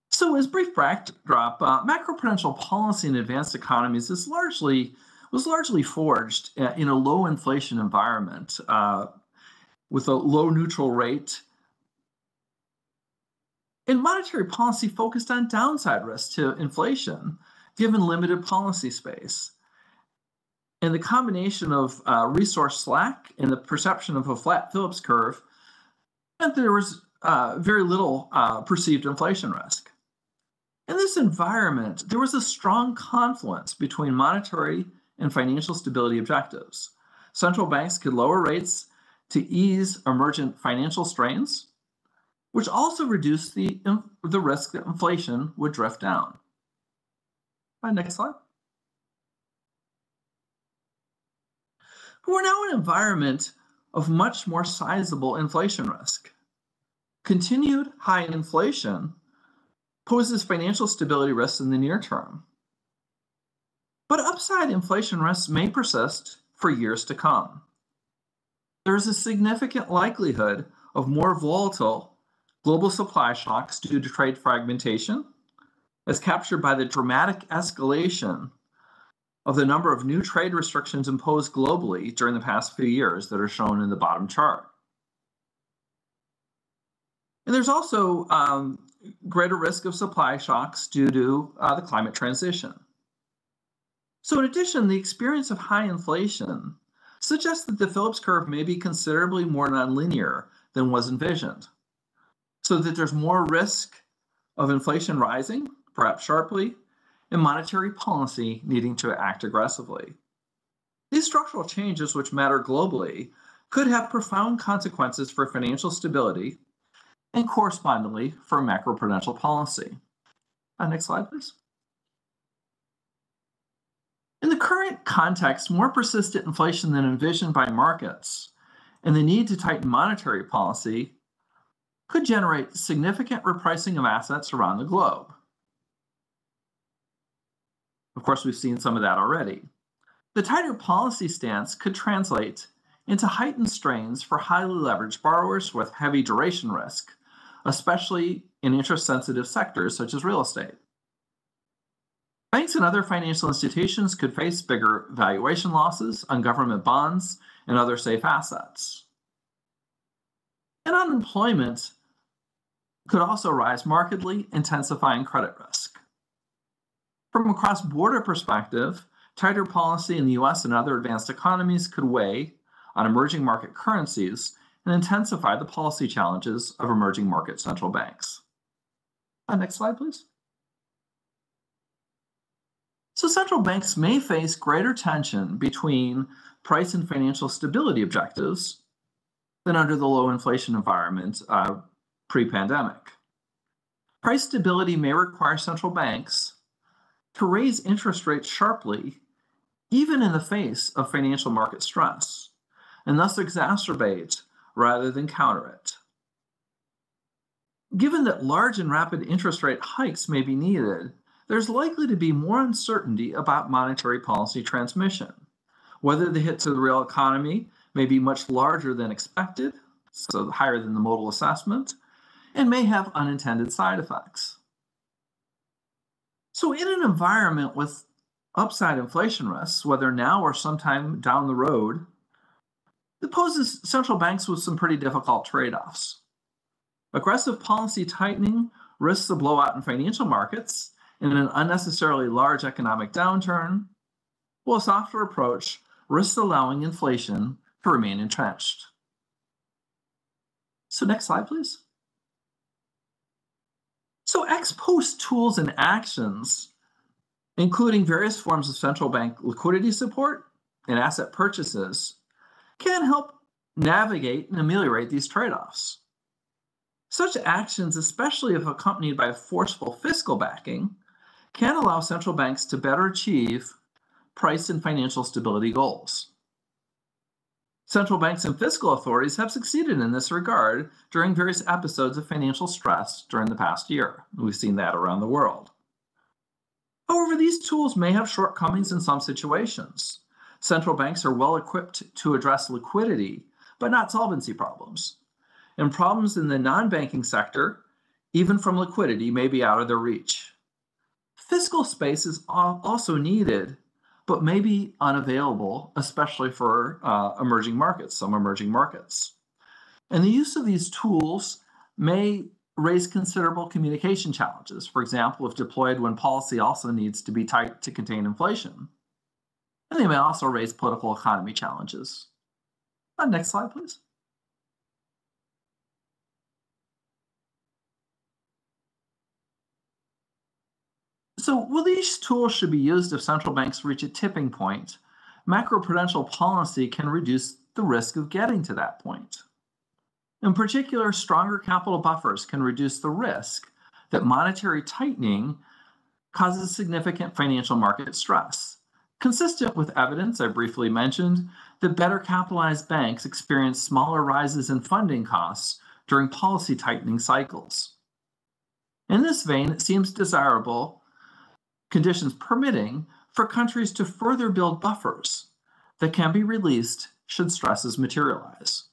So as brief backdrop, macroprudential policy in advanced economies was largely forged in a low inflation environment with a low neutral rate. And monetary policy focused on downside risk to inflation, given limited policy space. And the combination of resource slack and the perception of a flat Phillips curve meant there was very little perceived inflation risk. In this environment, there was a strong confluence between monetary and financial stability objectives. Central banks could lower rates to ease emergent financial strains, which also reduced the risk that inflation would drift down. Next slide. We're now in an environment of much more sizable inflation risk. Continued high inflation poses financial stability risks in the near term. But upside inflation risks may persist for years to come. There is a significant likelihood of more volatile global supply shocks due to trade fragmentation, as captured by the dramatic escalation of the number of new trade restrictions imposed globally during the past few years that are shown in the bottom chart. And there's also greater risk of supply shocks due to the climate transition. So in addition, the experience of high inflation suggests that the Phillips curve may be considerably more nonlinear than was envisioned, so that there's more risk of inflation rising, perhaps sharply, and monetary policy needing to act aggressively. These structural changes, which matter globally, could have profound consequences for financial stability and correspondingly for macroprudential policy. Next slide, please. In the current context, more persistent inflation than envisioned by markets and the need to tighten monetary policy could generate significant repricing of assets around the globe. Of course, we've seen some of that already. The tighter policy stance could translate into heightened strains for highly leveraged borrowers with heavy duration risk, especially in interest-sensitive sectors such as real estate. Banks and other financial institutions could face bigger valuation losses on government bonds and other safe assets. And unemployment could also rise markedly, intensifying credit risk. From a cross-border perspective, tighter policy in the US and other advanced economies could weigh on emerging market currencies and intensify the policy challenges of emerging market central banks. Next slide, please. So central banks may face greater tension between price and financial stability objectives than under the low inflation environment pre-pandemic. Price stability may require central banks to raise interest rates sharply, even in the face of financial market stress, and thus exacerbate rather than counter it. Given that large and rapid interest rate hikes may be needed, there's likely to be more uncertainty about monetary policy transmission. Whether the hit to the real economy may be much larger than expected, so higher than the modal assessment, and may have unintended side effects. So in an environment with upside inflation risks, whether now or sometime down the road, that poses central banks with some pretty difficult trade-offs. Aggressive policy tightening risks a blowout in financial markets and an unnecessarily large economic downturn, while a softer approach risks allowing inflation to remain entrenched. So next slide, please. So ex post tools and actions, including various forms of central bank liquidity support and asset purchases, can help navigate and ameliorate these trade-offs. Such actions, especially if accompanied by forceful fiscal backing, can allow central banks to better achieve price and financial stability goals. Central banks and fiscal authorities have succeeded in this regard during various episodes of financial stress during the past year. We've seen that around the world. However, these tools may have shortcomings in some situations. Central banks are well equipped to address liquidity, but not solvency problems. And problems in the non-banking sector, even from liquidity, may be out of their reach. Fiscal space is also needed, but may be unavailable, especially for emerging markets, some emerging markets. And the use of these tools may raise considerable communication challenges, for example, if deployed when policy also needs to be tight to contain inflation. And they may also raise political economy challenges. Next slide, please. So, will these tools should be used if central banks reach a tipping point? Macroprudential policy can reduce the risk of getting to that point. In particular, stronger capital buffers can reduce the risk that monetary tightening causes significant financial market stress, consistent with evidence I briefly mentioned that better capitalized banks experience smaller rises in funding costs during policy tightening cycles. In this vein, it seems desirable, conditions permitting, for countries to further build buffers that can be released should stresses materialize.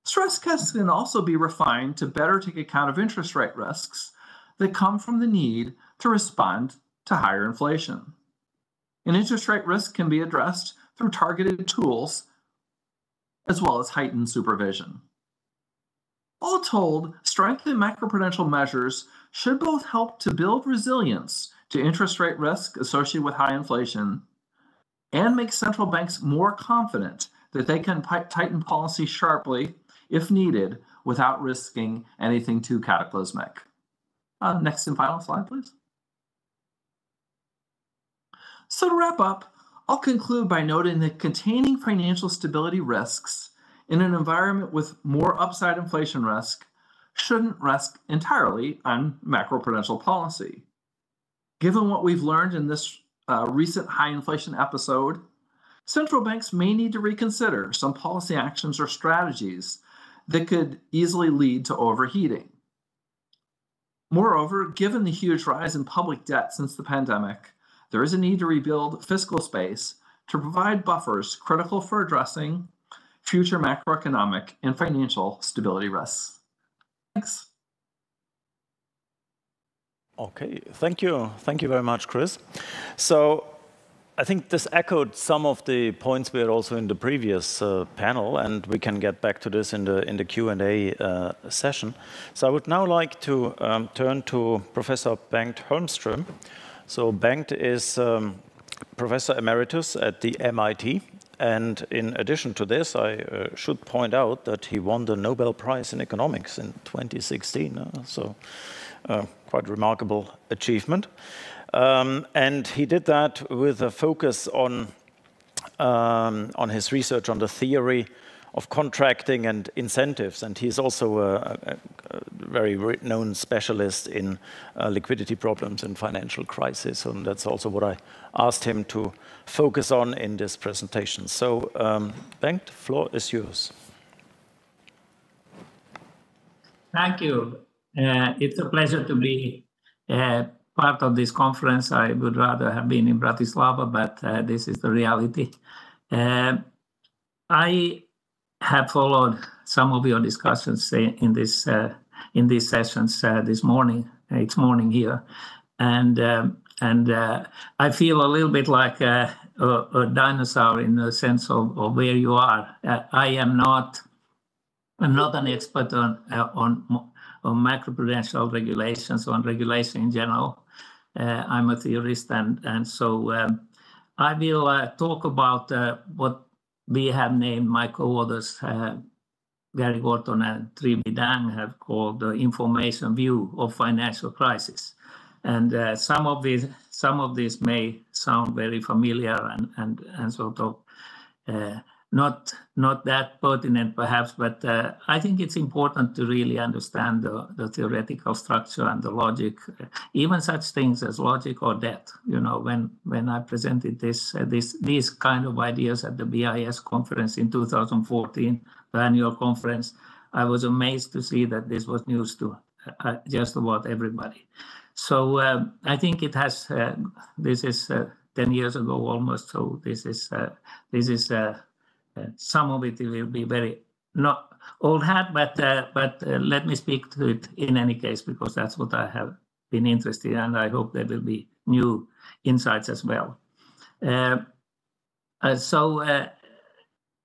Stress tests can also be refined to better take account of interest rate risks that come from the need to respond to higher inflation. And interest rate risk can be addressed through targeted tools as well as heightened supervision. All told, strengthened macroprudential measures should both help to build resilience to interest rate risk associated with high inflation and make central banks more confident that they can tighten policy sharply if needed without risking anything too cataclysmic. Next and final slide, please. So to wrap up, I'll conclude by noting that containing financial stability risks in an environment with more upside inflation risk shouldn't rest entirely on macroprudential policy. Given what we've learned in this recent high inflation episode, central banks may need to reconsider some policy actions or strategies that could easily lead to overheating. Moreover, given the huge rise in public debt since the pandemic, there is a need to rebuild fiscal space to provide buffers critical for addressing future macroeconomic and financial stability risks. Thanks. Okay, thank you. Thank you very much, Chris. So I think this echoed some of the points we had also in the previous panel, and we can get back to this in the Q&A session. So I would now like to turn to Professor Bengt Holmström. So Bengt is Professor Emeritus at the MIT. And in addition to this, I should point out that he won the Nobel Prize in Economics in 2016. So quite remarkable achievement. And he did that with a focus on his research on the theory of contracting and incentives. And he's also a very known specialist in liquidity problems and financial crisis. And that's also what I asked him to focus on in this presentation. So Bengt, the floor is yours. Thank you. It's a pleasure to be part of this conference. I would rather have been in Bratislava, but this is the reality. I have followed some of your discussions in these sessions this morning. It's morning here, and I feel a little bit like a dinosaur in the sense of where you are. I'm not an expert on macroprudential regulations, on regulation in general. I'm a theorist, and so I will talk about what we have named, my co-authors, Gary Gorton and Trivi Dang, have called the information view of financial crisis. And some of these may sound very familiar and sort of not that pertinent perhaps, but I think it's important to really understand the theoretical structure and the logic, even such things as logic or debt. You know, when I presented these kind of ideas at the BIS conference in 2014, the annual conference, I was amazed to see that this was news to just about everybody. So I think it has. This is 10 years ago almost. So this is some of it will be very not old hat, but let me speak to it in any case, because that's what I have been interested in, and I hope there will be new insights as well.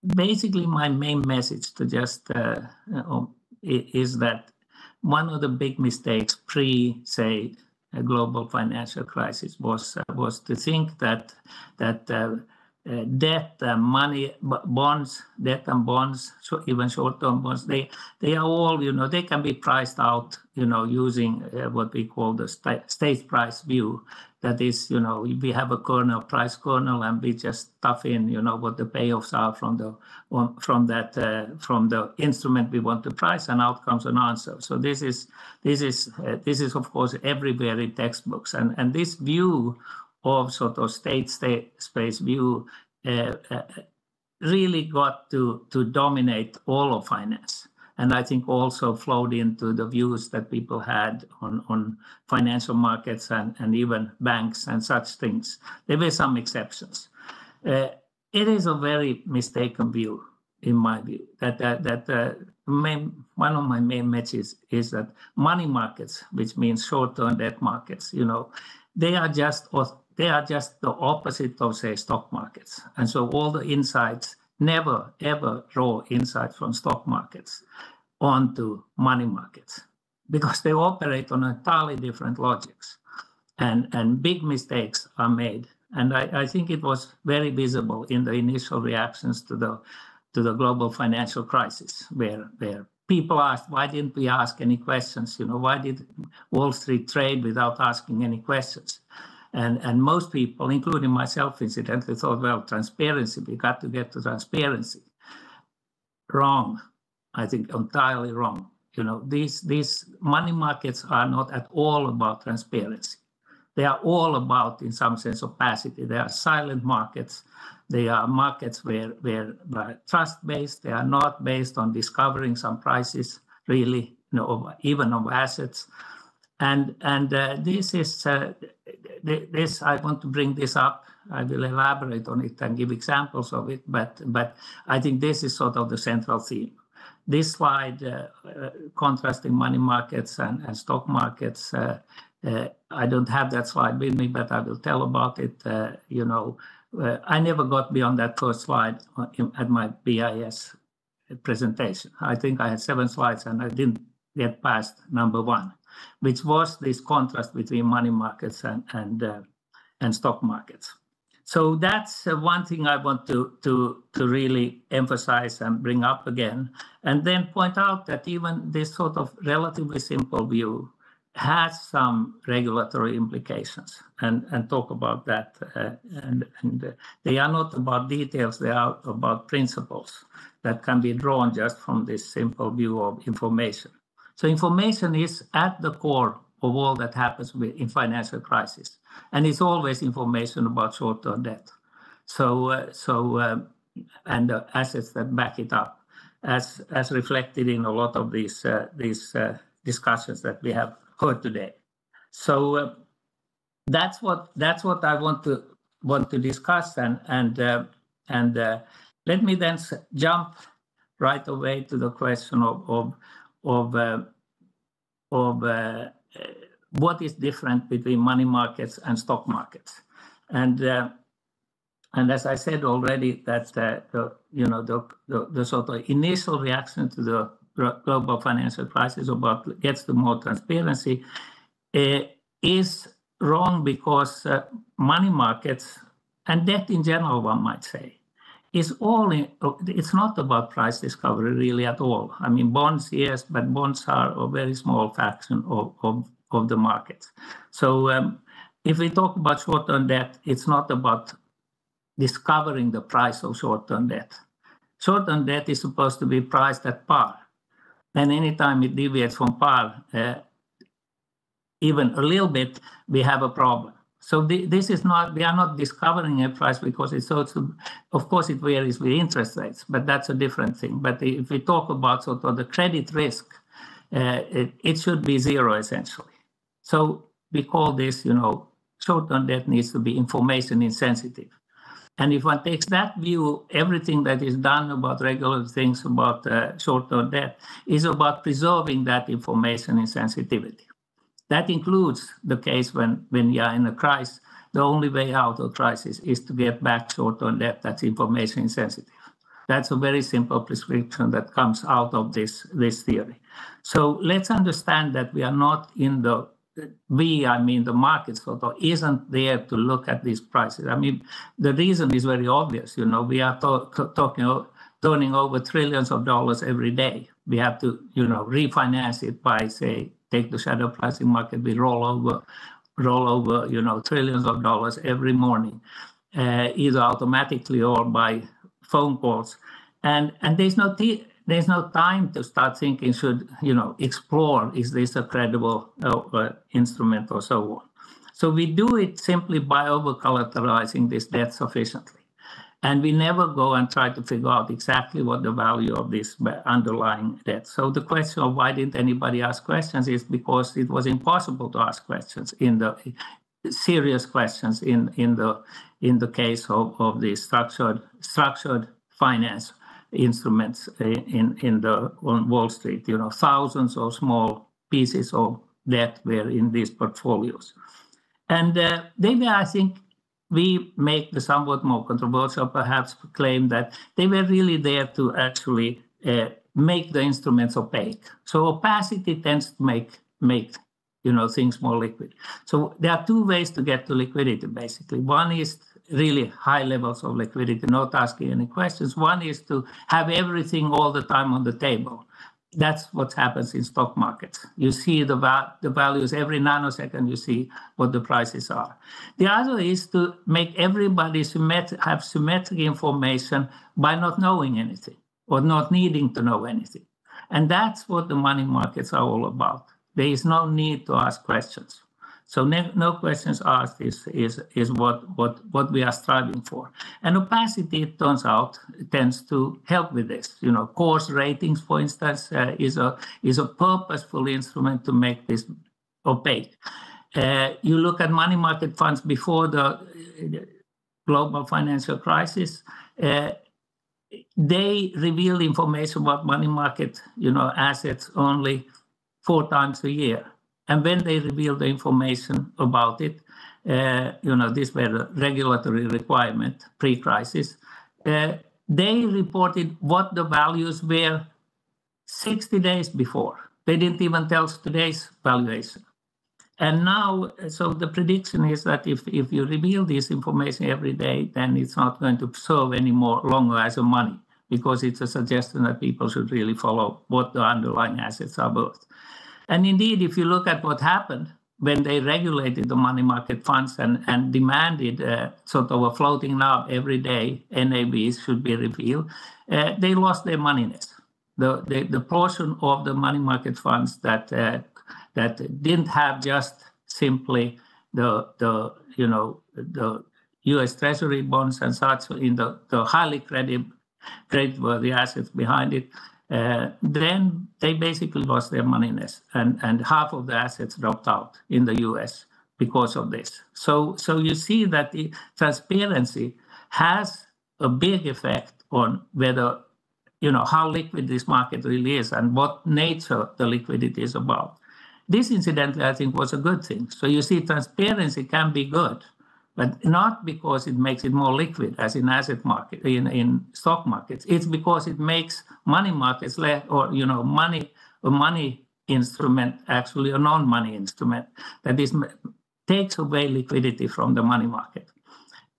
Basically, my main message to just is that one of the big mistakes say a global financial crisis was to think that debt and money, bonds, debt and bonds, even short-term bonds, they are all, you know, they can be priced out, you know, using what we call the state price view. That is, you know, we have a price kernel, and we just stuff in, you know, what the payoffs are from the instrument we want to price, and out comes an answer. So this is of course everywhere in textbooks, and this view of sort of state space view really got to dominate all of finance. And I think also flowed into the views that people had on financial markets and even banks and such things. There were some exceptions. It is a very mistaken view, in my view, that one of my main messages is that money markets, which means short-term debt markets, you know, they are just the opposite of, say, stock markets. And so all the insights never, ever draw insights from stock markets onto money markets, because they operate on entirely different logics, and big mistakes are made. And I think it was very visible in the initial reactions to the global financial crisis, where people asked, why didn't we ask any questions? You know, why did Wall Street trade without asking any questions? And most people, including myself, incidentally, thought, well, transparency, we got to get to transparency. Wrong. I think entirely wrong. You know, these money markets are not at all about transparency. They are all about, in some sense, opacity. They are silent markets. They are markets where trust-based. They are not based on discovering some prices, really, you know, even of assets. And this is this. I want to bring this up. I will elaborate on it and give examples of it. But I think this is sort of the central theme. This slide contrasting money markets and stock markets. I don't have that slide with me, but I will tell about it. You know, I never got beyond that first slide at my BIS presentation. I think I had 7 slides, and I didn't get past number 1, which was this contrast between money markets and stock markets. So that's one thing I want to really emphasize and bring up again, and then point out that even this sort of relatively simple view has some regulatory implications, and talk about that. And they are not about details, they are about principles that can be drawn just from this simple view of information. So information is at the core of all that happens in financial crisis. And it's always information about short-term debt. And the assets that back it up, as reflected in a lot of these discussions that we have heard today. So that's what I want to discuss, and let me then jump right away to the question of what is different between money markets and stock markets. And as I said already, that the sort of initial reaction to the global financial crisis about gets to more transparency is wrong, because money markets and debt in general, one might say, it's not about price discovery really at all. I mean, bonds, yes, but bonds are a very small fraction of the market. So if we talk about short-term debt, it's not about discovering the price of short-term debt. Short-term debt is supposed to be priced at par. And anytime it deviates from par, even a little bit, we have a problem. So this is not, we are not discovering a price, because it's also, of course, it varies with interest rates, but that's a different thing. But if we talk about sort of the credit risk, it should be zero essentially. So we call this, short-term debt needs to be information insensitive. And if one takes that view, everything that is done about regular things about short-term debt is about preserving that information insensitivity. That includes the case when you are in a crisis. The only way out of crisis is to get back short-term debt that's information insensitive. That's a very simple prescription that comes out of this theory. So let's understand that we are not in the, the market sort of isn't there to look at these prices. I mean, the reason is very obvious. We are turning over trillions of dollars every day. We have to, refinance it by, say, take the shadow pricing market, we roll over, trillions of dollars every morning, either automatically or by phone calls. And there's no time to start thinking, should, explore, is this a credible instrument or so on. So we do it simply by over-collateralizing this debt sufficiently. And we never go and try to figure out exactly what the value of this underlying debt. So the question of why didn't anybody ask questions is because it was impossible to ask questions in the serious questions in the case of the structured finance instruments on Wall Street. Thousands of small pieces of debt were in these portfolios. And they were, I think, we make the somewhat more controversial, perhaps, claim that they were really there to actually make the instruments opaque. So opacity tends to make things more liquid. So there are two ways to get to liquidity, basically. One is really high levels of liquidity, not asking any questions. One is to have everything all the time on the table. That's what happens in stock markets. You see the values every nanosecond, you see what the prices are. The other is to make everybody have symmetric information by not knowing anything or not needing to know anything. And that's what the money markets are all about. There is no need to ask questions. So no questions asked is what we are striving for. And opacity, it turns out, tends to help with this. Course ratings, for instance, is a purposeful instrument to make this opaque. You look at money market funds before the global financial crisis, they reveal information about money market, assets only 4 times a year. And when they revealed the information about it, these were a regulatory requirement pre-crisis, they reported what the values were 60 days before. They didn't even tell us today's valuation. And now, so the prediction is that if you reveal this information every day, then it's not going to serve any more longer as a money, because it's a suggestion that people should really follow what the underlying assets are worth. And indeed, if you look at what happened when they regulated the money market funds and demanded sort of a floating knob every day, NAVs should be revealed, they lost their moneyness. The portion of the money market funds that didn't have just simply the U.S. Treasury bonds and such in the highly creditworthy assets behind it, then they basically lost their moneyness, and half of the assets dropped out in the U.S. because of this. So you see that the transparency has a big effect on whether, how liquid this market really is and what nature the liquidity is about. this, incidentally, I think was a good thing. So you see, transparency can be good, but not because it makes it more liquid, as in asset market, in stock markets. It's because it makes money markets or a money instrument actually a non-money instrument that takes away liquidity from the money market.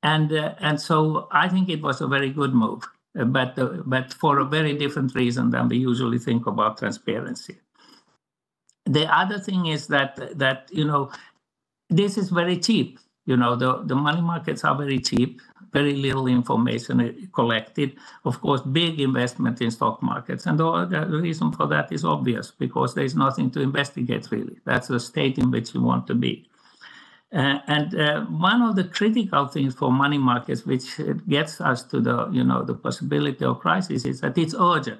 And so I think it was a very good move, but for a very different reason than we usually think about transparency. The other thing is that this is very cheap. The money markets are very cheap, very little information collected. Of course, big investment in stock markets. And the reason for that is obvious, because there's nothing to investigate, really. That's the state in which you want to be. And one of the critical things for money markets, which gets us to the possibility of crisis, is that it's urgent.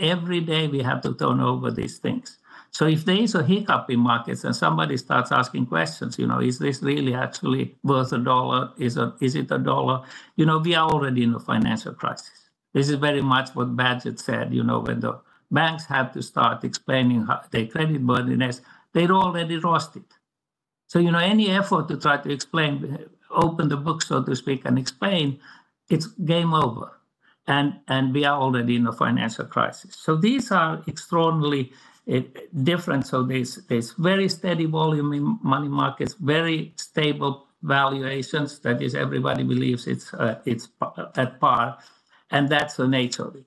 Every day we have to turn over these things. So if there is a hiccup in markets and somebody starts asking questions, is this really actually worth $1? Is it $1? We are already in a financial crisis. This is very much what Badgett said, when the banks have to start explaining how their credit burden is, they're already lost it. So, any effort to try to explain, open the book, so to speak, and explain, it's game over. And we are already in a financial crisis. So these are extraordinarily different. So there's very steady volume in money markets, very stable valuations. That is, everybody believes it's at par, and that's the nature of it.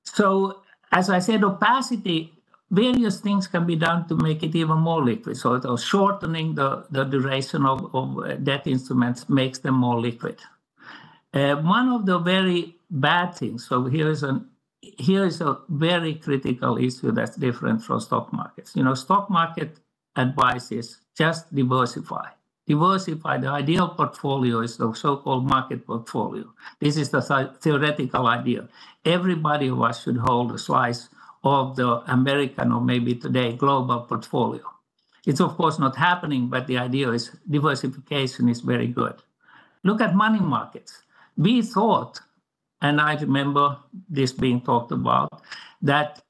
So, as I said, opacity, various things can be done to make it even more liquid. So shortening the duration of debt instruments makes them more liquid. One of the very bad things, so here is a very critical issue that's different from stock markets. Stock market advice is just diversify. Diversify. The ideal portfolio is the so-called market portfolio. This is the theoretical idea. Everybody of us should hold a slice of the American, or maybe today, global portfolio. It's of course not happening, but the idea is diversification is very good. Look at money markets. We thought, and I remember this being talked about, that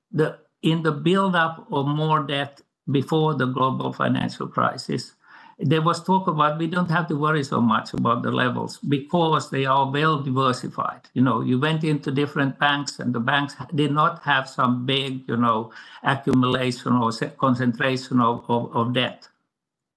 in the build-up of more debt before the global financial crisis, there was talk about we don't have to worry so much about the levels because they are well diversified. You went into different banks and the banks did not have some big, accumulation or concentration of debt.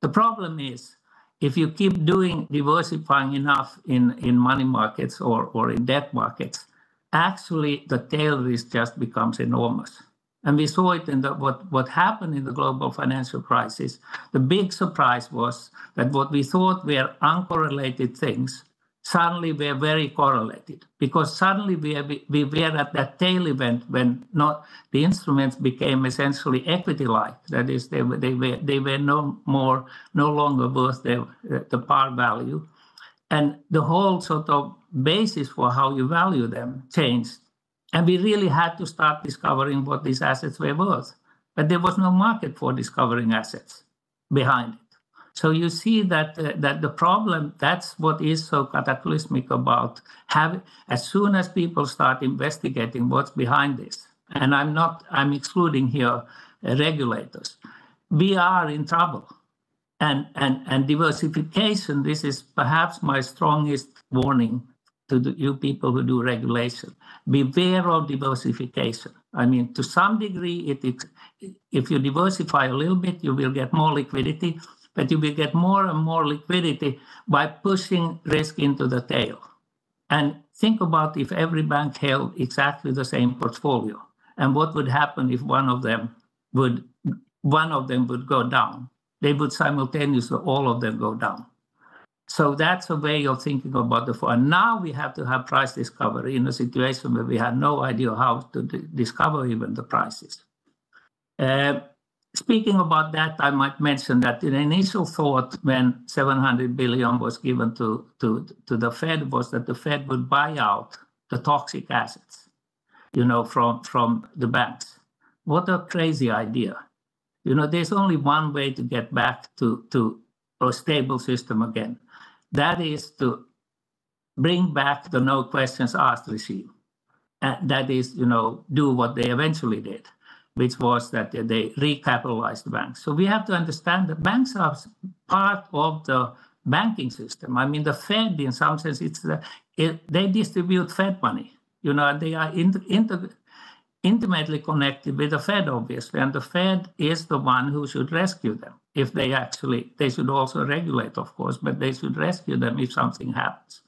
The problem is, if you keep diversifying enough in money markets or in debt markets, actually the tail risk just becomes enormous. And we saw it in what happened in the global financial crisis. The big surprise was that what we thought were uncorrelated things suddenly were very correlated, because suddenly we were at that tail event when the instruments became essentially equity-like. That is, they were no longer worth the par value. And the whole sort of basis for how you value them changed. And we really had to start discovering what these assets were worth. But there was no market for discovering assets behind it. So you see that the problem, that's what is so cataclysmic about as soon as people start investigating what's behind this, and I'm excluding here regulators, we are in trouble. And diversification, this is perhaps my strongest warning to you people who do regulation. Beware of diversification. I mean, to some degree, if you diversify a little bit, you will get more liquidity, but you will get more and more liquidity by pushing risk into the tail. And think about if every bank held exactly the same portfolio, and what would happen if one of them would go down. They would simultaneously, all of them, go down. So that's a way of thinking about the fund. Now we have to have price discovery in a situation where we had no idea how to discover even the prices. Speaking about that, I might mention that the initial thought when 700 billion was given to the Fed was that the Fed would buy out the toxic assets, from the banks. What a crazy idea. There's only one way to get back to a stable system again. That is to bring back the no questions asked regime. That is, do what they eventually did. which was that they recapitalized banks. So we have to understand that banks are part of the banking system. I mean, the Fed, in some sense, they distribute Fed money. They are intimately connected with the Fed, obviously, and the Fed is the one who should rescue them. If they should also regulate, of course, but they should rescue them if something happens.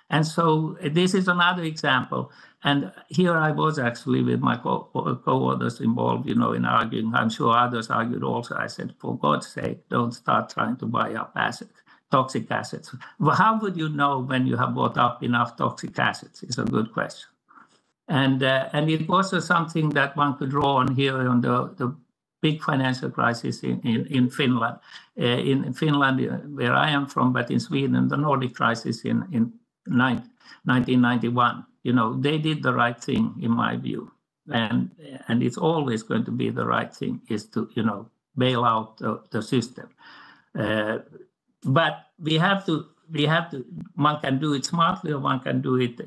And so this is another example. And here I was actually with my co-authors involved, in arguing. I'm sure others argued also. I said, for God's sake, don't start trying to buy up assets, toxic assets. Well, how would you know when you have bought up enough toxic assets? It's a good question. And it was something that one could draw on here on the big financial crisis in Finland. In Finland, where I am from, but in Sweden, the Nordic crisis in 1991. They did the right thing, in my view. And it's always going to be the right thing, is to, bail out the system. But we have to, one can do it smartly or one can do it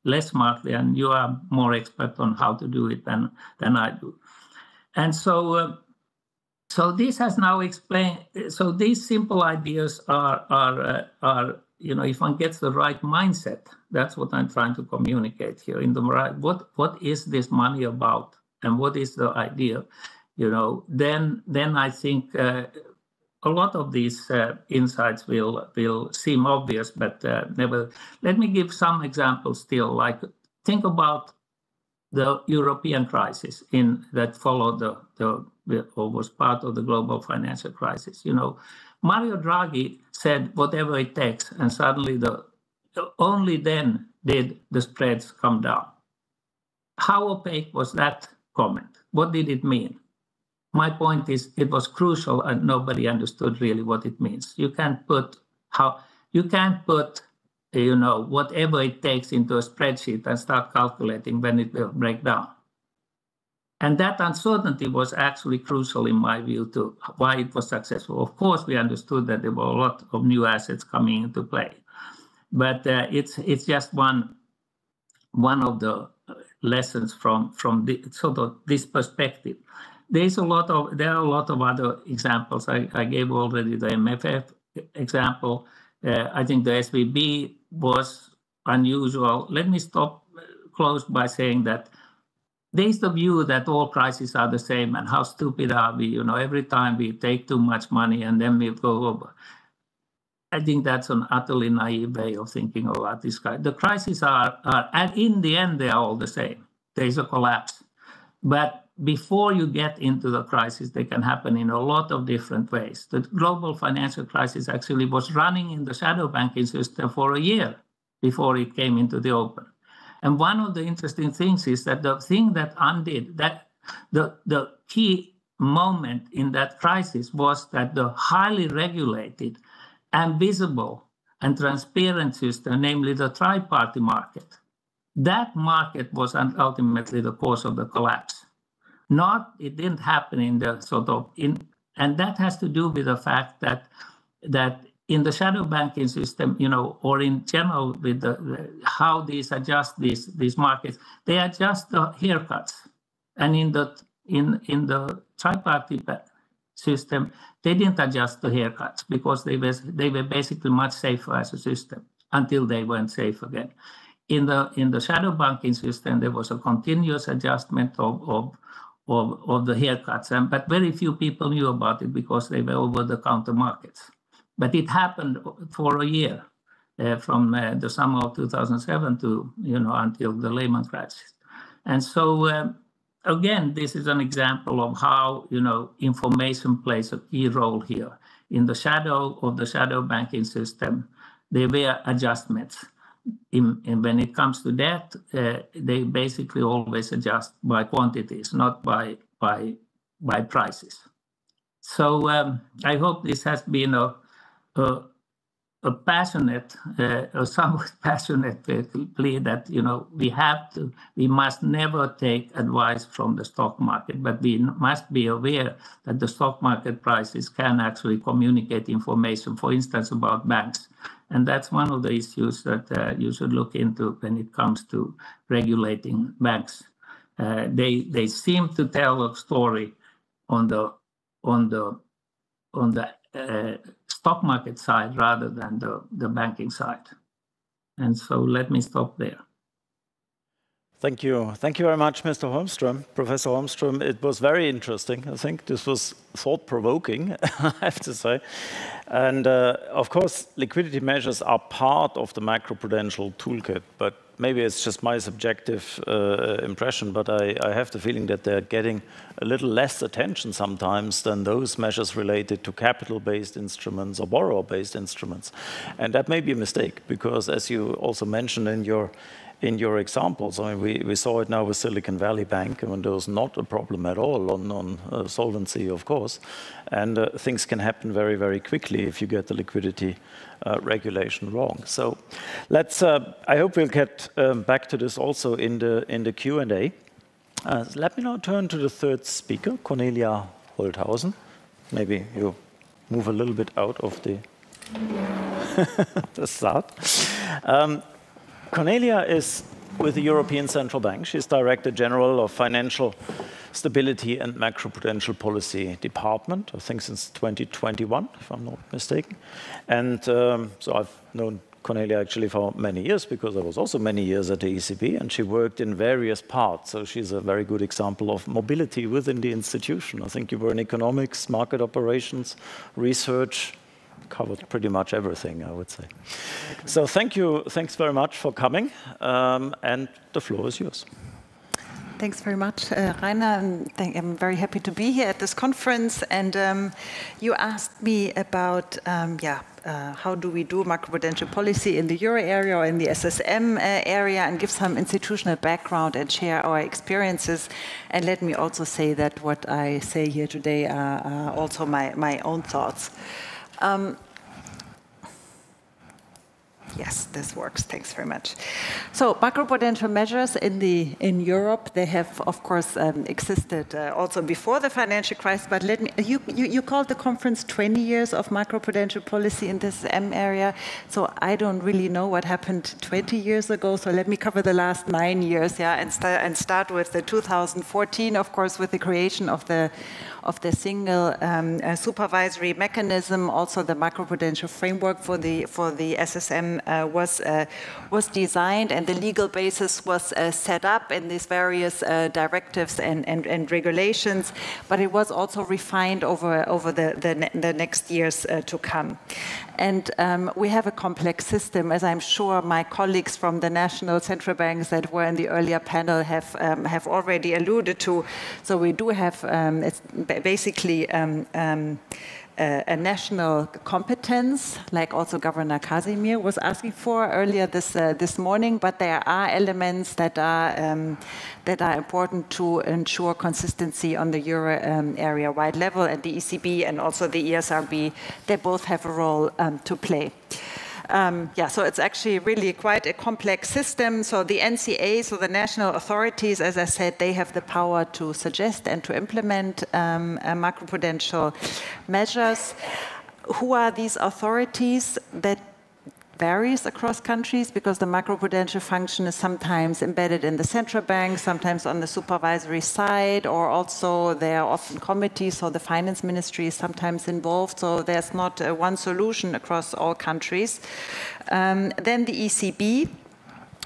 less smartly, and you are more expert on how to do it than I do. And so this has now explained, so these simple ideas are if one gets the right mindset, that's what I'm trying to communicate here. In the right, what is this money about, and what is the idea? Then I think a lot of these insights will seem obvious, but never. Let me give some examples still. Like, think about the European crisis that followed or was part of the global financial crisis. Mario Draghi said whatever it takes, and suddenly only then did the spreads come down. How opaque was that comment? What did it mean? My point is, it was crucial, and nobody understood really what it means. You can't put whatever it takes into a spreadsheet and start calculating when it will break down. And that uncertainty was actually crucial, in my view, to why it was successful. Of course, we understood that there were a lot of new assets coming into play, but it's just one of the lessons from this perspective. There are a lot of other examples. I gave already the MFF example. I think the SVB was unusual. Let me close by saying that there's the view that all crises are the same, and how stupid are we? Every time we take too much money and then we go over. I think that's an utterly naive way of thinking about this guy. The crises are, and in the end, they are all the same. There's a collapse. But before you get into the crisis, they can happen in a lot of different ways. The global financial crisis actually was running in the shadow banking system for a year before it came into the open. And one of the interesting things is that the thing that undid, that the key moment in that crisis was that the highly regulated and visible and transparent system, namely the tri-party market, that market was ultimately the cause of the collapse. It didn't happen in the and that has to do with the fact that in the shadow banking system, or in general with how these adjust these markets, they adjust the haircuts, and in the tri-party system, they didn't adjust the haircuts because they were basically much safer as a system until they weren't safe again. In the shadow banking system, there was a continuous adjustment of the haircuts, but very few people knew about it because they were over-the-counter markets. But it happened for a year, from the summer of 2007 to until the Lehman crisis. And so again, this is an example of how information plays a key role here. In the shadow of the shadow banking system, there were adjustments. And when it comes to debt, they basically always adjust by quantities, not by prices. So I hope this has been a passionate, a somewhat passionate plea that we must never take advice from the stock market, but we must be aware that the stock market prices can actually communicate information, for instance, about banks. And that's one of the issues that you should look into when it comes to regulating banks. They seem to tell a story on the stock market side rather than the banking side. And so let me stop there. Thank you. Thank you very much, Mr. Holmström. Professor Holmström, it was very interesting. I think this was thought-provoking, I have to say. And of course, liquidity measures are part of the macroprudential toolkit, but maybe it's just my subjective impression, but I have the feeling that they're getting a little less attention sometimes than those measures related to capital-based instruments or borrower-based instruments. And that may be a mistake, because as you also mentioned in your examples, I mean, we saw it now with Silicon Valley Bank, when there was not a problem at all on solvency, of course, and things can happen very, very quickly if you get the liquidity regulation wrong. So let's. I hope we'll get back to this also in the Q&A. Let me now turn to the third speaker, Cornelia Holthausen. Maybe you move a little bit out of the the start. Cornelia is with the European Central Bank. She's Director General of Financial Stability and Macroprudential Policy Department, I think since 2021, if I'm not mistaken. And so I've known Cornelia actually for many years, because I was also many years at the ECB, and she worked in various parts. So she's a very good example of mobility within the institution. I think you were in economics, market operations, research, covered pretty much everything, I would say. So thank you, thanks very much for coming, and the floor is yours. Thanks very much, Rainer. I'm very happy to be here at this conference. And you asked me about, how do we do macroprudential policy in the euro area or in the SSM area, and give some institutional background and share our experiences. And let me also say that what I say here today are also my own thoughts. Yes, this works. Thanks very much. So macroprudential measures in Europe, they have, of course, existed also before the financial crisis. But let me, you called the conference 20 years of macroprudential policy in this area. So I don't really know what happened 20 years ago. So let me cover the last 9 years, and start with the 2014, of course, with the creation of the single supervisory mechanism. Also, the macroprudential framework for the SSM was designed, and the legal basis was set up in these various directives and regulations. But it was also refined over the next years to come. And we have a complex system, as I'm sure my colleagues from the national central banks that were in the earlier panel have already alluded to. So we do have it's basically a national competence, like also Governor Casimir was asking for earlier this morning. But there are elements that are important to ensure consistency on the euro area-wide level, and the ECB and also the ESRB, they both have a role to play. So it's actually really quite a complex system. So the NCA, so the national authorities, as I said, they have the power to suggest and to implement macroprudential measures. Who are these authorities? That varies across countries, because the macroprudential function is sometimes embedded in the central bank, sometimes on the supervisory side, or also there are often committees, so the finance ministry is sometimes involved. So there's not one solution across all countries. Then the ECB.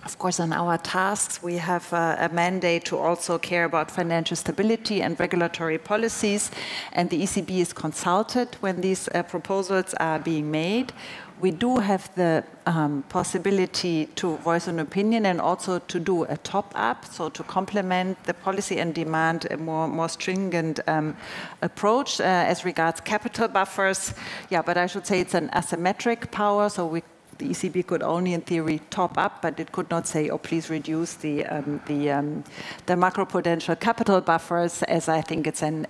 Of course, on our tasks, we have a mandate to also care about financial stability and regulatory policies, and the ECB is consulted when these proposals are being made. We do have the possibility to voice an opinion and also to do a top-up, so to complement the policy and demand a more stringent approach as regards capital buffers. Yeah, but I should say it's an asymmetric power, so the ECB could only, in theory, top up, but it could not say, "Oh, please reduce the macroprudential capital buffers," as I think it's an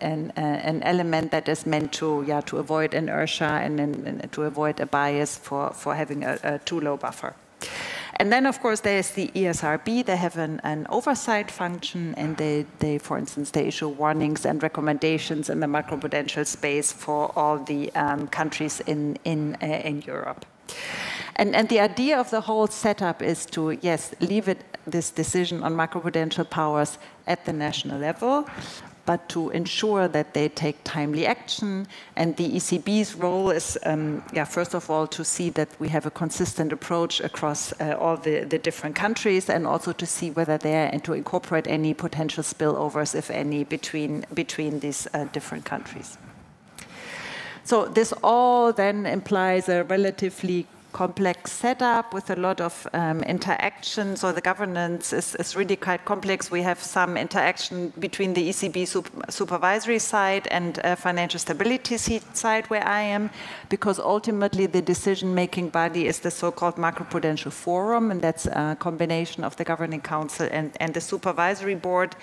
element that is meant to avoid inertia and to avoid a bias for having a too low buffer. And then, of course, there's the ESRB. They have an oversight function, and they, for instance, they issue warnings and recommendations in the macroprudential space for all the countries in Europe. And the idea of the whole setup is to, yes, leave this decision on macroprudential powers at the national level, but to ensure that they take timely action. And the ECB's role is, first of all, to see that we have a consistent approach across all the different countries, and also to see whether they are, and to incorporate any potential spillovers, if any, between these different countries. So this all then implies a relatively complex setup with a lot of interaction. So the governance is really quite complex. We have some interaction between the ECB supervisory side and financial stability side where I am, because ultimately the decision-making body is the so-called Macroprudential Forum, and that's a combination of the Governing Council and the Supervisory Board.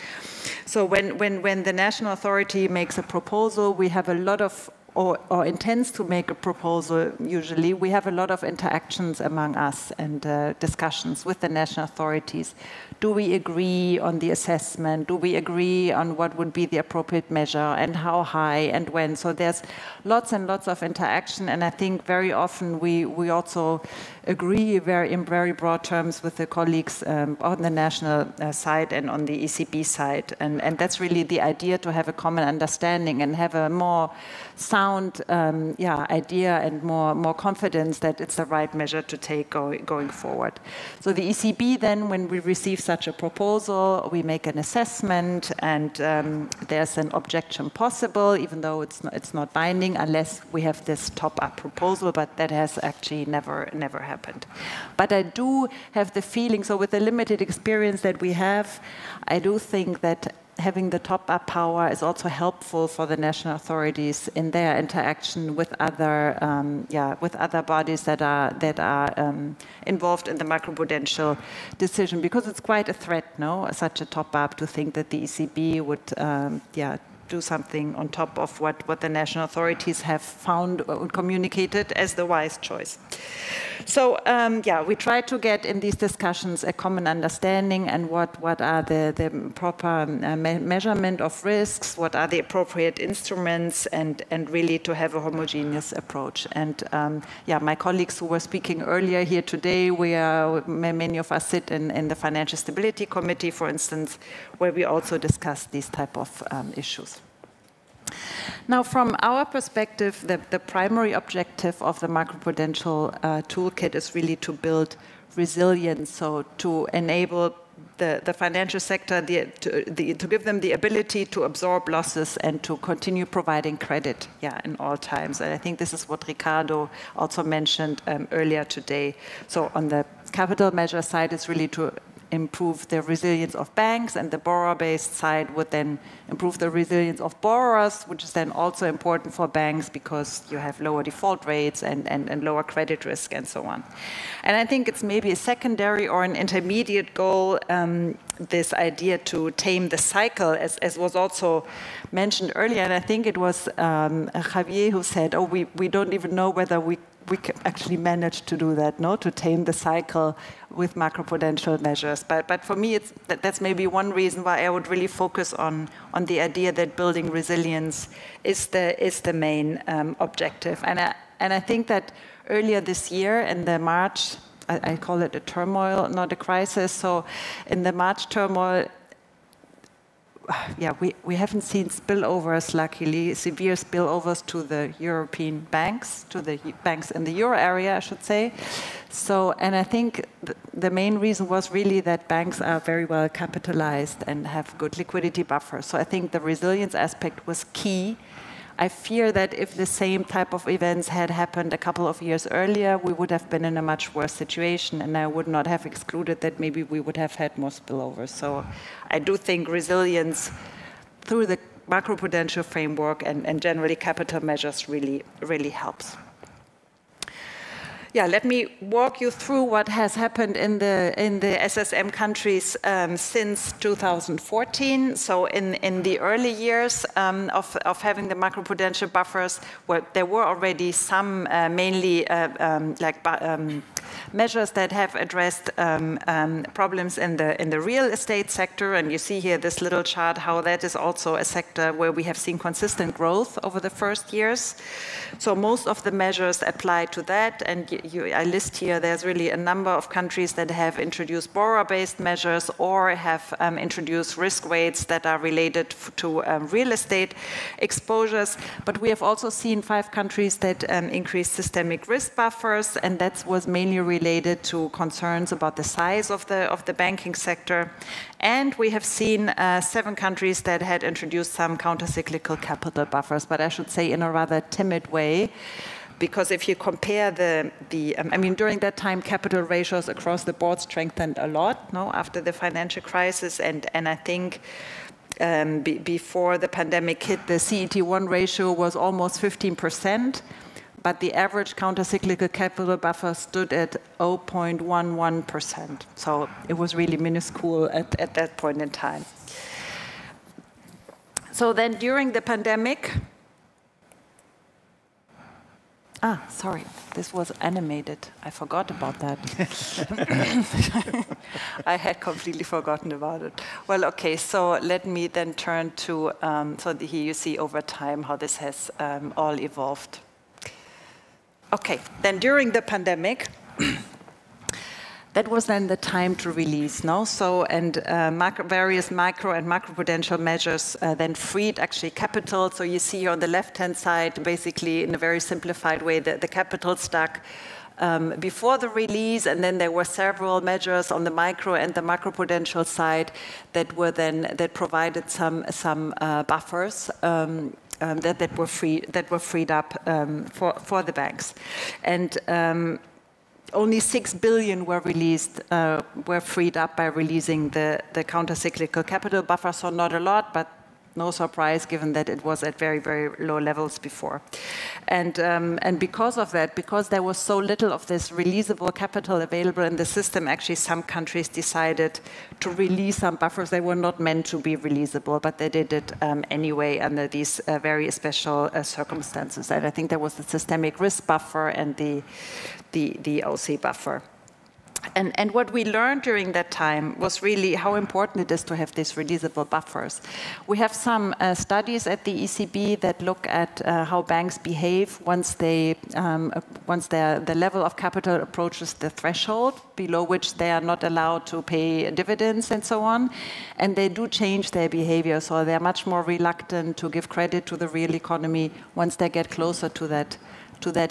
So when the national authority makes a proposal, we have a lot of or intends to make a proposal, usually, we have a lot of interactions among us and discussions with the national authorities. Do we agree on the assessment? Do we agree on what would be the appropriate measure and how high and when? So there's lots and lots of interaction, and I think very often we also agree in very broad terms with the colleagues on the national side and on the ECB side. And that's really the idea, to have a common understanding and have a more sound idea and more confidence that it's the right measure to take going forward. So the ECB then, when we receive such a proposal, we make an assessment, and there's an objection possible, even though it's not binding, unless we have this top-up proposal, but that has actually never happened. But I do have the feeling, so with the limited experience that we have, I do think that having the top-up power is also helpful for the national authorities in their interaction with other bodies that are involved in the macroprudential decision, because it's quite a threat, no, such a top-up, to think that the ECB would do something on top of what the national authorities have found or communicated as the wise choice. So we try to get in these discussions a common understanding, and what are the proper measurement of risks, what are the appropriate instruments, and really to have a homogeneous approach. And my colleagues who were speaking earlier here today, many of us sit in the Financial Stability Committee, for instance, where we also discuss these type of issues. Now, from our perspective, the primary objective of the macroprudential toolkit is really to build resilience, so to enable the financial sector to give them the ability to absorb losses and to continue providing credit in all times. And I think this is what Ricardo also mentioned earlier today. So on the capital measure side, it's really to improve the resilience of banks, and the borrower-based side would then improve the resilience of borrowers, which is then also important for banks because you have lower default rates and lower credit risk and so on. And I think it's maybe a secondary or an intermediate goal, this idea to tame the cycle, as was also mentioned earlier, and I think it was Javier who said, we don't even know whether we can actually manage to do that, no, to tame the cycle with macroprudential measures. But for me, that's maybe one reason why I would really focus on the idea that building resilience is the main objective. And I think that earlier this year in the March, I call it a turmoil, not a crisis. So in the March turmoil, we haven't seen spillovers, luckily, severe spillovers to the European banks, to the banks in the euro area, I should say. So, and I think the main reason was really that banks are very well capitalized and have good liquidity buffers. So I think the resilience aspect was key. I fear that if the same type of events had happened a couple of years earlier, we would have been in a much worse situation, and I would not have excluded that maybe we would have had more spillovers. So I do think resilience through the macroprudential framework and generally capital measures really helps. Let me walk you through what has happened in the SSM countries since 2014. So in the early years of having the macroprudential buffers, there were already some mainly measures that have addressed problems in the real estate sector. And you see here this little chart how that is also a sector where we have seen consistent growth over the first years. So most of the measures apply to that. And I list here, there's really a number of countries that have introduced borrower-based measures or have introduced risk weights that are related to real estate exposures. But we have also seen 5 countries that increased systemic risk buffers, and that was mainly related to concerns about the size of the banking sector. And we have seen 7 countries that had introduced some countercyclical capital buffers, but I should say in a rather timid way. Because if you compare I mean, during that time, capital ratios across the board strengthened a lot, no, after the financial crisis, and I think before the pandemic hit, the CET1 ratio was almost 15%, but the average countercyclical capital buffer stood at 0.11%. So it was really minuscule at that point in time. So then during the pandemic, sorry, this was animated. I forgot about that. I had completely forgotten about it. Well, okay, so let me then turn to, here you see over time how this has all evolved. Okay, then during the pandemic, that was then the time to release, no? So, and various micro and macroprudential measures then freed actually capital. So you see here on the left-hand side, basically in a very simplified way, the capital stack before the release, and then there were several measures on the micro and the macroprudential side that were then, that provided some buffers that were freed up for the banks. And only 6 billion were released, were freed up by releasing the countercyclical capital buffer, so not a lot, but no surprise given that it was at very, very low levels before. And because of that, because there was so little of this releasable capital available in the system, actually some countries decided to release some buffers. They were not meant to be releasable, but they did it anyway under these very special circumstances. And I think there was the systemic risk buffer and the OC buffer. And what we learned during that time was really how important it is to have these releasable buffers. We have some studies at the ECB that look at how banks behave once the level of capital approaches the threshold below which they are not allowed to pay dividends and so on. And they do change their behavior, so they're much more reluctant to give credit to the real economy once they get closer to that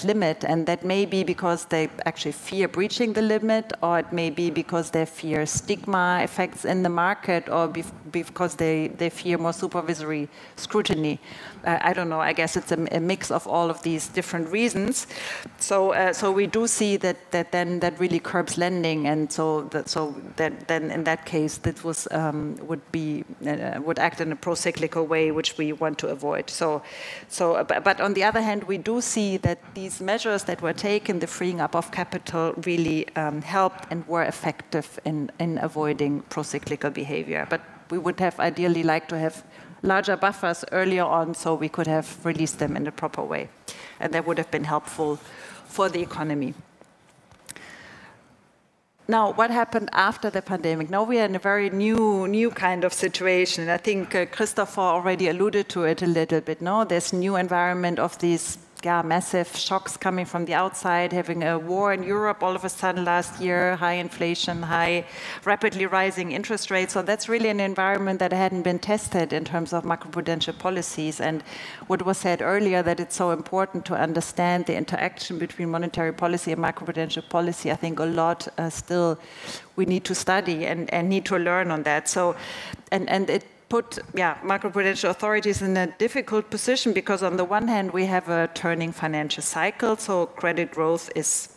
limit. And that may be because they actually fear breaching the limit, or it may be because they fear stigma effects in the market, or because they fear more supervisory scrutiny. I don't know, I guess it's a mix of all of these different reasons. So we do see that then that really curbs lending, and then in that case that was would act in a pro-cyclical way, which we want to avoid. But on the other hand, we do see that these measures that were taken, the freeing up of capital, really helped and were effective in avoiding pro-cyclical behavior. But we would have ideally liked to have larger buffers earlier on, so we could have released them in a proper way. And that would have been helpful for the economy. Now, what happened after the pandemic? Now we are in a very new kind of situation. And I think Christopher already alluded to it a little bit. No, there's new environment of these massive shocks coming from the outside, having a war in Europe all of a sudden last year, high inflation, rapidly rising interest rates. So that's really an environment that hadn't been tested in terms of macroprudential policies. And what was said earlier, that it's so important to understand the interaction between monetary policy and macroprudential policy, I think a lot still we need to study and need to learn on that. So, and it put macroprudential authorities in a difficult position, because on the one hand we have a turning financial cycle, so credit growth is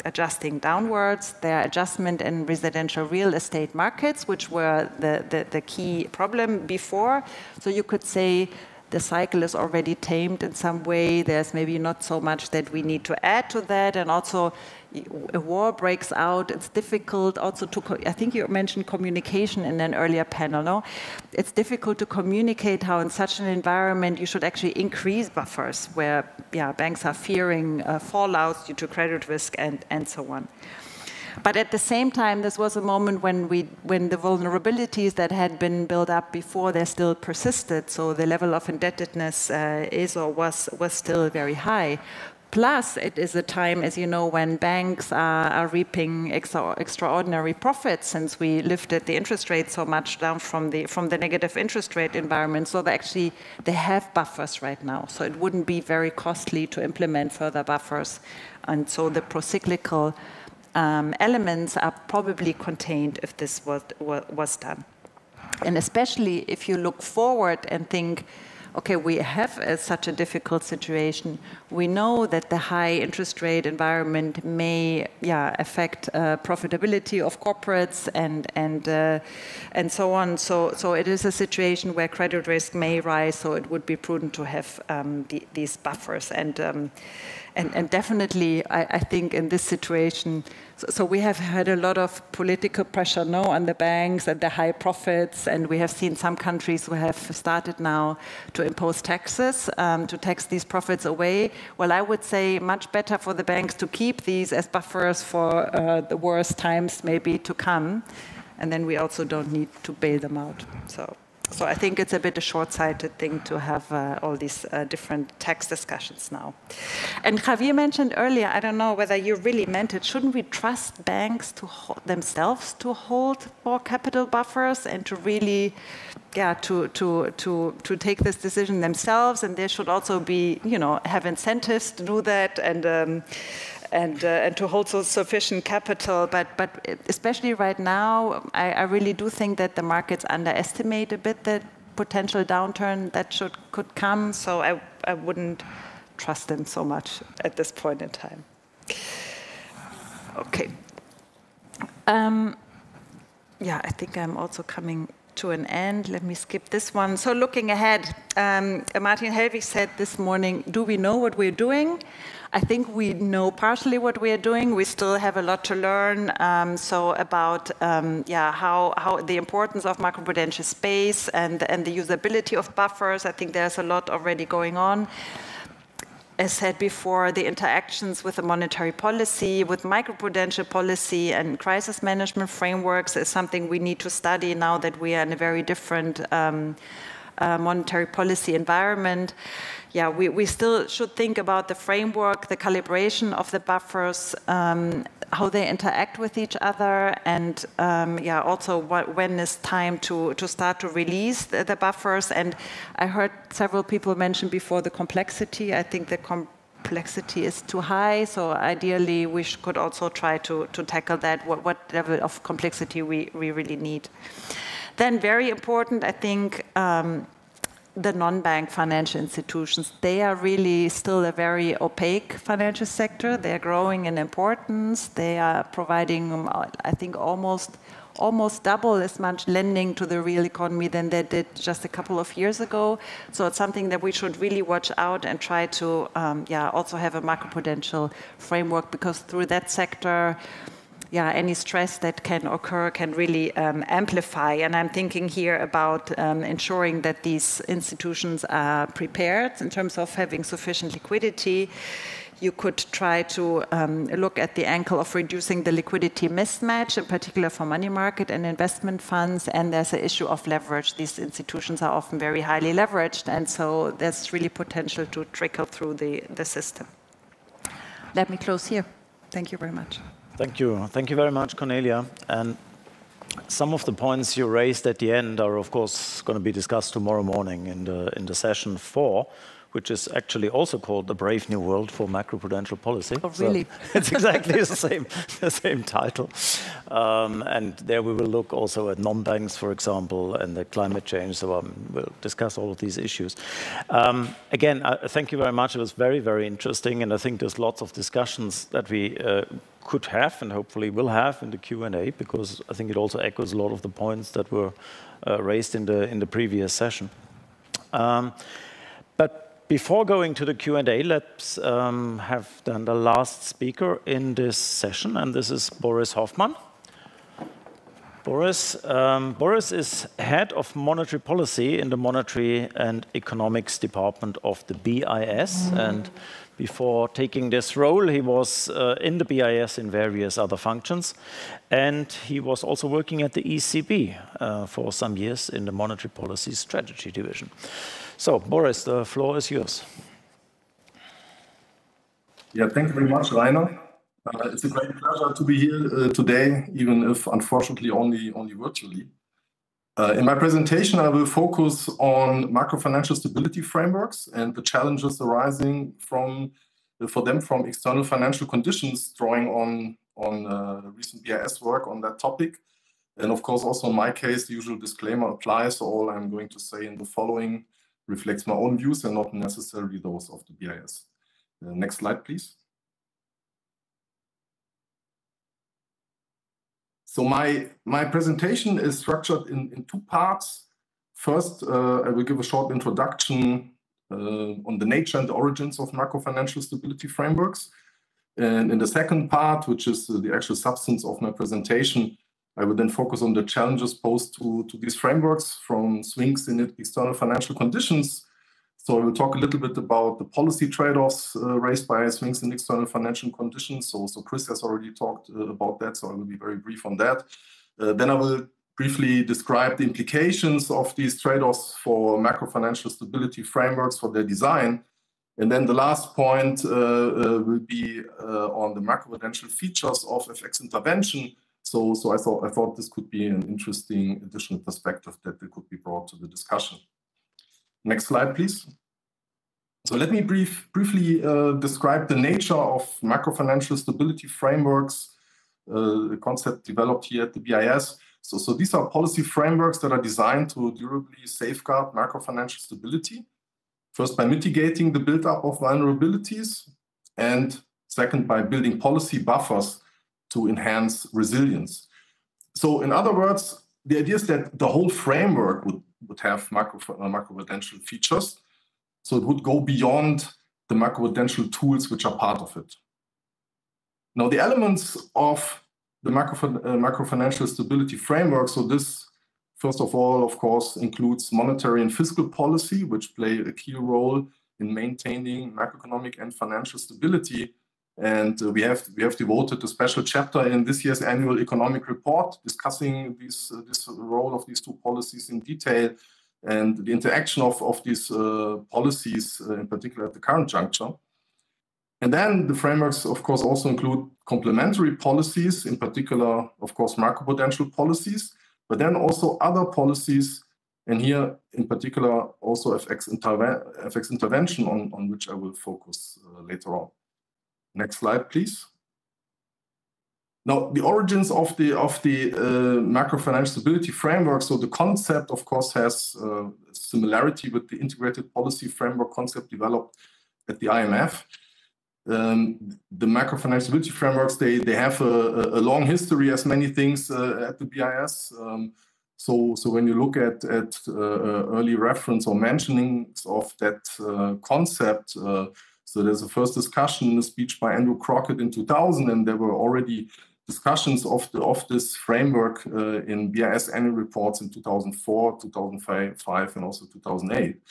adjusting downwards. There are adjustment in residential real estate markets, which were the key problem before. So you could say the cycle is already tamed in some way. There's maybe not so much that we need to add to that. And also, a war breaks out. It's difficult also to, I think you mentioned communication in an earlier panel, no? It's difficult to communicate how in such an environment you should actually increase buffers where banks are fearing fallouts due to credit risk and so on. But at the same time, this was a moment when the vulnerabilities that had been built up before, they still persisted. So the level of indebtedness was still very high. Plus, it is a time, as you know, when banks are reaping extraordinary profits since we lifted the interest rate so much down from the negative interest rate environment. So they have buffers right now. So it wouldn't be very costly to implement further buffers. And so the procyclical elements are probably contained if this was done. And especially if you look forward and think, okay, we have such a difficult situation. We know that the high interest rate environment may affect profitability of corporates and so on. So it is a situation where credit risk may rise. So it would be prudent to have these buffers. And definitely, I think in this situation, so we have had a lot of political pressure now on the banks and the high profits, and we have seen some countries who have started now to impose taxes to tax these profits away. Well, I would say much better for the banks to keep these as buffers for the worst times maybe to come, and then we also don't need to bail them out. So I think it's a bit a short-sighted thing to have all these different tax discussions now. And Javier mentioned earlier, I don't know whether you really meant it, shouldn't we trust banks to themselves to hold more capital buffers and to really, to take this decision themselves? And there should also be, have incentives to do that and to hold sufficient capital, but especially right now, I really do think that the markets underestimate a bit the potential downturn that could come. So I wouldn't trust them so much at this point in time. Okay. I think I'm also coming to an end. Let me skip this one. So looking ahead, Martin Helwig said this morning, do we know what we're doing? I think we know partially what we are doing. We still have a lot to learn. So about how the importance of macroprudential space and the usability of buffers. I think there's a lot already going on. As said before, the interactions with the monetary policy, with macroprudential policy and crisis management frameworks is something we need to study now that we are in a very different monetary policy environment. We still should think about the framework, the calibration of the buffers, how they interact with each other, and also when is time to start to release the buffers. And I heard several people mention before the complexity. I think the complexity is too high, so ideally we could also try to tackle that, what level of complexity we really need. Then very important, I think, the non-bank financial institutions, they are really still a very opaque financial sector. They are growing in importance. They are providing, I think, almost double as much lending to the real economy than they did just a couple of years ago. So it's something that we should really watch out and try to also have a macroprudential framework, because through that sector, any stress that can occur can really amplify. And I'm thinking here about ensuring that these institutions are prepared in terms of having sufficient liquidity. You could try to look at the angle of reducing the liquidity mismatch, in particular for money market and investment funds. And there's an issue of leverage. These institutions are often very highly leveraged. And so there's really potential to trickle through the system. Let me close here. Thank you very much. Thank you. Thank you very much, Cornelia. And some of the points you raised at the end are, of course, going to be discussed tomorrow morning in the session 4, which is actually also called The Brave New World for Macroprudential Policy. Oh, really? So it's exactly the same title. And there we will look also at non-banks, for example, and the climate change. So we'll discuss all of these issues. Again, thank you very much. It was very, very interesting. And I think there's lots of discussions that we could have and hopefully will have in the Q&A, because I think it also echoes a lot of the points that were raised in the previous session. But before going to the Q&A, let's have then the last speaker in this session, and this is Boris Hoffmann. Boris is head of monetary policy in the Monetary and Economics Department of the BIS. And before taking this role, he was in the BIS in various other functions. And he was also working at the ECB for some years in the Monetary Policy Strategy Division. So, Boris, the floor is yours. Yeah, thank you very much, Rainer. It's a great pleasure to be here today, even if unfortunately only virtually. In my presentation, I will focus on macro-financial stability frameworks and the challenges arising for them from external financial conditions, drawing on recent BIS work on that topic. And of course, also in my case, the usual disclaimer applies. So all I'm going to say in the following reflects my own views and not necessarily those of the BIS. Next slide, please. So my presentation is structured in two parts. First, I will give a short introduction on the nature and the origins of macro-financial stability frameworks. And in the second part, which is the actual substance of my presentation, I will then focus on the challenges posed to these frameworks from swings in external financial conditions. So I will talk a little bit about the policy trade-offs raised by swings in external financial conditions. So Chris has already talked about that, so I will be very brief on that. Then I will briefly describe the implications of these trade-offs for macro-financial stability frameworks for their design. And then the last point will be on the macroprudential features of FX intervention. So I thought this could be an interesting additional perspective that could be brought to the discussion. Next slide, please. So let me briefly describe the nature of macro-financial stability frameworks, the concept developed here at the BIS. So these are policy frameworks that are designed to durably safeguard macro-financial stability. First, by mitigating the buildup of vulnerabilities, and second, by building policy buffers to enhance resilience. So in other words, the idea is that the whole framework would have macroprudential features. So it would go beyond the macroprudential tools which are part of it. Now, the elements of the macro-financial stability framework, so this, first of all, of course, includes monetary and fiscal policy, which play a key role in maintaining macroeconomic and financial stability. And we have devoted a special chapter in this year's annual economic report discussing this role of these two policies in detail and the interaction of these policies, in particular at the current juncture. And then the frameworks, of course, also include complementary policies, in particular, of course, macroprudential policies, but then also other policies, and here, in particular, also FX intervention, on which I will focus later on. Next slide, please. Now, the origins of the macro-financial stability framework. So the concept, of course, has similarity with the integrated policy framework concept developed at the IMF. The macro-financial stability frameworks, they have a long history, as many things at the BIS. So when you look at early reference or mentionings of that concept, so there's a first discussion in a speech by Andrew Crockett in 2000, and there were already discussions of this framework in BIS annual reports in 2004, 2005, and also 2008.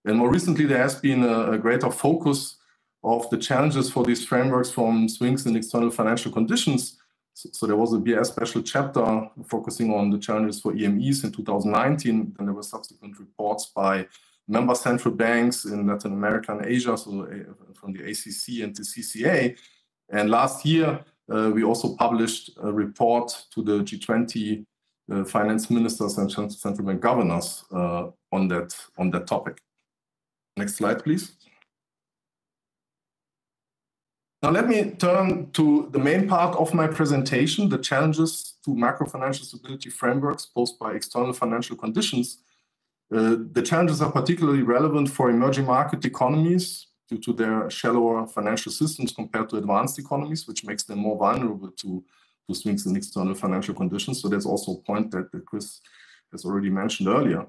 And more recently, there has been a greater focus of the challenges for these frameworks from swings in external financial conditions. So there was a BIS special chapter focusing on the challenges for EMEs in 2019, and there were subsequent reports by member central banks in Latin America and Asia, so from the ACC and the CCA. And last year, we also published a report to the G20 finance ministers and central bank governors on that topic. Next slide, please. Now let me turn to the main part of my presentation, the challenges to macro-financial stability frameworks posed by external financial conditions. The challenges are particularly relevant for emerging market economies due to their shallower financial systems compared to advanced economies, which makes them more vulnerable to swings in external financial conditions. So that's also a point that Chris has already mentioned earlier.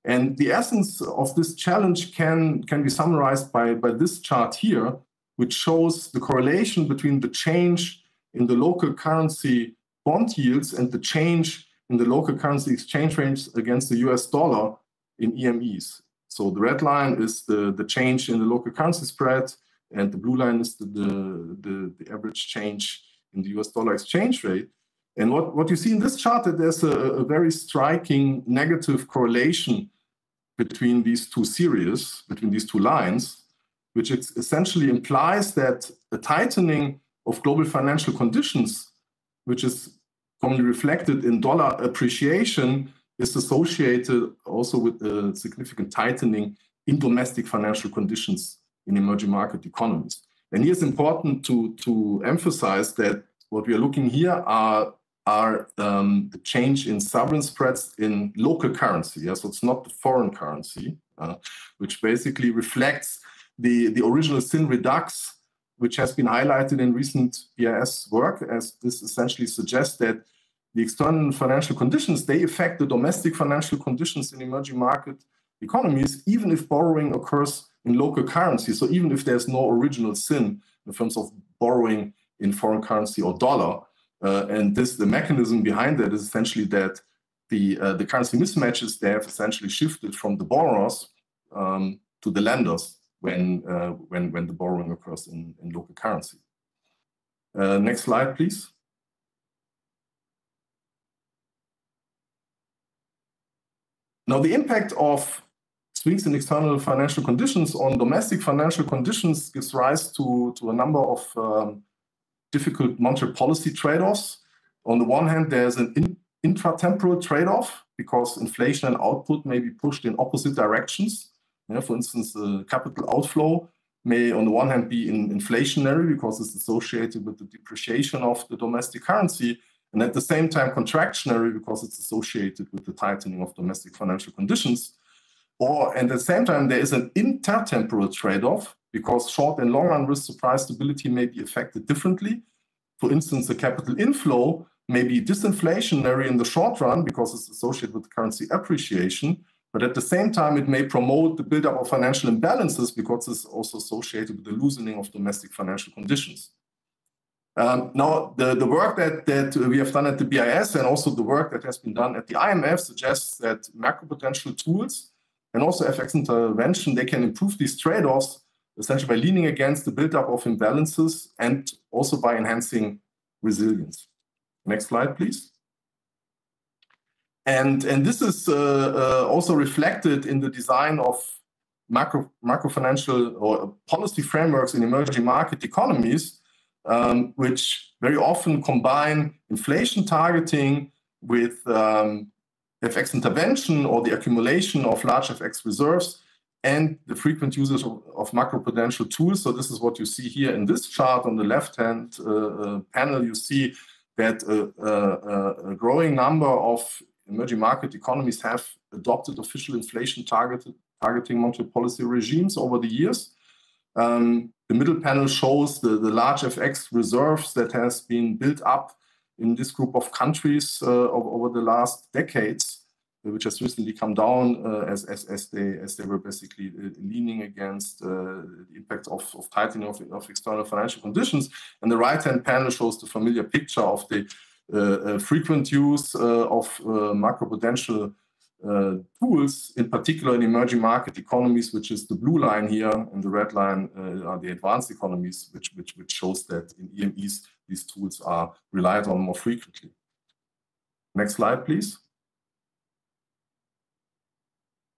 And the essence of this challenge can be summarized by this chart here, which shows the correlation between the change in the local currency bond yields and the change in the local currency exchange rates against the US dollar in EMEs. So the red line is the change in the local currency spread, and the blue line is the average change in the US dollar exchange rate. And what you see in this chart, that there's a very striking negative correlation between these two series, between these two lines, which essentially implies that a tightening of global financial conditions, which is commonly reflected in dollar appreciation, is associated also with a significant tightening in domestic financial conditions in emerging market economies. And here it's important to emphasize that what we are looking here are the change in sovereign spreads in local currency. Yeah? So it's not the foreign currency, which basically reflects the original sin redux, which has been highlighted in recent BIS work, as this essentially suggests that the external financial conditions, they affect the domestic financial conditions in emerging market economies, even if borrowing occurs in local currency. So even if there's no original sin in terms of borrowing in foreign currency or dollar, and the mechanism behind that is essentially that the currency mismatches, they have essentially shifted from the borrowers to the lenders when the borrowing occurs in local currency. Next slide, please. Now, the impact of swings in external financial conditions on domestic financial conditions gives rise to a number of difficult monetary policy trade-offs. On the one hand, there's an intratemporal trade-off because inflation and output may be pushed in opposite directions. Yeah, for instance, capital outflow may, on the one hand, be inflationary because it's associated with the depreciation of the domestic currency, and at the same time contractionary because it's associated with the tightening of domestic financial conditions. And at the same time, there is an intertemporal trade-off because short and long-run risk supply stability may be affected differently. For instance, the capital inflow may be disinflationary in the short run because it's associated with currency appreciation, but at the same time, it may promote the buildup of financial imbalances because it's also associated with the loosening of domestic financial conditions. Now, the work that we have done at the BIS and also the work that has been done at the IMF suggests that macroprudential tools and also FX intervention, they can improve these trade-offs essentially by leaning against the buildup of imbalances and also by enhancing resilience. Next slide, please. And this is also reflected in the design of macro-financial or policy frameworks in emerging market economies, which very often combine inflation targeting with FX intervention or the accumulation of large FX reserves and the frequent usage of macroprudential tools. So this is what you see here in this chart. On the left-hand panel, you see that a growing number of emerging market economies have adopted official inflation targeting monetary policy regimes over the years. The middle panel shows the large FX reserves that has been built up in this group of countries over the last decades, which has recently come down as they were basically leaning against the impact of tightening of external financial conditions. And the right-hand panel shows the familiar picture of the frequent use of macroprudential tools, in particular in emerging market economies, which is the blue line here, and the red line are the advanced economies, which shows that in EMEs, these tools are relied on more frequently. Next slide, please.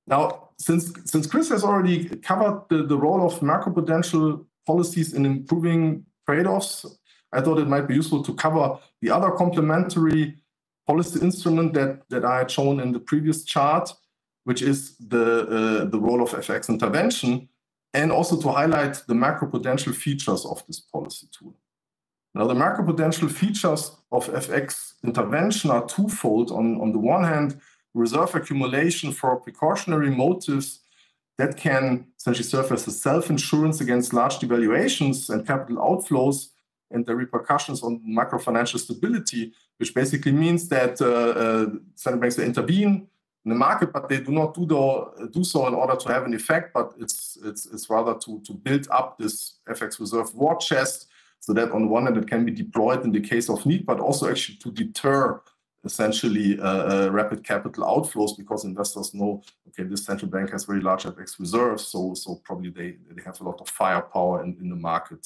Now, since Chris has already covered the role of macroprudential policies in improving trade-offs, I thought it might be useful to cover the other complementary policy instrument that I had shown in the previous chart, which is the role of FX intervention, and also to highlight the macroprudential features of this policy tool. Now, the macroprudential features of FX intervention are twofold. On the one hand, reserve accumulation for precautionary motives that can essentially serve as a self-insurance against large devaluations and capital outflows and the repercussions on macrofinancial stability, which basically means that central banks intervene in the market, but they do not do so in order to have an effect, but it's rather to build up this FX reserve war chest, so that on the one hand it can be deployed in the case of need, but also actually to deter essentially rapid capital outflows, because investors know, okay, this central bank has very large FX reserves, so probably they have a lot of firepower in the market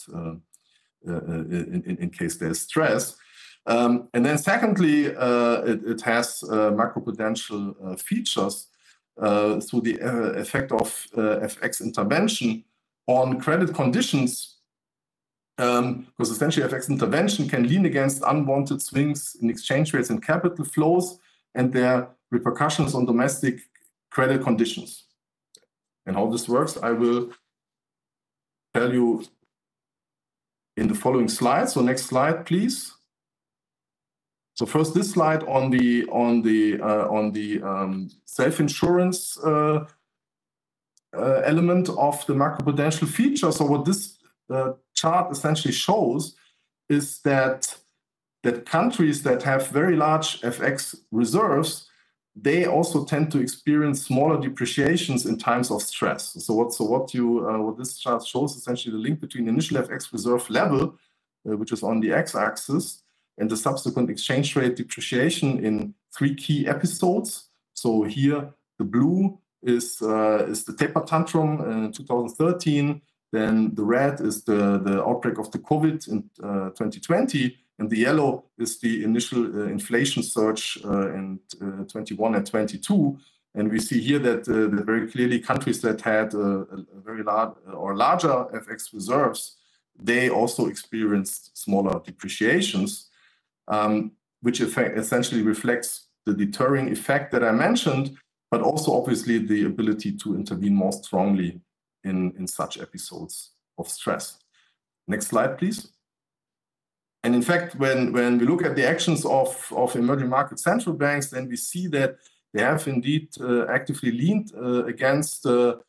in case there's stress. And then secondly, it has macroprudential features through the effect of FX intervention on credit conditions, because essentially FX intervention can lean against unwanted swings in exchange rates and capital flows and their repercussions on domestic credit conditions. And how this works, I will tell you in the following slides. So next slide, please. So first, this slide on the self-insurance element of the macroprudential feature. So what this chart essentially shows is that countries that have very large FX reserves, they also tend to experience smaller depreciations in times of stress. So what this chart shows, essentially the link between initial FX reserve level, which is on the x-axis, and the subsequent exchange rate depreciation in 3 key episodes. So here the blue is the taper tantrum in 2013. Then the red is the outbreak of the COVID in 2020, and the yellow is the initial inflation surge in 21 and 22. And we see here that very clearly countries that had a very large or larger FX reserves, they also experienced smaller depreciations, which essentially reflects the deterring effect that I mentioned, but also obviously the ability to intervene more strongly in such episodes of stress. Next slide, please. And in fact, when we look at the actions of emerging market central banks, then we see that they have indeed actively leaned against the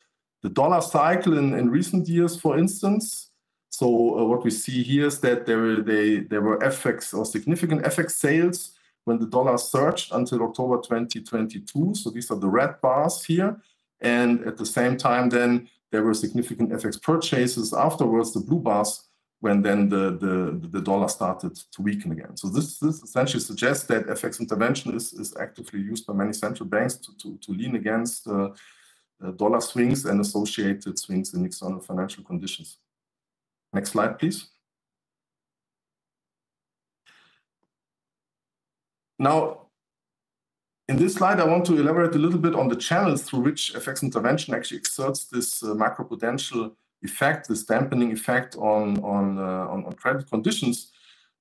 dollar cycle in recent years, for instance. So what we see here is that there were FX or significant FX sales when the dollar surged until October 2022. So these are the red bars here. And at the same time, then there were significant FX purchases afterwards, the blue bars, when then the dollar started to weaken again. So this essentially suggests that FX intervention is actively used by many central banks to lean against dollar swings and associated swings in external financial conditions. Next slide, please. Now, in this slide, I want to elaborate a little bit on the channels through which FX intervention actually exerts this macroprudential effect, this dampening effect on credit conditions.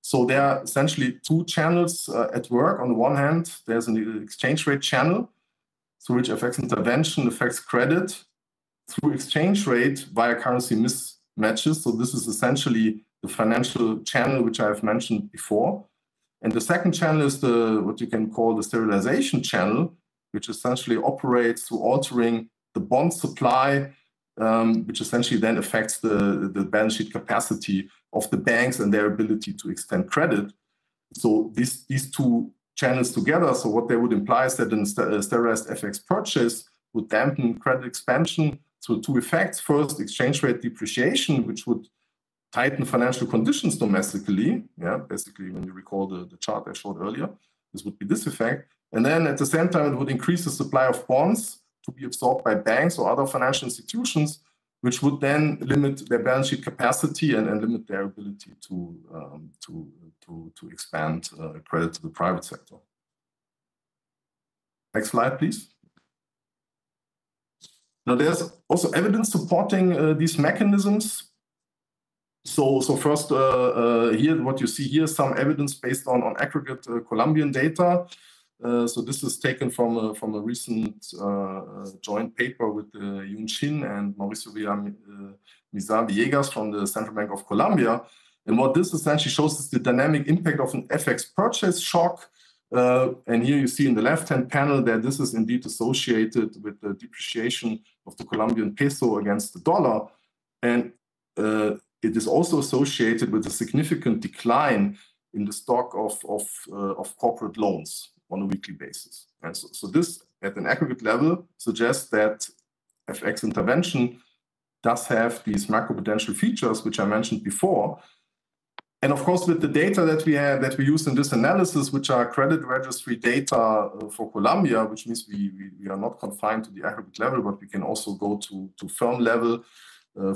So there are essentially 2 channels at work. On the one hand, there's an exchange rate channel through which FX intervention affects credit through exchange rate via currency mismatches. So this is essentially the financial channel which I have mentioned before. And the second channel is what you can call the sterilization channel, which essentially operates through altering the bond supply, which essentially then affects the balance sheet capacity of the banks and their ability to extend credit. So these 2 channels together, so what they would imply is that a sterilized FX purchase would dampen credit expansion through 2 effects. First, exchange rate depreciation, which would tighten financial conditions domestically. Yeah, basically, when you recall the chart I showed earlier, this would be this effect. And then at the same time, it would increase the supply of bonds to be absorbed by banks or other financial institutions, which would then limit their balance sheet capacity and limit their ability to expand credit to the private sector. Next slide, please. Now, there's also evidence supporting these mechanisms. So first, here, what you see here is some evidence based on aggregate Colombian data. So this is taken from a recent joint paper with Yun Shin and Mauricio Villamizar Villegas from the Central Bank of Colombia. And what this essentially shows is the dynamic impact of an FX purchase shock. And here you see in the left-hand panel that this is indeed associated with the depreciation of the Colombian peso against the dollar. And it is also associated with a significant decline in the stock of corporate loans on a weekly basis. And so this at an aggregate level suggests that FX intervention does have these macroprudential features, which I mentioned before. And of course, with the data that we use in this analysis, which are credit registry data for Colombia, which means we are not confined to the aggregate level, but we can also go to firm level,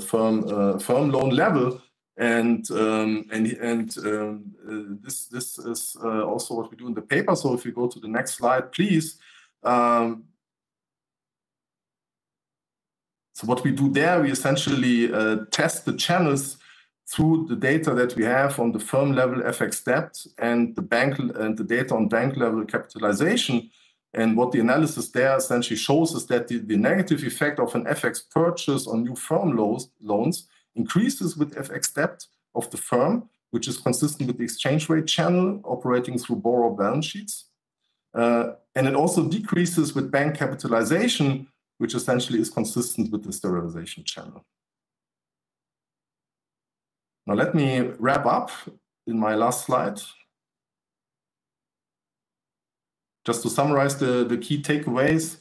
firm loan level. And this is also what we do in the paper. So if you go to the next slide, please. So what we do there, we essentially test the channels through the data that we have on the firm level FX debt and the bank and the data on bank level capitalization. And what the analysis there essentially shows is that the negative effect of an FX purchase on new firm loans increases with FX debt of the firm, which is consistent with the exchange rate channel operating through borrower balance sheets. And it also decreases with bank capitalization, which essentially is consistent with the sterilization channel. Now let me wrap up in my last slide. Just to summarize the key takeaways.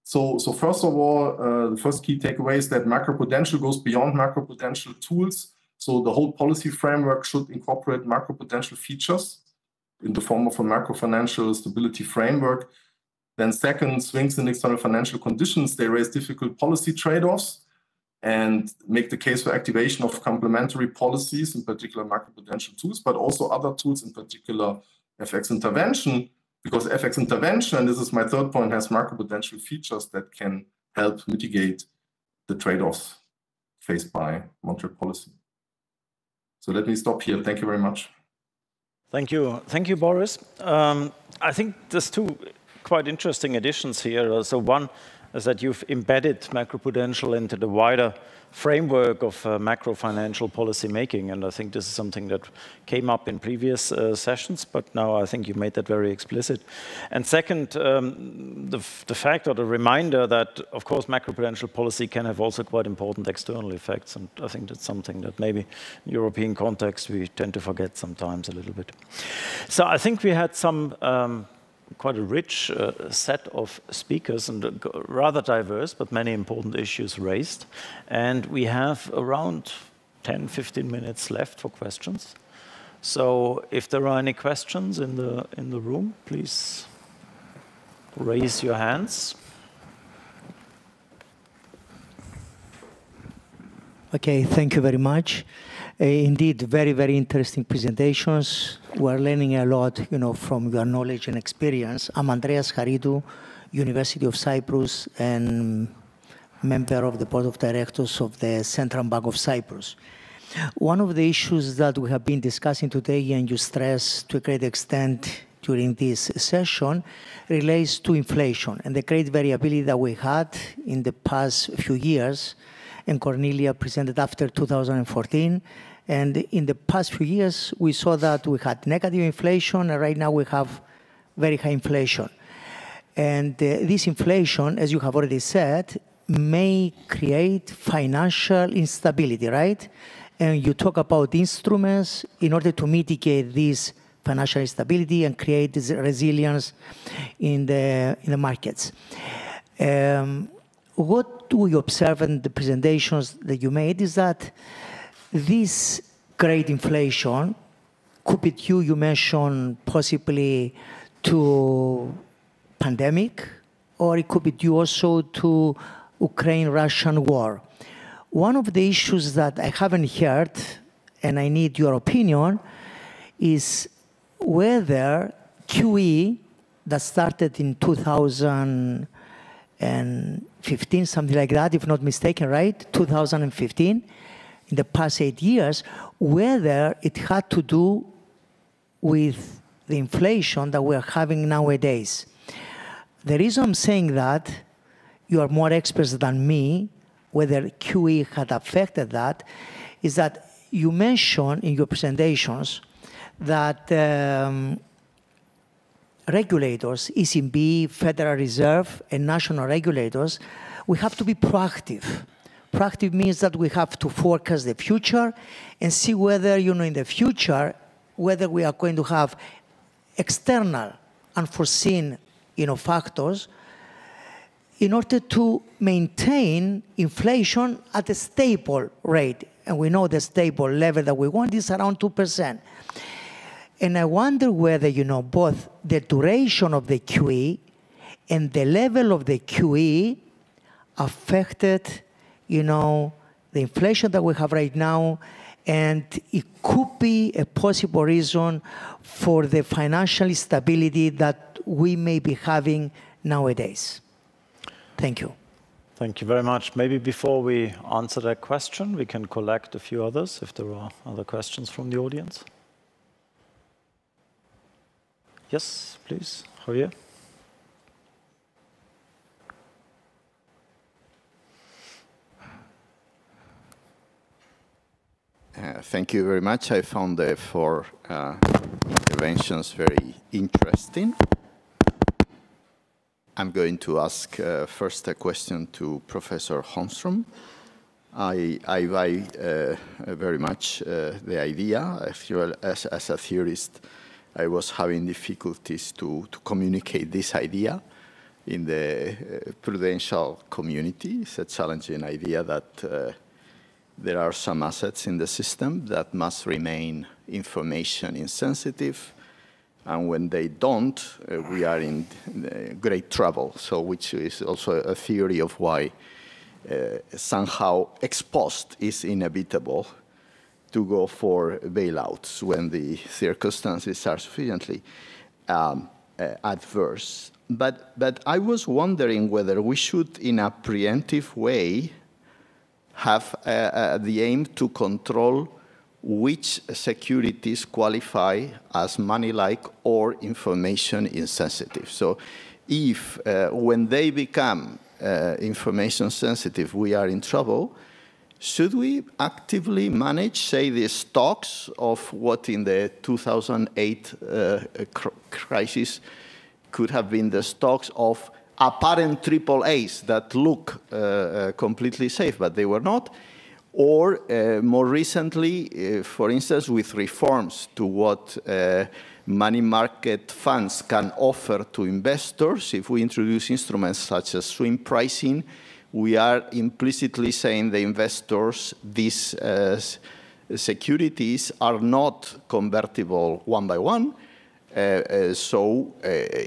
So first of all, the first key takeaway is that macroprudential goes beyond macroprudential tools. So the whole policy framework should incorporate macroprudential features in the form of a macrofinancial stability framework. Then second, swings in external financial conditions, they raise difficult policy trade-offs and make the case for activation of complementary policies, in particular macroprudential tools, but also other tools, in particular FX intervention, because FX intervention, and this is my third point, has macroprudential features that can help mitigate the trade-offs faced by monetary policy. So let me stop here. Thank you very much. Thank you. Thank you, Boris. I think there's two quite interesting additions here. So one is that you've embedded macroprudential into the wider framework of macro-financial policy making. And I think this is something that came up in previous sessions, but now I think you made that very explicit. And second, the fact or the reminder that, of course, macroprudential policy can have also quite important external effects. And I think that's something that maybe in European context we tend to forget sometimes a little bit. So I think we had some quite a rich set of speakers and rather diverse, but many important issues raised. And we have around 10, 15 minutes left for questions. So if there are any questions in the room, please raise your hands. Okay, thank you very much. Indeed, very, very interesting presentations. We're learning a lot, from your knowledge and experience. I'm Andreas Haridou, University of Cyprus, and member of the board of directors of the Central Bank of Cyprus. One of the issues that we have been discussing today, and you stress to a great extent during this session, relates to inflation and the great variability that we had in the past few years. And Cornelia presented after 2014. And in the past few years, we saw that we had negative inflation, and right now we have very high inflation. And this inflation, as you have already said, may create financial instability, right? And you talk about instruments in order to mitigate this financial instability and create this resilience in the markets. What we observe in the presentations that you made is that this great inflation could be due, you mentioned, possibly to pandemic, or it could be due also to Ukraine-Russian war. One of the issues that I haven't heard, and I need your opinion, is whether QE that started in 2015, something like that, if not mistaken, right? 2015, in the past 8 years, whether it had to do with the inflation that we're having nowadays. The reason I'm saying that, you are more experts than me, whether QE had affected that, is that you mentioned in your presentations that regulators, ECB, Federal Reserve, and national regulators, we have to be proactive. Proactive means that we have to forecast the future and see whether, in the future, whether we are going to have external, unforeseen, factors in order to maintain inflation at a stable rate. And we know the stable level that we want is around 2%. And I wonder whether, both the duration of the QE and the level of the QE affected, the inflation that we have right now, and it could be a possible reason for the financial stability that we may be having nowadays. Thank you. Thank you very much. Maybe before we answer that question, we can collect a few others if there are other questions from the audience. Yes, please, Javier. Thank you very much. I found the four interventions very interesting. I'm going to ask first a question to Professor Holmström. I buy very much the idea. As a theorist, I was having difficulties to communicate this idea in the prudential community. It's a challenging idea that there are some assets in the system that must remain information insensitive, and when they don't, we are in great trouble. So, which is also a theory of why somehow ex post is inevitable to go for bailouts when the circumstances are sufficiently adverse. But I was wondering whether we should, in a preemptive way, have the aim to control which securities qualify as money-like or information insensitive. So if when they become information sensitive, we are in trouble, should we actively manage, say, the stocks of what in the 2008 crisis could have been the stocks of apparent AAAs that look completely safe, but they were not? Or more recently, for instance, with reforms to what money market funds can offer to investors, if we introduce instruments such as swing pricing, we are implicitly saying the investors, these securities are not convertible one by one. So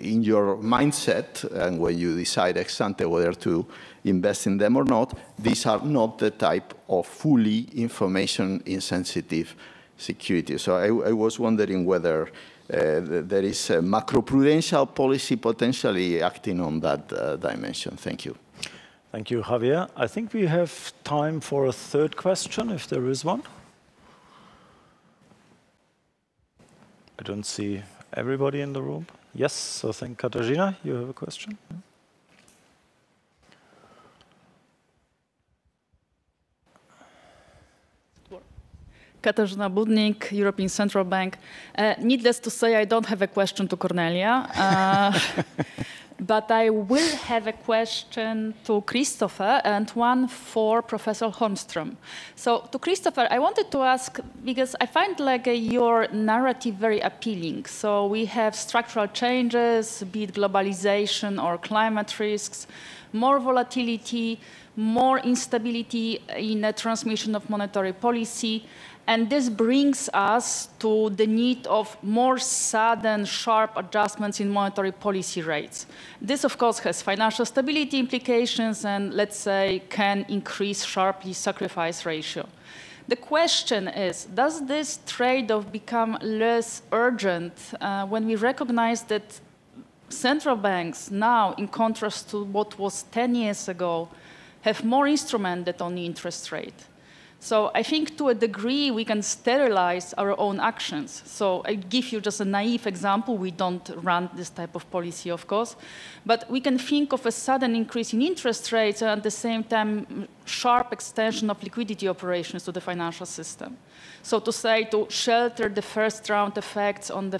in your mindset, and when you decide ex ante whether to invest in them or not, these are not the type of fully information insensitive securities. So I was wondering whether there is a macroprudential policy potentially acting on that dimension. Thank you. Thank you, Javier. I think we have time for a third question, if there is one. I don't see everybody in the room. Yes, I think Katarzyna, you have a question. Katarzyna Budnik, European Central Bank. Needless to say, I don't have a question to Cornelia, but I will have a question to Christopher and one for Professor Holmström. So to Christopher, I wanted to ask, because I find your narrative very appealing. So we have structural changes, be it globalization or climate risks, more volatility, more instability in the transmission of monetary policy. And this brings us to the need of more sudden, sharp adjustments in monetary policy rates. This, of course, has financial stability implications and, let's say, can increase sharply sacrifice ratio. The question is, does this trade-off become less urgent when we recognize that central banks now, in contrast to what was 10 years ago, have more instrument than only interest rate? So I think to a degree we can sterilize our own actions. So I give you just a naive example. We don't run this type of policy, of course. But we can think of a sudden increase in interest rates and at the same time sharp extension of liquidity operations to the financial system. So to say, to shelter the first round effects on the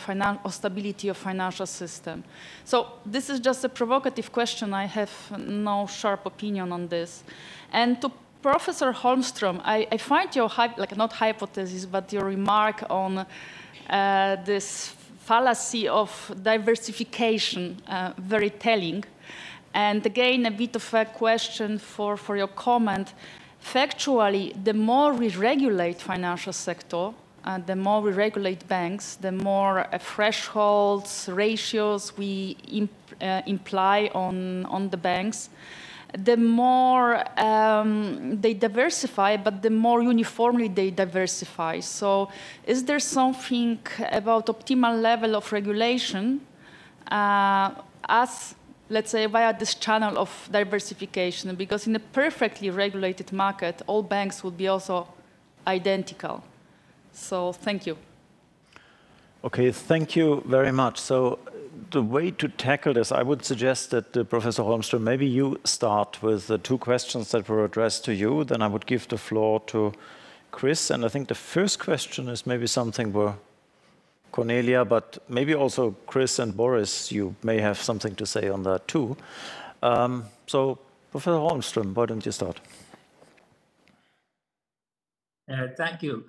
stability of financial system. So this is just a provocative question. I have no sharp opinion on this. And to Professor Holmström, I find your, not hypothesis, but your remark on this fallacy of diversification very telling. And again, a bit of a question for your comment. Factually, the more we regulate financial sector, the more we regulate banks, the more thresholds, ratios we imply on the banks, the more they diversify, but the more uniformly they diversify. So is there something about optimal level of regulation as, let's say, via this channel of diversification? Because in a perfectly regulated market, all banks would be also identical. So thank you. Okay, thank you very much. So the way to tackle this, I would suggest that Professor Holmström, maybe you start with the two questions that were addressed to you. Then I would give the floor to Chris. And I think the first question is maybe something where Cornelia, but maybe also Chris and Boris, you may have something to say on that too. So Professor Holmström, why don't you start? Thank you.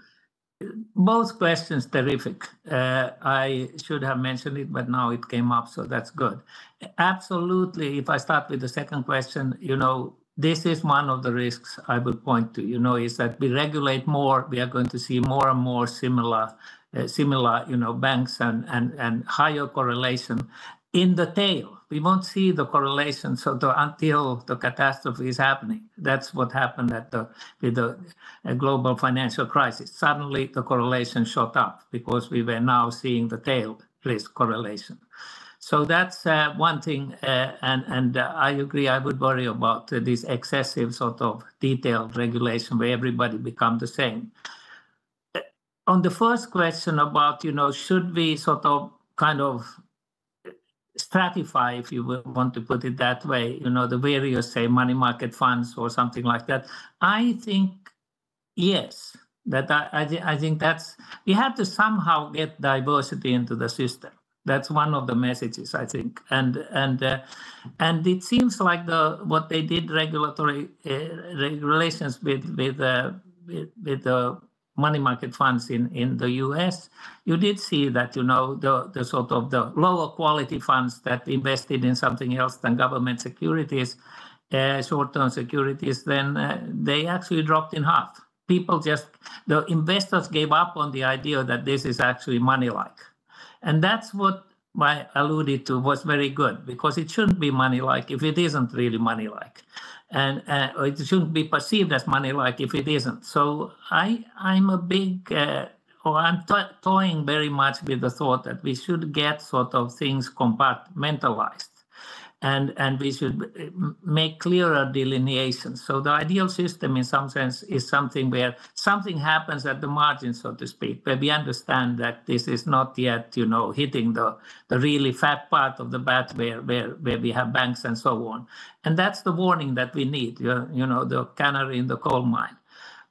Both questions terrific. I should have mentioned it, but now it came up, so that's good. Absolutely. If I start with the second question, this is one of the risks I would point to, is that we regulate more, we are going to see more and more similar, banks and higher correlation in the tail. We won't see the correlation until the catastrophe is happening. That's what happened with the global financial crisis. Suddenly, the correlation shot up because we were now seeing the tail risk correlation. So that's one thing, and I agree. I would worry about this excessive sort of detailed regulation where everybody becomes the same. On the first question about, should we sort of kind of stratify, if you want to put it that way, the various, say, money market funds or something like that. I think, yes, that I think that's, we have to somehow get diversity into the system. That's one of the messages, I think. And it seems like what they did regulatory regulations with the money market funds in the US, you did see that, the sort of the lower quality funds that invested in something else than government securities, short-term securities, then they actually dropped in half. The investors gave up on the idea that this is actually money-like. And that's what I alluded to was very good, because it shouldn't be money-like if it isn't really money-like. And it shouldn't be perceived as money-like if it isn't. So I'm a big, I'm toying very much with the thought that we should get sort of things compartmentalized. And we should make clearer delineations. So the ideal system, in some sense, is something where something happens at the margin, so to speak, where we understand that this is not yet, hitting the really fat part of the bat where we have banks and so on. And that's the warning that we need, the canary in the coal mine.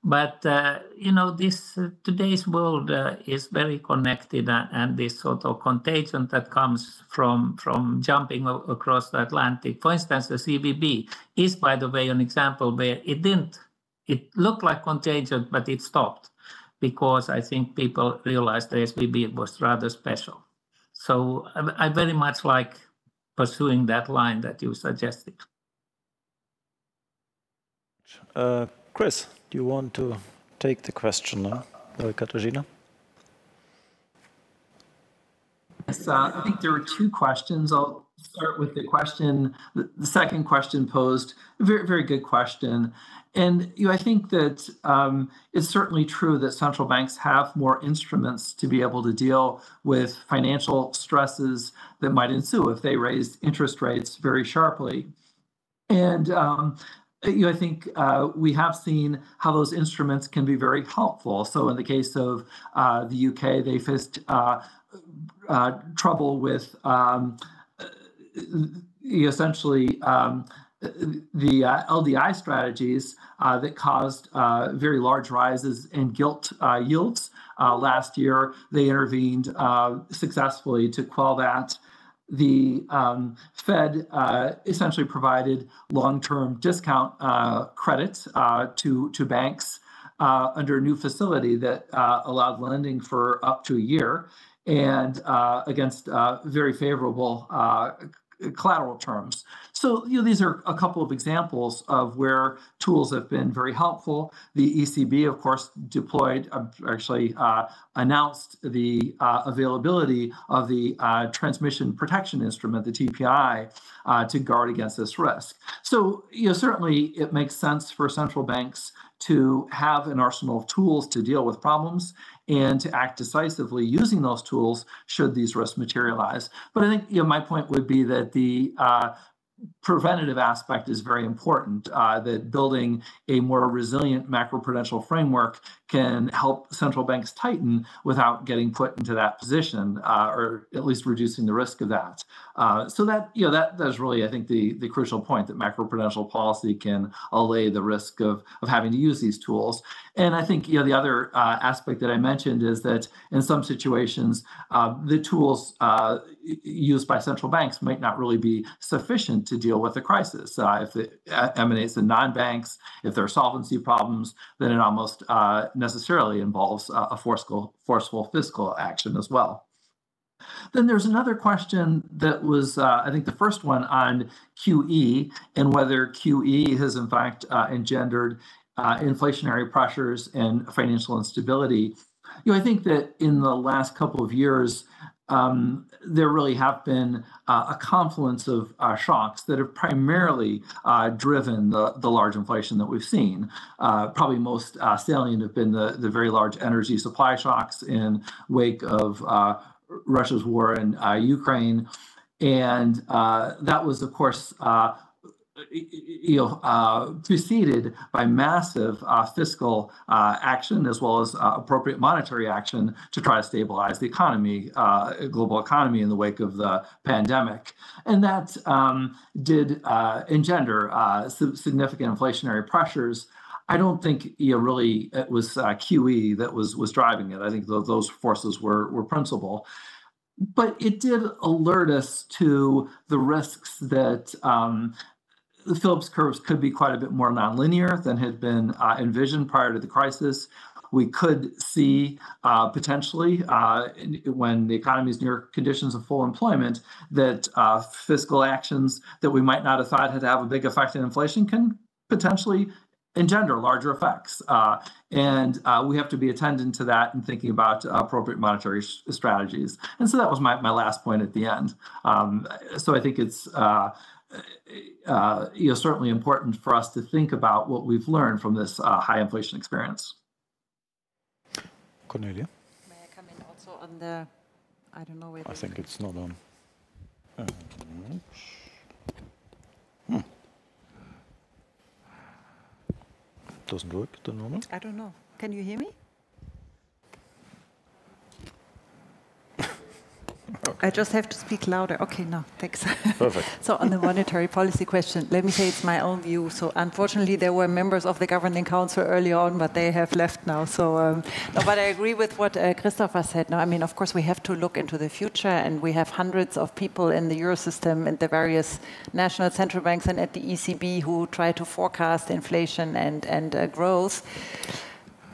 But, today's world is very connected, and this sort of contagion that comes from jumping across the Atlantic. For instance, the CBB is, by the way, an example where it looked like contagion, but it stopped because I think people realized the SBB was rather special. So I very much like pursuing that line that you suggested. Chris, do you want to take the question now, Katarzyna? Yes, I think there were two questions. I'll start with the second question posed. A very, very good question. And I think that it's certainly true that central banks have more instruments to be able to deal with financial stresses that might ensue if they raised interest rates very sharply. And I think we have seen how those instruments can be very helpful. So in the case of the UK, they faced trouble with essentially the LDI strategies that caused very large rises in gilt yields. Last year, they intervened successfully to quell that. The Fed essentially provided long-term discount credit to banks under a new facility that allowed lending for up to a year and against very favorable collateral terms. So these are a couple of examples of where tools have been very helpful. The ECB, of course, announced the availability of the transmission protection instrument, the TPI, to guard against this risk. So certainly it makes sense for central banks to have an arsenal of tools to deal with problems and to act decisively using those tools should these risks materialize. But I think my point would be that the preventative aspect is very important, that building a more resilient macroprudential framework can help central banks tighten without getting put into that position, or at least reducing the risk of that. So that is really, I think, the crucial point, that macroprudential policy can allay the risk of having to use these tools. And I think the other aspect that I mentioned is that in some situations, the tools used by central banks might not really be sufficient to deal with the crisis. If it emanates in non-banks, if there are solvency problems, then it almost necessarily involves a forceful fiscal action as well. Then there's another question that was, I think, the first one on QE and whether QE has in fact engendered inflationary pressures and financial instability. I think that in the last couple of years, there really have been a confluence of shocks that have primarily driven the large inflation that we've seen. Probably most salient have been the very large energy supply shocks in wake of Russia's war in Ukraine. And that was, of course, preceded by massive fiscal action as well as appropriate monetary action to try to stabilize the economy, global economy in the wake of the pandemic. And that did engender significant inflationary pressures. I don't think really it was QE that was driving it. I think those forces were principal. But it did alert us to the risks that the Phillips curves could be quite a bit more nonlinear than had been envisioned prior to the crisis. We could see potentially, when the economy is near conditions of full employment, that fiscal actions that we might not have thought had to have a big effect on inflation can potentially engender larger effects. And we have to be attentive to that and thinking about appropriate monetary strategies. And so that was my last point at the end. So I think it's certainly important for us to think about what we've learned from this high inflation experience. Cornelia? May I come in also on the, I don't know where I think it's not on. Doesn't work, the normal? I don't know. Can you hear me? Okay. I just have to speak louder. Okay, no, thanks. Perfect. So on the monetary policy question, let me say it's my own view. So unfortunately, there were members of the Governing Council early on, but they have left now. So, no, but I agree with what Christopher said. No, I mean, of course, we have to look into the future, and we have hundreds of people in the Eurosystem and the various national central banks and at the ECB who try to forecast inflation and growth.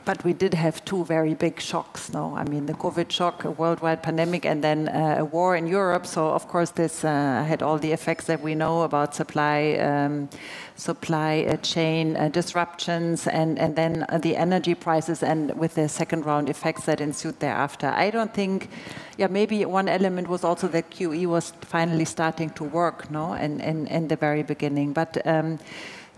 But we did have two very big shocks, no? I mean, the COVID shock, a worldwide pandemic, and then a war in Europe. So, of course, this had all the effects that we know about supply chain disruptions, and then the energy prices, and with the second round effects that ensued thereafter. I don't think, maybe one element was also that QE was finally starting to work, no, in the very beginning. But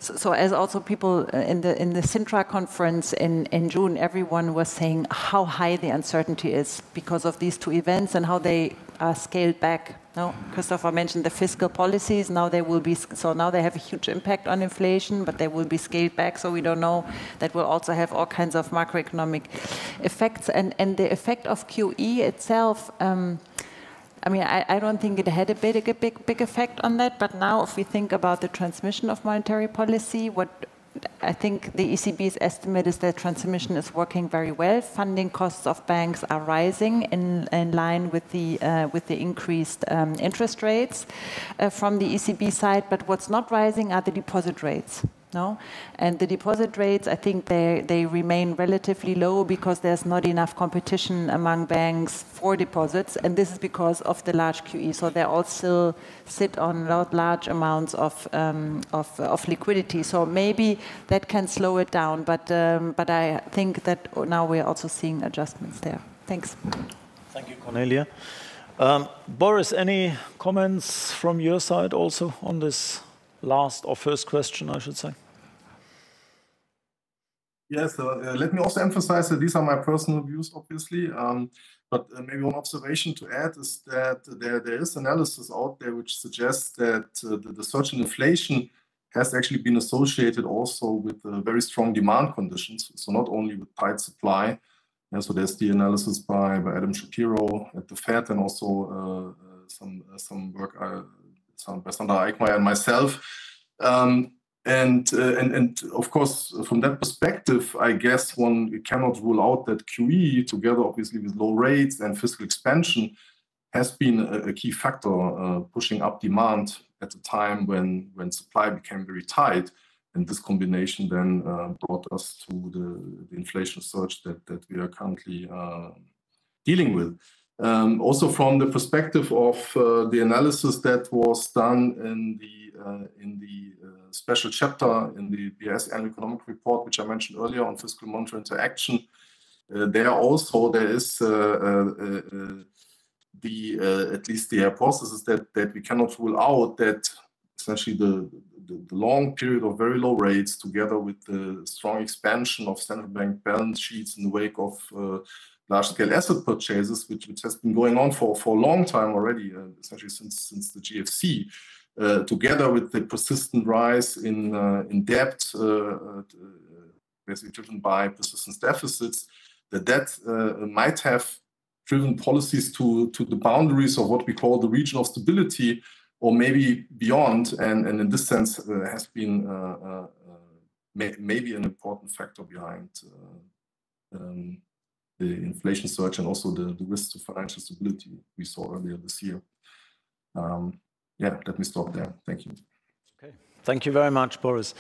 so as also people in the Sintra conference in June, everyone was saying how high the uncertainty is because of these two events and how they are scaled back. No, Christopher mentioned the fiscal policies. Now they will be, so now they have a huge impact on inflation, but they will be scaled back. So we don't know. That will also have all kinds of macroeconomic effects. And the effect of QE itself, I mean, I don't think it had a big effect on that. But now, if we think about the transmission of monetary policy, what I think the ECB's estimate is that transmission is working very well. Funding costs of banks are rising in line with the increased interest rates from the ECB side. But what's not rising are the deposit rates. No? And the deposit rates, I think they remain relatively low because there's not enough competition among banks for deposits, and this is because of the large QE. So they all still sit on large amounts of liquidity. So maybe that can slow it down, but I think that now we're also seeing adjustments there. Thanks. Thank you, Cornelia. Boris, any comments from your side also on this last or first question, I should say? Yes, let me also emphasize that these are my personal views, obviously. But maybe one observation to add is that there is analysis out there which suggests that the surge in inflation has actually been associated also with very strong demand conditions. So not only with tight supply. And so there's the analysis by Adam Shapiro at the Fed, and also some work by Sandra Eickmeyer and myself. And of course, from that perspective, I guess one cannot rule out that QE, together obviously with low rates and fiscal expansion, has been a key factor pushing up demand at a time when supply became very tight. And this combination then brought us to the inflation surge that we are currently dealing with. Also from the perspective of the analysis that was done in the special chapter in the BIS annual economic report, which I mentioned earlier on fiscal monetary interaction, there is at least the hypothesis that we cannot rule out that essentially the long period of very low rates, together with the strong expansion of central bank balance sheets in the wake of large-scale asset purchases, which has been going on for a long time already, essentially since the GFC, together with the persistent rise in debt, basically driven by persistent deficits, that might have driven policies to the boundaries of what we call the region of stability, or maybe beyond, and in this sense has been maybe an important factor behind the inflation surge and also the risks to financial stability we saw earlier this year. Yeah, let me stop there. Thank you. Okay, thank you very much, Boris.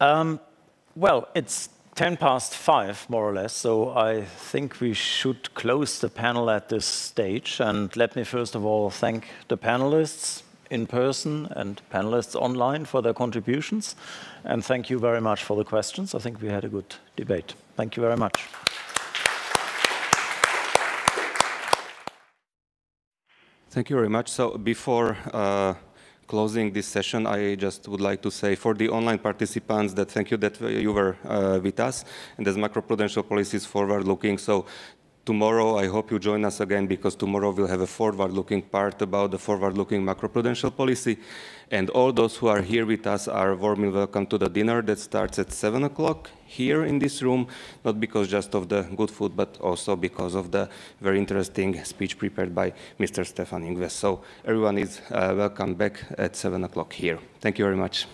Well, it's 5:10, more or less, so I think we should close the panel at this stage. And let me first of all thank the panelists in person and panelists online for their contributions. And thank you very much for the questions. I think we had a good debate. Thank you very much. Thank you very much. So before closing this session, I just would like to say for the online participants that thank you that you were with us. And as Macroprudential Policy is forward-looking, so tomorrow I hope you join us again, because tomorrow we'll have a forward-looking part about the forward-looking macroprudential policy. And all those who are here with us are warmly welcome to the dinner that starts at 7 o'clock here in this room, not because just of the good food, but also because of the very interesting speech prepared by Mr. Stefan Ingves. So everyone is welcome back at 7 o'clock here. Thank you very much.